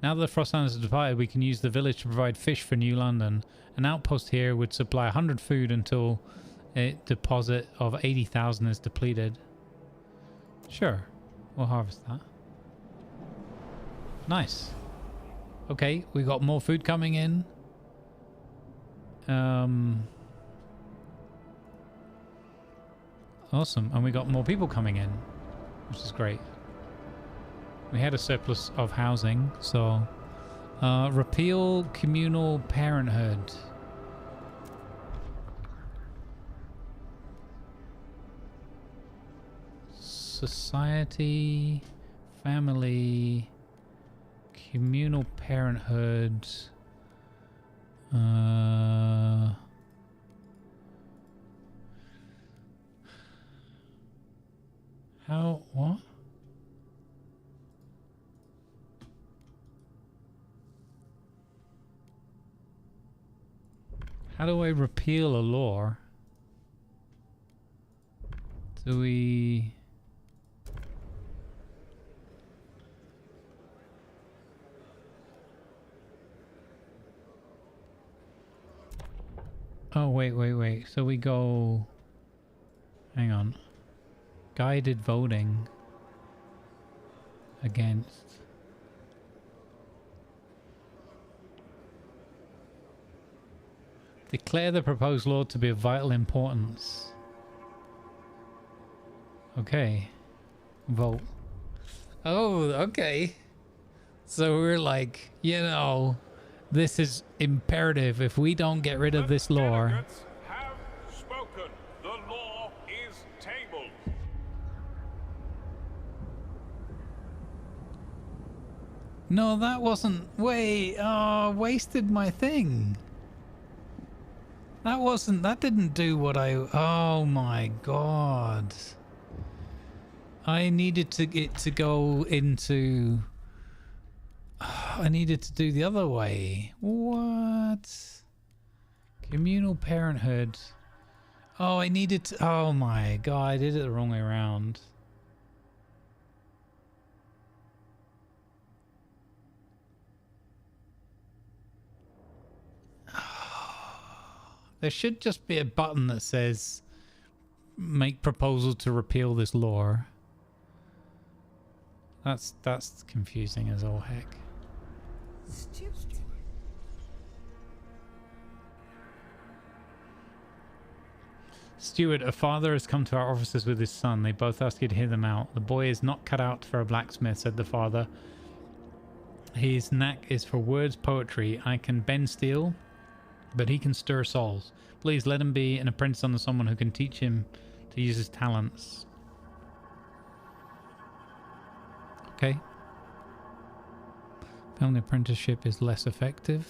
Now that the Frostlanders are departed, we can use the village to provide fish for New London. An outpost here would supply 100 food until a deposit of 80,000 is depleted. Sure, we'll harvest that. Nice. Okay, we got more food coming in. Awesome, and we got more people coming in, which is great. We had a surplus of housing, so repeal communal parenthood. Society, family, communal parenthood. How? What? How do I repeal a law? Do we... Oh, wait. So we go... Hang on. Guided voting. Against. Declare the proposed law to be of vital importance. Okay. Vote. Oh, okay. So we're like, you know, this is imperative. If we don't get rid of this law... Delegates have spoken. The law is tabled. No, that wasn't... Wait, wasted my thing. That wasn't... That didn't do what I... Oh my god. I needed it to go into... I needed to do the other way. What? Communal parenthood. Oh, I needed to... Oh my god, I did it the wrong way around. There should just be a button that says make proposal to repeal this law. That's confusing as all heck. Stupid. Steward, a father has come to our offices with his son. They both ask you to hear them out. The boy is not cut out for a blacksmith, said the father. His knack is for words poetry. I can bend steel, but he can stir souls. Please let him be an apprentice under someone who can teach him to use his talents. Okay. Family apprenticeship is less effective.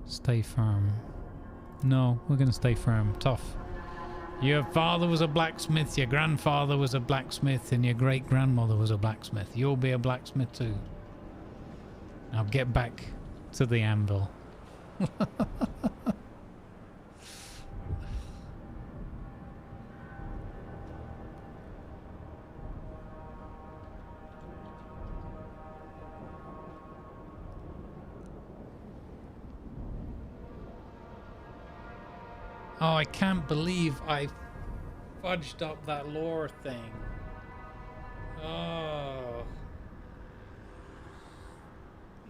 Stay firm. No, we're going to stay firm. Tough. Your father was a blacksmith, your grandfather was a blacksmith, and your great-grandmother was a blacksmith. You'll be a blacksmith too. Now get back to the anvil. Oh, I can't believe I fudged up that lore thing. Oh.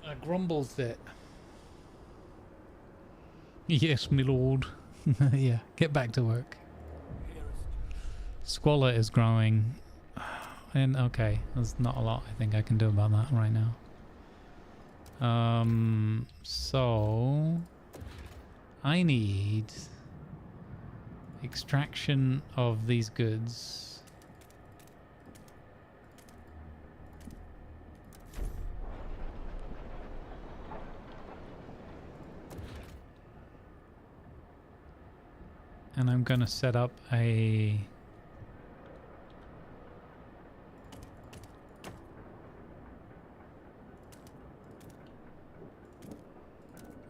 I grumbled it. Yes, my lord. Yeah, get back to work. Squalor is growing. And okay, there's not a lot I think I can do about that right now. So I need extraction of these goods. And I'm gonna set up an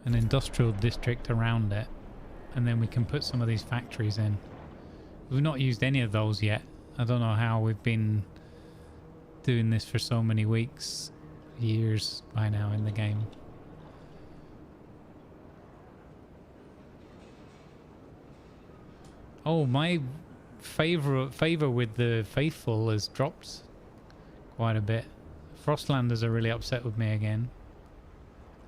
industrial district around it. And then we can put some of these factories in. We've not used any of those yet. I don't know how we've been doing this for so many weeks, years by now in the game. Oh, my favor with the faithful has dropped quite a bit. Frostlanders are really upset with me again.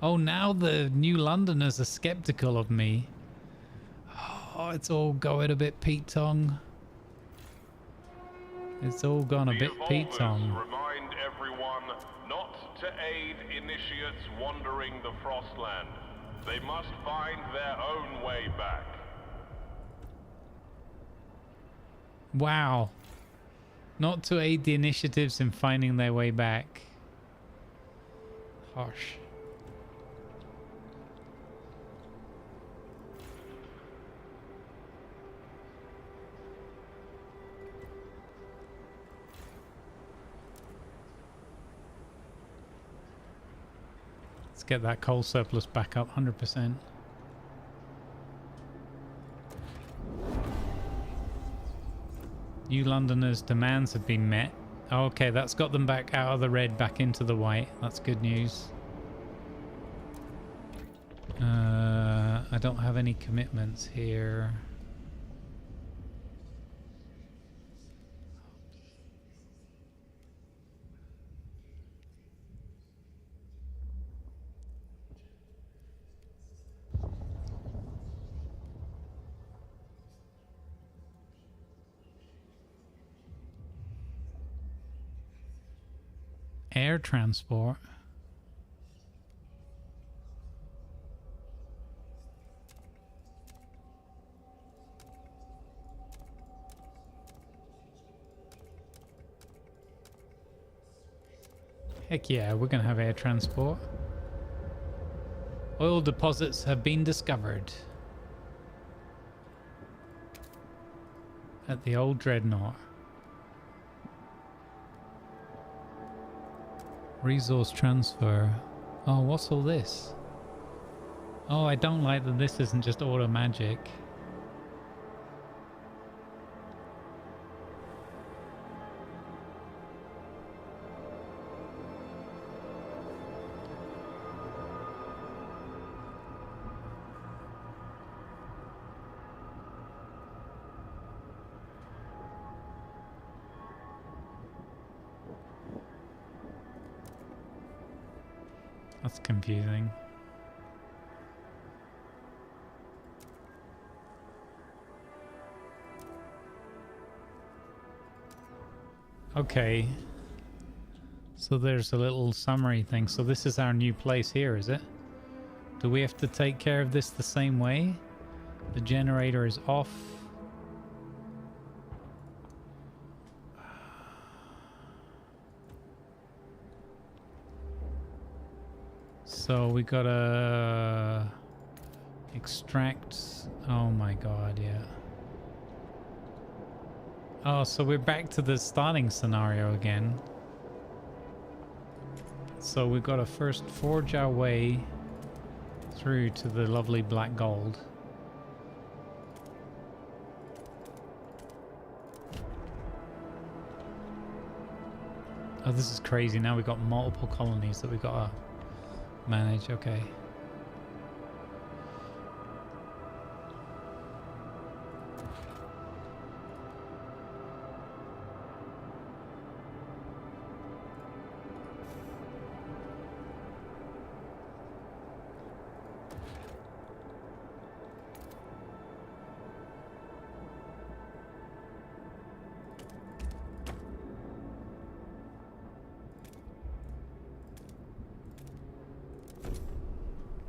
Oh, now the New Londoners are skeptical of me. Oh, it's all going a bit Pete-tong. It's all gone a bit Pete-tong. Remind everyone not to aid initiates wandering the Frostland. They must find their own way back. Wow. Not to aid the initiatives in finding their way back. Harsh. Let's get that coal surplus back up 100%. You Londoners' demands have been met. Okay, that's got them back out of the red, back into the white. That's good news. I don't have any commitments here. Air transport. Heck yeah, we're gonna have air transport. Oil deposits have been discovered at the old dreadnought. Resource transfer. Oh, what's all this? Oh, I don't like that this isn't just auto magic. That's confusing. Okay. So there's a little summary thing. So this is our new place here, is it? Do we have to take care of this the same way? The generator is off. So we gotta extract. Oh my god, yeah. Oh, so we're back to the starting scenario again. So we've got to first forge our way through to the lovely black gold. Oh, this is crazy. Now we've got multiple colonies that we've got to manage. Okay.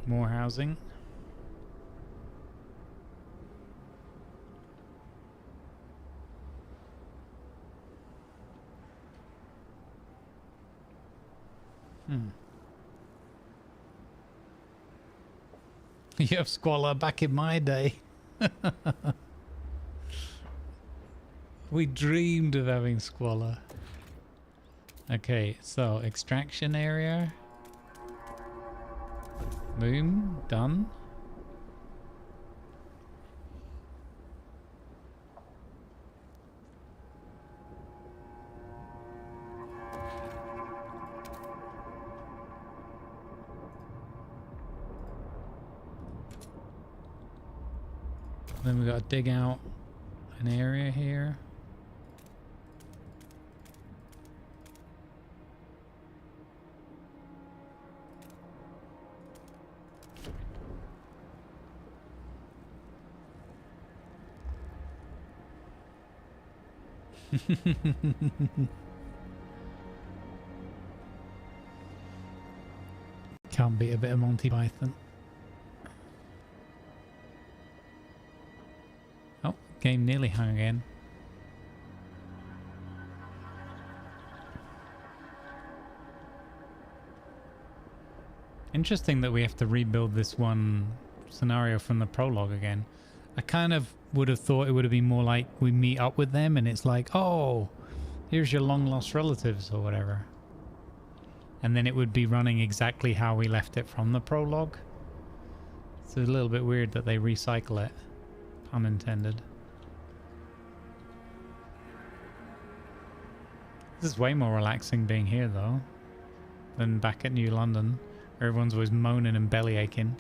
More housing. You have squalor back in my day. We dreamed of having squalor. Okay, so extraction area. Boom, done. Then we got to dig out an area here. Can't beat a bit of Monty Python. Oh, game nearly hung again. Interesting that we have to rebuild this one scenario from the prologue again. I kind of would have thought it would have been more like we meet up with them and it's like, oh, here's your long lost relatives or whatever. And then it would be running exactly how we left it from the prologue. It's a little bit weird that they recycle it. Pun intended. This is way more relaxing being here though than back at New London. Everyone's always moaning and belly aching.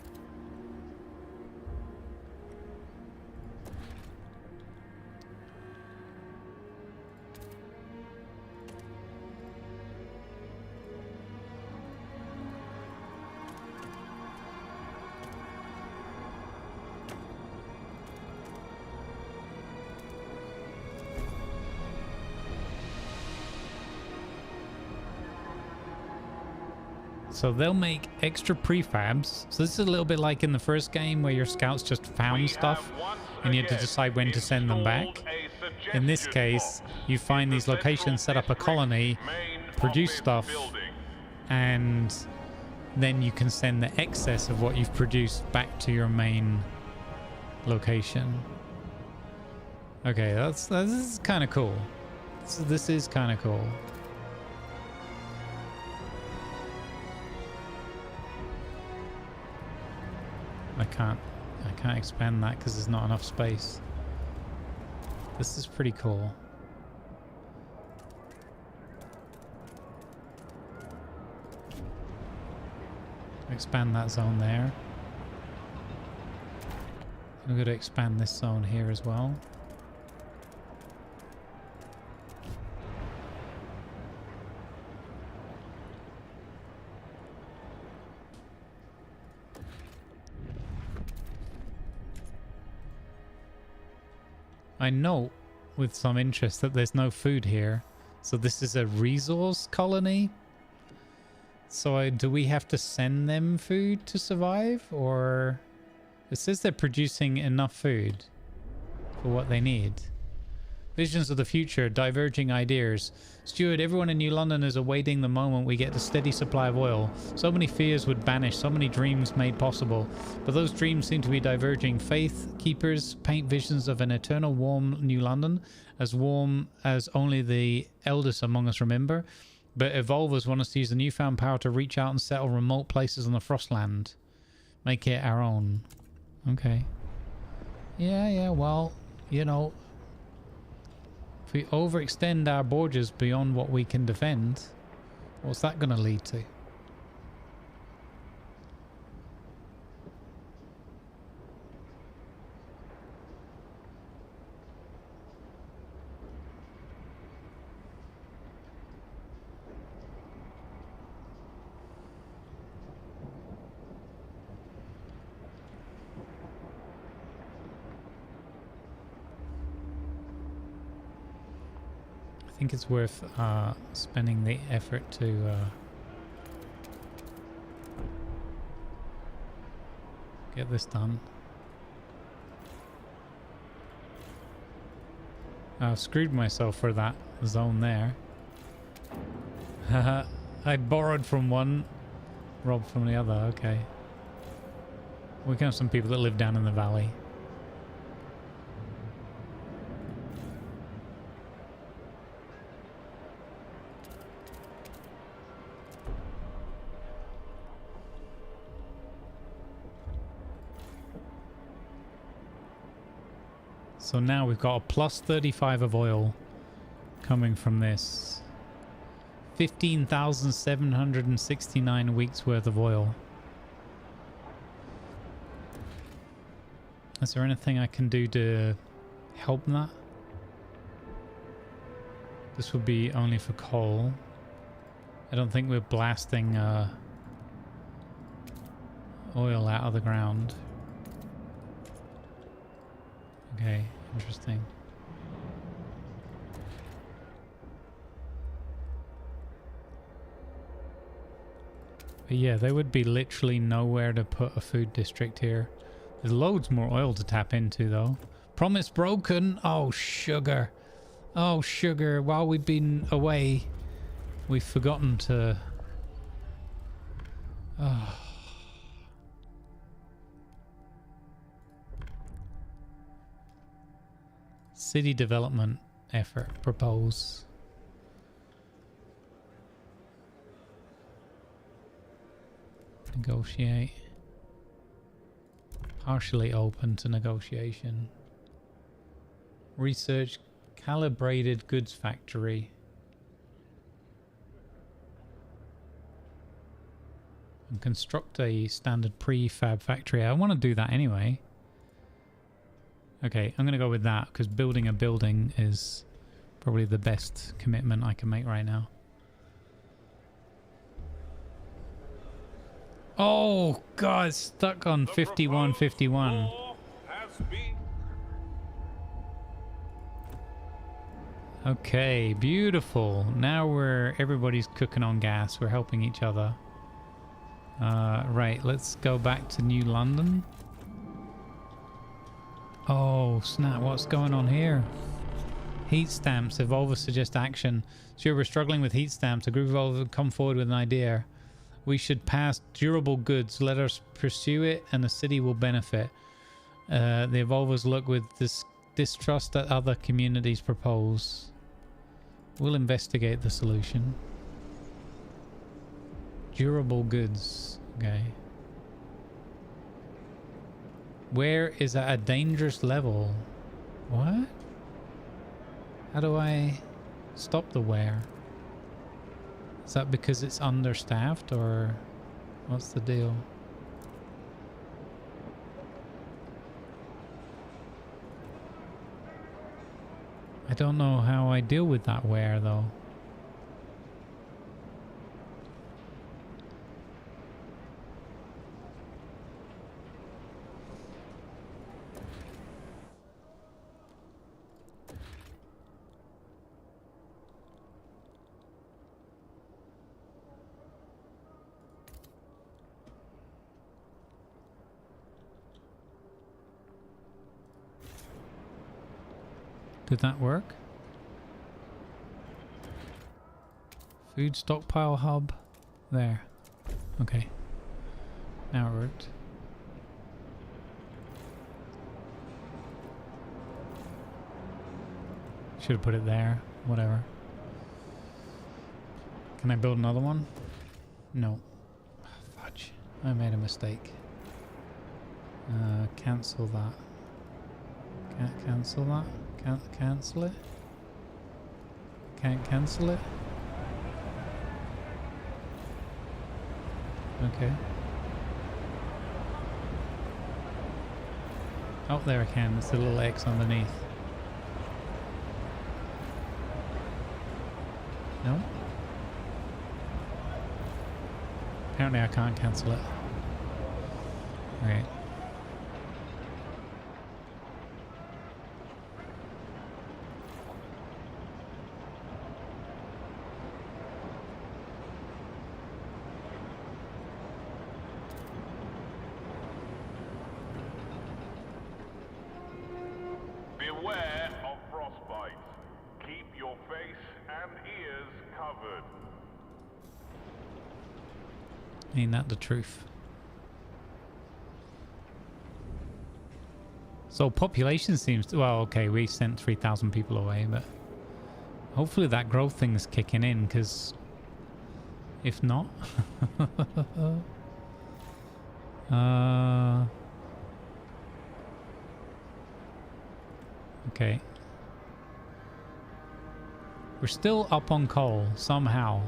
So they'll make extra prefabs. So this is a little bit like in the first game where your scouts just found stuff and you had to decide when to send them back. In this case, you find these locations, set up a colony, produce stuff, and then you can send the excess of what you've produced back to your main location. Okay, this is kind of cool. This is kind of cool. I can't expand that because there's not enough space. This is pretty cool. Expand that zone there. I'm going to expand this zone here as well. I note with some interest that there's no food here. So this is a resource colony. So do we have to send them food to survive? Or it says they're producing enough food for what they need. Visions of the future, diverging ideas. Steward, everyone in New London is awaiting the moment we get a steady supply of oil. So many fears would banish, so many dreams made possible. But those dreams seem to be diverging. Faith keepers paint visions of an eternal warm New London, as warm as only the eldest among us remember. But evolvers want us to use the newfound power to reach out and settle remote places on the Frostland. Make it our own. Okay. Yeah, well, you know, if we overextend our borders beyond what we can defend, what's that going to lead to? I think it's worth spending the effort to get this done. I've screwed myself for that zone there. I borrowed from one, robbed from the other. Okay. We can have some people that live down in the valley. So now we've got a plus 35 of oil coming from this. 15,769 weeks worth of oil. Is there anything I can do to help that? This would be only for coal. I don't think we're blasting oil out of the ground. Okay, interesting. But yeah, there would be literally nowhere to put a food district here. There's loads more oil to tap into though. Promise broken. Oh, sugar. Oh, sugar. While we've been away, we've forgotten to... Oh. City development effort. Propose. Negotiate. Partially open to negotiation. Research calibrated goods factory. And construct a standard prefab factory. I want to do that anyway. Okay, I'm going to go with that because building a building is probably the best commitment I can make right now. Oh, God, it's stuck on 5151. Okay, beautiful. Now everybody's cooking on gas. We're helping each other. Right, let's go back to New London. Oh, snap. What's going on here? Heat stamps. Evolvers suggest action. So we're struggling with heat stamps. A group of evolvers come forward with an idea. We should pass durable goods. Let us pursue it and the city will benefit. The evolvers look with distrust at other communities propose. We'll investigate the solution. Durable goods. Okay. Where is at a dangerous level? What? How do I stop the wear? Is that because it's understaffed or what's the deal? I don't know how I deal with that wear though. Did that work? Food stockpile hub. There. Okay. Now it worked. Should have put it there. Whatever. Can I build another one? No. Fudge. I made a mistake. Cancel that. Can't cancel that. Can't cancel it. Can't cancel it. Okay. Oh, there I can. It's the little X underneath. No? Apparently I can't cancel it. Okay. Beware of frostbite. Keep your face and ears covered. Ain't that the truth? So population seems to, well, okay, we sent 3,000 people away, but hopefully that growth thing is kicking in, because if not, okay. We're still up on coal somehow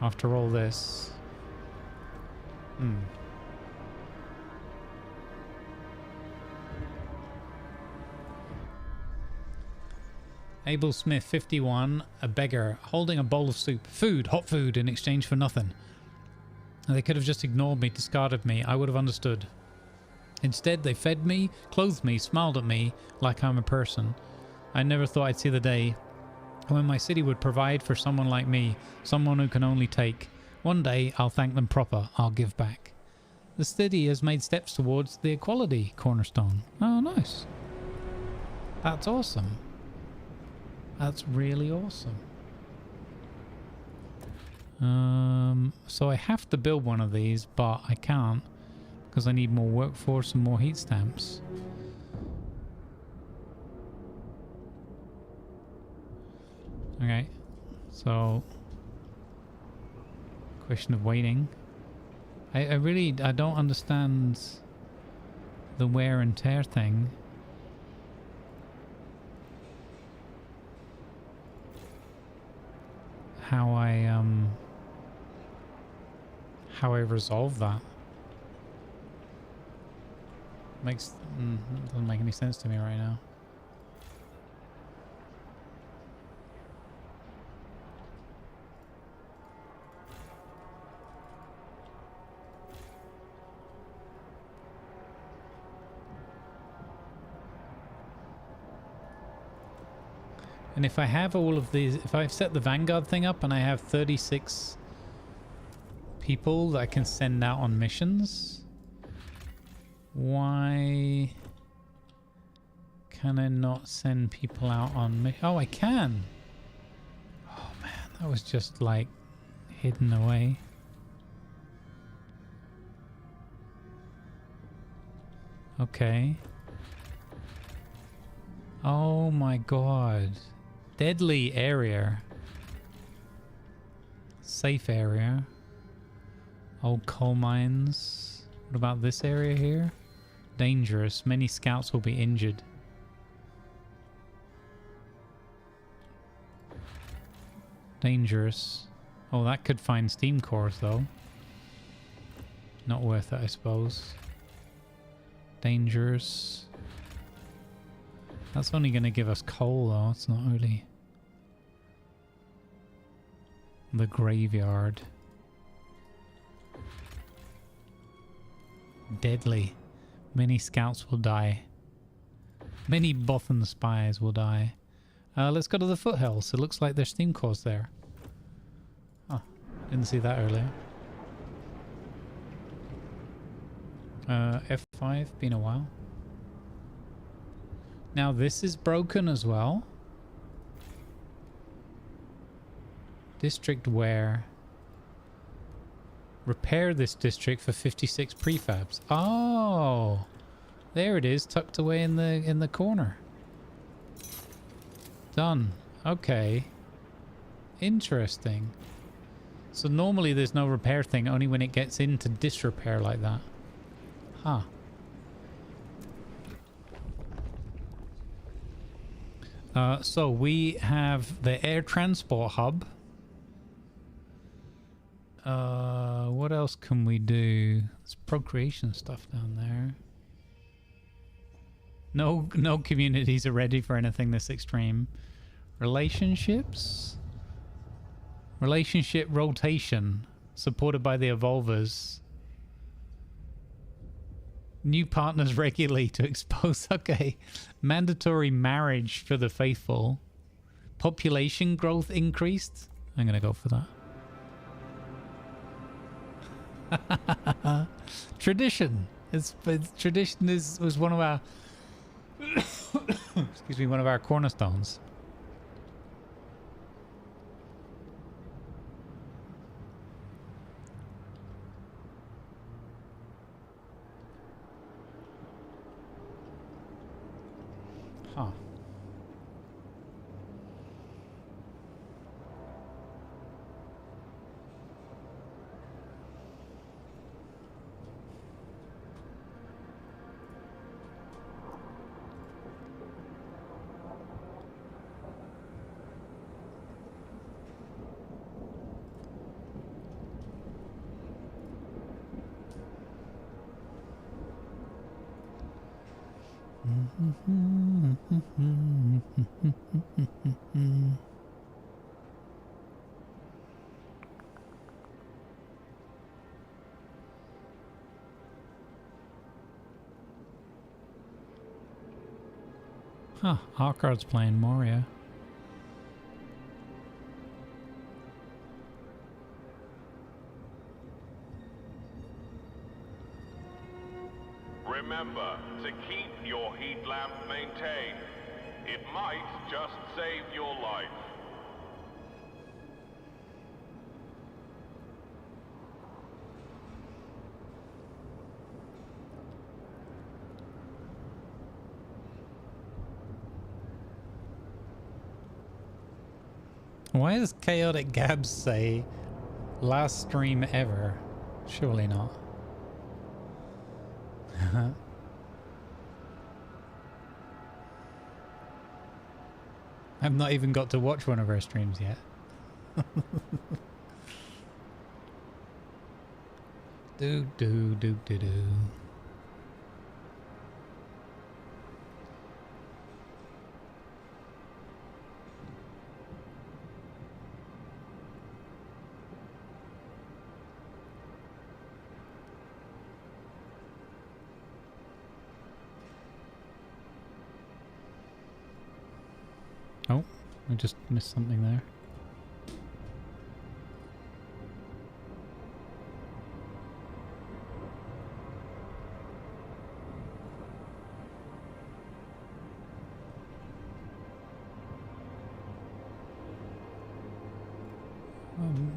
after all this. Abel Smith, 51, a beggar, holding a bowl of soup. Food, hot food, in exchange for nothing. They could have just ignored me, discarded me. I would have understood. Instead, they fed me, clothed me, smiled at me like I'm a person. I never thought I'd see the day when my city would provide for someone like me, someone who can only take. One day, I'll thank them proper. I'll give back. The city has made steps towards the equality cornerstone. Oh, nice. That's awesome. That's really awesome. So I have to build one of these, but I can't because I need more workforce and more heat stamps. Okay, so question of waiting. I really don't understand the wear and tear thing. how I resolve that. Doesn't make any sense to me right now. And if I have all of these, if I've set the Vanguard thing up and I have 36 people that I can send out on missions, why can I not send people out on missions? Oh, I can. Oh man, that was just like hidden away. Okay. Oh my god. Deadly area. Safe area. Old coal mines. What about this area here? Dangerous. Many scouts will be injured. Dangerous. Oh, that could find steam cores though. Not worth it, I suppose. Dangerous. That's only going to give us coal though. It's not really... The graveyard. Deadly. Many scouts will die. Many Bothan spies will die. Let's go to the foothills. It looks like there's steam cores there. Oh, didn't see that earlier. F5, been a while. Now this is broken as well. District where? Repair this district for 56 prefabs. Oh, there it is, tucked away in the corner. Done. Okay. Interesting. So normally there's no repair thing, only when it gets into disrepair like that. Huh. So we have the air transport hub. What else can we do? There's procreation stuff down there. No communities are ready for anything this extreme. Relationships? Relationship rotation, supported by the evolvers. New partners regularly to expose. Okay. Mandatory marriage for the faithful. Population growth increased. I'm gonna go for that. Tradition. Tradition was one of our excuse me, one of our cornerstones. Huh. Huh, Arkard's playing Moria. Remember to keep your heat lamp maintained. It might just save your life. Why does Chaotic Gabs say last stream ever? Surely not. I've not even got to watch one of her streams yet. Do do do do do. Oh, I just missed something there.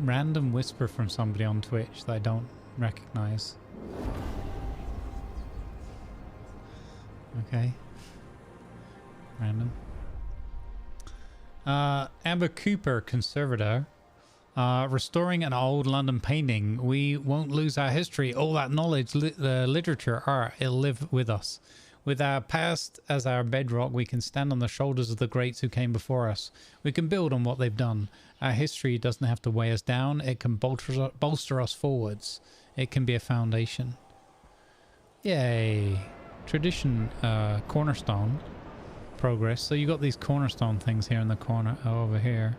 Random whisper from somebody on Twitch that I don't recognize. Okay. Random. Amber Cooper, conservator. Restoring an old London painting. We won't lose our history. All that knowledge, literature, art, it'll live with us. With our past as our bedrock, we can stand on the shoulders of the greats who came before us. We can build on what they've done. Our history doesn't have to weigh us down. It can bolster us forwards. It can be a foundation. Yay. Tradition, cornerstone. Progress. So you got these cornerstone things here in the corner over here.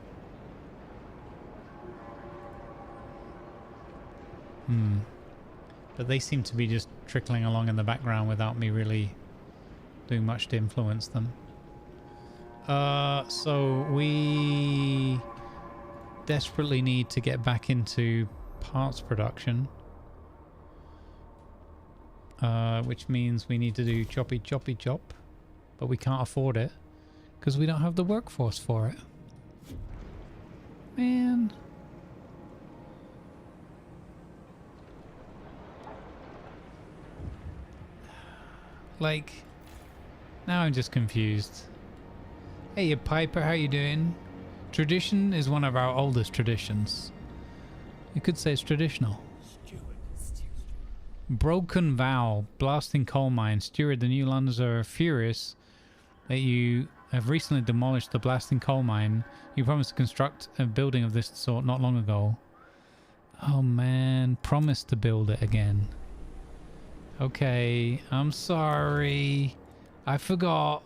But they seem to be just trickling along in the background without me really doing much to influence them. So we desperately need to get back into parts production, which means we need to do choppy chop, but we can't afford it because we don't have the workforce for it. Man. Like, now I'm just confused. Hey, Piper, how you doing? Tradition is one of our oldest traditions. You could say it's traditional. Broken vow, blasting coal mine. Steward, the New Londoners are furious that you have recently demolished the blasting coal mine. You promised to construct a building of this sort not long ago. Oh man, promised to build it again. Okay, I'm sorry. I forgot.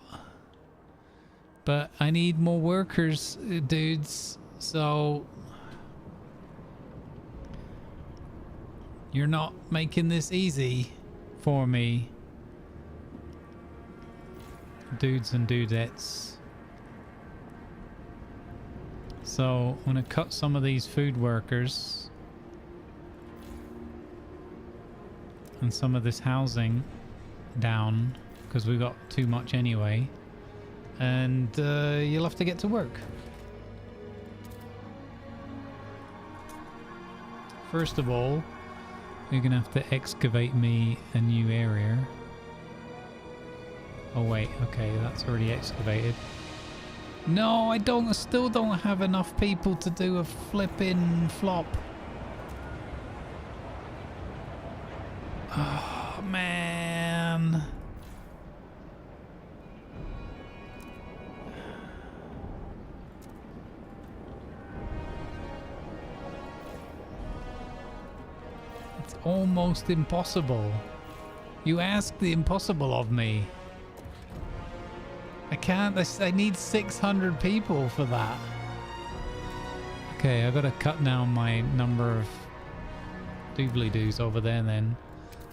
But I need more workers, dudes. So you're not making this easy for me. Dudes and dudettes. So I'm going to cut some of these food workers. And some of this housing down because we got too much anyway, and you'll have to get to work. First of all, you're gonna have to excavate me a new area. Oh wait, okay, that's already excavated. No, I still don't have enough people to do a flipping flop. Oh, man. It's almost impossible. You ask the impossible of me. I can't. I need 600 people for that. Okay, I gotta cut down my number of doobly-doos over there then.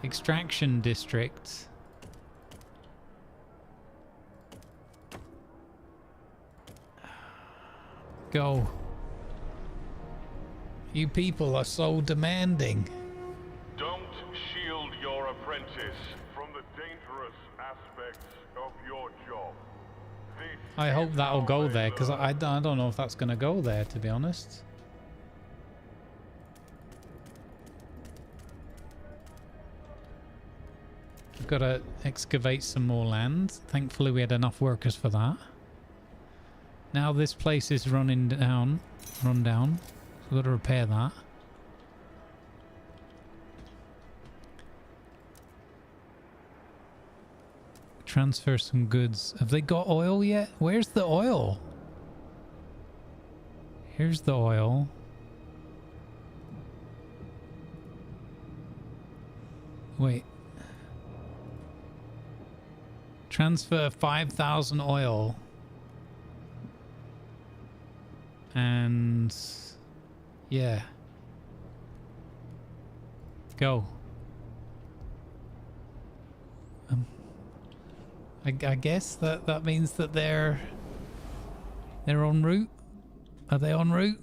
Extraction district. Go. You people are so demanding. Don't shield your apprentice from the dangerous aspects of your job. I hope that'll go there, because I don't know if that's going to go there, to be honest. We've got to excavate some more land. Thankfully we had enough workers for that. Now this place is run down. So we've got to repair that. Transfer some goods. Have they got oil yet? Where's the oil? Here's the oil. Wait. Transfer 5,000 oil. And yeah. Go. I guess that means that they're en route. Are they en route?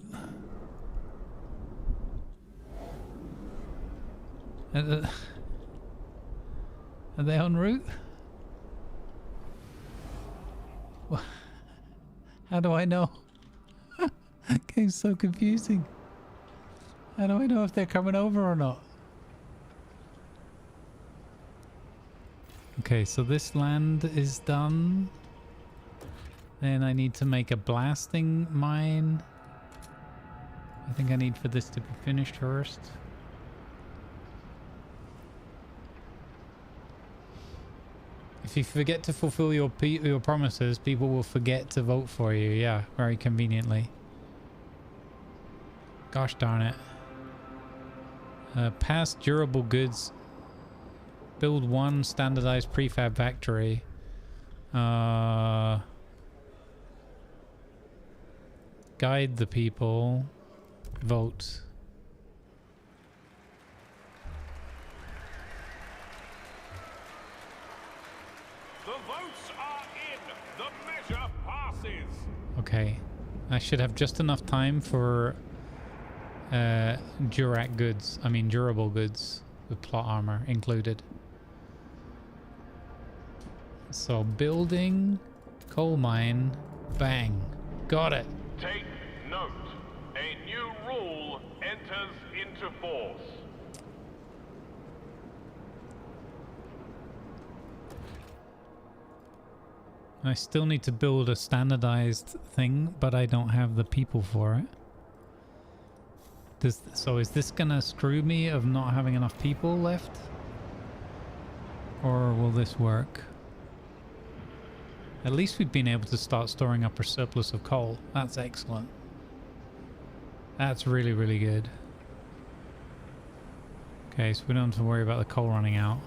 Are they en route? How do I know? Game's so confusing. How do I know if they're coming over or not? Okay, so this land is done. Then I need to make a blasting mine. I think I need for this to be finished first. If you forget to fulfill your promises, people will forget to vote for you. Yeah, very conveniently. Gosh darn it. Past durable goods. Build one standardized prefab factory. Guide the people. Vote. The votes are in. The measure passes. Okay. I should have just enough time for durable goods with plot armor included. So building, coal mine, bang. Got it. Take note. A new rule enters into force. I still need to build a standardized thing, but I don't have the people for it. So is this gonna screw me of not having enough people left? Or will this work? At least we've been able to start storing up our surplus of coal. That's excellent. That's really, really good. Okay, so we don't have to worry about the coal running out.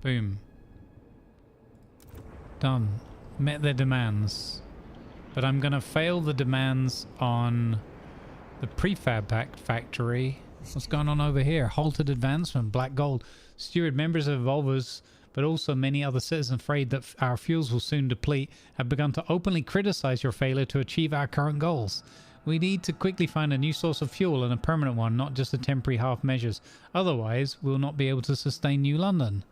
Boom. Done. Met their demands. But I'm gonna fail the demands on the prefab factory. What's going on over here? Halted advancement, black gold. Steward, members of Evolvers, but also many other citizens afraid that our fuels will soon deplete, have begun to openly criticize your failure to achieve our current goals. We need to quickly find a new source of fuel and a permanent one, not just a temporary half measures. Otherwise, we'll not be able to sustain New London.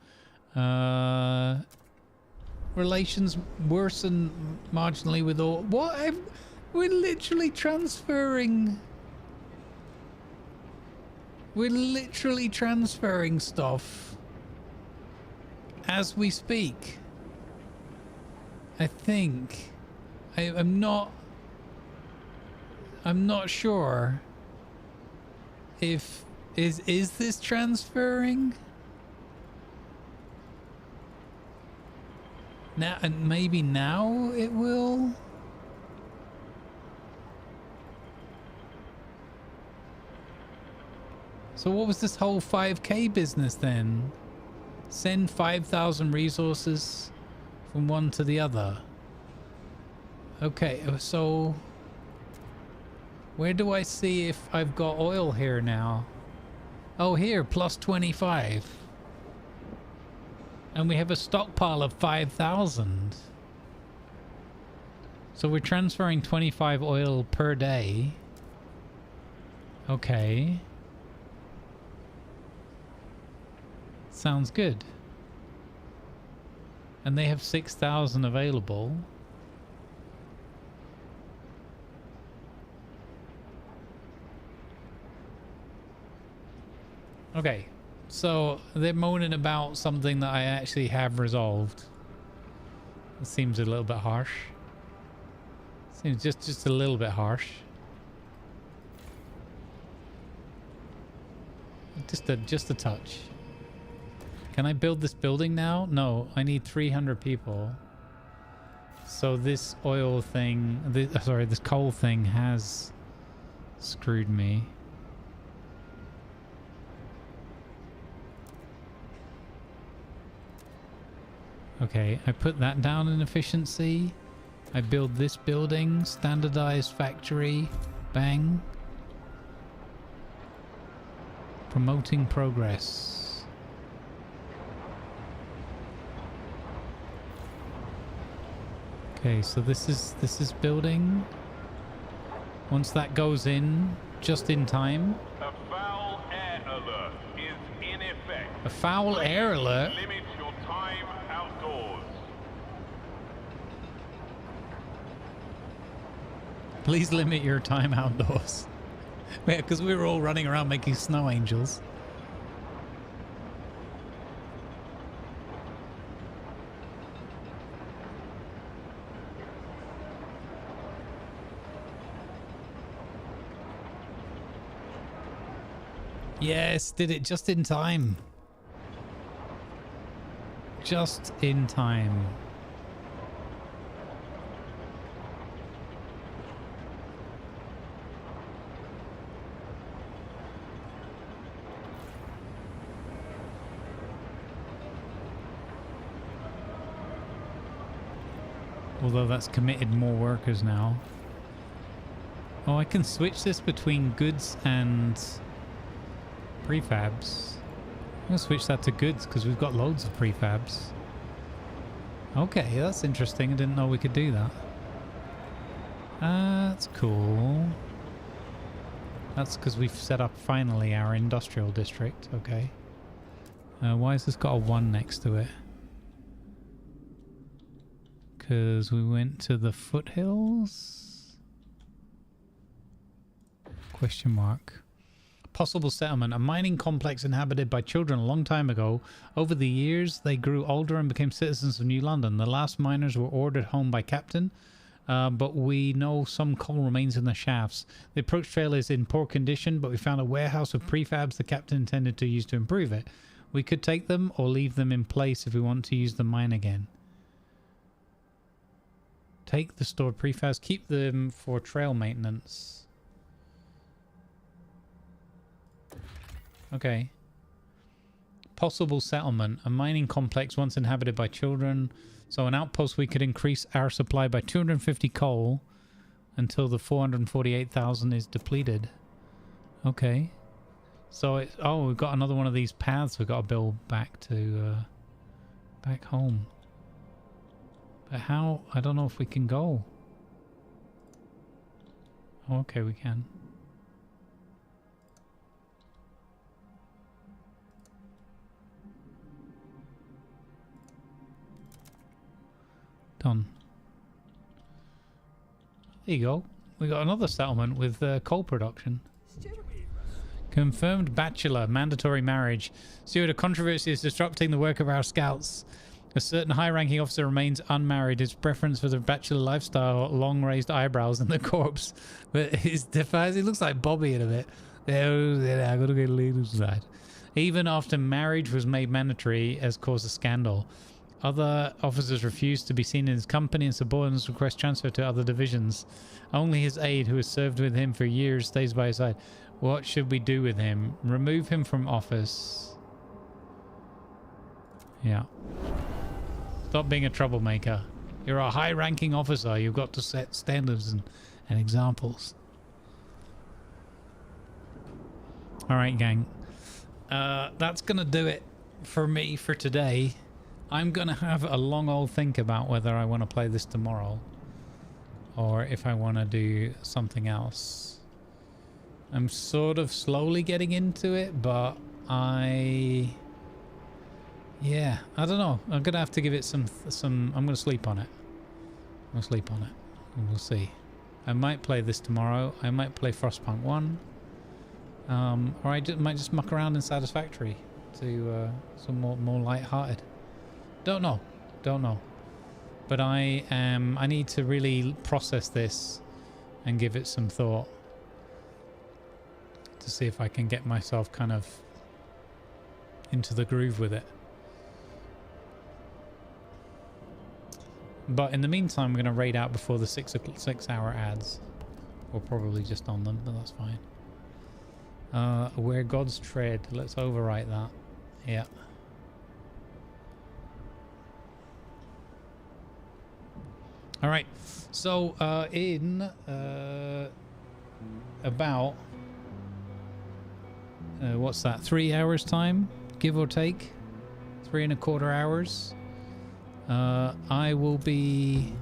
Relations worsen marginally with all... What? We're literally transferring... We're literally transferring stuff as we speak. I think. I'm not sure if... Is this transferring? Now, and maybe now it will. So what was this whole 5K business then? Send 5,000 resources from one to the other. Okay, so where do I see if I've got oil here now? Oh, here, plus 25. And we have a stockpile of 5,000. So we're transferring 25 oil per day. Okay. Sounds good. And they have 6,000 available. Okay. So they're moaning about something that I actually have resolved. It seems a little bit harsh. Seems just a little bit harsh. Just a touch. Can I build this building now? No, I need 300 people. So this oil thing, this coal thing has screwed me. Okay, I put that down in efficiency. I build this building, standardized factory, bang. Promoting progress. Okay, so this is building. Once that goes in, just in time. A foul air alert is in effect. A foul air alert? Limit your time outdoors. Please limit your time outdoors. Yeah, because we were all running around making snow angels. Yes, did it just in time. Just in time. Although that's committed more workers now. Oh, I can switch this between goods and prefabs. I'm going to switch that to goods because we've got loads of prefabs. Okay, that's interesting. I didn't know we could do that. That's cool. That's because we've set up finally our industrial district. Okay. Why has this got a 1 next to it? Because we went to the foothills? Question mark. Possible settlement. A mining complex inhabited by children a long time ago. Over the years, they grew older and became citizens of New London. The last miners were ordered home by Captain, but we know some coal remains in the shafts. The approach trail is in poor condition, but we found a warehouse of prefabs the Captain intended to use to improve it. We could take them or leave them in place if we want to use the mine again. Take the stored prefabs, keep them for trail maintenance. Okay. Possible settlement. A mining complex once inhabited by children. So an outpost, we could increase our supply by 250 coal until the 448,000 is depleted. Okay. So it, oh, we've got another one of these paths we've got to build back to back home. But how? I don't know if we can go. Oh, okay, we can. Done. There you go. We got another settlement with coal production. Confirmed bachelor, mandatory marriage. Steward, a controversy is disrupting the work of our scouts. A certain high-ranking officer remains unmarried. His preference for the bachelor lifestyle, long raised eyebrows and the corpse. But his defies, he looks like Bobby in a bit. I gotta get a little side. Even after marriage was made mandatory, has caused a scandal. Other officers refused to be seen in his company and subordinates request transfer to other divisions. Only his aide, who has served with him for years, stays by his side. What should we do with him? Remove him from office. Yeah. Stop being a troublemaker. You're a high-ranking officer. You've got to set standards and examples. All right, gang. That's going to do it for me for today. I'm going to have a long old think about whether I want to play this tomorrow or if I want to do something else. I'm sort of slowly getting into it, but yeah, I don't know. I'm going to have to give it some I'm going to sleep on it. I'm going to sleep on it and we'll see. I might play this tomorrow. I might play Frostpunk 1. Or I might just muck around in Satisfactory to some more light-hearted. Don't know. But I need to really process this and give it some thought to see if I can get myself kind of into the groove with it. But in the meantime, I'm going to raid out before the 6 hour ads. Or probably just on them, but that's fine. Where Gods tread. Let's overwrite that. Yeah. All right. So in about what's that? 3 hours time, give or take. 3¼ hours. I will be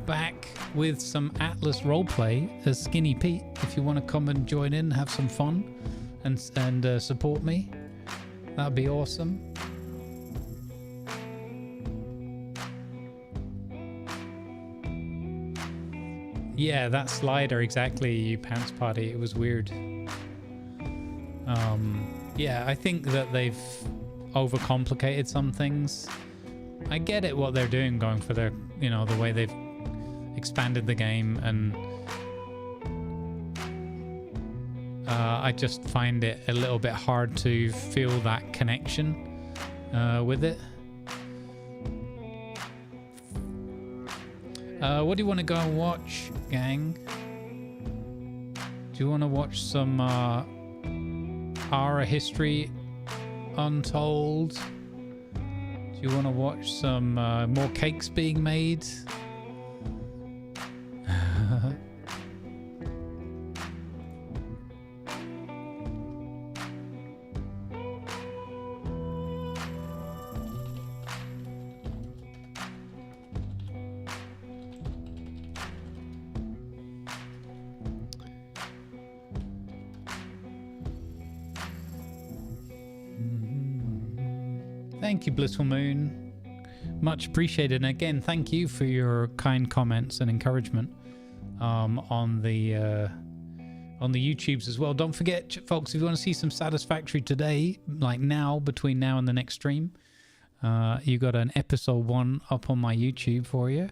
back with some Atlas roleplay as Skinny Pete. If you want to come and join in, have some fun, and support me, that'd be awesome. Yeah, that slider, exactly, you pants party. It was weird. Yeah, I think that they've overcomplicated some things. I get it what they're doing, going for their, you know, the way they've expanded the game, and I just find it a little bit hard to feel that connection with it. What do you want to go and watch, gang? Do you want to watch some Ara History Untold? Do you want to watch some more cakes being made? Thank you, Blissful Moon. Much appreciated. And again, thank you for your kind comments and encouragement on the YouTubes as well. Don't forget, folks, if you want to see some Satisfactory today, like now, between now and the next stream, you got an episode 1 up on my YouTube for you.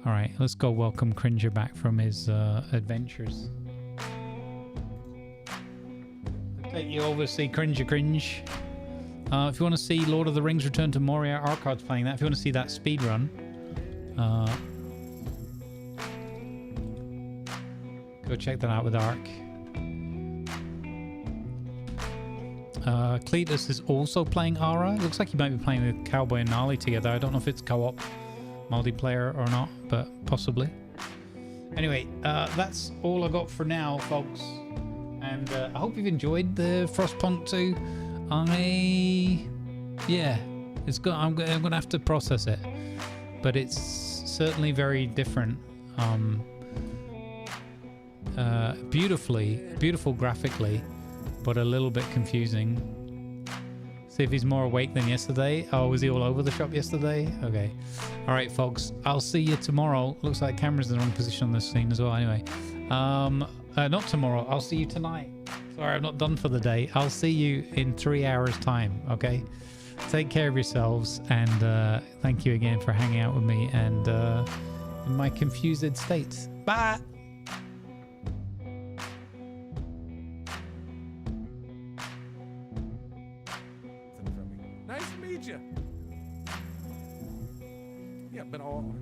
All right, let's go welcome Cringer back from his adventures. I'll take you over to see Cringer Cringe. If you want to see Lord of the Rings Return to Moria, Archive's playing that. If you want to see that speed run, go check that out with Ark. Cletus is also playing Ara. Looks like he might be playing with Cowboy and Gnarly together. I don't know if it's co-op multiplayer or not, but possibly. Anyway, that's all I got for now, folks, and I hope you've enjoyed the Frostpunk 2. It's good. I'm gonna have to process it, but it's certainly very different. Beautiful graphically, but a little bit confusing. See if he's more awake than yesterday. Oh, was he all over the shop yesterday? Okay. All right, folks. I'll see you tomorrow. Looks like camera's in the wrong position on this scene as well. Anyway, not tomorrow. I'll see you tonight. Sorry, I'm not done for the day. I'll see you in 3 hours' time. Okay. Take care of yourselves, and thank you again for hanging out with me and in my confused state. Bye. Nice to meet you. Yeah, but I'll